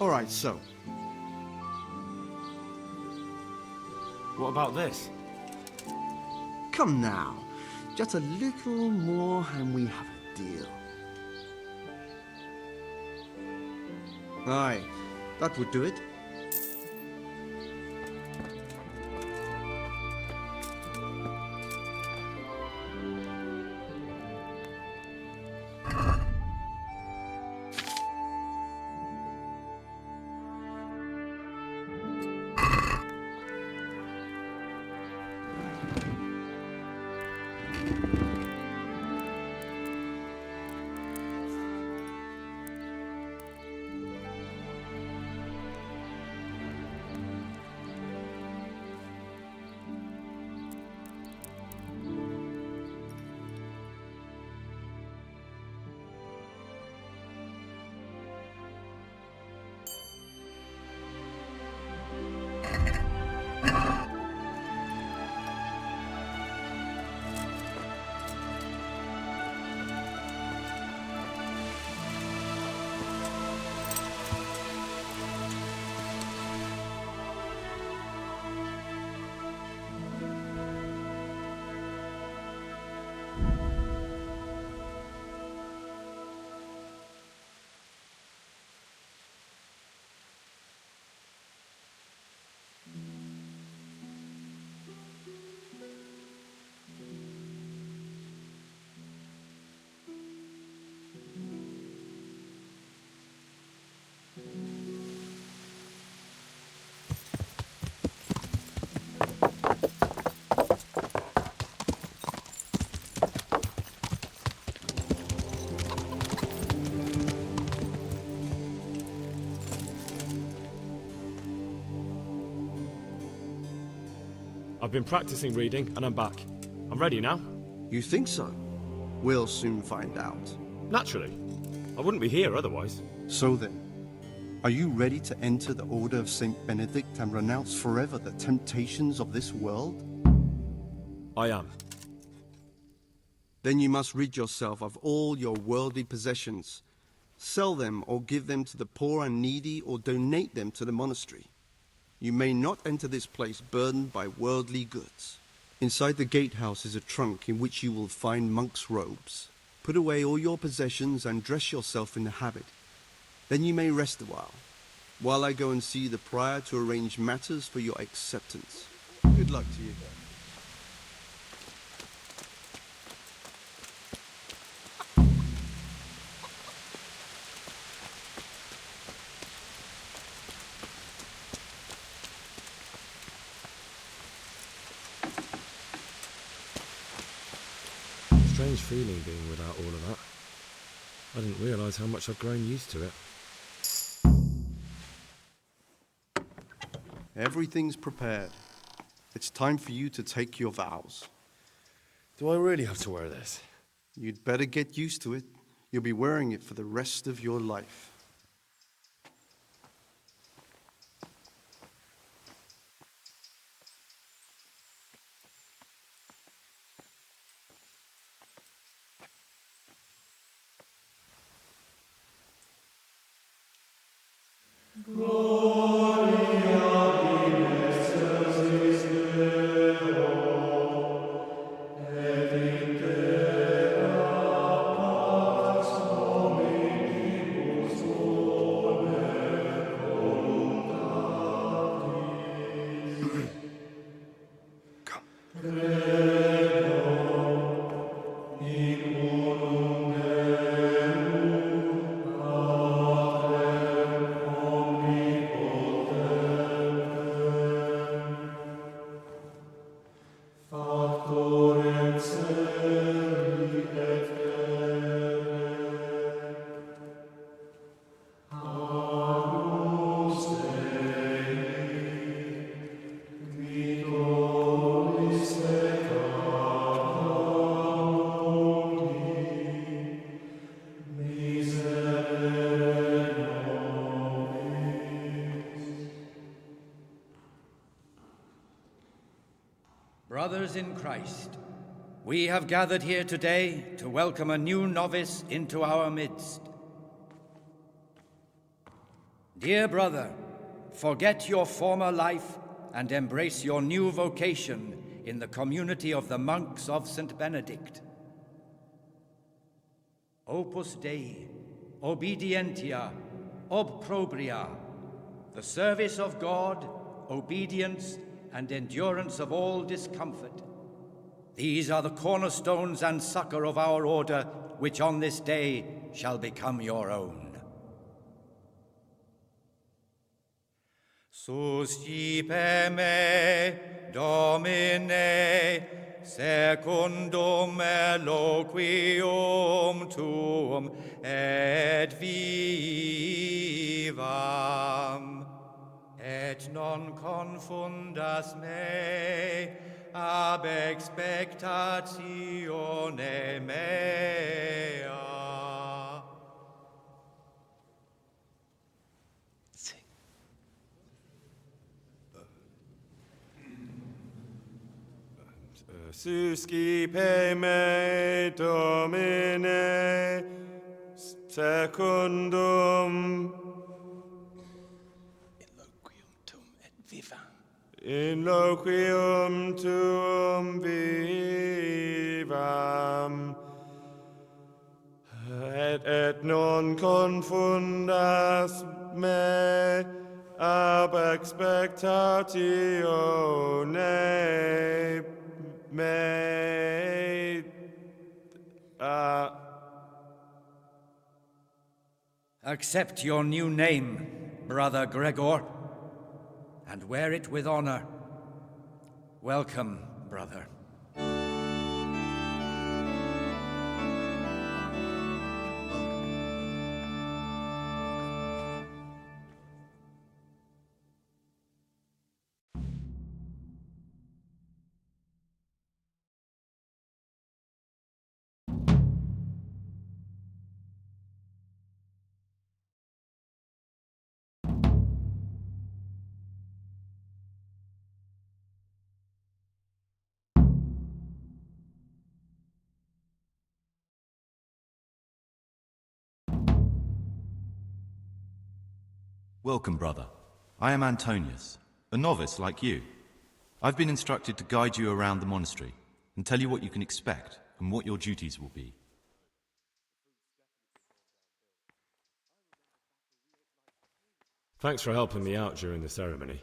All right, so. What about this? Come now. Just a little more and we have a deal. Aye, that would do it. I've been practicing reading, and I'm back. I'm ready now. You think so? We'll soon find out. Naturally. I wouldn't be here otherwise. So then, are you ready to enter the Order of Saint Benedict and renounce forever the temptations of this world? I am. Then you must rid yourself of all your worldly possessions. Sell them or give them to the poor and needy or donate them to the monastery. You may not enter this place burdened by worldly goods. Inside the gatehouse is a trunk in which you will find monk's robes. Put away all your possessions and dress yourself in the habit. Then you may rest a while I go and see the prior to arrange matters for your acceptance. Good luck to you. strange feeling being without all of that. I didn't realise how much I'd grown used to it. Everything's prepared. It's time for you to take your vows. Do I really have to wear this? You'd better get used to it. You'll be wearing it for the rest of your life. Brothers in Christ, we have gathered here today to welcome a new novice into our midst. Dear brother, forget your former life and embrace your new vocation in the community of the monks of St. Benedict. Opus Dei, obedientia, obprobria, the service of God, obedience, and endurance of all discomfort. These are the cornerstones and succor of our order, which on this day shall become your own. Suscipe me, Domine, secundum eloquium tuum, et vivam. Et non confundas me ab expectatione mea. Suscipe me, Domine, secundum in loquium tuum vivam, et non confundas me ab expectatione mea. Accept your new name, Brother Gregor, and wear it with honor. Welcome, brother. Welcome, brother. I am Antonius, a novice like you. I've been instructed to guide you around the monastery and tell you what you can expect and what your duties will be. Thanks for helping me out during the ceremony.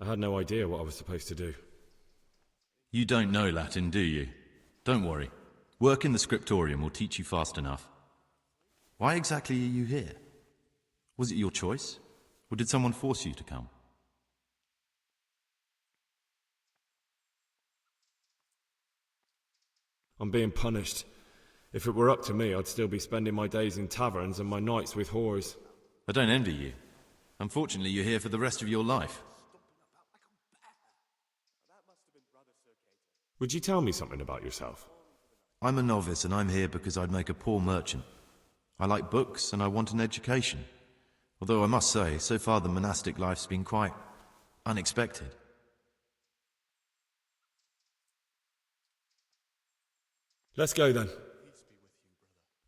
I had no idea what I was supposed to do. You don't know Latin, do you? Don't worry. Work in the scriptorium will teach you fast enough. Why exactly are you here? Was it your choice? Or did someone force you to come? I'm being punished. If it were up to me, I'd still be spending my days in taverns and my nights with whores. I don't envy you. Unfortunately, you're here for the rest of your life. Would you tell me something about yourself? I'm a novice and I'm here because I'd make a poor merchant. I like books and I want an education. Although I must say, so far the monastic life's been quite unexpected. Let's go then.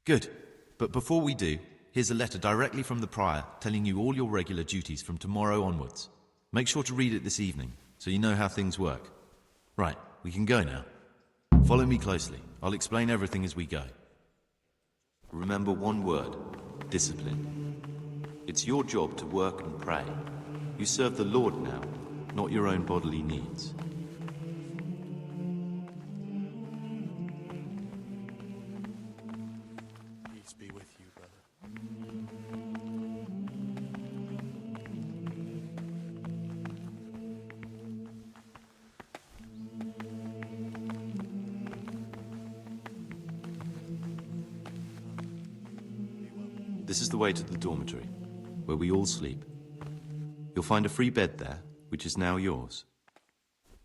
Good. But before we do, here's a letter directly from the prior telling you all your regular duties from tomorrow onwards. Make sure to read it this evening so you know how things work. Right, we can go now. Follow me closely. I'll explain everything as we go. Remember one word: discipline. It's your job to work and pray. You serve the Lord now, not your own bodily needs. Peace be with you, brother. This is the way to the dormitory, where we all sleep. You'll find a free bed there, which is now yours.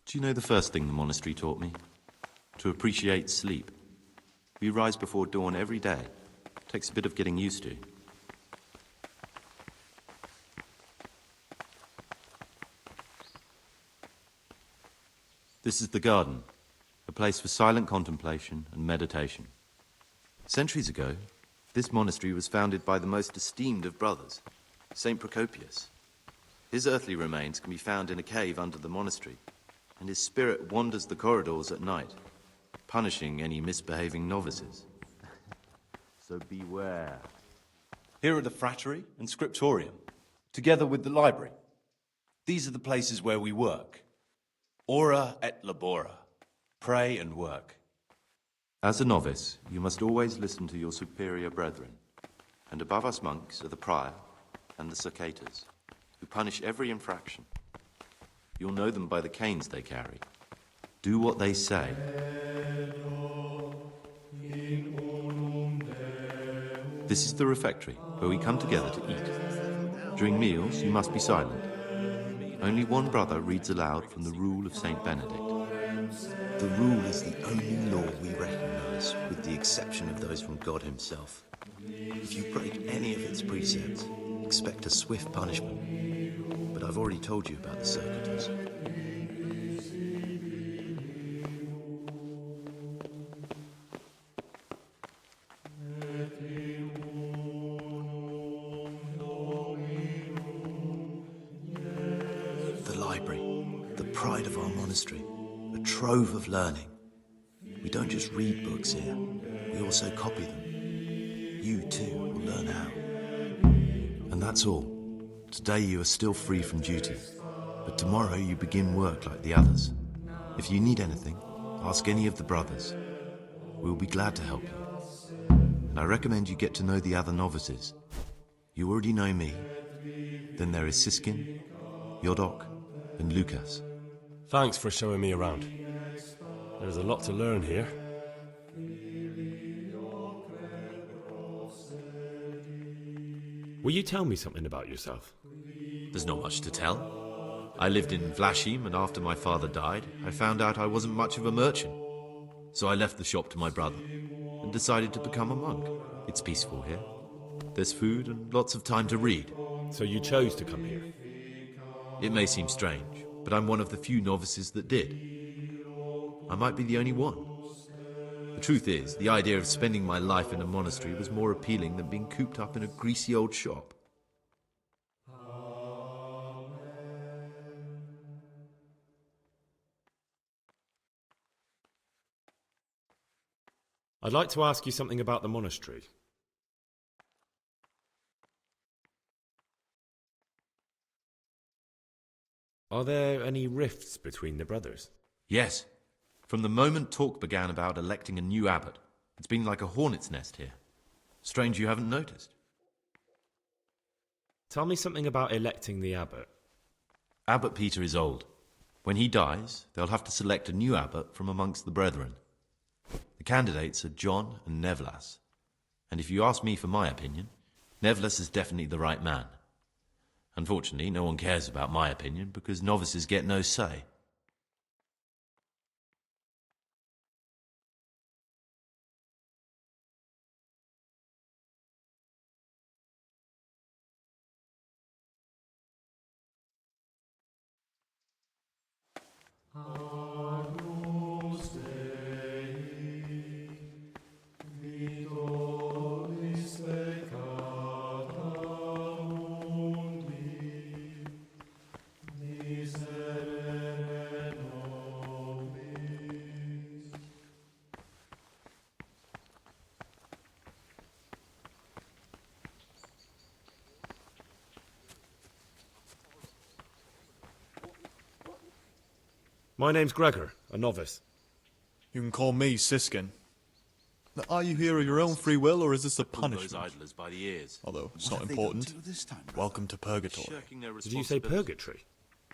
Do you know the first thing the monastery taught me? To appreciate sleep. We rise before dawn every day. Takes a bit of getting used to. This is the garden, a place for silent contemplation and meditation. Centuries ago, this monastery was founded by the most esteemed of brothers, Saint Procopius. His earthly remains can be found in a cave under the monastery, and his spirit wanders the corridors at night, punishing any misbehaving novices. So beware. Here are the frattery and scriptorium, together with the library. These are the places where we work. Ora et labora. Pray and work. As a novice, you must always listen to your superior brethren, and above us monks are the prior and the circators, who punish every infraction. You'll know them by the canes they carry. Do what they say. This is the refectory, where we come together to eat. During meals, you must be silent. Only one brother reads aloud from the Rule of Saint Benedict. The Rule is the only law we recognize, with the exception of those from God himself. If you break any of its precepts, expect a swift punishment. But I've already told you about the circuitous. The library, the pride of our monastery, a trove of learning. We don't just read books here, we also copy them. You too will learn how. And that's all. Today you are still free from duty, but tomorrow you begin work like the others. If you need anything, ask any of the brothers. We'll be glad to help you. And I recommend you get to know the other novices. You already know me. Then there is Siskin, Yodok, and Lucas. Thanks for showing me around. There's a lot to learn here. Will you tell me something about yourself? There's not much to tell. I lived in Vlashim, and after my father died, I found out I wasn't much of a merchant. So I left the shop to my brother, and decided to become a monk. It's peaceful here. There's food and lots of time to read. So you chose to come here? It may seem strange, but I'm one of the few novices that did. I might be the only one. The truth is, the idea of spending my life in a monastery was more appealing than being cooped up in a greasy old shop. I'd like to ask you something about the monastery. Are there any rifts between the brothers? Yes. From the moment talk began about electing a new abbot, it's been like a hornet's nest here. Strange you haven't noticed. Tell me something about electing the abbot. Abbot Peter is old. When he dies, they'll have to select a new abbot from amongst the brethren. The candidates are John and Nevlas. And if you ask me for my opinion, Nevlas is definitely the right man. Unfortunately, no one cares about my opinion because novices get no say. My name's Gregor, a novice. You can call me Siskin. Now, are you here of your own free will, or is this a punishment? Pull those idlers by the ears. Although it's not important. Welcome to purgatory. Did you say purgatory?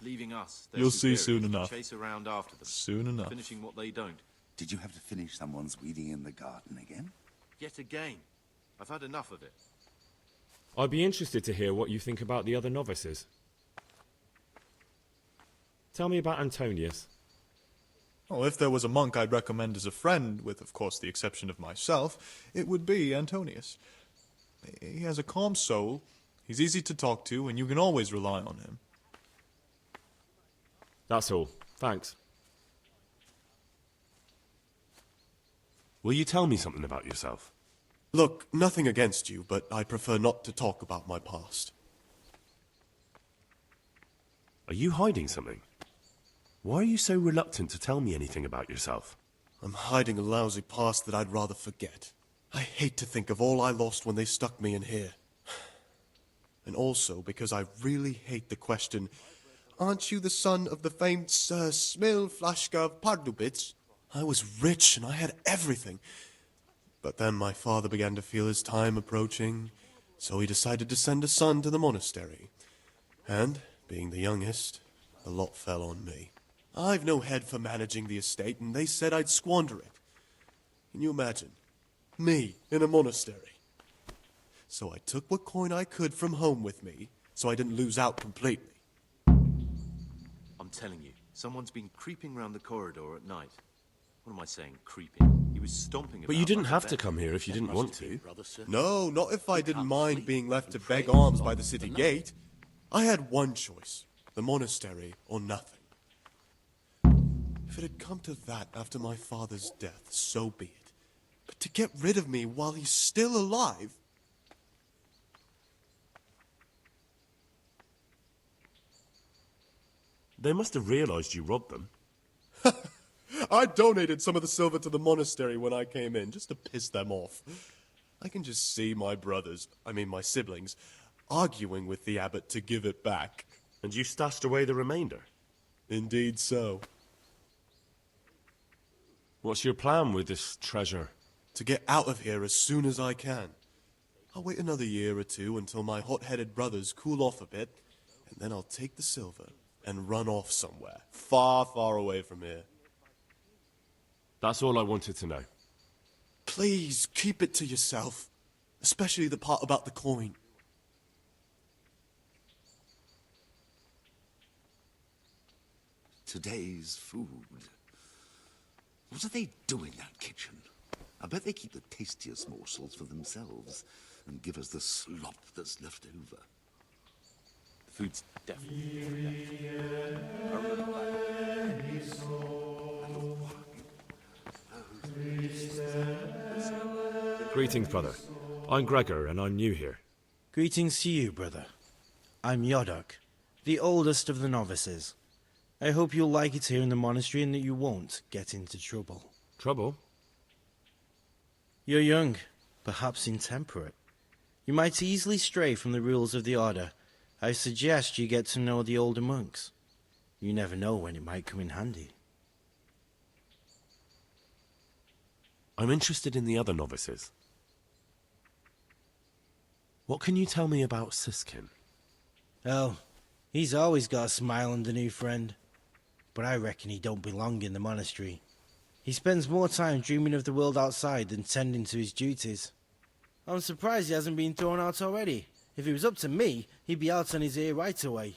Leaving us, You'll see soon enough. Chase around after them. Soon enough. Finishing what they don't. Did you have to finish someone's weeding in the garden again? Yet again. I've had enough of it. I'd be interested to hear what you think about the other novices. Tell me about Antonius. Oh, if there was a monk I'd recommend as a friend, with, of course, the exception of myself, it would be Antonius. He has a calm soul, he's easy to talk to, and you can always rely on him. That's all. Thanks. Will you tell me something about yourself? Look, nothing against you, but I prefer not to talk about my past. Are you hiding something? Why are you so reluctant to tell me anything about yourself? I'm hiding a lousy past that I'd rather forget. I hate to think of all I lost when they stuck me in here. And also because I really hate the question, aren't you the son of the famed Sir Smil Flashka of Pardubitz? I was rich and I had everything. But then my father began to feel his time approaching, so he decided to send a son to the monastery. And, being the youngest, the lot fell on me. I've no head for managing the estate, and they said I'd squander it. Can you imagine? Me, in a monastery. So I took what coin I could from home with me, so I didn't lose out completely. I'm telling you, someone's been creeping round the corridor at night. What am I saying, creeping? He was stomping about. But you didn't like have a to beggar. come here if you didn't want to. No, not if I didn't mind being left to beg alms by the city gate. I had one choice, the monastery or nothing. If it had come to that after my father's death, so be it. But to get rid of me while he's still alive... They must have realized you robbed them. I donated some of the silver to the monastery when I came in, just to piss them off. I can just see my my siblings, arguing with the abbot to give it back. And you stashed away the remainder? Indeed so. What's your plan with this treasure? To get out of here as soon as I can. I'll wait another year or two until my hot-headed brothers cool off a bit, and then I'll take the silver and run off somewhere, far, far away from here. That's all I wanted to know. Please, keep it to yourself. Especially the part about the coin. Today's food. What are they doing in that kitchen? I bet they keep the tastiest morsels for themselves and give us the slop that's left over. The food's definitely Greetings, brother. I'm Gregor, and I'm new here. Greetings to you, brother. I'm Yodok, the oldest of the novices. I hope you'll like it here in the monastery and that you won't get into trouble. Trouble? You're young, perhaps intemperate. You might easily stray from the rules of the order. I suggest you get to know the older monks. You never know when it might come in handy. I'm interested in the other novices. What can you tell me about Siskin? Oh, he's always got a smile on the new friend. But I reckon he don't belong in the monastery. He spends more time dreaming of the world outside than tending to his duties. I'm surprised he hasn't been thrown out already. If it was up to me, he'd be out on his ear right away.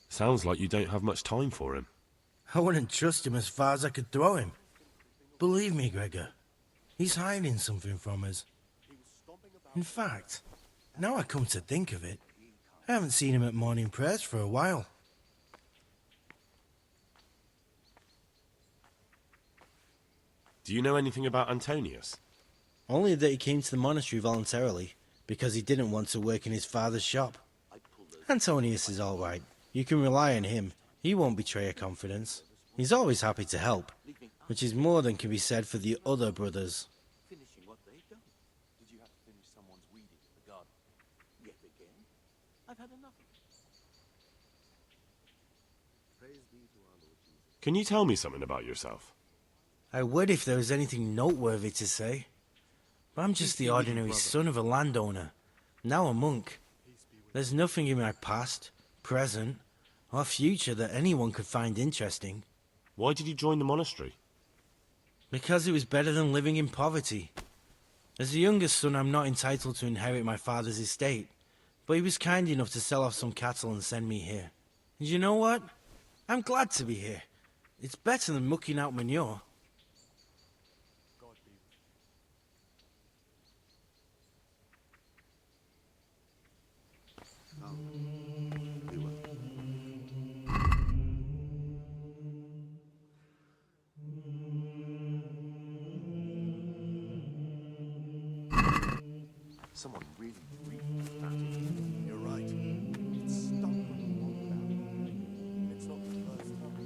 Sounds like you don't have much time for him. I wouldn't trust him as far as I could throw him. Believe me, Gregor, he's hiding something from us. In fact, now I come to think of it, I haven't seen him at morning prayers for a while. Do you know anything about Antonius? Only that he came to the monastery voluntarily, because he didn't want to work in his father's shop. Antonius is all right. You can rely on him. He won't betray your confidence. He's always happy to help, which is more than can be said for the other brothers. Finishing what they've done. Did you have to finish someone's weeding in the garden? Yet again? I've had enough of it. Praise be to our Lord Jesus. Can you tell me something about yourself? I would if there was anything noteworthy to say. But I'm just the ordinary son of a landowner, now a monk. There's nothing in my past, present, or future that anyone could find interesting. Why did you join the monastery? Because it was better than living in poverty. As the youngest son, I'm not entitled to inherit my father's estate, but he was kind enough to sell off some cattle and send me here. And you know what? I'm glad to be here. It's better than mucking out manure. Someone really that. You're right. It's stumbling along down. It's not the first time.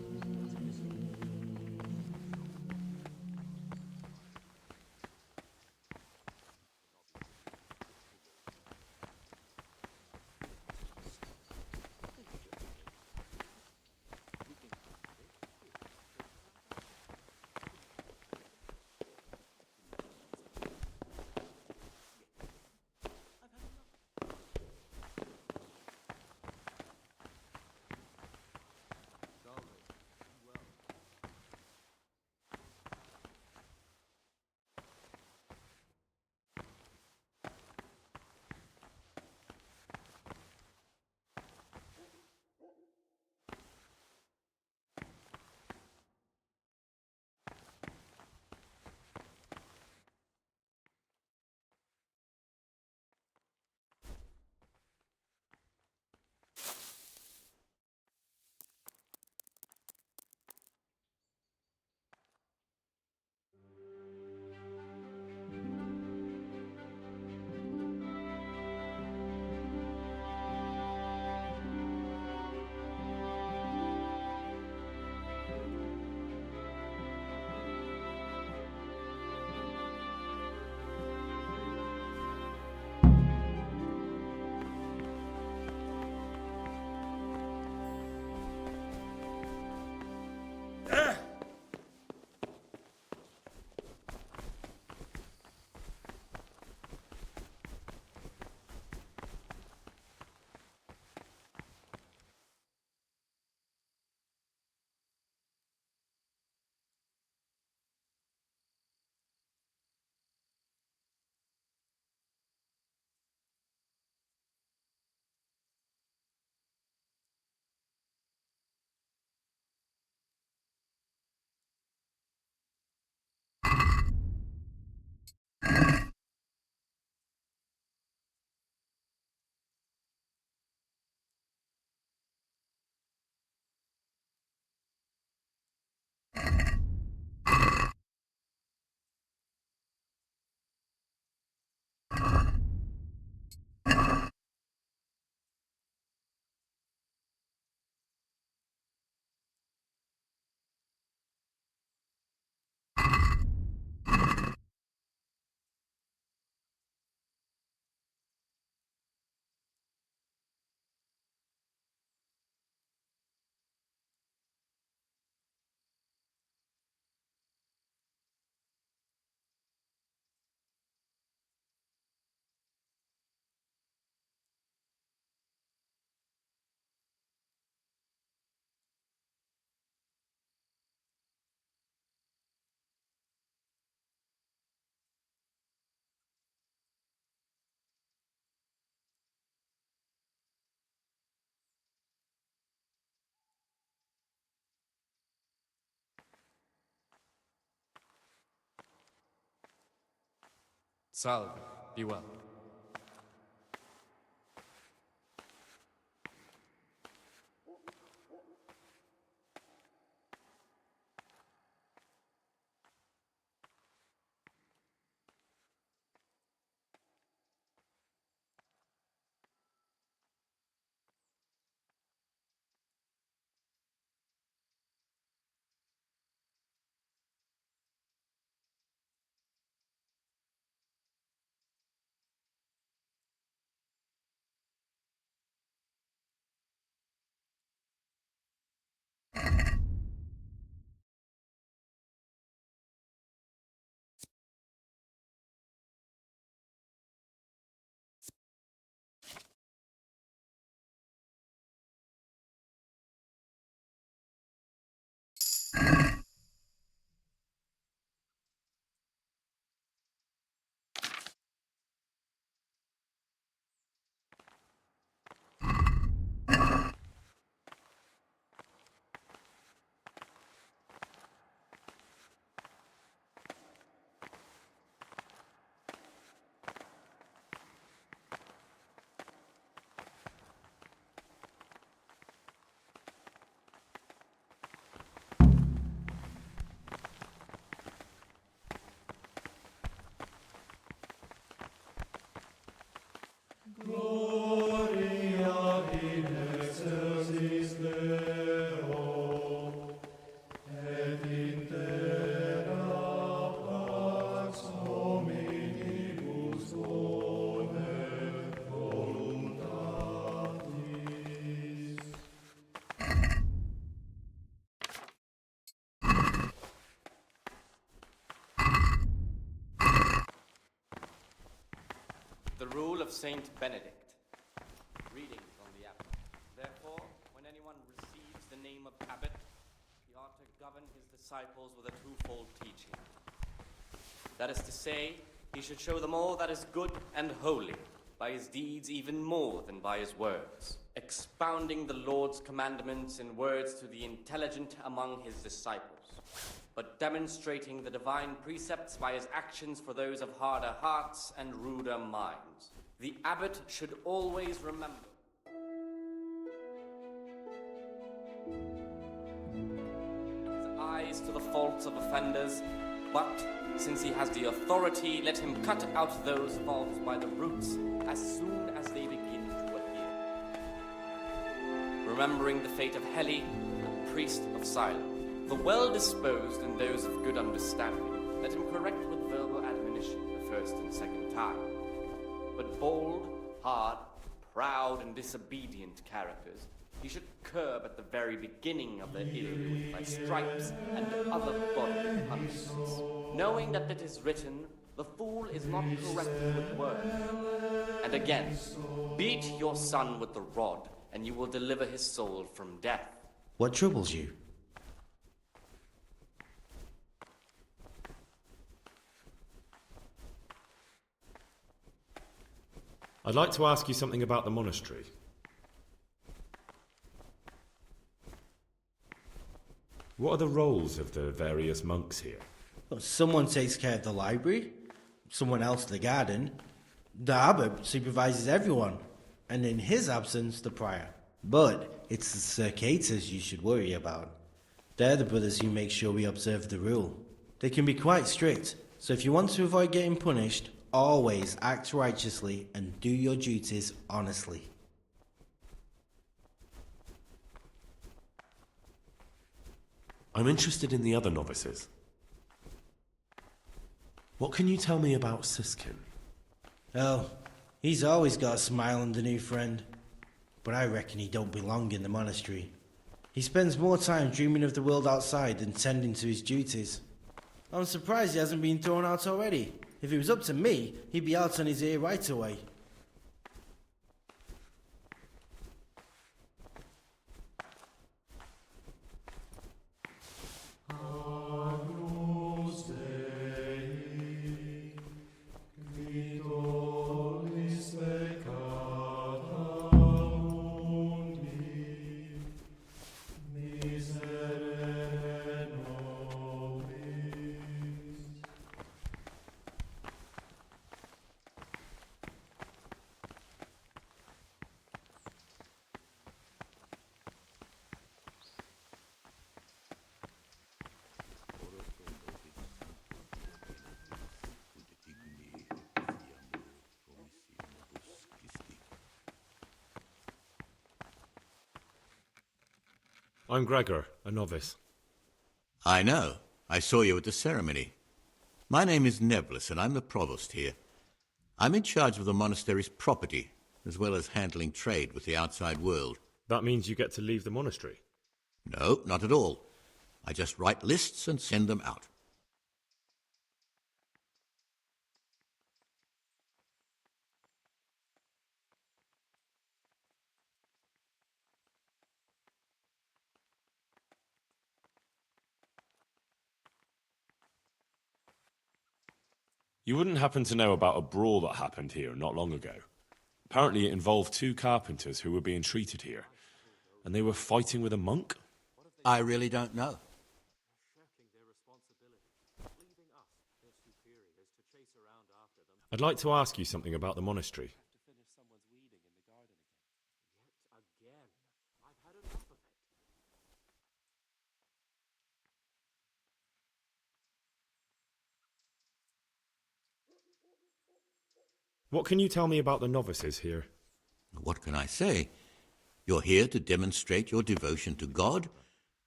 Salve. Be well. The rule of Saint Benedict. Readings on the abbot. Therefore, when anyone receives the name of abbot, he ought to govern his disciples with a twofold teaching. That is to say, he should show them all that is good and holy, by his deeds even more than by his words, expounding the Lord's commandments in words to the intelligent among his disciples, but demonstrating the divine precepts by his actions for those of harder hearts and ruder minds. The abbot should always remember his eyes to the faults of offenders, but since he has the authority, let him cut out those faults by the roots as soon as they begin to appear. Remembering the fate of Heli, a priest of Siloam, the well-disposed and those of good understanding, let him correct with verbal admonition the first and second time. But bold, hard, proud, and disobedient characters he should curb at the very beginning of their ill doing by stripes and other bodily punishments, knowing that it is written, "The fool is not corrected with words." And again, beat your son with the rod, and you will deliver his soul from death. What troubles you? I'd like to ask you something about the monastery. What are the roles of the various monks here? Well, someone takes care of the library, someone else the garden. The abbot supervises everyone, and in his absence, the prior. But it's the circators you should worry about. They're the brothers who make sure we observe the rule. They can be quite strict, so if you want to avoid getting punished, always act righteously and do your duties honestly. I'm interested in the other novices. What can you tell me about Siskin? Oh, he's always got a smile on the new friend. But I reckon he don't belong in the monastery. He spends more time dreaming of the world outside than tending to his duties. I'm surprised he hasn't been thrown out already. If it was up to me, he'd be out on his ear right away. I'm Gregor, a novice. I know. I saw you at the ceremony. My name is Nebulus, and I'm the provost here. I'm in charge of the monastery's property, as well as handling trade with the outside world. That means you get to leave the monastery? No, not at all. I just write lists and send them out. You wouldn't happen to know about a brawl that happened here not long ago? Apparently it involved two carpenters who were being treated here, and they were fighting with a monk? I really don't know. I'd like to ask you something about the monastery. What can you tell me about the novices here? What can I say? You're here to demonstrate your devotion to God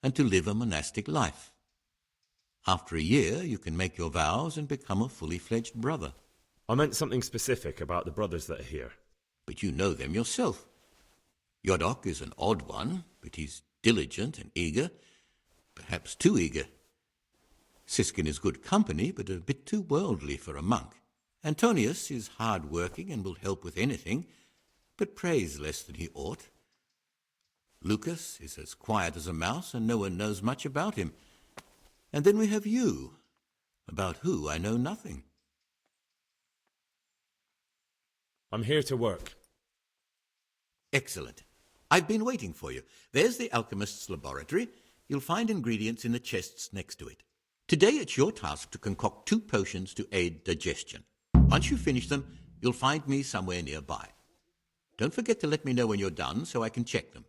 and to live a monastic life. After a year, you can make your vows and become a fully fledged brother. I meant something specific about the brothers that are here. But you know them yourself. Yodok is an odd one, but he's diligent and eager, perhaps too eager. Siskin is good company, but a bit too worldly for a monk. Antonius is hard-working and will help with anything, but prays less than he ought. Lucas is as quiet as a mouse, and no one knows much about him. And then we have you, about who I know nothing. I'm here to work. Excellent. I've been waiting for you. There's the alchemist's laboratory. You'll find ingredients in the chests next to it. Today it's your task to concoct 2 potions to aid digestion. Once you finish them, you'll find me somewhere nearby. Don't forget to let me know when you're done so I can check them.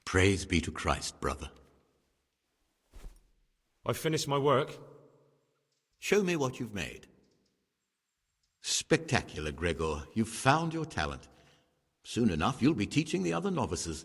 Praise be to Christ, brother. I've finished my work. Show me what you've made. Spectacular, Gregor. You've found your talent. Soon enough, you'll be teaching the other novices.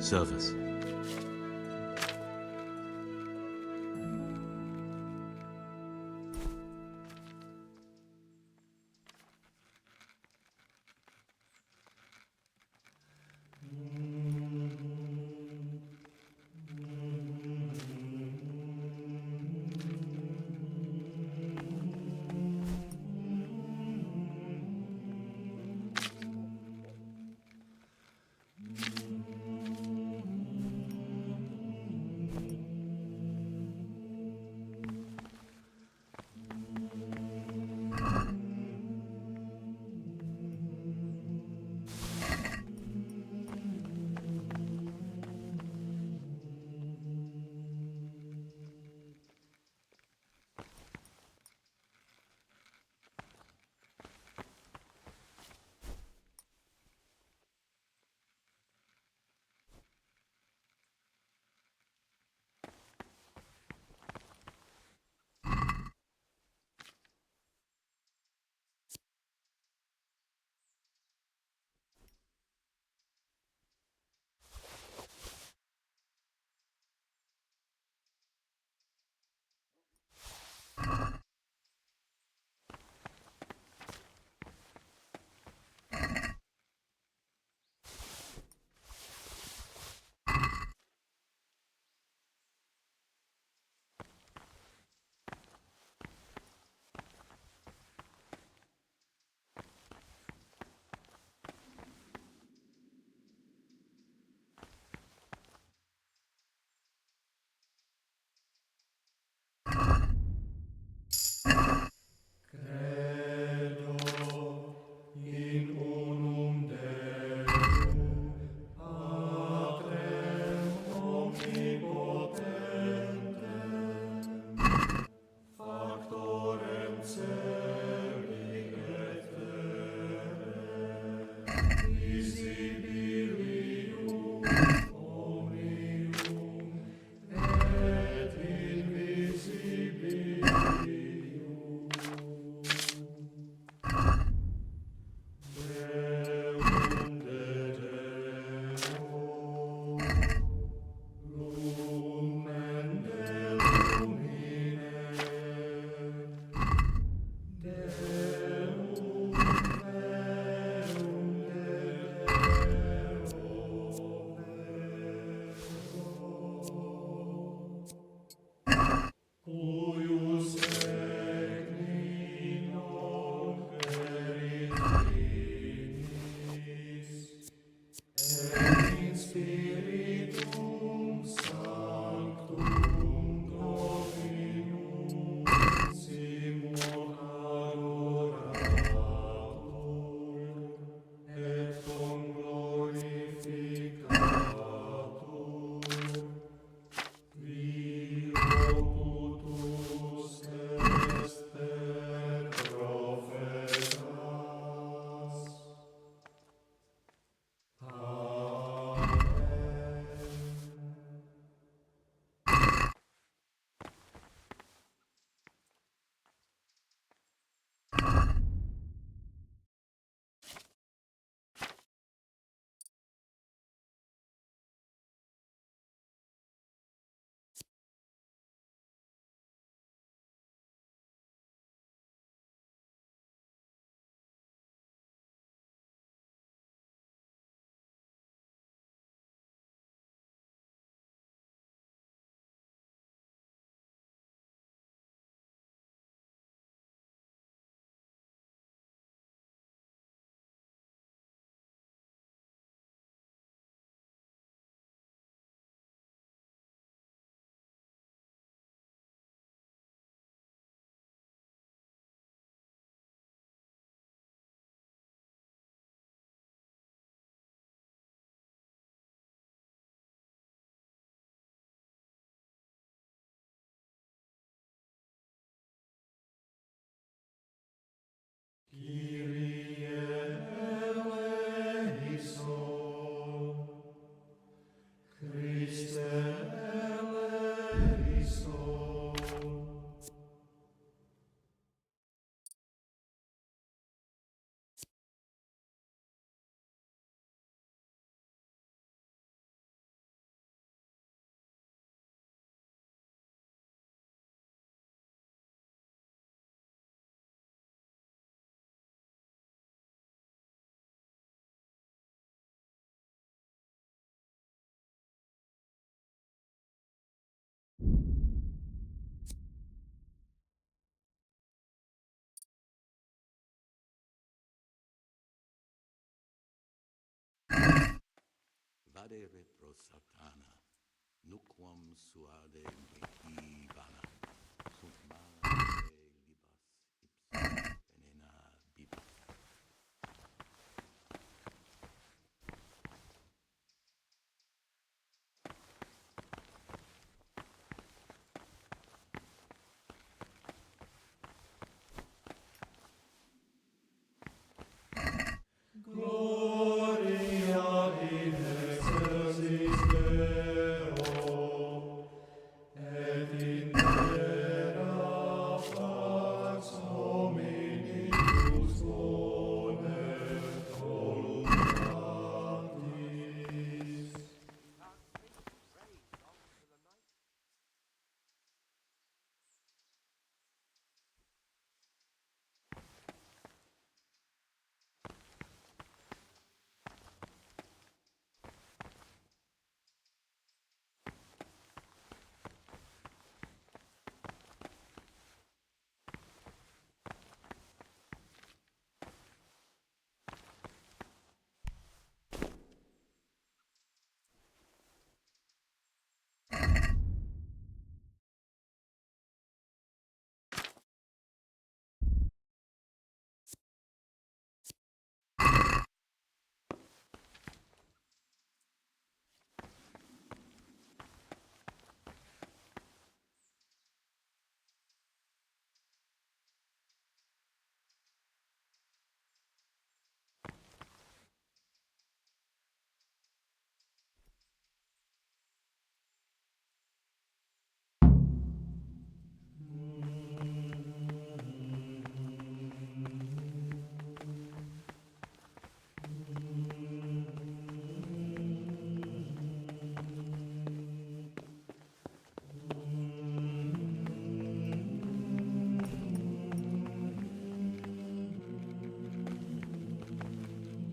Service. cadere pro satana, nuquam suade mihi vana, sunt male libas ipsa venena bibas. Gloria in excelsis Deo, et in terra pax hominibus bonet voluntatis.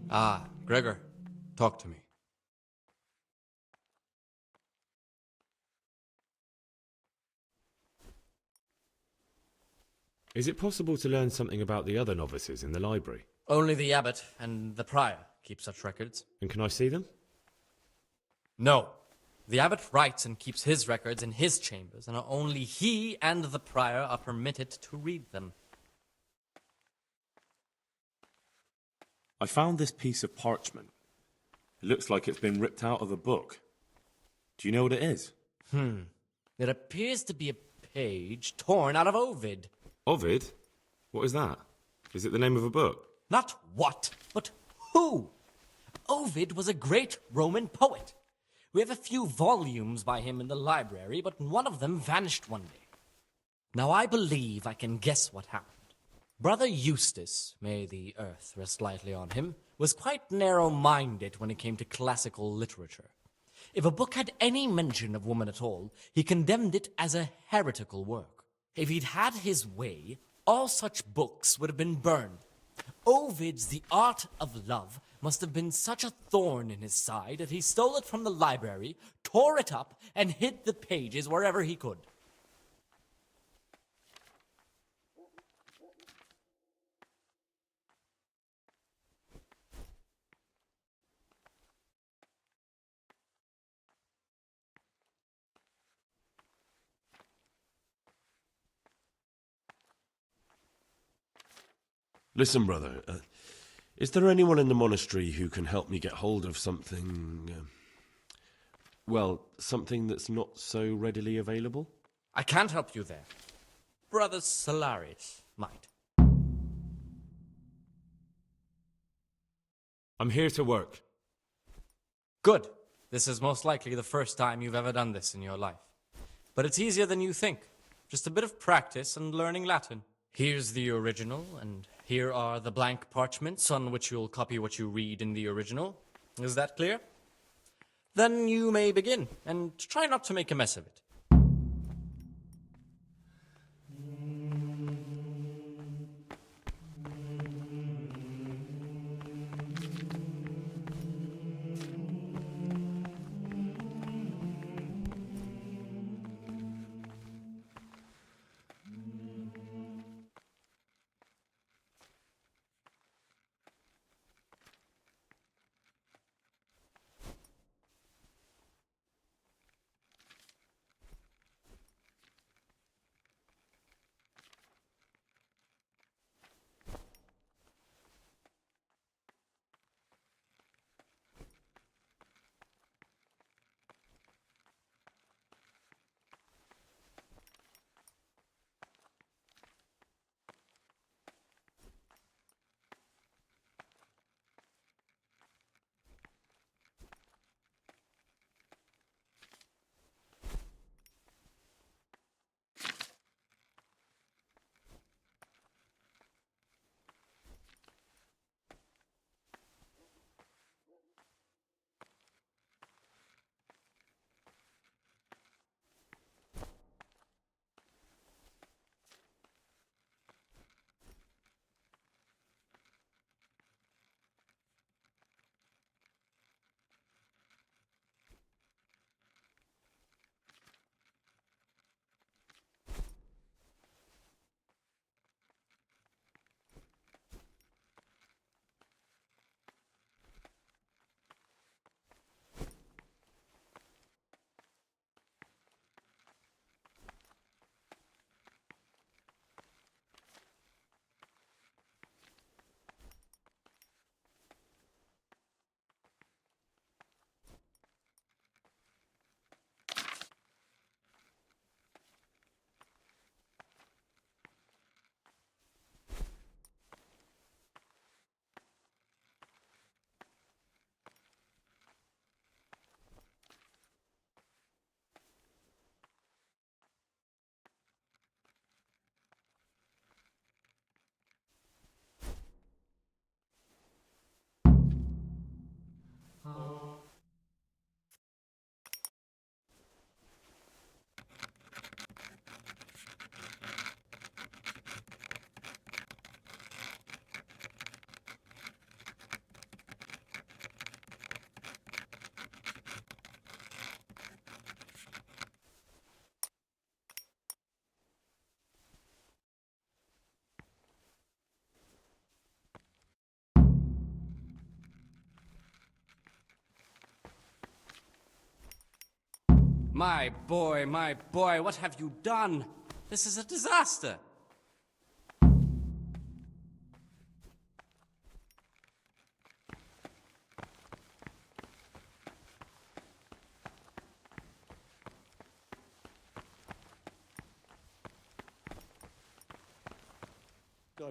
Ah, Gregor, talk to me. Is it possible to learn something about the other novices in the library? Only the abbot and the prior keep such records. And can I see them? No. The abbot writes and keeps his records in his chambers, and only he and the prior are permitted to read them. I found this piece of parchment. It looks like it's been ripped out of a book. Do you know what it is? It appears to be a page torn out of Ovid. Ovid? What is that? Is it the name of a book? Not what, but who. Ovid was a great Roman poet. We have a few volumes by him in the library, but one of them vanished one day. Now I believe I can guess what happened. Brother Eustace, may the earth rest lightly on him, was quite narrow-minded when it came to classical literature. If a book had any mention of woman at all, he condemned it as a heretical work. If he'd had his way, all such books would have been burned. Ovid's The Art of Love must have been such a thorn in his side that he stole it from the library, tore it up, and hid the pages wherever he could. Listen, brother, is there anyone in the monastery who can help me get hold of something... something that's not so readily available? I can't help you there. Brother Solarius might. I'm here to work. Good. This is most likely the first time you've ever done this in your life. But it's easier than you think. Just a bit of practice and learning Latin. Here's the original, and here are the blank parchments on which you'll copy what you read in the original. Is that clear? Then you may begin, and try not to make a mess of it. My boy, what have you done? This is a disaster.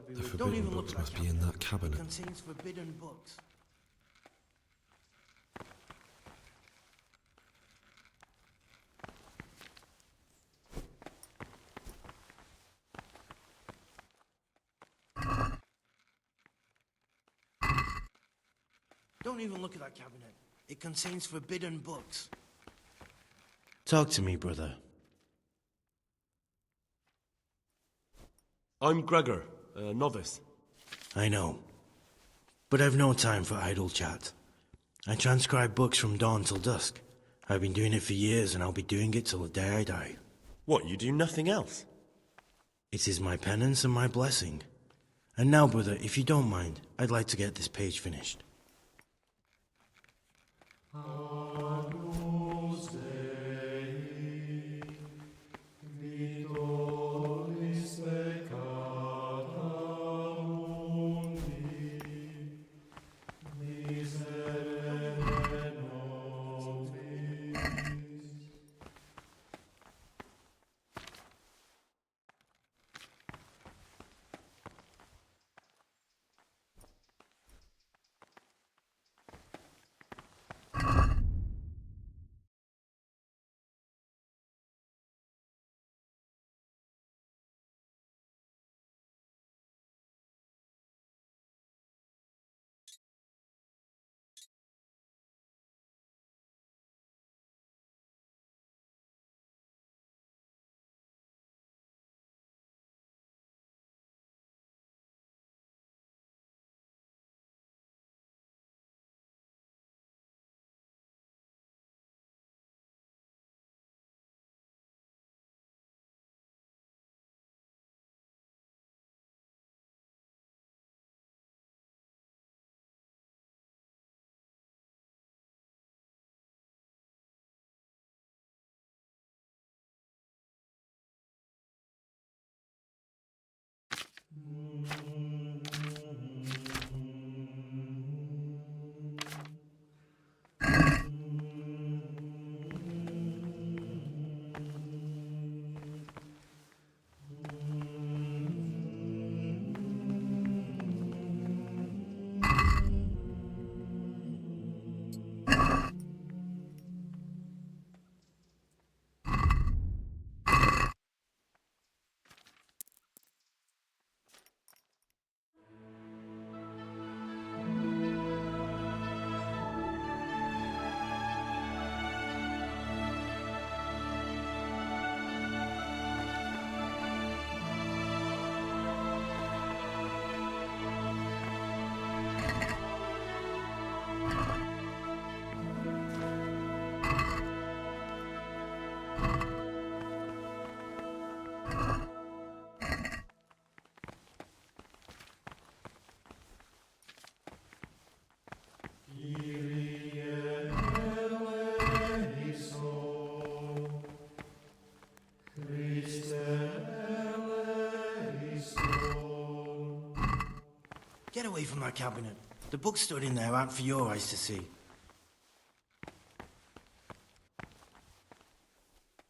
The forbidden books must be in that cabinet. It contains forbidden books. Don't even look at that cabinet. It contains forbidden books. Talk to me, brother. I'm Gregor, a novice. I know. But I've no time for idle chat. I transcribe books from dawn till dusk. I've been doing it for years, and I'll be doing it till the day I die. What, you do nothing else? It is my penance and my blessing. And now, brother, if you don't mind, I'd like to get this page finished. Get away from that cabinet. The books stood in there aren't for your eyes to see.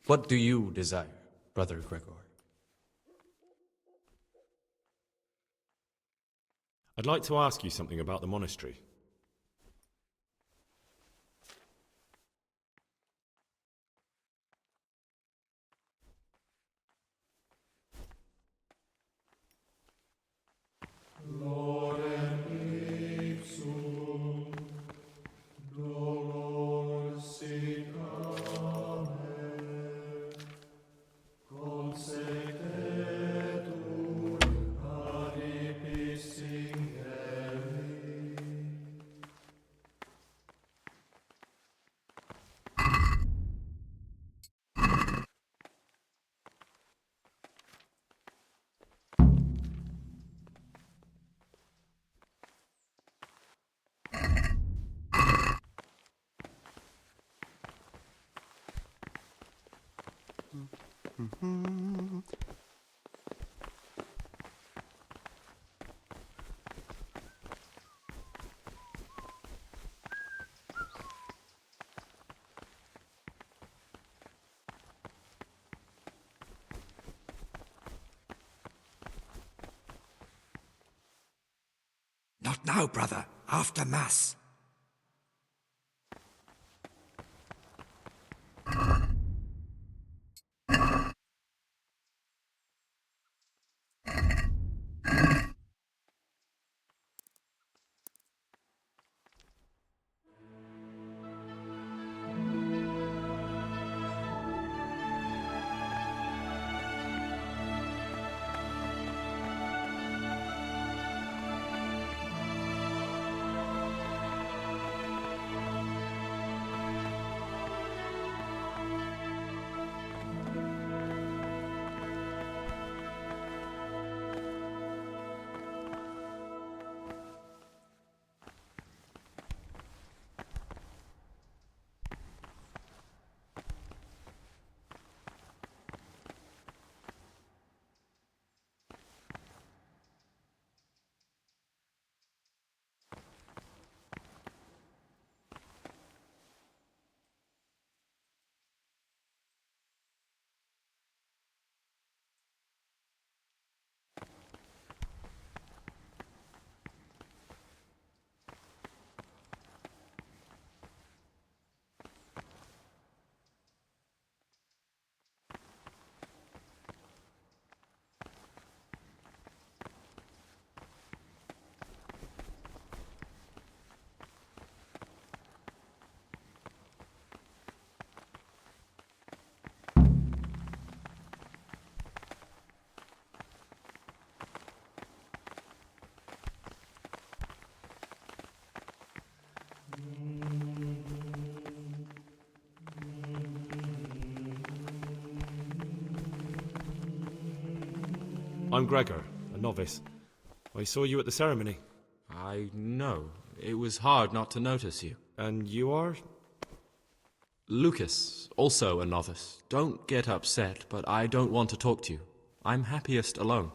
What do you desire, Brother Gregor? I'd like to ask you something about the monastery. Not now, brother. After Mass. I'm Gregor, a novice. I saw you at the ceremony. I know. It was hard not to notice you. And you are? Lucas, also a novice. Don't get upset, but I don't want to talk to you. I'm happiest alone.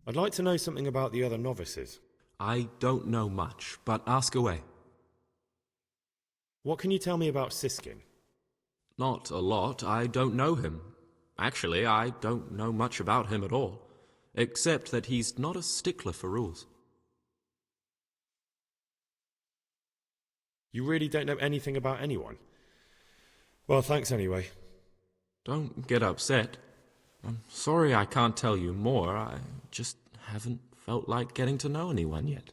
I'd like to know something about the other novices. I don't know much, but ask away. What can you tell me about Siskin? Not a lot. I don't know him. Actually, I don't know much about him at all, except that he's not a stickler for rules. You really don't know anything about anyone? Well, thanks anyway. Don't get upset. I'm sorry I can't tell you more. I just haven't felt like getting to know anyone yet.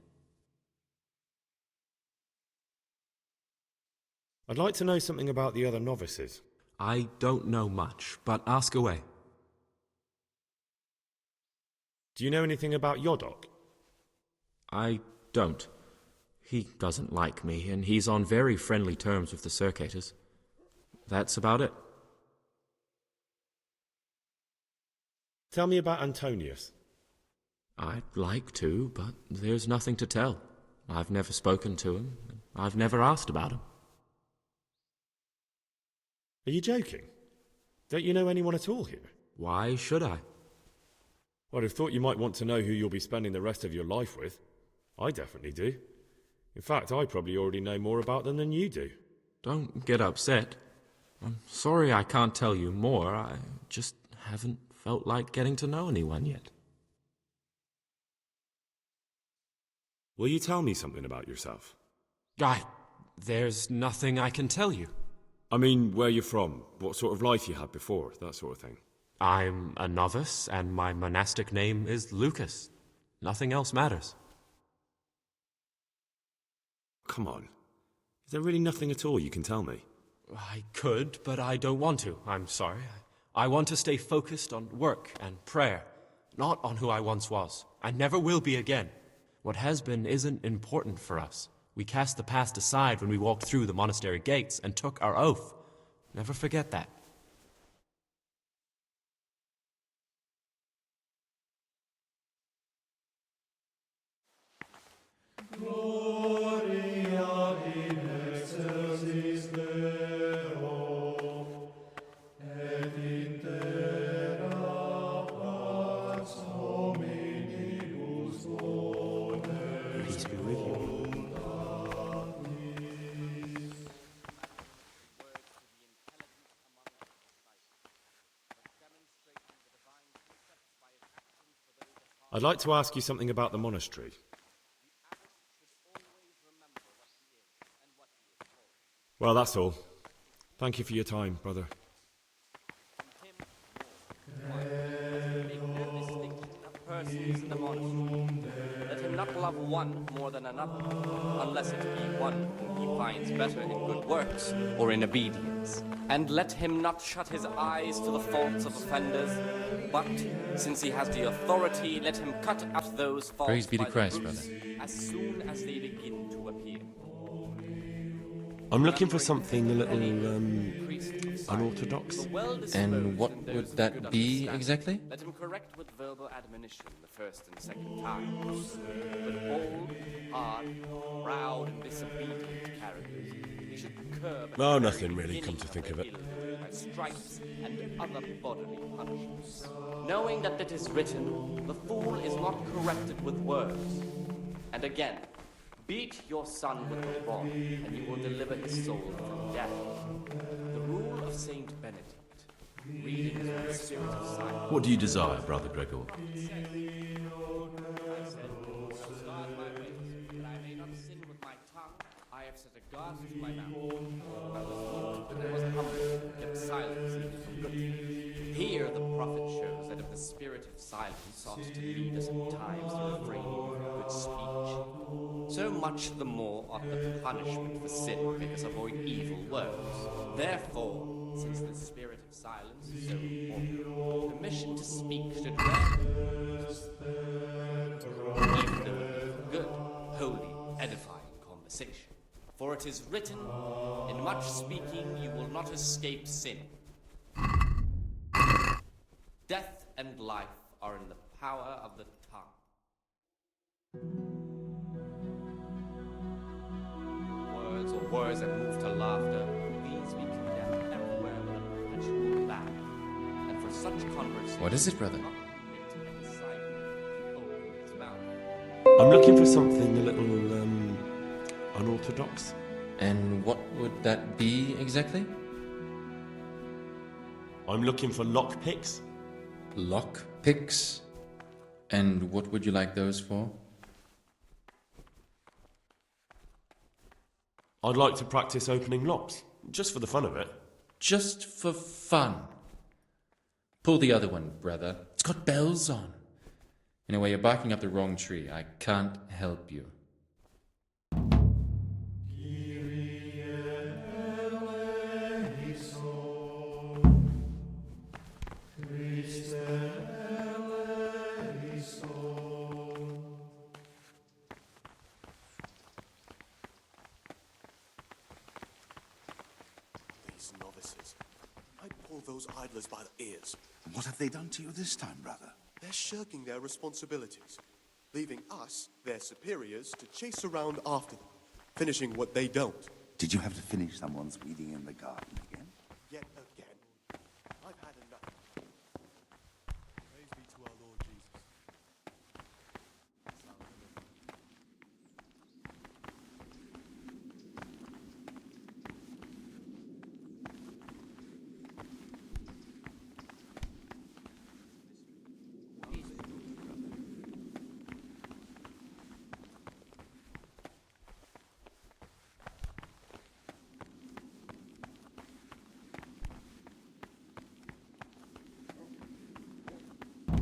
I'd like to know something about the other novices. I don't know much, but ask away. Do you know anything about Yodok? I don't. He doesn't like me, and he's on very friendly terms with the Circators. That's about it. Tell me about Antonius. I'd like to, but there's nothing to tell. I've never spoken to him. I've never asked about him. Are you joking? Don't you know anyone at all here? Why should I? I'd have thought you might want to know who you'll be spending the rest of your life with. I definitely do. In fact, I probably already know more about them than you do. Don't get upset. I'm sorry I can't tell you more. I just haven't felt like getting to know anyone yet. Will you tell me something about yourself? There's nothing I can tell you. I mean, where you're from, what sort of life you had before, that sort of thing. I'm a novice, and my monastic name is Lucas. Nothing else matters. Come on. Is there really nothing at all you can tell me? I could, but I don't want to. I'm sorry. I want to stay focused on work and prayer, not on who I once was. I never will be again. What has been isn't important for us. We cast the past aside when we walked through the monastery gates and took our oath. Never forget that. Gloria in excelsis Deo, I'd like to ask you something about the monastery. Well, that's all. Thank you for your time, brother. Make no distinction of persons in the monastery. Let him not love one more than another, unless it be one whom he finds better in good works or in obedience. And let him not shut his eyes to the faults of offenders, but, since he has the authority, let him cut out those faults Praise be to by the Christ, roots brother. as soon as they begin to appear. I'm looking for something a little, unorthodox. And what would that be exactly? Let him correct with verbal admonition the first and second times. But bold, hard, proud, and disobedient characters, he should curb. Oh, nothing really, come to think of it. By stripes and other bodily punishments, knowing that it is written, "The fool is not corrected with words." And again, beat your son with the rod, and you will deliver his soul from death. The rule of Saint Benedict. Reading from the Spirit of Silence. What do you desire, Brother Gregor? I said, guard my ways, that I may not sin with my tongue. I have set a guard to my mouth. I was mute, and I was humble, and kept silence even from good things. Here the prophet shows that if the spirit of silence ought to lead us at times to refrain from good speech, so much the more ought the punishment for sin make us avoid evil words. Therefore, since the spirit of silence is so important, permission to speak should rarely be used, even though it be good, holy, edifying conversation. For it is written, "In much speaking you will not escape sin." Death and life are in the power of the tongue. Words or words that move to laughter, these we condemn everywhere with a perpetual laugh. And for such conversation, What is it, brother? I'm looking for something a little, unorthodox. And what would that be exactly? I'm looking for lockpicks. Lockpicks? And what would you like those for? I'd like to practice opening locks, just for the fun of it. Just for fun? Pull the other one, brother. It's got bells on. Anyway, you're barking up the wrong tree. I can't help you. These novices. I'd pull those idlers by the ears. What have they done to you this time, brother? They're shirking their responsibilities, leaving us, their superiors, to chase around after them, finishing what they don't. Did you have to finish someone's weeding in the garden again? Yet again. I've had enough. Praise be to our Lord Jesus.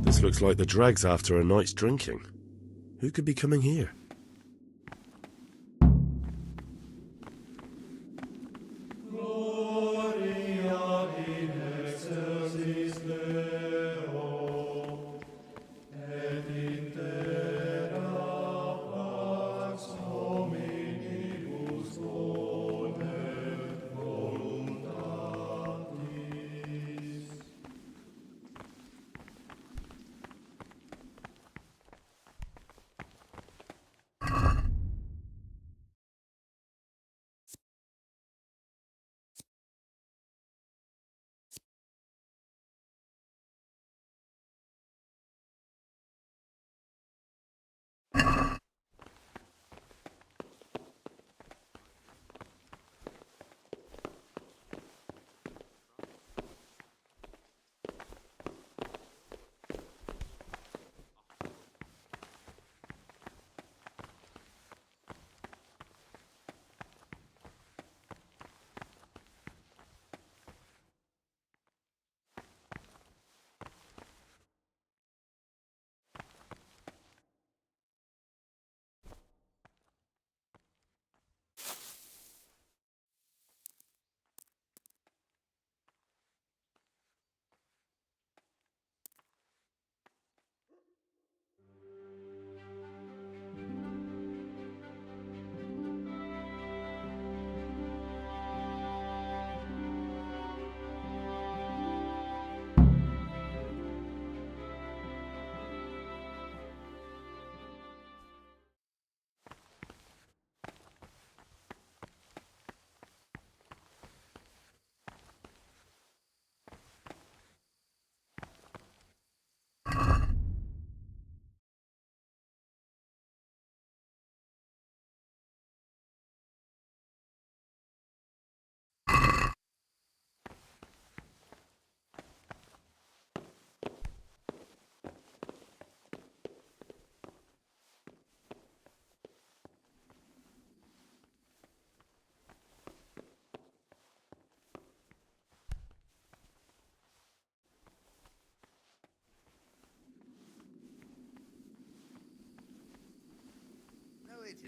This looks like the dregs after a night's drinking. Who could be coming here? Gloria in excelsis Deo, et in terra pax hominibus bonet voluntatis.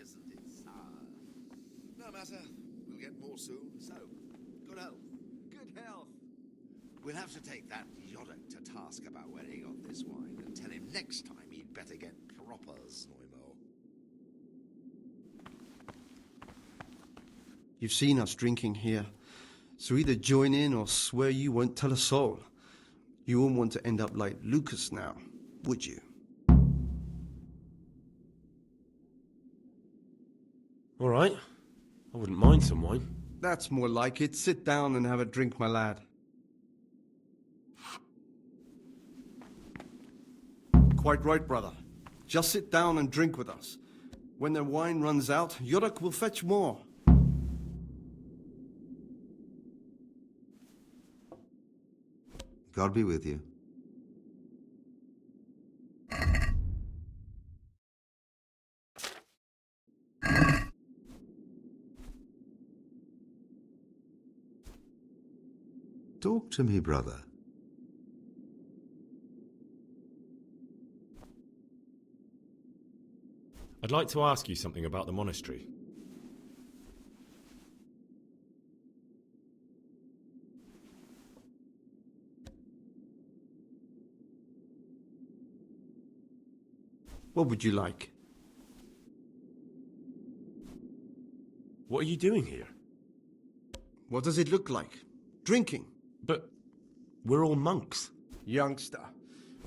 isn't it, sire? No matter. We'll get more soon. So, good health. Good health. We'll have to take that Yodok to task about where he got this wine and tell him next time he'd better get proper Snoimo. You've seen us drinking here, so either join in or swear you won't tell a soul. You won't want to end up like Lucas now, would you? All right. I wouldn't mind some wine. That's more like it. Sit down and have a drink, my lad. Quite right, brother. Just sit down and drink with us. When the wine runs out, Yodok will fetch more. God be with you. Talk to me, brother. I'd like to ask you something about the monastery. What would you like? What are you doing here? What does it look like? Drinking. But we're all monks. Youngster,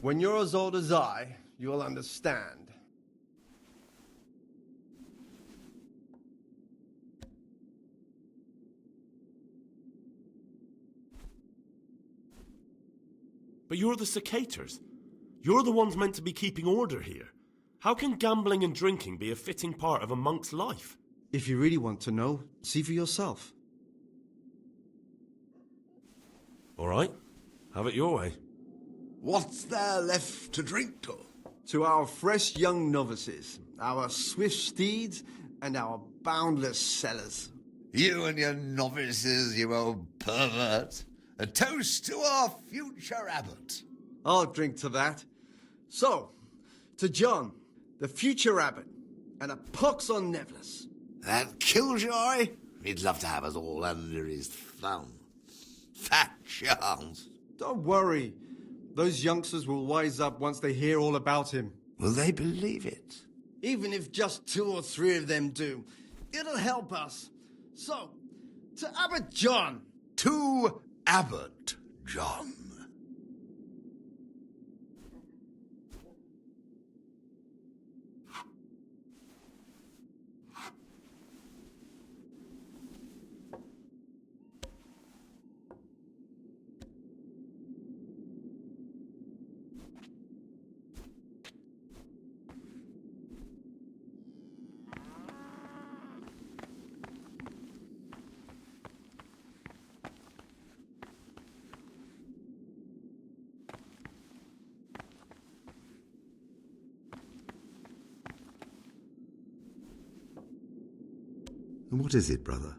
when you're as old as I, you'll understand. But you're the cicators. You're the ones meant to be keeping order here. How can gambling and drinking be a fitting part of a monk's life? If you really want to know, see for yourself. All right. Have it your way. What's there left to drink to? To our fresh young novices, our swift steeds, and our boundless cellars. You and your novices, you old pervert. A toast to our future abbot. I'll drink to that. So, to John, the future abbot, and a pox on Nevlis. That killjoy? He'd love to have us all under his thumb. Fat chance. Don't worry. Those youngsters will wise up once they hear all about him. Will they believe it? Even if just 2 or 3 of them do, it'll help us. So, to Abbot John. To Abbot John. And what is it, brother?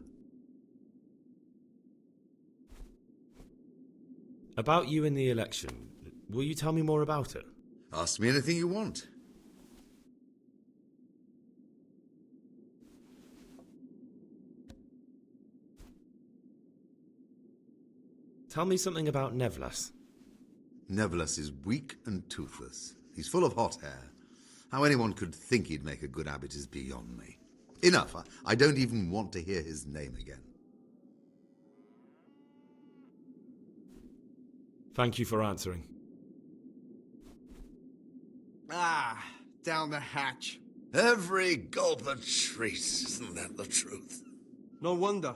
About you in the election. Will you tell me more about it? Ask me anything you want. Tell me something about Nevlas. Nevlas is weak and toothless. He's full of hot hair. How anyone could think he'd make a good abbot is beyond me. Enough. I don't even want to hear his name again. Thank you for answering. Ah, down the hatch. Every gulp a treat, isn't that the truth? No wonder.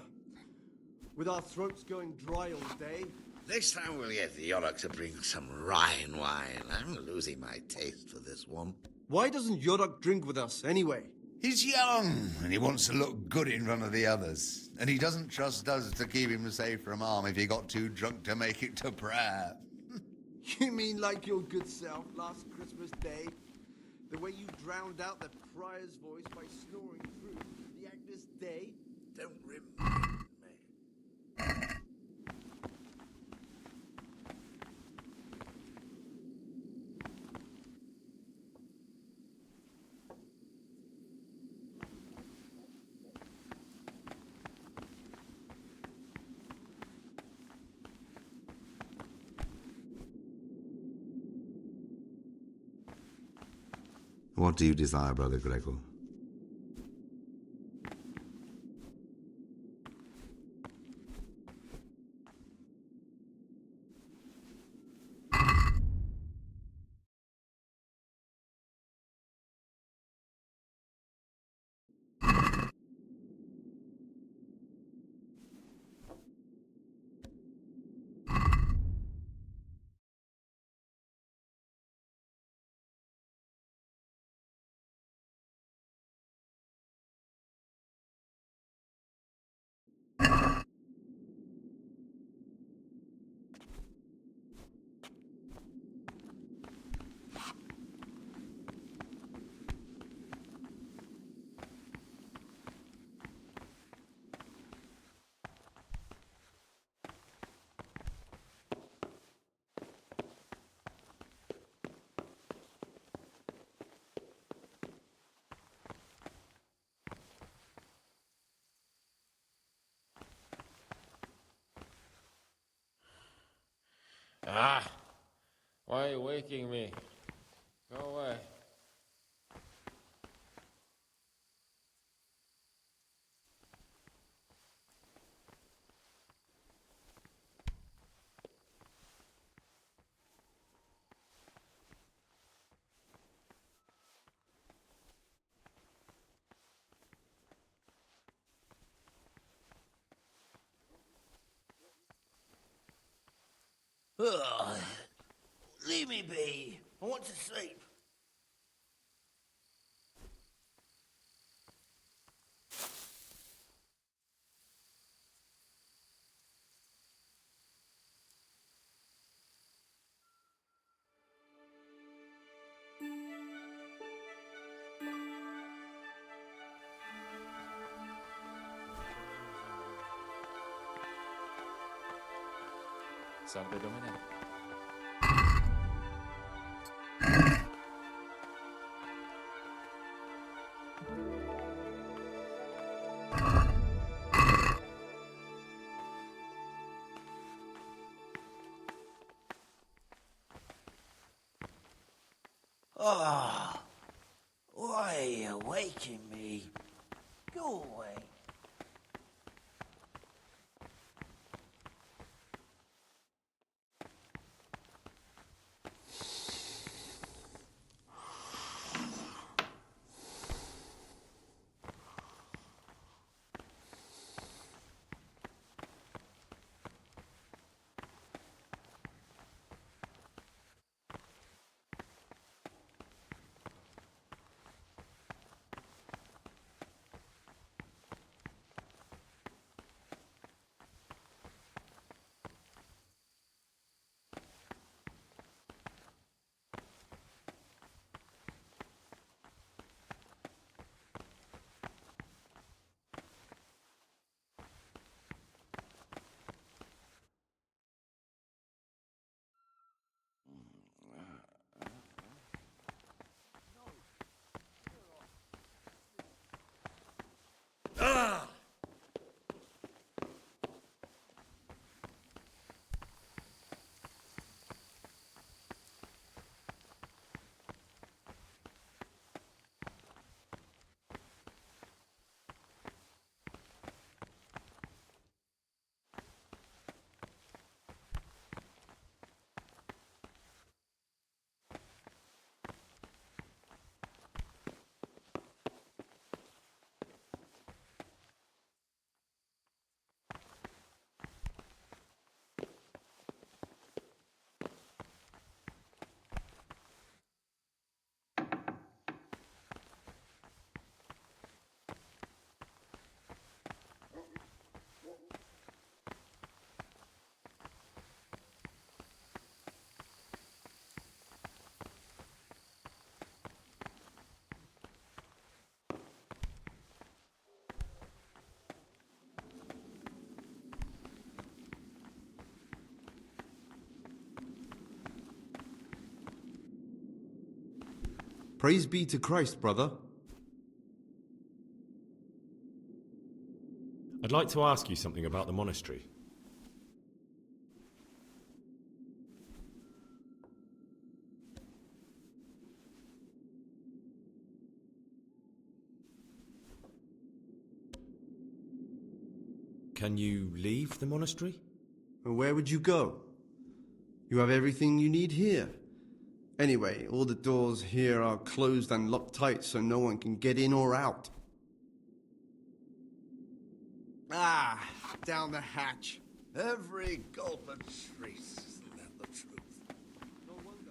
With our throats going dry all day. Next time we'll get the Yodok to bring some Rhine wine. I'm losing my taste for this one. Why doesn't Yodok drink with us, anyway? He's young, and he wants to look good in front of the others. And he doesn't trust us to keep him safe from harm if he got too drunk to make it to prayer. You mean like your good self last Christmas Day? The way you drowned out the prior's voice by snoring through the Agnus Dei? Don't remind me. What do you desire, Brother Gregor? Ah! Why are you waking me? Go away. Ugh. Leave me be. I want to sleep. Sancte Domine. Ah, why are you waking me? Go away. Ah! Praise be to Christ, brother. I'd like to ask you something about the monastery. Can you leave the monastery? And where would you go? You have everything you need here. Anyway, all the doors here are closed and locked tight so no one can get in or out. Ah, down the hatch. Every gulp and trace, isn't that the truth? No wonder.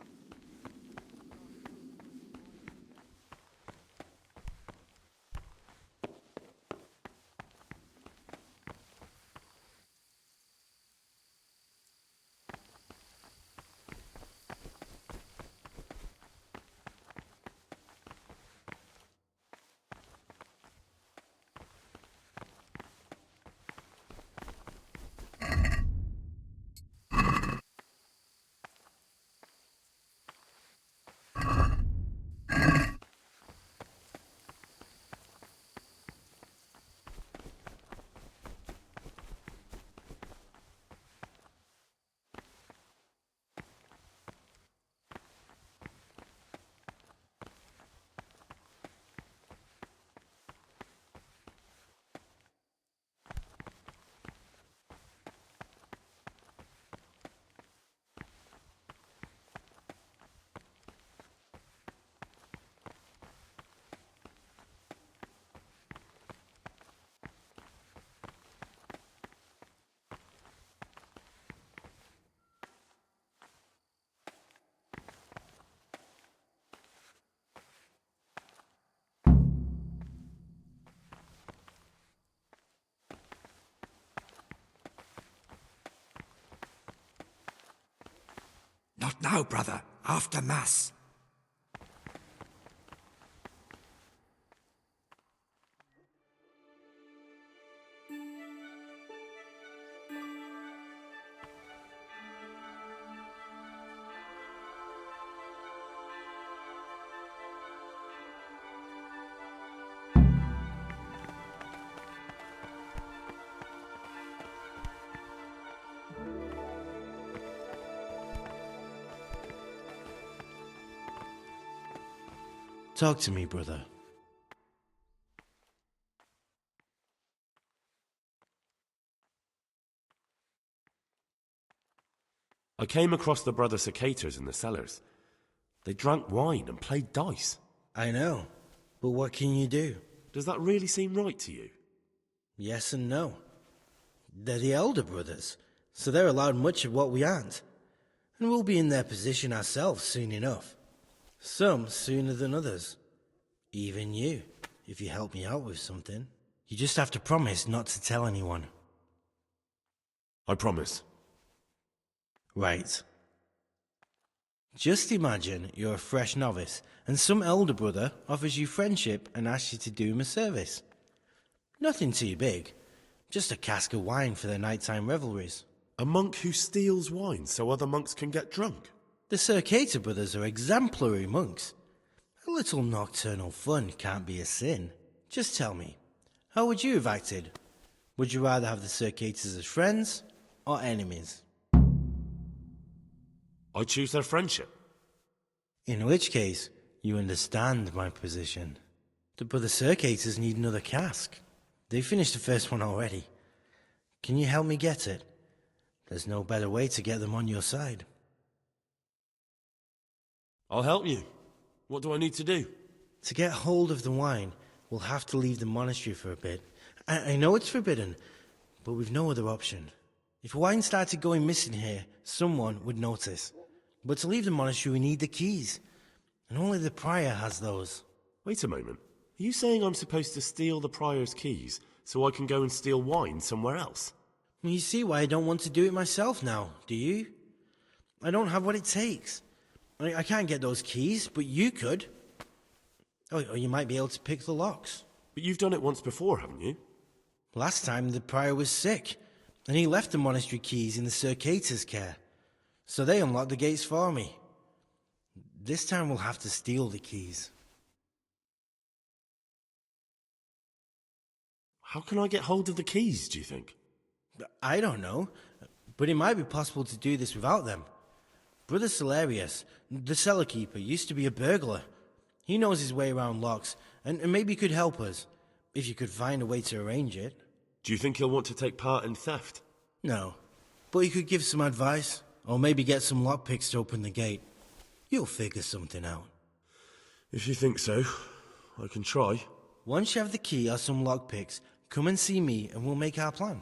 Not now, brother. After Mass. Talk to me, brother. I came across the brother cicadas in the cellars. They drank wine and played dice. I know, but what can you do? Does that really seem right to you? Yes and no. They're the elder brothers, so they're allowed much of what we aren't. And we'll be in their position ourselves soon enough. Some sooner than others. Even you, if you help me out with something. You just have to promise not to tell anyone. I promise. Right. Just imagine you're a fresh novice, and some elder brother offers you friendship and asks you to do him a service. Nothing too big. Just a cask of wine for their nighttime revelries. A monk who steals wine so other monks can get drunk? The Circator brothers are exemplary monks. A little nocturnal fun can't be a sin. Just tell me, how would you have acted? Would you rather have the Circators as friends or enemies? I choose their friendship. In which case, you understand my position. The brother Circators need another cask. They finished the first one already. Can you help me get it? There's no better way to get them on your side. I'll help you. What do I need to do? To get hold of the wine, we'll have to leave the monastery for a bit. I know it's forbidden, but we've no other option. If wine started going missing here, someone would notice. But to leave the monastery, we need the keys. And only the prior has those. Wait a moment. Are you saying I'm supposed to steal the prior's keys so I can go and steal wine somewhere else? Well, you see why I don't want to do it myself now, do you? I don't have what it takes. I can't get those keys, but you could. Or you might be able to pick the locks. But you've done it once before, haven't you? Last time the prior was sick, and he left the monastery keys in the Circator's care. So they unlocked the gates for me. This time we'll have to steal the keys. How can I get hold of the keys, do you think? I don't know, but it might be possible to do this without them. Brother Celerius, the cellar keeper, used to be a burglar. He knows his way around locks, and maybe could help us, if you could find a way to arrange it. Do you think he'll want to take part in theft? No, but he could give some advice, or maybe get some lockpicks to open the gate. You'll figure something out. If you think so, I can try. Once you have the key or some lockpicks, come and see me and we'll make our plan.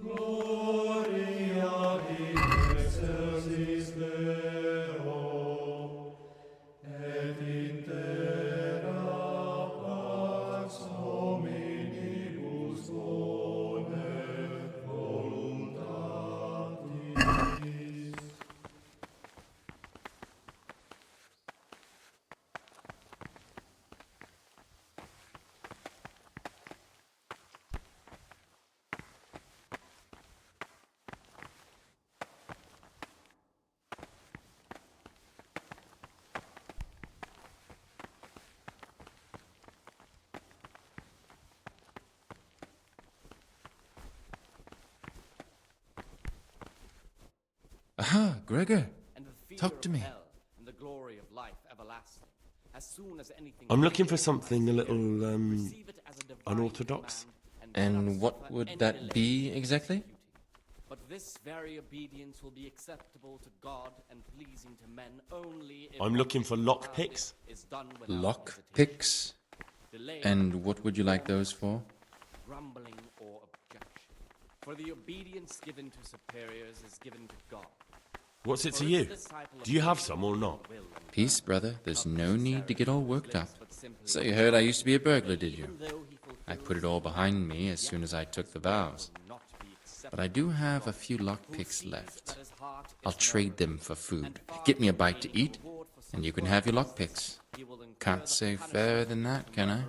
Gloria in excelsis Deo, et in terra pax hominibus bonet voluntatis. Aha, Gregor. Talk to me. And the glory of life everlasting. As soon as anything I'm looking for something a little, unorthodox. And what would that be exactly? But this very obedience will be acceptable to God and pleasing to men only if I'm looking for lockpicks. is done without Lock picks? And what would you like those for? grumbling or objection. For the obedience given to superiors is given to God. What's it to you? Do you have some or not? Peace, brother. There's no need to get all worked up. So you heard I used to be a burglar, did you? I put it all behind me as soon as I took the vows. But I do have a few lockpicks left. I'll trade them for food. Get me a bite to eat, and you can have your lockpicks. Can't say fairer than that, can I?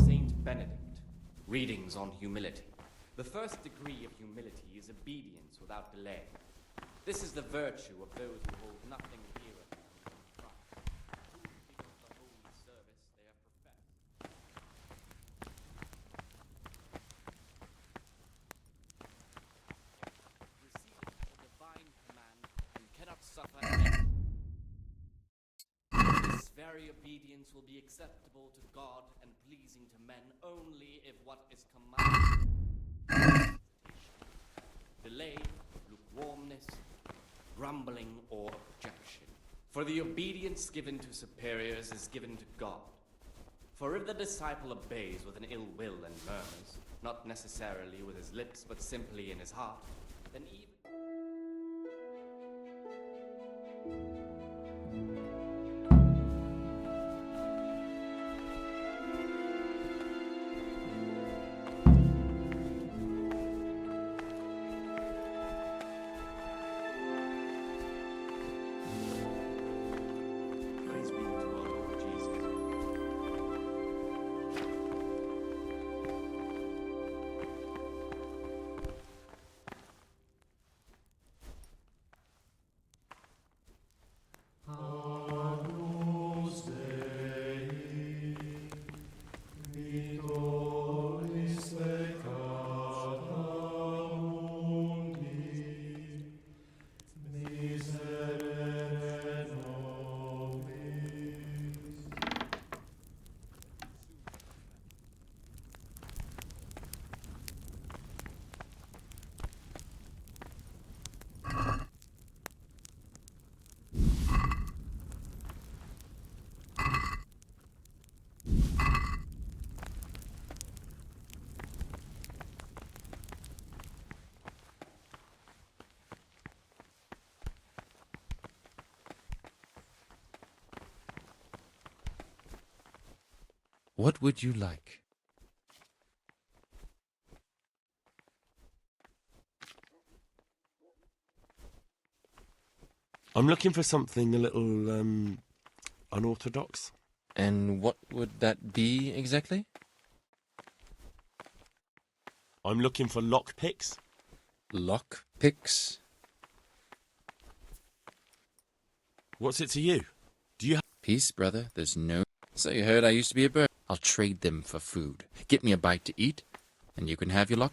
Saint Benedict, readings on humility. The first degree of humility is obedience without delay. This is the virtue of those who hold nothing dearer than Christ, who, because of the holy service they have professed. Receive it as a divine command and cannot suffer any. This very obedience will be acceptable to God and pleasing to men only if what is commanded delay, lukewarmness, grumbling, or objection. For the obedience given to superiors is given to God. For if the disciple obeys with an ill will and murmurs, not necessarily with his lips but simply in his heart, then even Praise be to our Lord Jesus. Agnus Dei, vitoris peccata mundi, miserere nobis. What would you like? I'm looking for something a little, unorthodox. And what would that be exactly? I'm looking for lockpicks. Lockpicks? What's it to you? Do you have... Peace, brother. There's no... So you heard I used to be a bird. I'll trade them for food. Get me a bite to eat, and you can have your lock...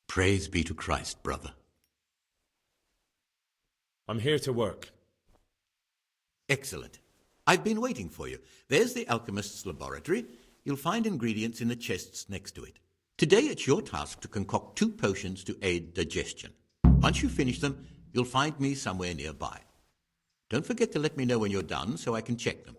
Praise be to Christ, brother. I'm here to work. Excellent. I've been waiting for you. There's the alchemist's laboratory. You'll find ingredients in the chests next to it. Today it's your task to concoct 2 potions to aid digestion. Once you finish them, you'll find me somewhere nearby. Don't forget to let me know when you're done so I can check them.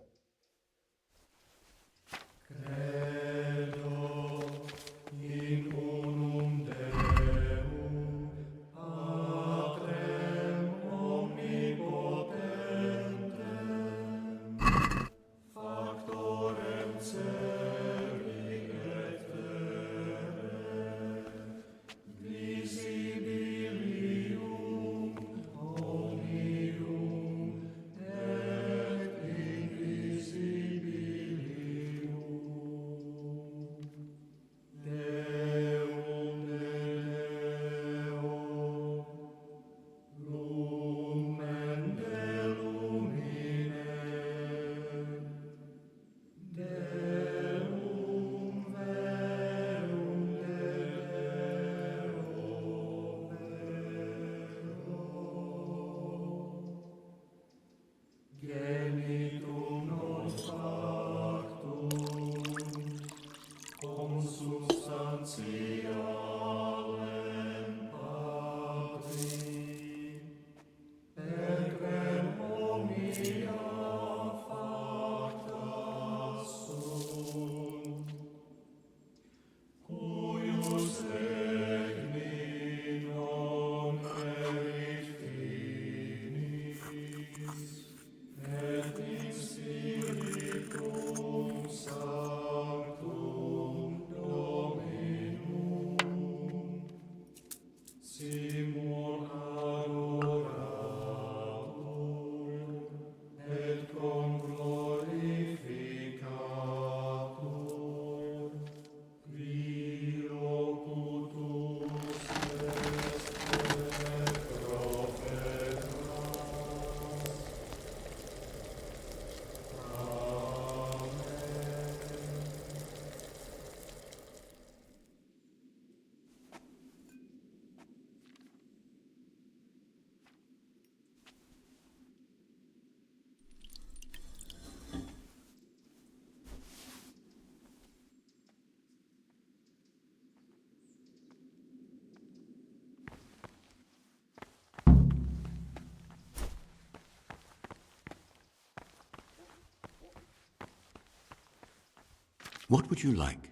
What would you like?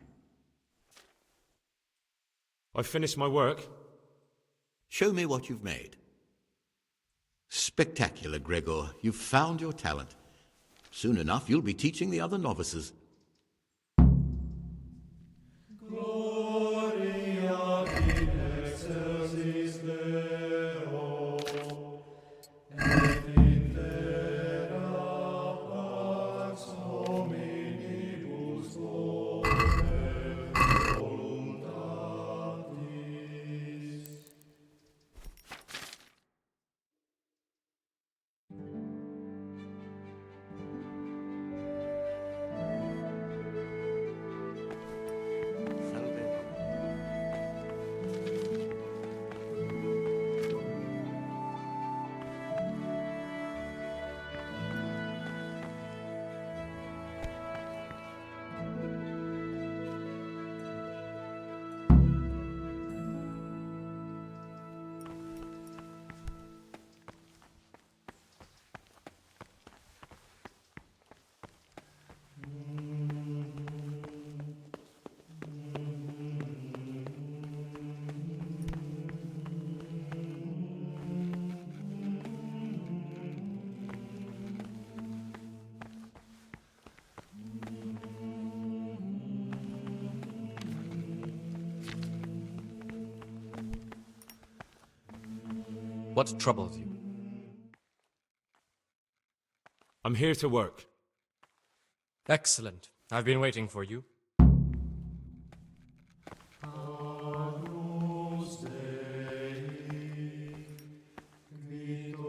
I've finished my work. Show me what you've made. Spectacular, Gregor. You've found your talent. Soon enough, you'll be teaching the other novices. Gloria in excelsis Deo, et in terra pax hominibus bone voluntatis. What troubles you? I'm here to work. Excellent. I've been waiting for you. Agnus Dei, Victor.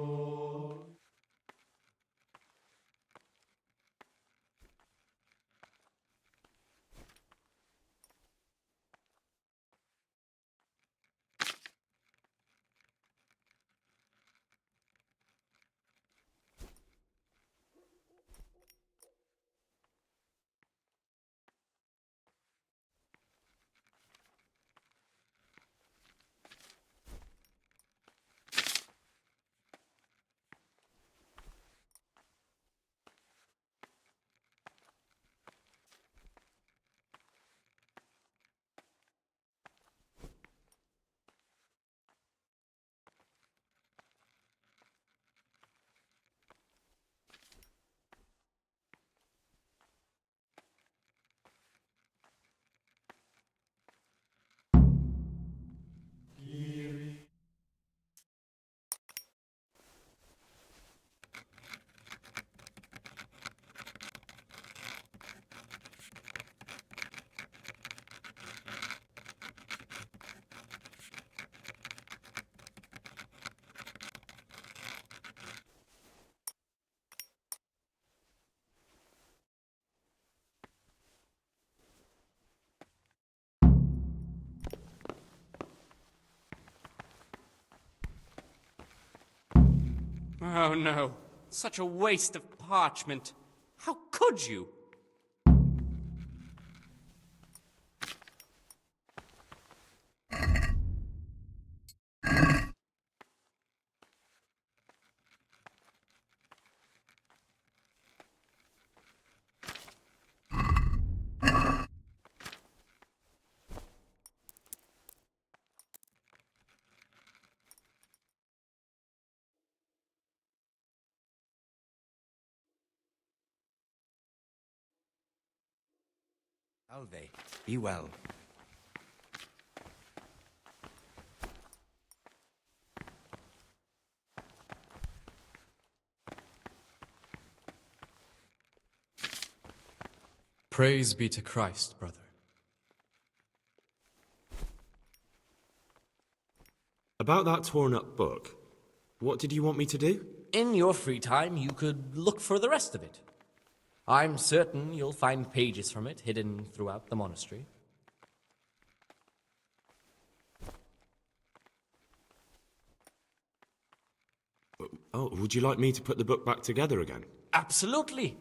Oh no, such a waste of parchment. How could you? Alve, be well. Praise be to Christ, brother. About that torn up book, what did you want me to do? In your free time, you could look for the rest of it. I'm certain you'll find pages from it hidden throughout the monastery. Oh, would you like me to put the book back together again? Absolutely.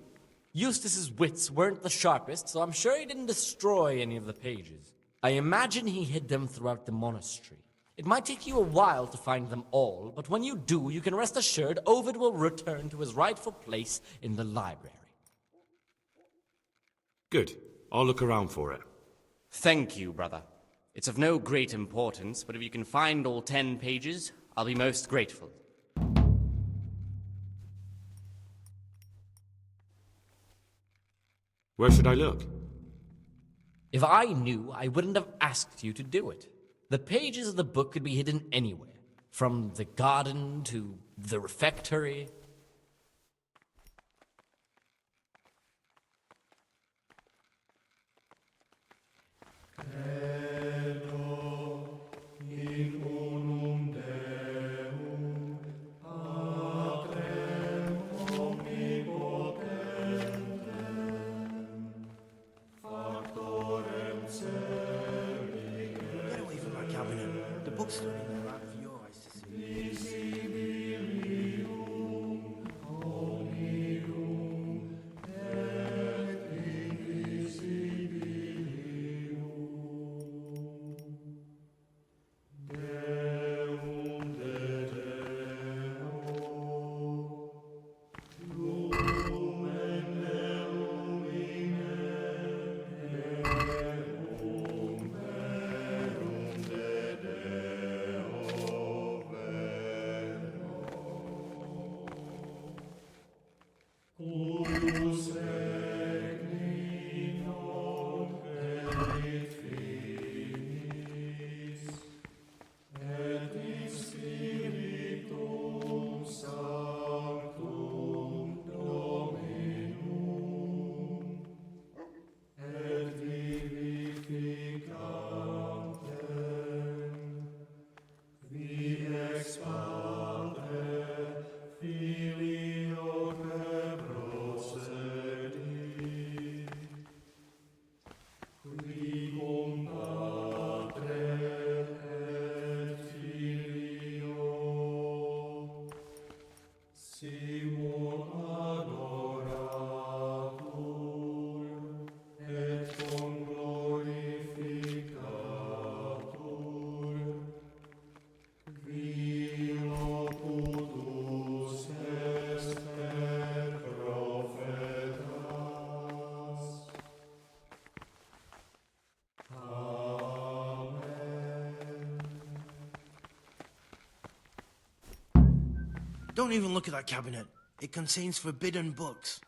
Eustace's wits weren't the sharpest, so I'm sure he didn't destroy any of the pages. I imagine he hid them throughout the monastery. It might take you a while to find them all, but when you do, you can rest assured Ovid will return to his rightful place in the library. Good. I'll look around for it. Thank you, brother. It's of no great importance, but if you can find all 10 pages, I'll be most grateful. Where should I look? If I knew, I wouldn't have asked you to do it. The pages of the book could be hidden anywhere, from the garden to the refectory. Get away from my cabinet. The book's stood in there right for your eyes to see. Don't even look at that cabinet. It contains forbidden books.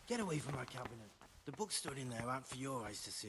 Get away from my cabinet. The book stood in there out for your eyes to see.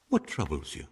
What troubles you?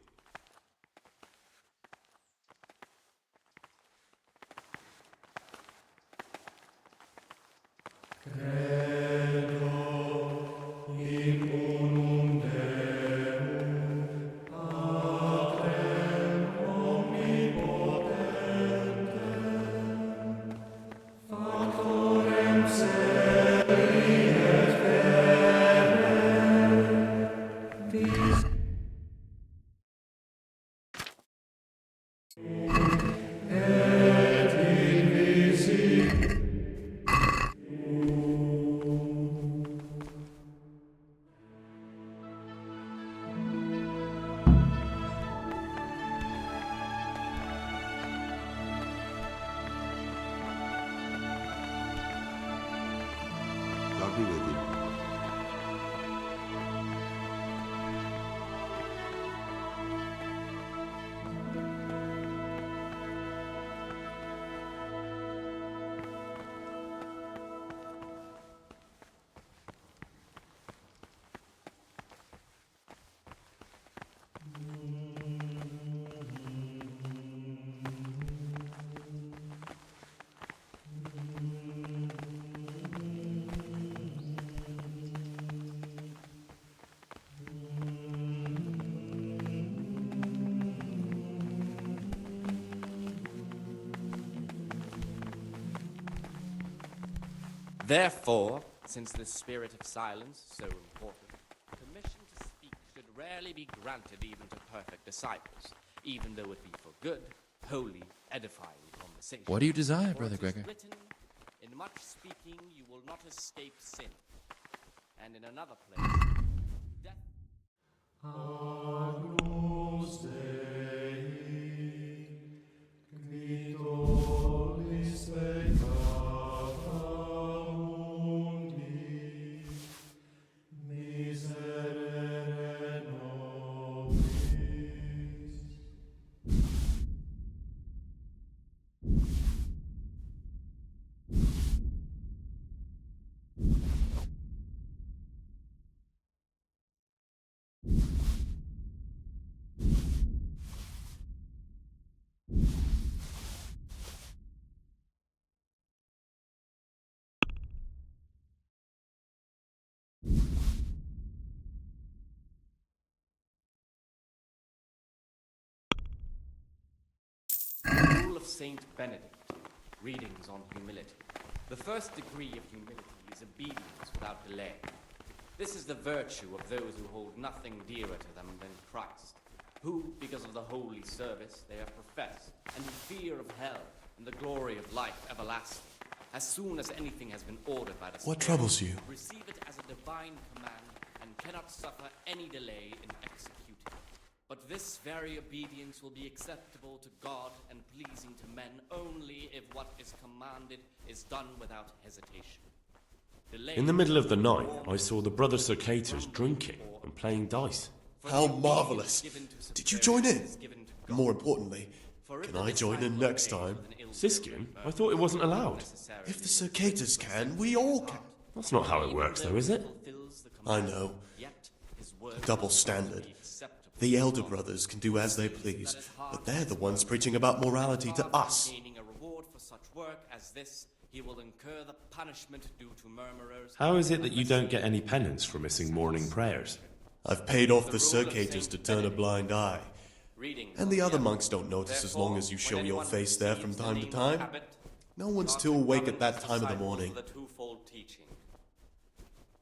Therefore, since the spirit of silence is so important, permission to speak should rarely be granted even to perfect disciples, even though it be for good, holy, edifying conversation. What do you desire, For Brother it is Gregor? written, in much speaking you will not escape sin. And in another place, death. Agnus Dei, qui tollis peccata mundi, miserere nobis. Rule of Saint Benedict. Readings on humility. The first degree of humility is obedience without delay. This is the virtue of those who hold nothing dearer to them than Christ, who, because of the holy service they have professed, and in fear of hell and the glory of life everlasting, as soon as anything has been ordered by the What Spirit, troubles you? receive it as a divine command and cannot suffer any delay in executing it. But this very obedience will be acceptable to God and pleasing to men only if what is commanded is done without hesitation. Delay In the middle of the night, I saw the Brother Circators drinking and playing dice. How marvelous! Did you join in? More importantly, can I join in next time? Siskin? I thought it wasn't allowed. If the Circators can, we all can. That's not how it works, though, is it? I know. A double standard. The elder brothers can do as they please, but they're the ones preaching about morality to us. Gaining a reward for such work as this, he will incur the punishment due to murmurers. How is it that you don't get any penance for missing morning prayers? I've paid off the Circators to turn a blind eye. And the other monks don't notice as long as you show your face there from time to time. No one's too awake at that time of the morning. The twofold teaching.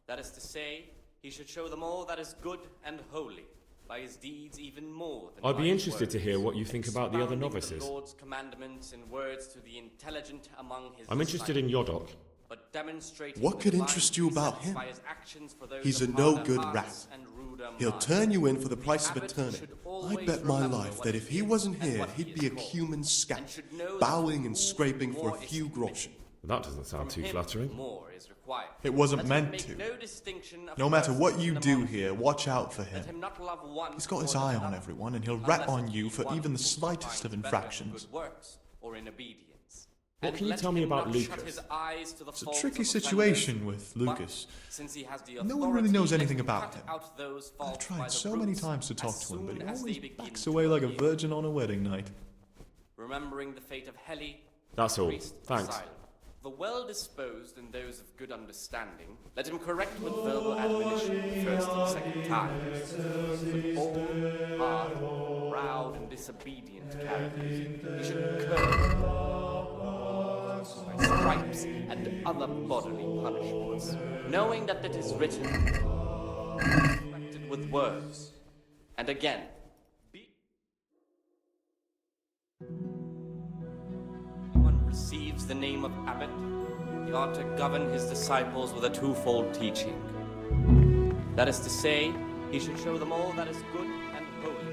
That is to say, he should show them all that is good and holy, by his deeds even more than I'd by be his interested to words, hear what you think about the other expounding novices. The Lord's commandments in words to the intelligent among his I'm interested in disciples, Yodok. but demonstrating What the could divine interest you about precepts him? by his actions for those He's a of no harder good hearts rat. and ruder He'll minds. turn you in for the price of a abbot turnip. should I'd always bet my remember life what that if he is wasn't and here, what he'd is be a called, human scat, and should know that bowing the and more scraping for a more is few committed. groschen. That doesn't sound too From him, flattering. more is required. It wasn't Let him meant make to. no distinction of No matter what persons you in the do monastery. here, watch out for him. Let him not love one He's got his more than eye on another, everyone, and he'll unless rat it on be you for one even the who slightest of finds better in infractions. good works or in obedience. What And can you let tell me him about not shut Lucas? his eyes to the It's a faults tricky of offenders, situation with but Lucas. since he has the No one really knows authority, anything let him about cut him. out those I've faults by tried the so many roots times to talk as to him, but he soon as always they begin backs to away like a appear. virgin on a wedding night. Remembering the fate of Heli, That's all. priest of Thanks. Asylum. The well-disposed and those of good understanding, let him correct with verbal admonition the first and second times. But all hard, proud, and disobedient characters, he should curb by stripes and other bodily punishments, knowing that it is written, corrected with words, and again, receives the name of abbot, he ought to govern his disciples with a twofold teaching. That is to say, he should show them all that is good and holy.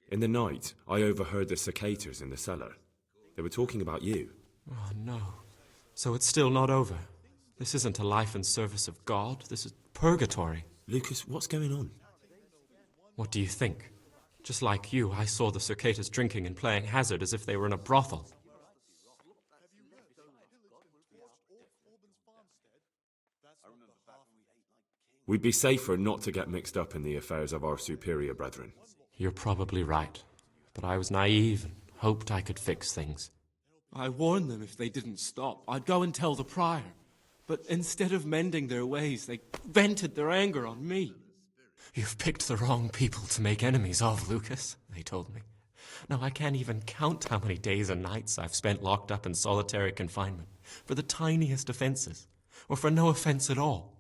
In the night, I overheard the Circators in the cellar. They were talking about you. Oh, no. So it's still not over. This isn't a life in service of God. This is purgatory. Lucas, what's going on? What do you think? Just like you, I saw the Circators drinking and playing hazard as if they were in a brothel. We'd be safer not to get mixed up in the affairs of our superior brethren. You're probably right, but I was naive and hoped I could fix things. I warned them if they didn't stop, I'd go and tell the prior. But instead of mending their ways, they vented their anger on me. You've picked the wrong people to make enemies of, Lucas, they told me. Now I can't even count how many days and nights I've spent locked up in solitary confinement for the tiniest offenses, or for no offense at all.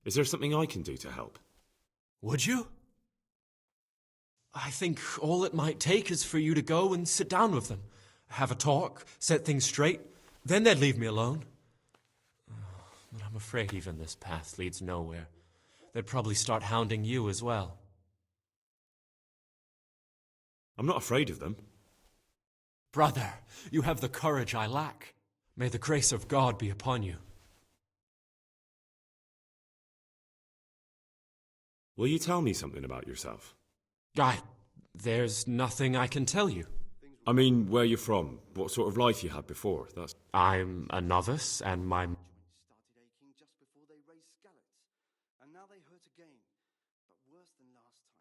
Is there something I can do to help? Would you? I think all it might take is for you to go and sit down with them, have a talk, set things straight, then they'd leave me alone. But I'm afraid even this path leads nowhere. They'd probably start hounding you as well. I'm not afraid of them. Brother, you have the courage I lack. May the grace of God be upon you. Will you tell me something about yourself? There's nothing I can tell you. I mean, where you're from, what sort of life you had before, that's... I'm a novice, and my...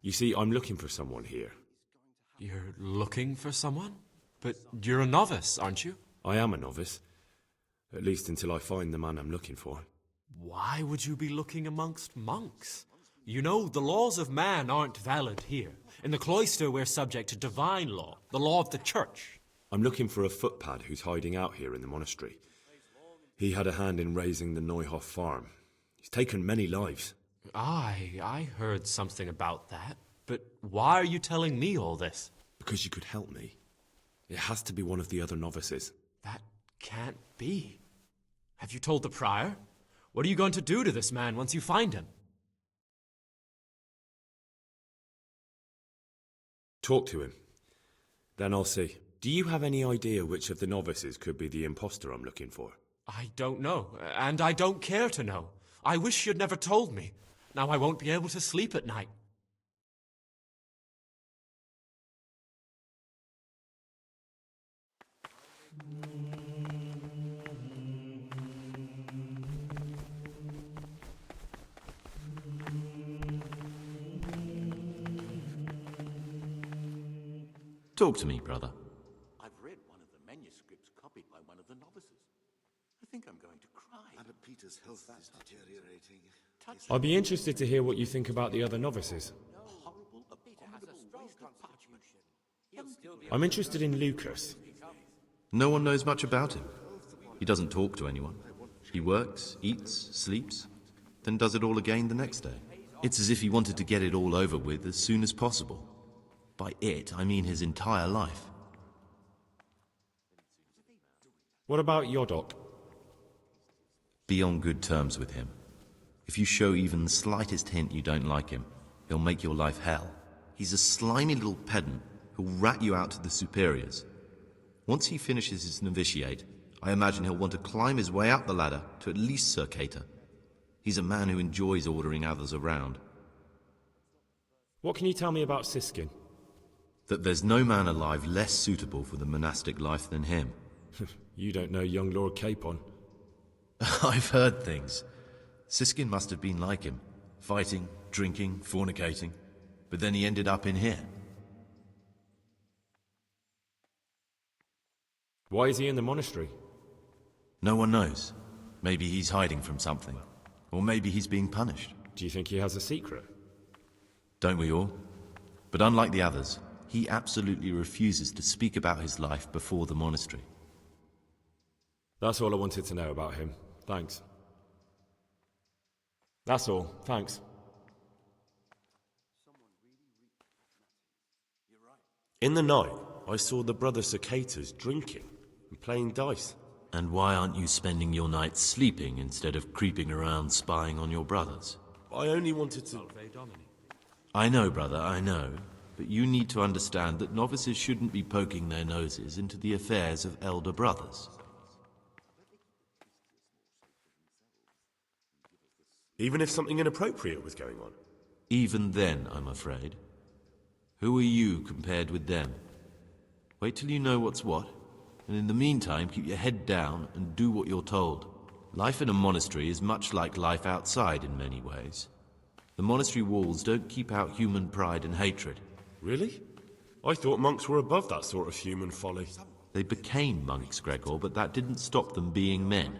You see, I'm looking for someone here. You're looking for someone? But you're a novice, aren't you? I am a novice. At least until I find the man I'm looking for. Why would you be looking amongst monks? You know, the laws of man aren't valid here. In the cloister, we're subject to divine law, the law of the church. I'm looking for a footpad who's hiding out here in the monastery. He had a hand in raising the Neuhoff farm. He's taken many lives. I heard something about that. But why are you telling me all this? Because you could help me. It has to be one of the other novices. That can't be. Have you told the prior? What are you going to do to this man once you find him? Talk to him. Then I'll see. Do you have any idea which of the novices could be the imposter I'm looking for? I don't know, and I don't care to know. I wish you'd never told me. Now I won't be able to sleep at night. Talk to me, brother. I've read one of the manuscripts copied by one of the novices. I think I'm going to cry. Abbot Peter's health is deteriorating. I'd be interested to hear what you think about the other novices. I'm interested in Lucas. No one knows much about him. He doesn't talk to anyone. He works, eats, sleeps, then does it all again the next day. It's as if he wanted to get it all over with as soon as possible. By it, I mean his entire life. What about Yodok? Be on good terms with him. If you show even the slightest hint you don't like him, he'll make your life hell. He's a slimy little pedant who'll rat you out to the superiors. Once he finishes his novitiate, I imagine he'll want to climb his way up the ladder to at least Sir Cater. He's a man who enjoys ordering others around. What can you tell me about Siskin? That there's no man alive less suitable for the monastic life than him. You don't know young Lord Capon. I've heard things. Siskin must have been like him. Fighting, drinking, fornicating. But then he ended up in here. Why is he in the monastery? No one knows. Maybe he's hiding from something. Or maybe he's being punished. Do you think he has a secret? Don't we all? But unlike the others, he absolutely refuses to speak about his life before the monastery. That's all I wanted to know about him. Thanks. That's all. Thanks. In the night, I saw the brother cicadas drinking and playing dice. And why aren't you spending your nights sleeping instead of creeping around spying on your brothers? I only wanted to... I know, brother, I know. But you need to understand that novices shouldn't be poking their noses into the affairs of elder brothers. Even if something inappropriate was going on? Even then, I'm afraid. Who are you compared with them? Wait till you know what's what, and in the meantime keep your head down and do what you're told. Life in a monastery is much like life outside in many ways. The monastery walls don't keep out human pride and hatred. Really? I thought monks were above that sort of human folly. They became monks, Gregor, but that didn't stop them being men.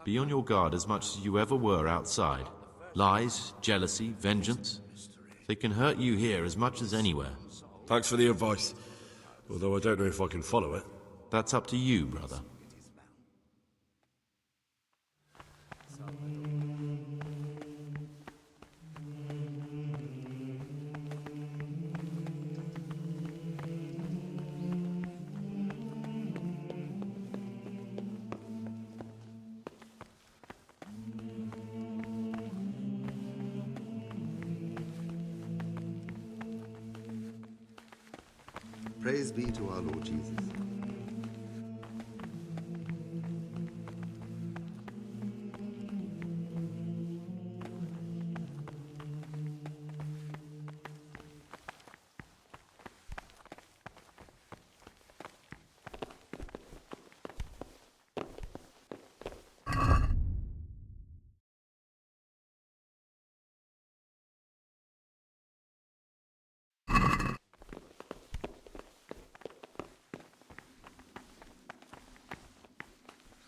Be on your guard as much as you ever were outside. Lies, jealousy, vengeance. They can hurt you here as much as anywhere. Thanks for the advice. Although I don't know if I can follow it. That's up to you, brother. Praise be to our Lord Jesus.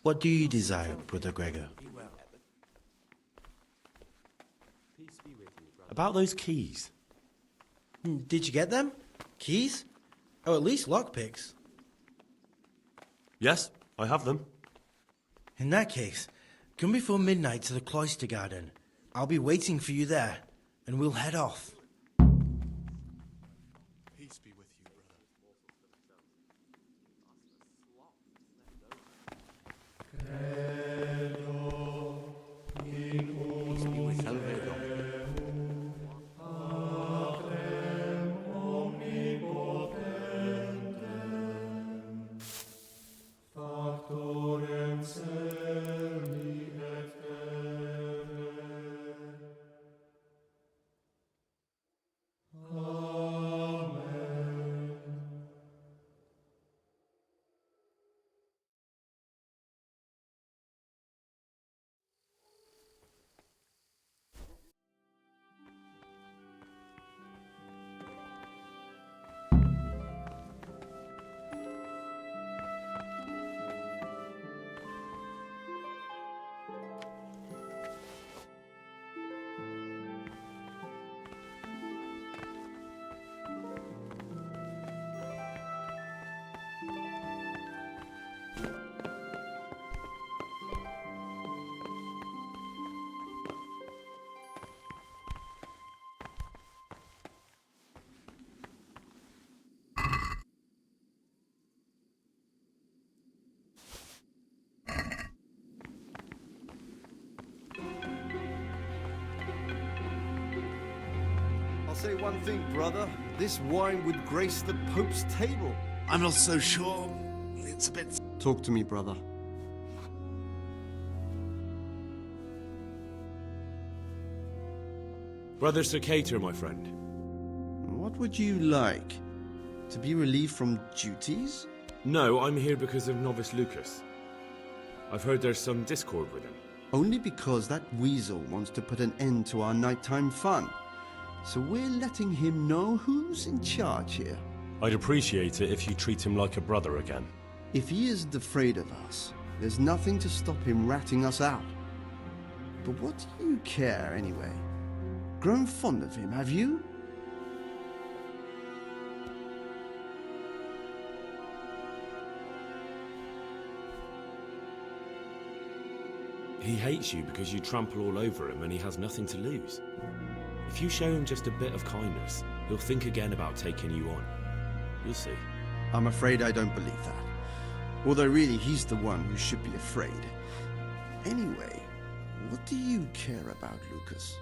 What do you desire, Brother Gregor? About those keys. Did you get them? Keys? Or at least lockpicks? Yes, I have them. In that case, come before midnight to the cloister garden. I'll be waiting for you there, and we'll head off. Peace be with you, Factorem celi et terre. Amen. I'll say one thing, brother. This wine would grace the Pope's table. I'm not so sure. It's a bit... Talk to me, brother. Brother Cicator, my friend. What would you like? To be relieved from duties? No, I'm here because of Novice Lucas. I've heard there's some discord with him. Only because that weasel wants to put an end to our nighttime fun. So we're letting him know who's in charge here. I'd appreciate it if you treat him like a brother again. If he isn't afraid of us, there's nothing to stop him ratting us out. But what do you care, anyway? Grown fond of him, have you? He hates you because you trample all over him and he has nothing to lose. If you show him just a bit of kindness, he'll think again about taking you on. You'll see. I'm afraid I don't believe that. Although really, he's the one who should be afraid. Anyway, what do you care about Lucas?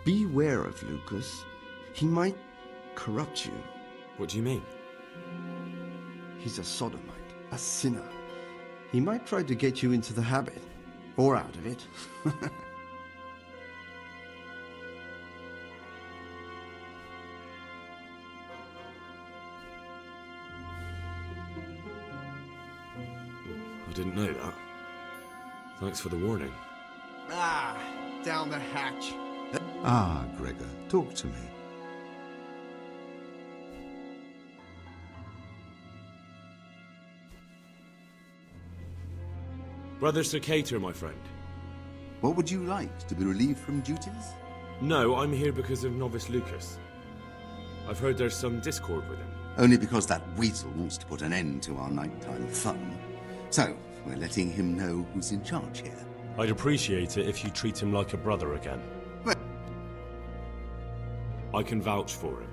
Beware of Lucas. He might corrupt you. What do you mean? He's a sodomite, a sinner. He might try to get you into the habit, or out of it. didn't know that. Thanks for the warning. Ah, down the hatch. Ah, Gregor, talk to me. Brother Cicator, my friend. What would you like? To be relieved from duties? No, I'm here because of Novice Lucas. I've heard there's some discord with him. Only because that weasel wants to put an end to our nighttime fun. So, we're letting him know who's in charge here. I'd appreciate it if you treat him like a brother again. I can vouch for him.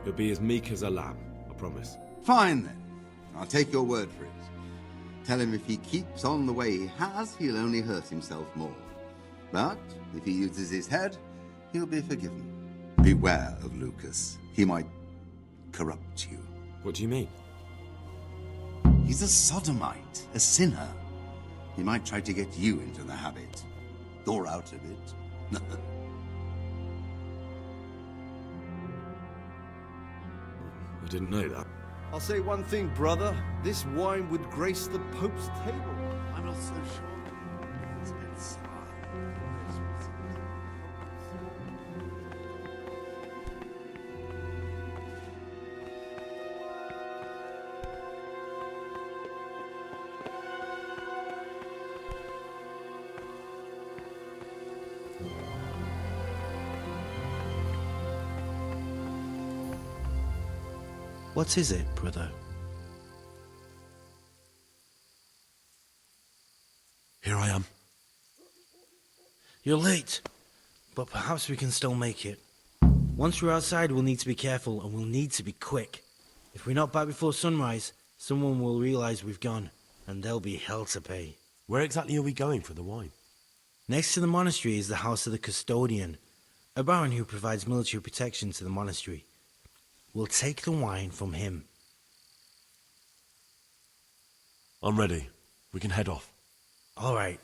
He'll be as meek as a lamb, I promise. Fine then. I'll take your word for it. Tell him if he keeps on the way he has, he'll only hurt himself more. But if he uses his head, he'll be forgiven. Beware of Lucas. He might corrupt you. What do you mean? He's a sodomite, a sinner. He might try to get you into the habit. Or out of it. I didn't know that. I'll say one thing, brother. This wine would grace the Pope's table. I'm not so sure. It's a bit sour. What is it, brother? Here I am. You're late, but perhaps we can still make it. Once we're outside, we'll need to be careful, and we'll need to be quick. If we're not back before sunrise, someone will realize we've gone, and there'll be hell to pay. Where exactly are we going for the wine? Next to the monastery is the house of the custodian, a baron who provides military protection to the monastery. We'll take the wine from him. I'm ready. We can head off. All right.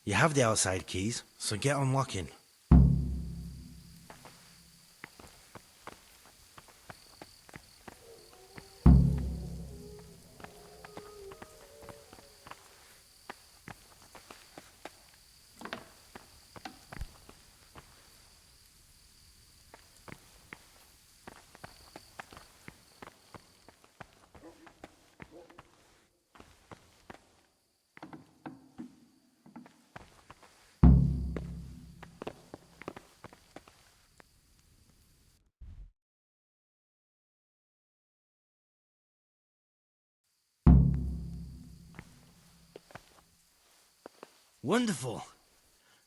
You have the outside keys, so get unlocking. Wonderful.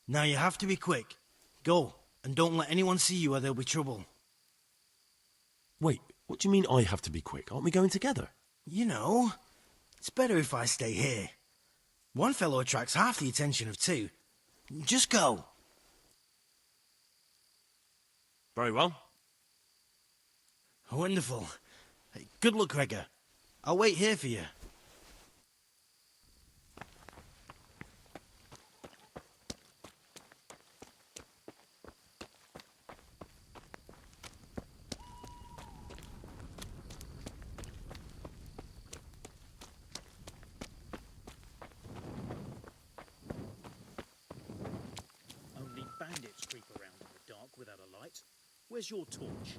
Now you have to be quick. Go, and don't let anyone see you or there'll be trouble. Wait, what do you mean I have to be quick? Aren't we going together? You know, it's better if I stay here. One fellow attracts half the attention of two. Just go. Very well. Wonderful. Hey, good luck, Gregor. I'll wait here for you. Only bandits creep around in the dark without a light. Where's your torch?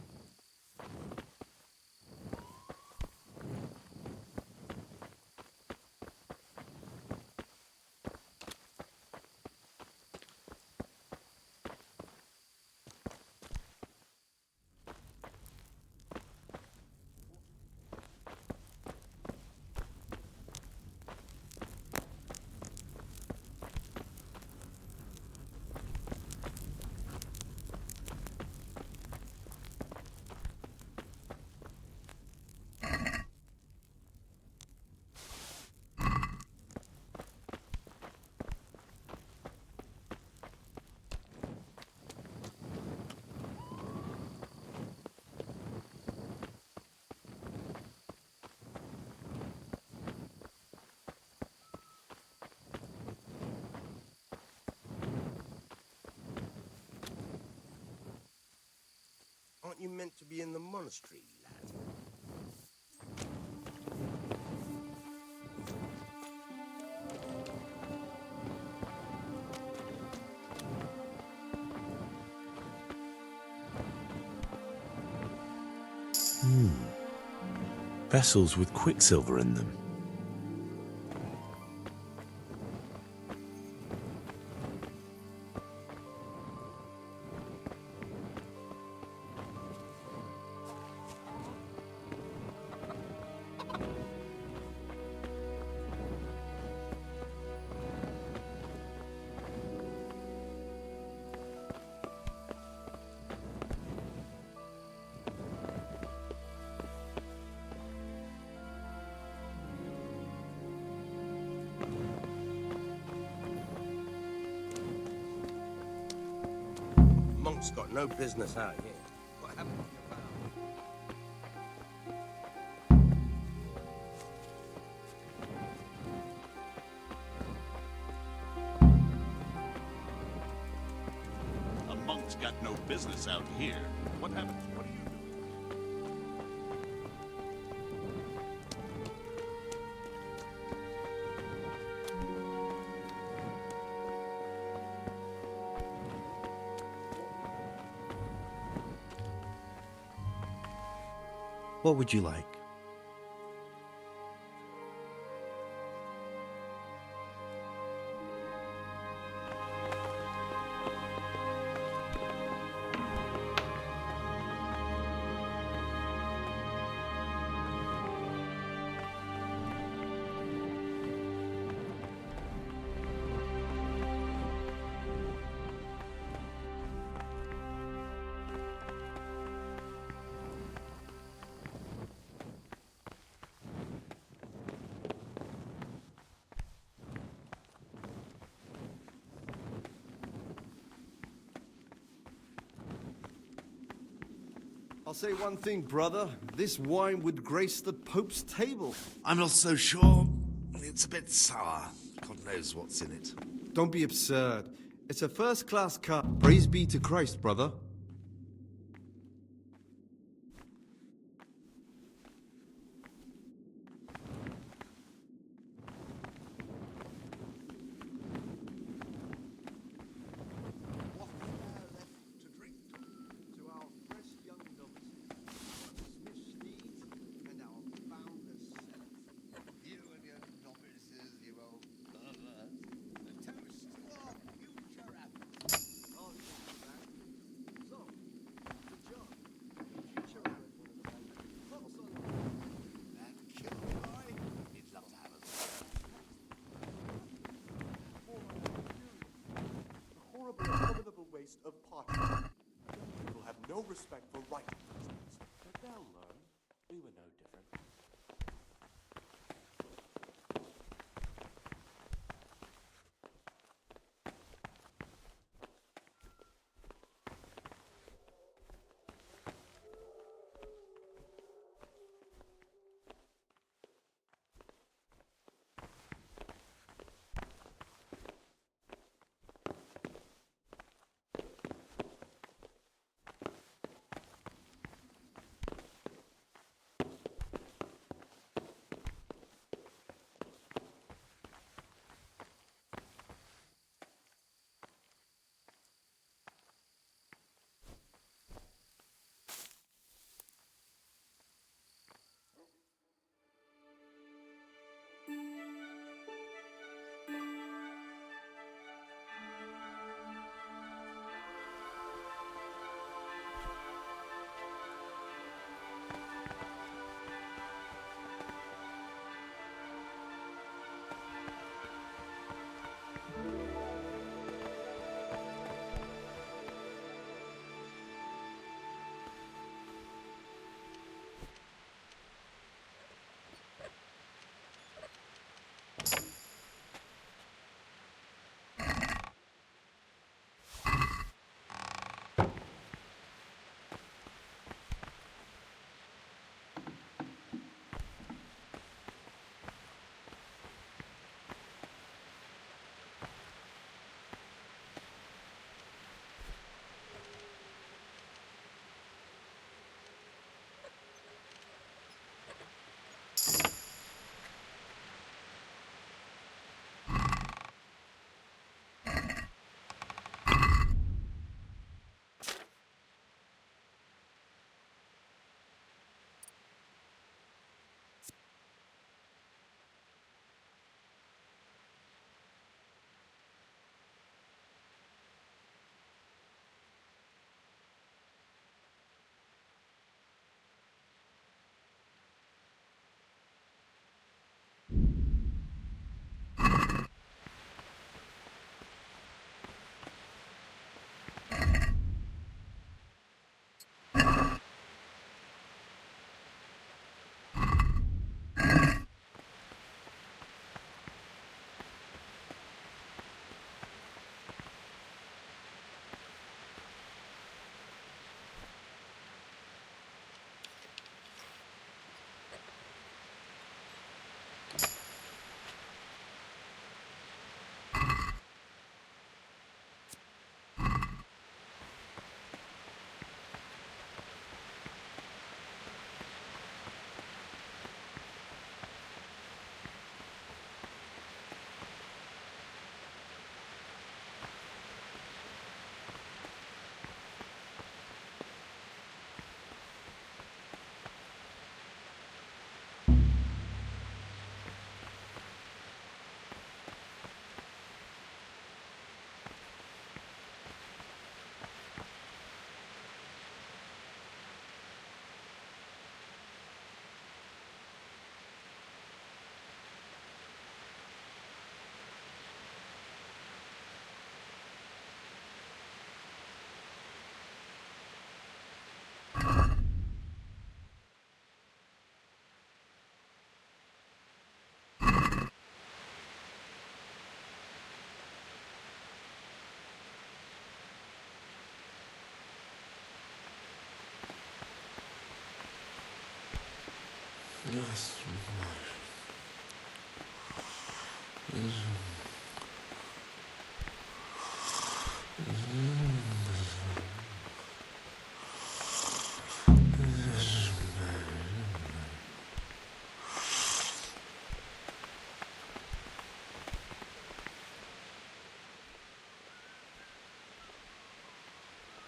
Aren't you meant to be in the monastery, lad? Vessels with quicksilver in them. Monk's got no business out here. What happened to your A monk's got no business out here. What happened? What are you doing? What would you like? I'll say one thing, brother. This wine would grace the Pope's table. I'm not so sure. It's a bit sour. God knows what's in it. Don't be absurd. It's a first-class cup. Praise be to Christ, brother. Abominable waste of parchment. People have no respect for writing things. But they'll learn. We were no different.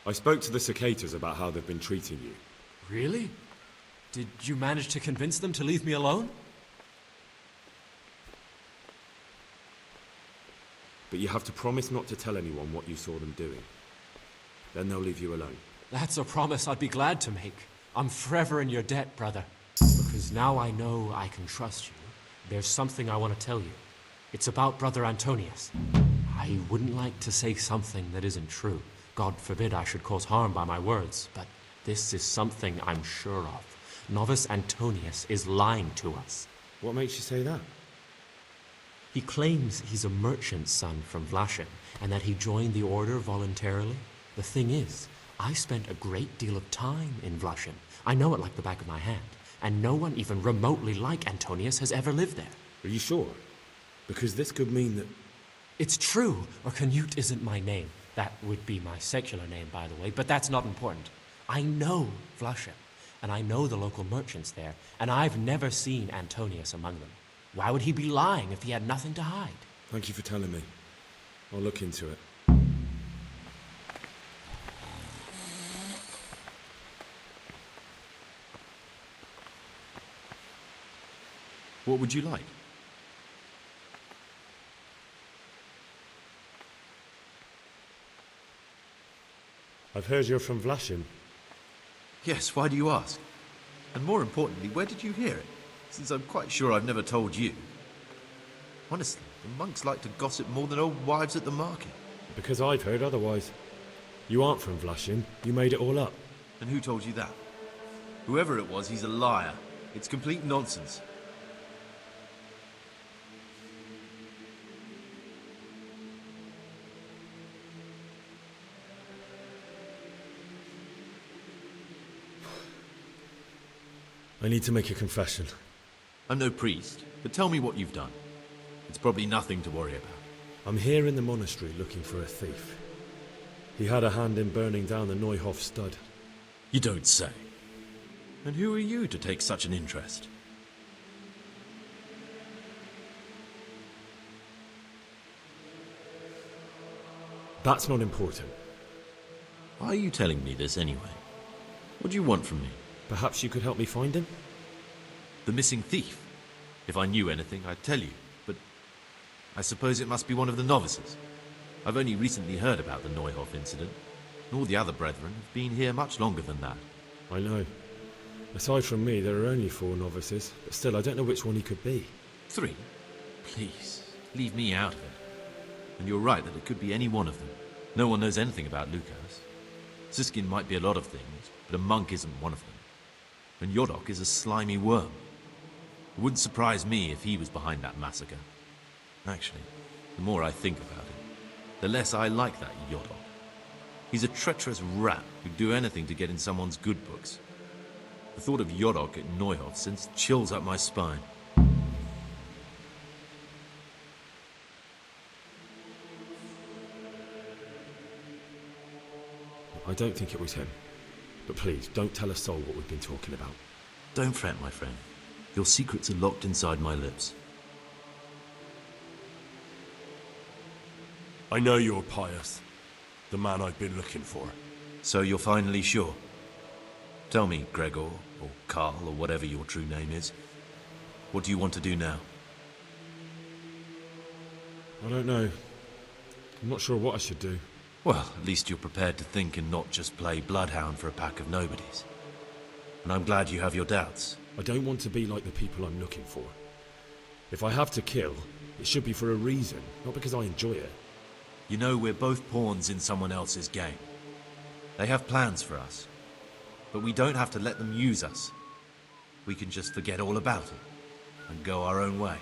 I spoke to the cicadas about how they've been treating you. Really? Did you manage to convince them to leave me alone? But you have to promise not to tell anyone what you saw them doing. Then they'll leave you alone. That's a promise I'd be glad to make. I'm forever in your debt, brother. Because now I know I can trust you, there's something I want to tell you. It's about Brother Antonius. I wouldn't like to say something that isn't true. God forbid I should cause harm by my words, but this is something I'm sure of. Novice Antonius is lying to us. What makes you say that? He claims he's a merchant's son from Vlashin, and that he joined the order voluntarily. The thing is, I spent a great deal of time in Vlashin. I know it like the back of my hand, and no one even remotely like Antonius has ever lived there. Are you sure? Because this could mean that... It's true, or Canute isn't my name. That would be my secular name, by the way, but that's not important. I know Vlashin, and I know the local merchants there, and I've never seen Antonius among them. Why would he be lying if he had nothing to hide? Thank you for telling me. I'll look into it. What would you like? I've heard you're from Vlashin. Yes, why do you ask? And more importantly, where did you hear it? Since I'm quite sure I've never told you. Honestly, the monks like to gossip more than old wives at the market. Because I've heard otherwise. You aren't from Vlashin. You made it all up. And who told you that? Whoever it was, he's a liar. It's complete nonsense. I need to make a confession. I'm no priest, but tell me what you've done. It's probably nothing to worry about. I'm here in the monastery looking for a thief. He had a hand in burning down the Neuhof stud. You don't say. And who are you to take such an interest? That's not important. Why are you telling me this anyway? What do you want from me? Perhaps you could help me find him? The missing thief? If I knew anything, I'd tell you, but I suppose it must be one of the novices. I've only recently heard about the Neuhof incident, and all the other brethren have been here much longer than that. I know. Aside from me, there are only 4 novices, but still, I don't know which one he could be. 3? Please, leave me out of it. And you're right that it could be any one of them. No one knows anything about Lukas. Siskin might be a lot of things, but a monk isn't one of them. And Yodok is a slimy worm. It wouldn't surprise me if he was behind that massacre. Actually, the more I think about it, the less I like that Yodok. He's a treacherous rat who'd do anything to get in someone's good books. The thought of Yodok at Neuhof sends chills up my spine. I don't think it was him. But please, don't tell a soul what we've been talking about. Don't fret, my friend. Your secrets are locked inside my lips. I know you're Pius, the man I've been looking for. So you're finally sure? Tell me, Gregor, or Karl, or whatever your true name is. What do you want to do now? I don't know. I'm not sure what I should do. Well, at least you're prepared to think and not just play bloodhound for a pack of nobodies. And I'm glad you have your doubts. I don't want to be like the people I'm looking for. If I have to kill, it should be for a reason, not because I enjoy it. You know, we're both pawns in someone else's game. They have plans for us. But we don't have to let them use us. We can just forget all about it and go our own way.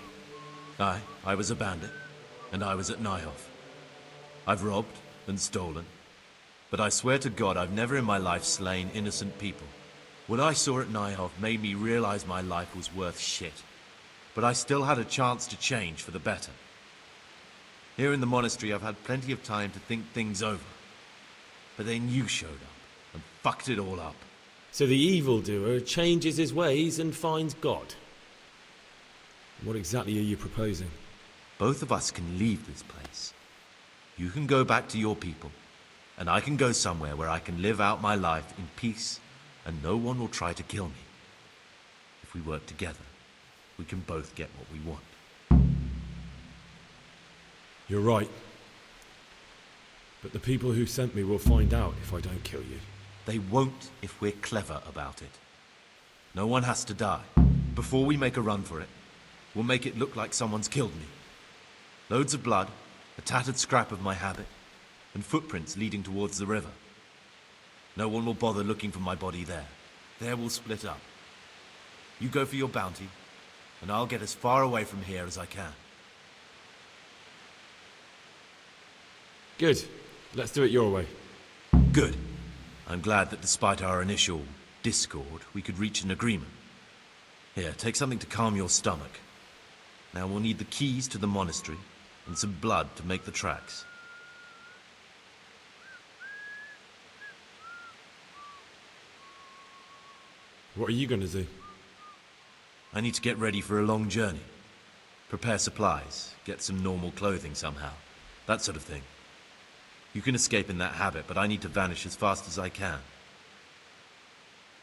I was a bandit, and I was at Neuhof. I've robbed and stolen, but I swear to God I've never in my life slain innocent people. What I saw at Nyhov made me realize my life was worth shit. But I still had a chance to change for the better. Here in the monastery, I've had plenty of time to think things over. But then you showed up and fucked it all up. So the evildoer changes his ways and finds God. What exactly are you proposing? Both of us can leave this place. You can go back to your people, and I can go somewhere where I can live out my life in peace, and no one will try to kill me. If we work together, we can both get what we want. You're right. But the people who sent me will find out if I don't kill you. They won't if we're clever about it. No one has to die. Before we make a run for it, we'll make it look like someone's killed me. Loads of blood, a tattered scrap of my habit, and footprints leading towards the river. No one will bother looking for my body there. There we'll split up. You go for your bounty, and I'll get as far away from here as I can. Good. Let's do it your way. Good. I'm glad that despite our initial discord, we could reach an agreement. Here, take something to calm your stomach. Now we'll need the keys to the monastery and some blood to make the tracks. What are you going to do? I need to get ready for a long journey. Prepare supplies, get some normal clothing somehow. That sort of thing. You can escape in that habit, but I need to vanish as fast as I can.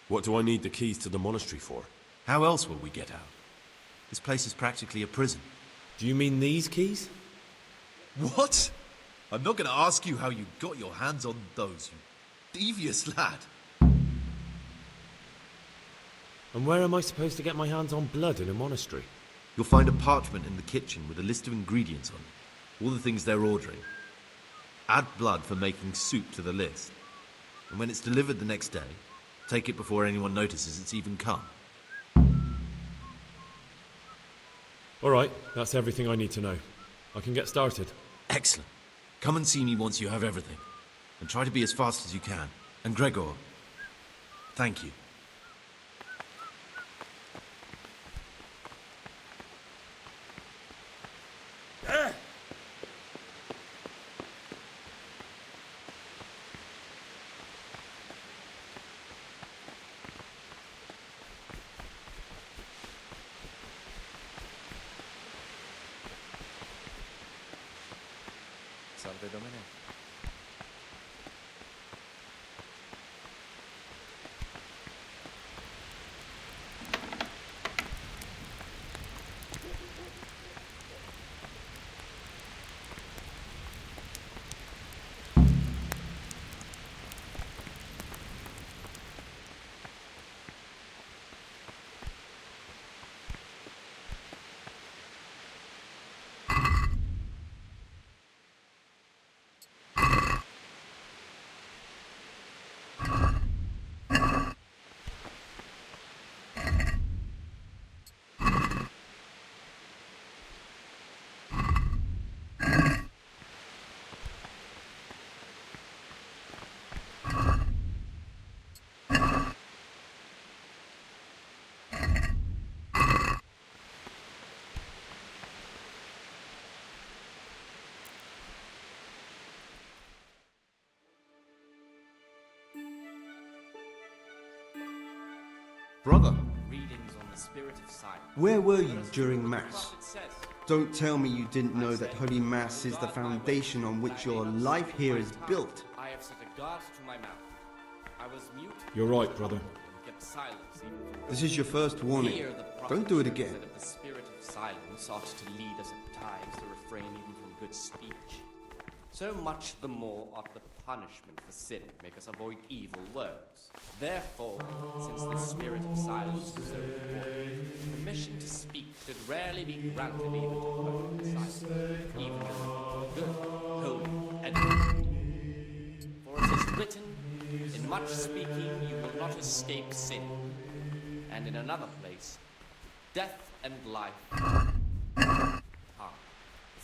What do I need the keys to the monastery for? How else will we get out? This place is practically a prison. Do you mean these keys? What? I'm not going to ask you how you got your hands on those, you devious lad. And where am I supposed to get my hands on blood in a monastery? You'll find a parchment in the kitchen with a list of ingredients on it. All the things they're ordering. Add blood for making soup to the list. And when it's delivered the next day, take it before anyone notices it's even come. All right, that's everything I need to know. I can get started. Excellent. Come and see me once you have everything. And try to be as fast as you can. And Gregor, thank you. Salve Domine. Brother, Readings on the spirit of silence. where were you during Mass? Don't tell me you didn't know that Holy Mass is the foundation on which your life here is built. I have set a guard to my mouth. I was mute. You're right, brother. And kept silence even from This is your first warning. Here the Don't do it prophet again. said that the spirit of silence ought to lead us at times to refrain even from good speech. So much the more ought the punishment for sin make us avoid evil words. Therefore, since the spirit of silence is so important, permission to speak should rarely be granted even to holy silence, even to good, holy, and good. For it is written, in much speaking you will not escape sin. And in another place, death and life are.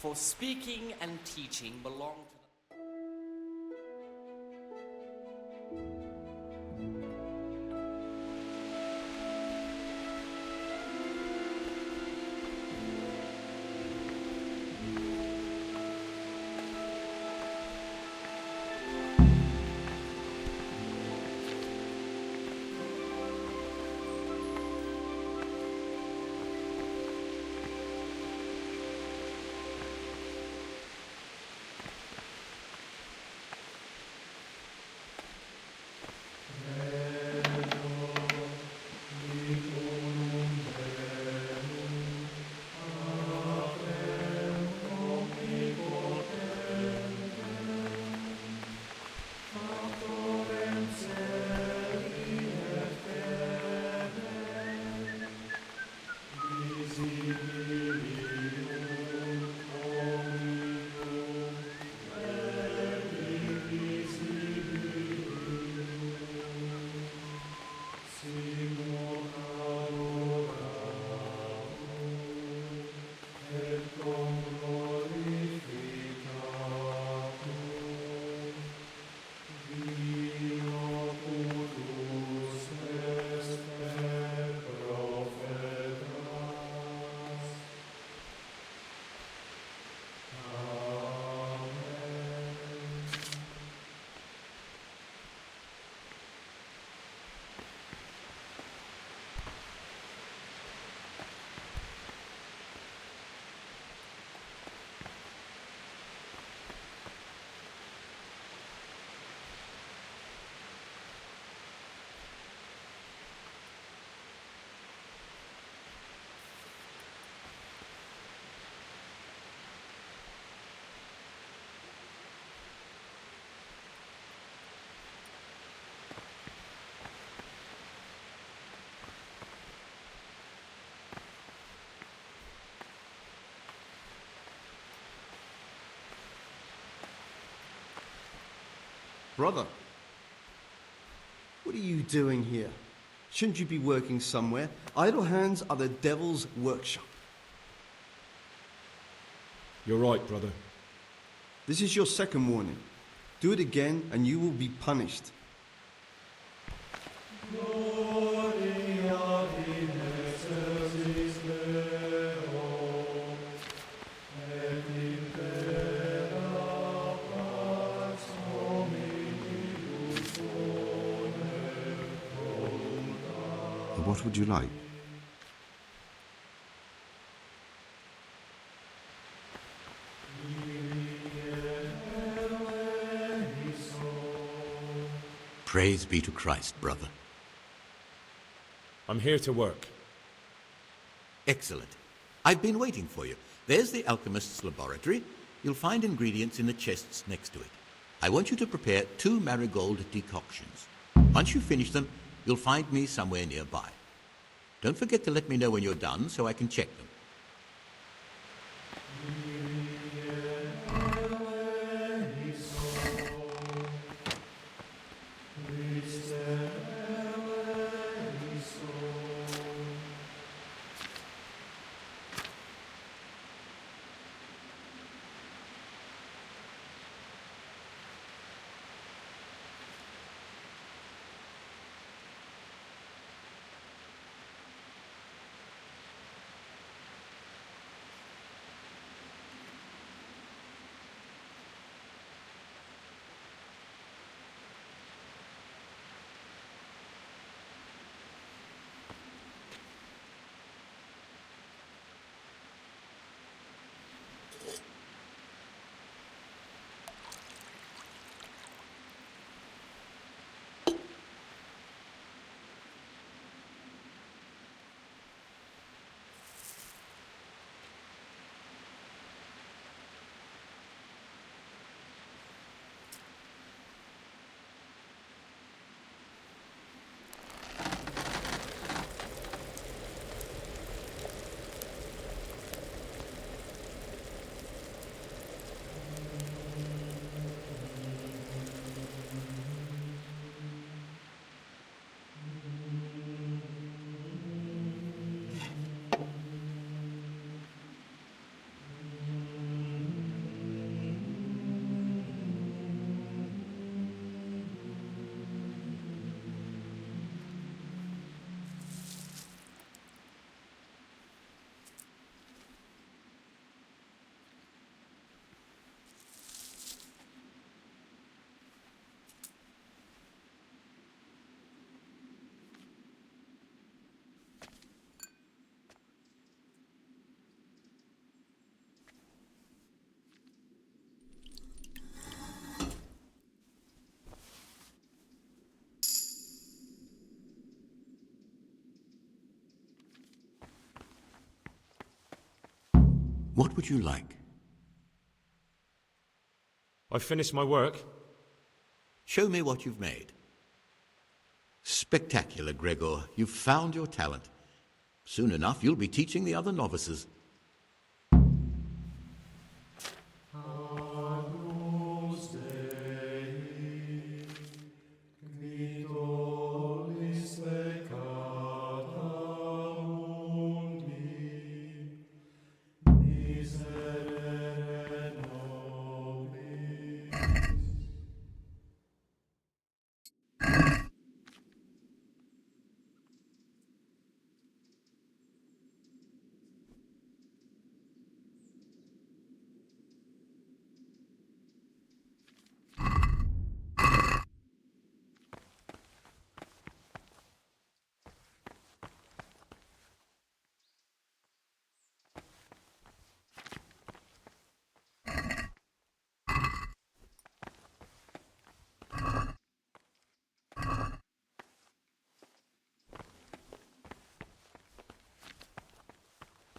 For speaking and teaching belong to the... Brother, what are you doing here? Shouldn't you be working somewhere? Idle hands are the devil's workshop. You're right, brother. This is your second warning. Do it again and you will be punished. What would you like? Praise be to Christ, brother. I'm here to work. Excellent. I've been waiting for you. There's the alchemist's laboratory. You'll find ingredients in the chests next to it. I want you to prepare 2 marigold decoctions. Once you finish them, you'll find me somewhere nearby. Don't forget to let me know when you're done so I can check them. What would you like? I've finished my work. Show me what you've made. Spectacular, Gregor. You've found your talent. Soon enough, you'll be teaching the other novices.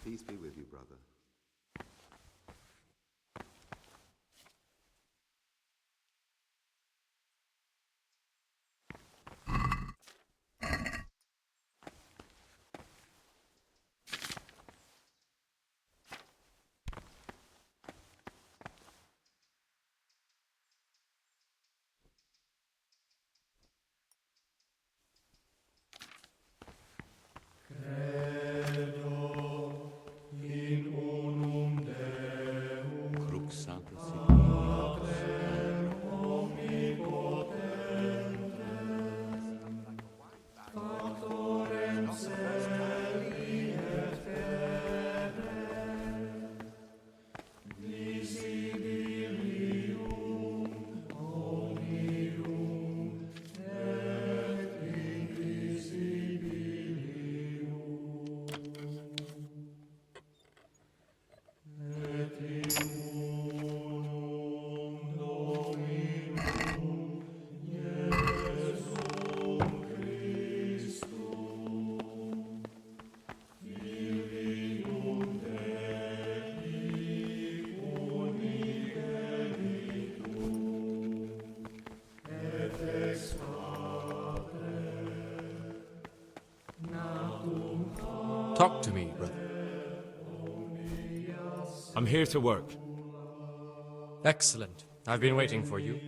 Peace be with you, brother. Talk to me, brother. I'm here to work. Excellent. I've been waiting for you.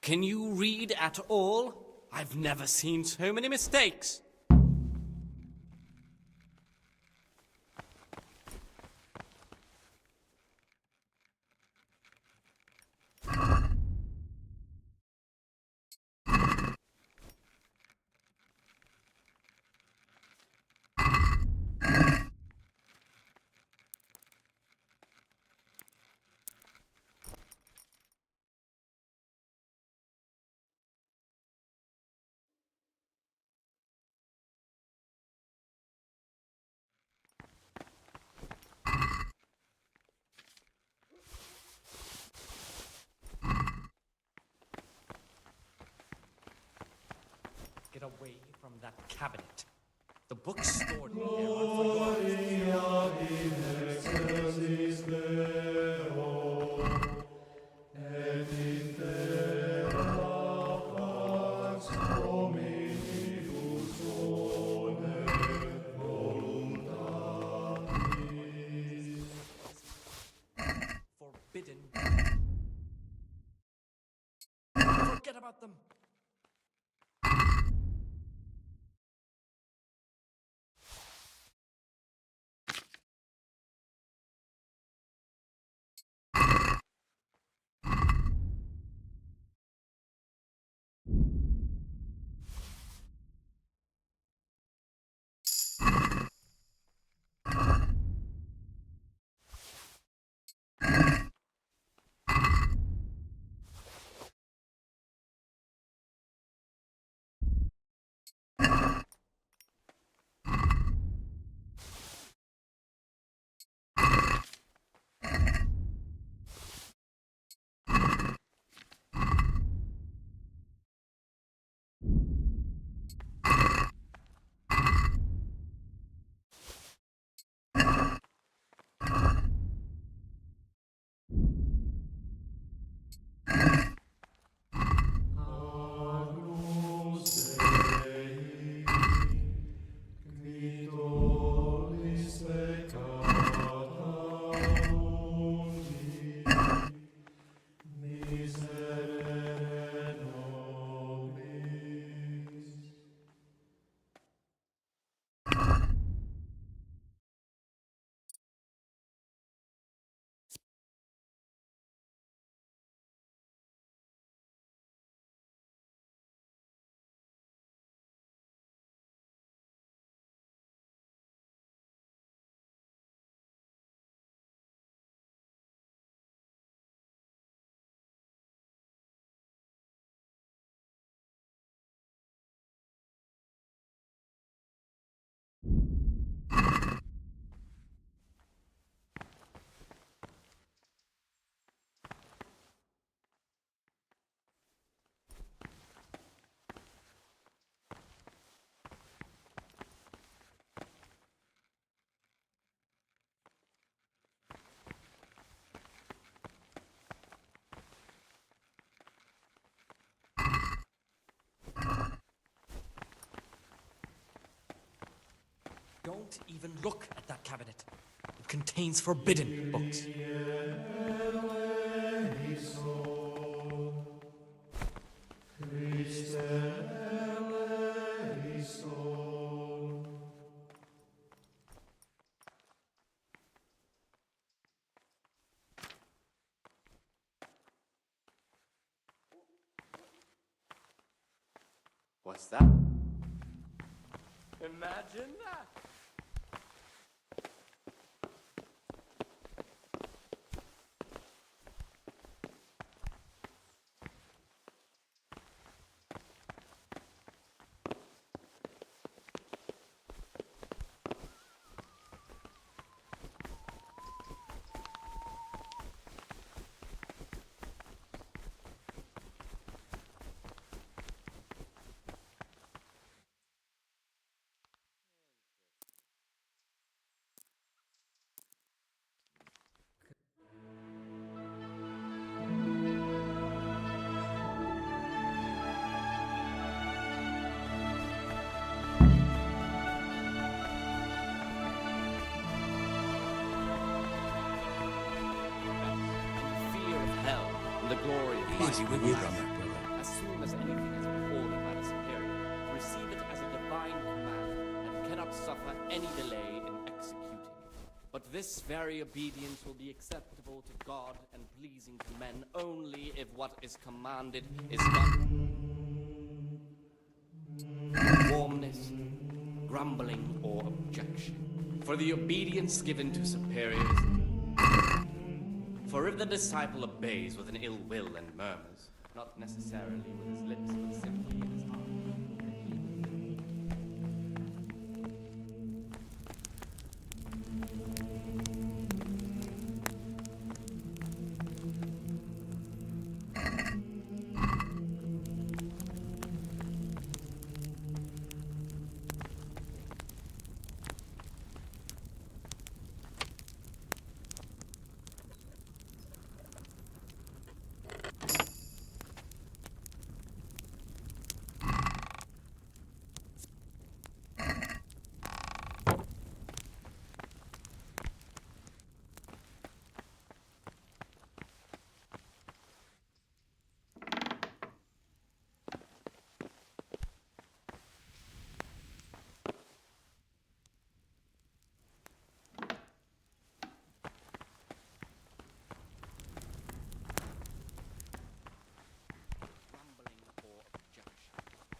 Can you read at all? I've never seen so many mistakes. Get away from that cabinet. The books stored in there aren't for forbidden. Forget about them. Don't even look at that cabinet. It contains forbidden books. What's that? Imagine that! The glory of Easy with you, brother. As soon as anything has been ordered by the superior, receive it as a divine command and cannot suffer any delay in executing it. But this very obedience will be acceptable to God and pleasing to men only if what is commanded is done. Warmness, grumbling, or objection. For the obedience given to superiors. For if the disciple obeys with an ill will and murmurs, not necessarily with his lips, but simply in his heart,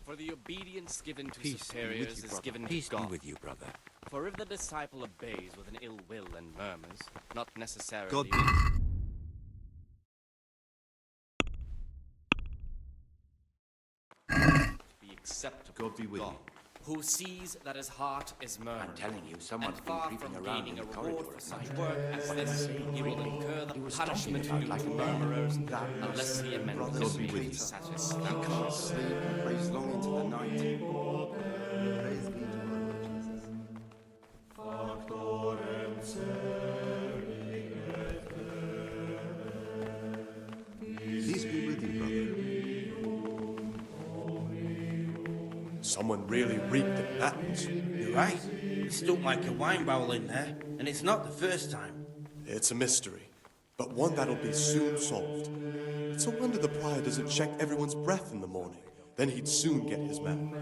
For the obedience given to superiors is given to Peace God. be with you, brother. For if the disciple obeys with an ill will and murmurs, not necessarily God be acceptable God be to with God, you. who sees that his heart is murmuring. I'm telling you, someone's and been far creeping from around gaining in a the reward corridor for at such night. work as this, he will incur the punishment due to murmurers unless he amends his be with you. satisfaction. You can't sleep and praise long into the night. Praise be to our Lord Jesus. Peace be with you, brother. Someone really reeked at that. You're right. It stunk like a wine barrel in there, and it's not the first time. It's a mystery, but one that'll be soon solved. It's a wonder the prior doesn't check everyone's breath in the morning. Then he'd soon get his man.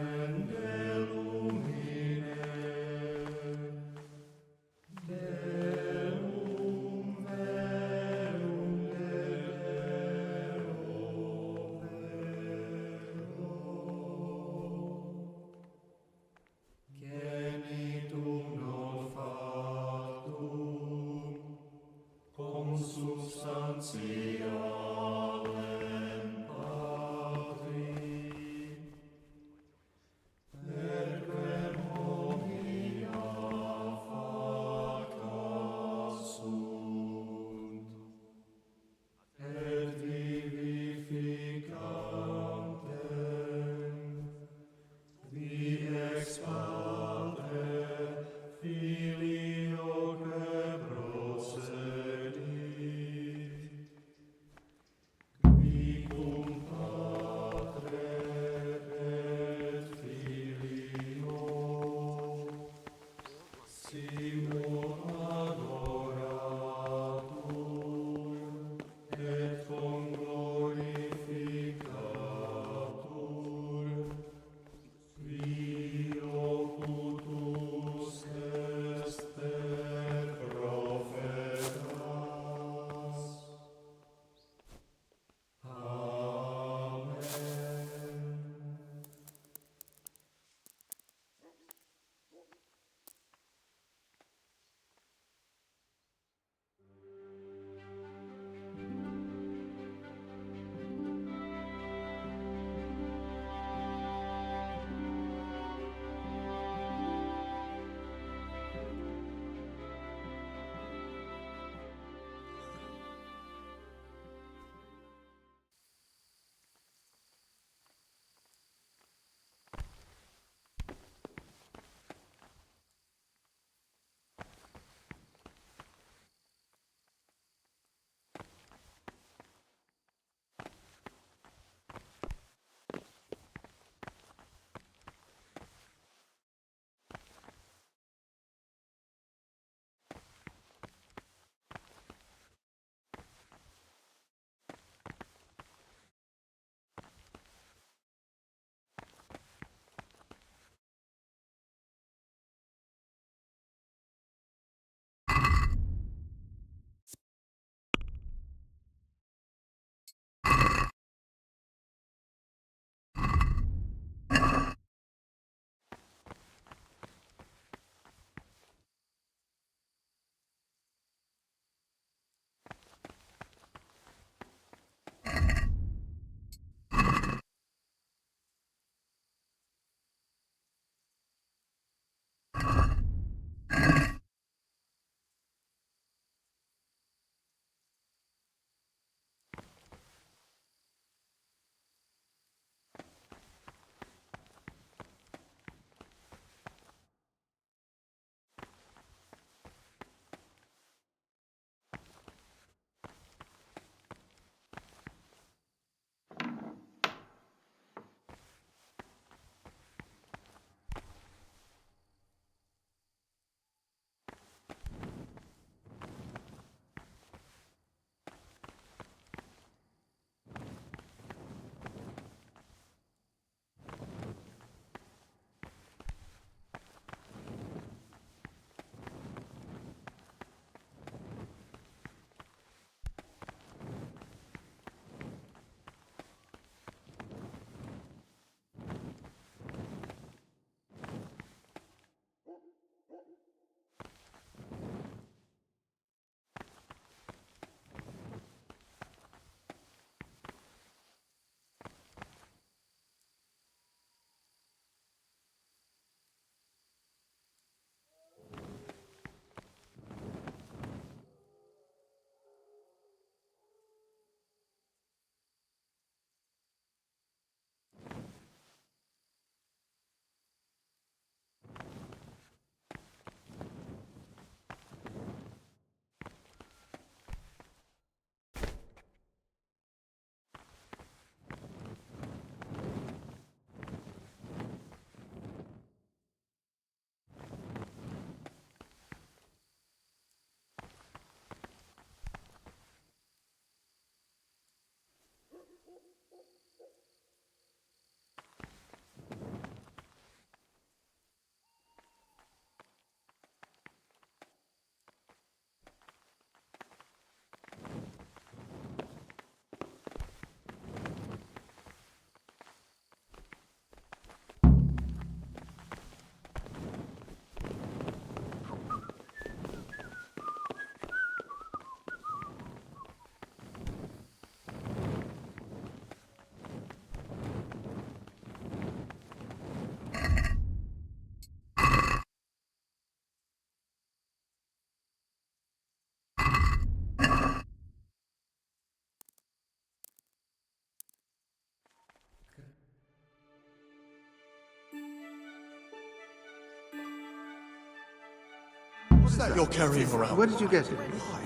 What's that you're carrying around? Where did you get it? Why?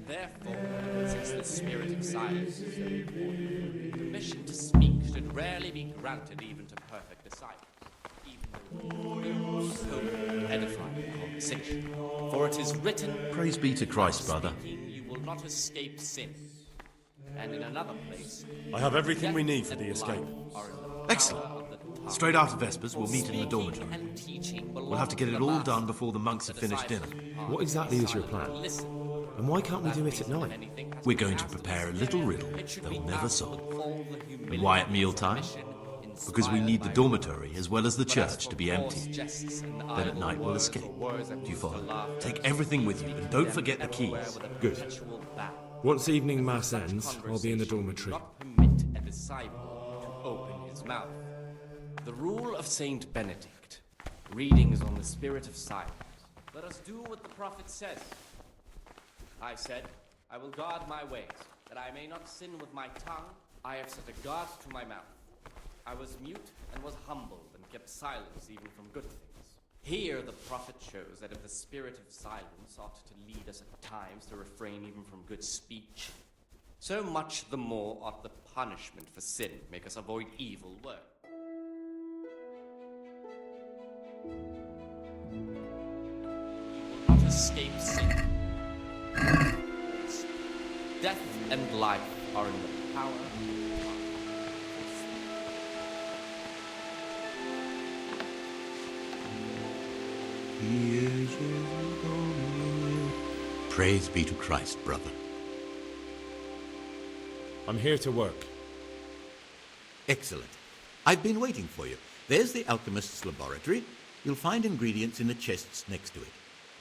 Therefore, since the spirit of silence is so important, permission to speak should rarely be granted even to perfect disciples, even though so edifying conversation. For it is written, Praise be to Christ, brother. speaking, you will not escape sin. And in another place, I have everything we need for death the and escape. life are in the power Excellent. of the tongue. Straight after Vespers, we'll meet in the Speaking dormitory. and teaching We'll have to get it belong all to the done before the monks have finished dinner. What exactly is your plan? And why can't we do it at night? We're going to prepare a little riddle they'll never solve. And why at mealtime? Because we need the dormitory as well as the church to be empty. Then at night we'll escape. Do you follow? Take everything with you and don't forget the keys. Good. Once evening mass ends, I'll be in the dormitory. Not permit a disciple to open his mouth. The rule of Saint Benedict. Readings on the spirit of silence. Let us do what the prophet says. I said, I will guard my ways, that I may not sin with my tongue. I have set a guard to my mouth. I was mute and was humbled and kept silence even from good things. Here the prophet shows that if the spirit of silence ought to lead us at times to refrain even from good speech, so much the more ought the punishment for sin make us avoid evil work. You will not escape sin. Death and life are in the power of the tongue. Praise be to Christ, brother. I'm here to work. Excellent. I've been waiting for you. There's the alchemist's laboratory. You'll find ingredients in the chests next to it.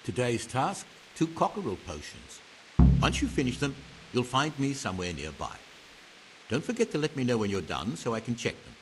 Today's task, 2 cockerel potions. Once you finish them, you'll find me somewhere nearby. Don't forget to let me know when you're done so I can check them.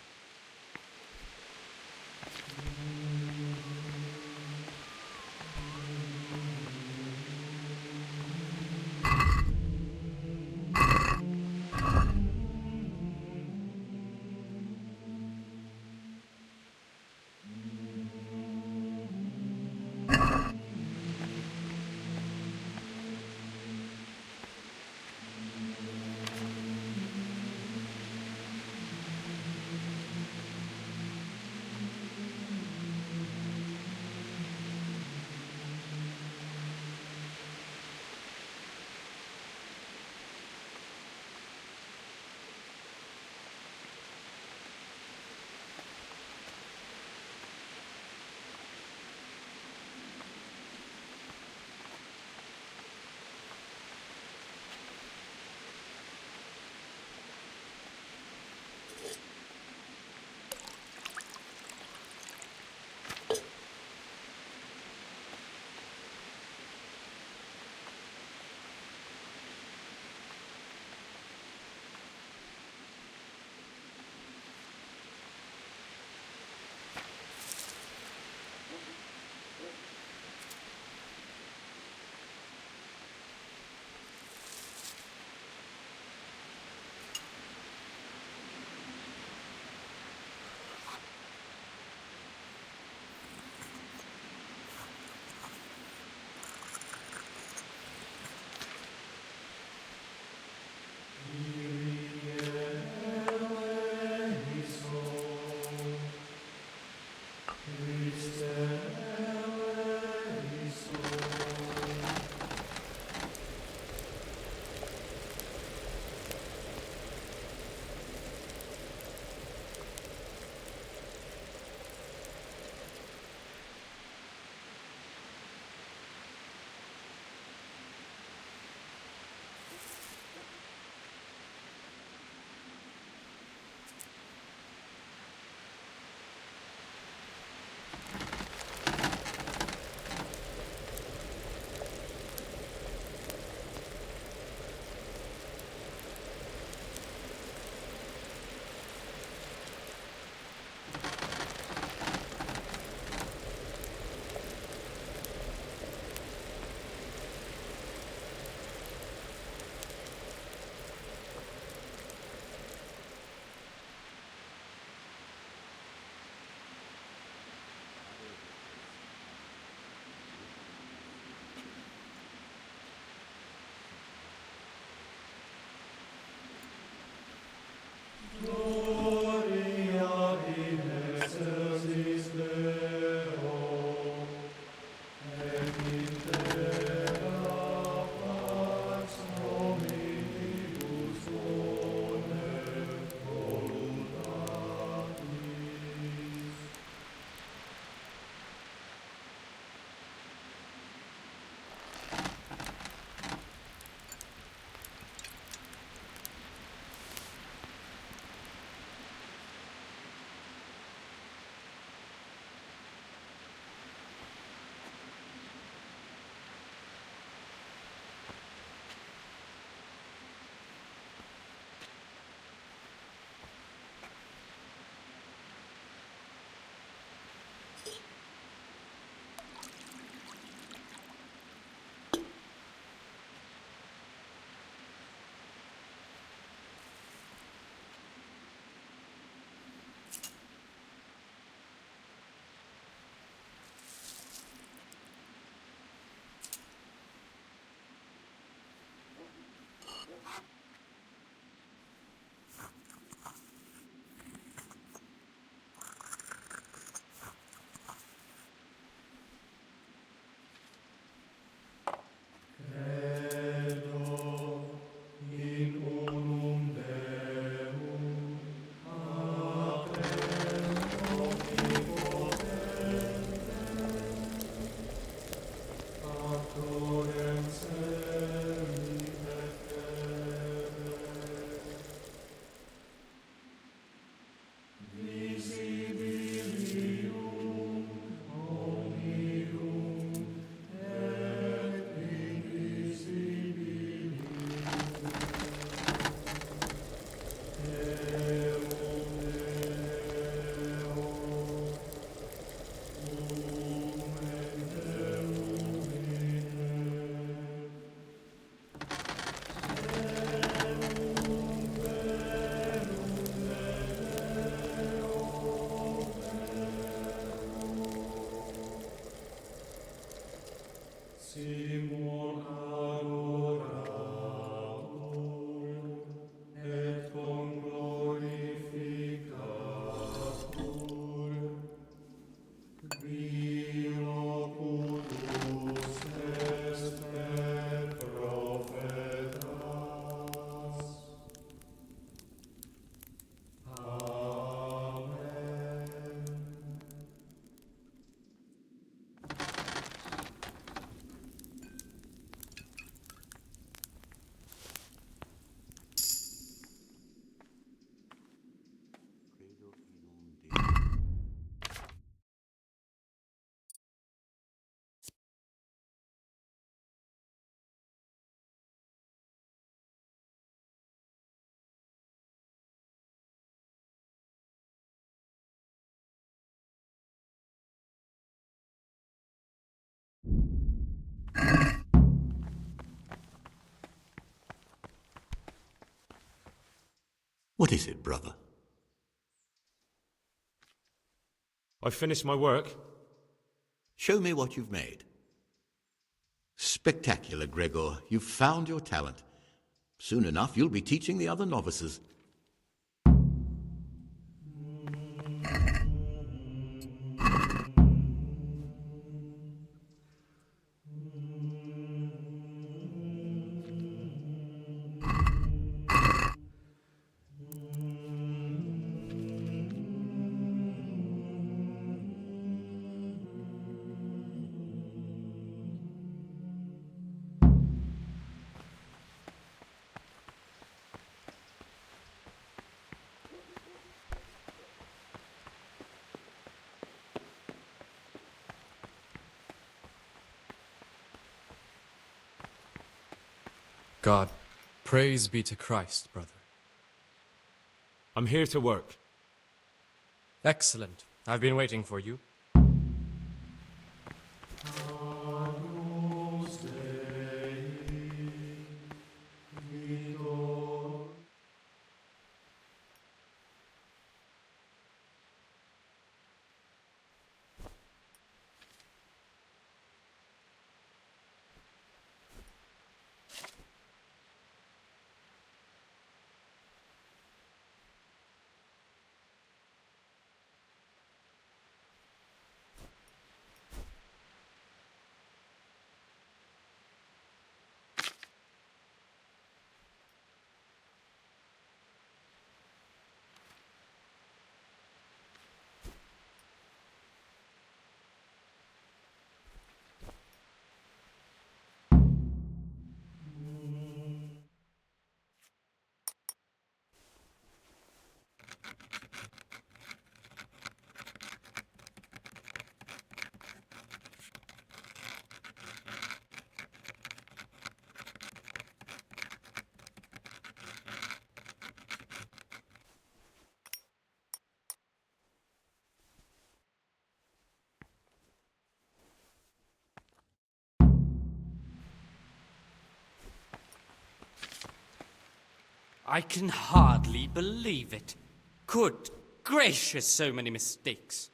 Gloria in excelsis Deo, et in terra pax hominibus bonem voluntatis. Credo in unum Deum, Patrem omnipotente, Factorem caeli et terrae, visibilium omnium et invisibilium, Deum Deo, Lumen Lumine, Deum verum Deo Simul adoratur et conglorificatur, qui locutus est per prophetas. Amen. What is it, brother? I've finished my work. Show me what you've made. Spectacular, Gregor. You've found your talent. Soon enough, you'll be teaching the other novices. God, praise be to Christ, brother. I'm here to work. Excellent. I've been waiting for you. Agnus Dei, Vitor. I can hardly believe it. Good gracious, so many mistakes.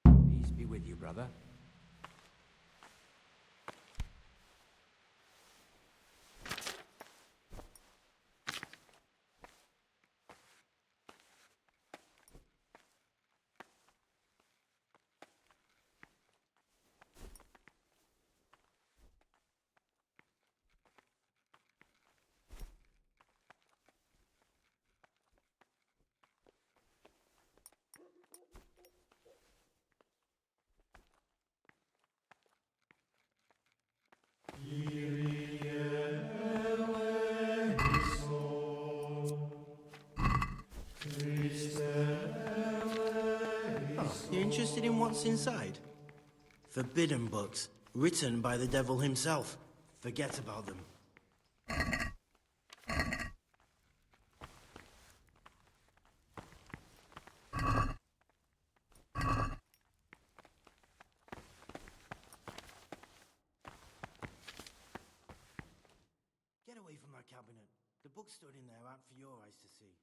Peace be with you, brother. Oh, you're interested in what's inside? Forbidden books, written by the devil himself. Forget about them. Get away from that cabinet. The book stood in there out for your eyes to see.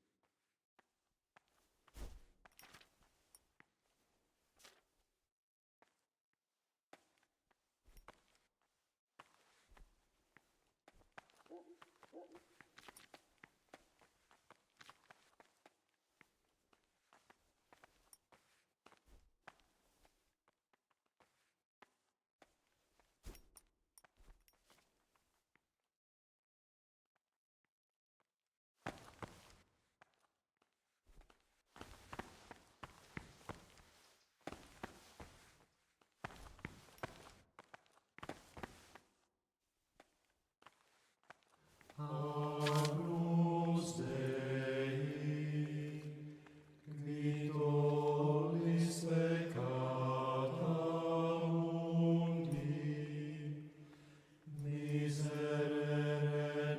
Agnus Dei, qui tollis peccata mundi, miserere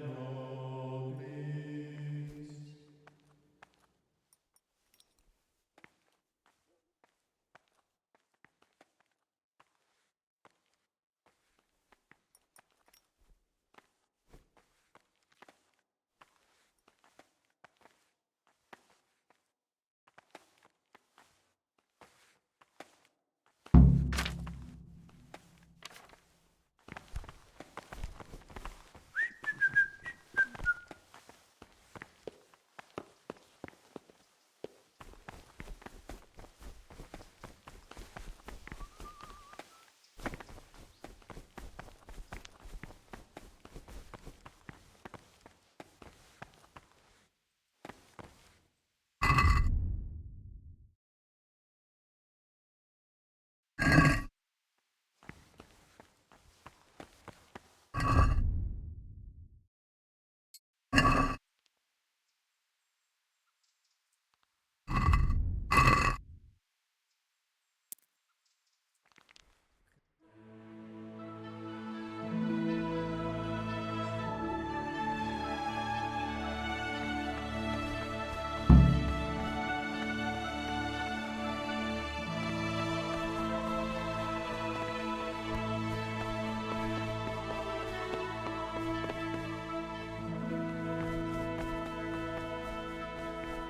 nobis.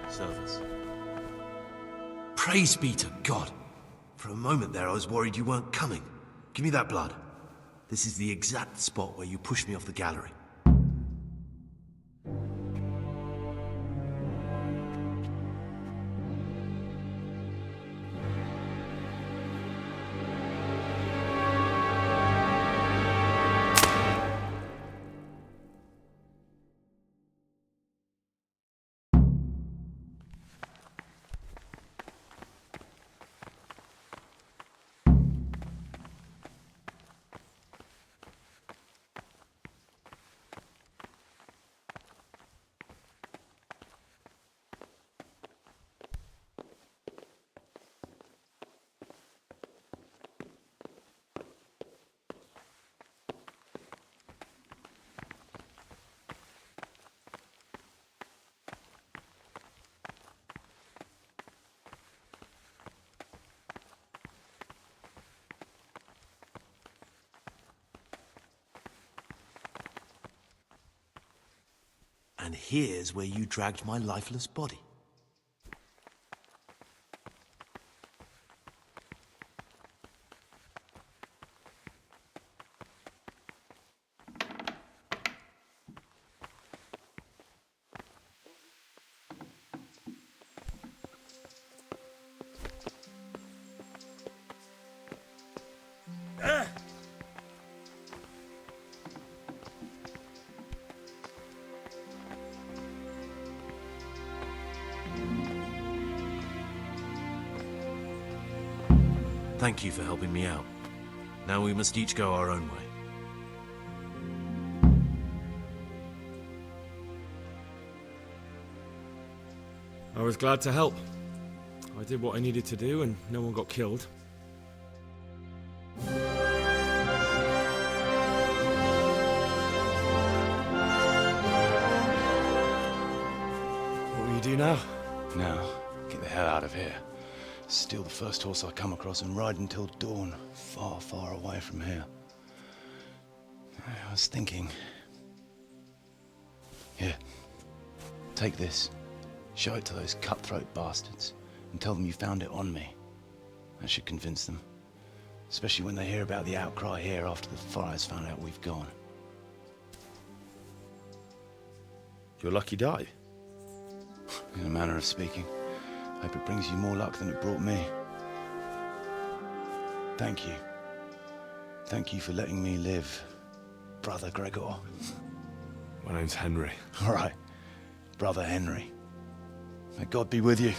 Service. Praise be to God! For a moment there I was worried you weren't coming. Give me that blood. This is the exact spot where you pushed me off the gallery. And here's where you dragged my lifeless body. Thank you for helping me out. Now we must each go our own way. I was glad to help. I did what I needed to do and no one got killed. What will you do now? Now, get the hell out of here. Steal the first horse I come across and ride until dawn, far, far away from here. I was thinking... Here, take this. Show it to those cutthroat bastards and tell them you found it on me. That should convince them. Especially when they hear about the outcry here after the Friars found out we've gone. Your lucky die? In a manner of speaking. Hope it brings you more luck than it brought me. Thank you. Thank you for letting me live, Brother Gregor. My name's Henry. All right, Brother Henry. May God be with you.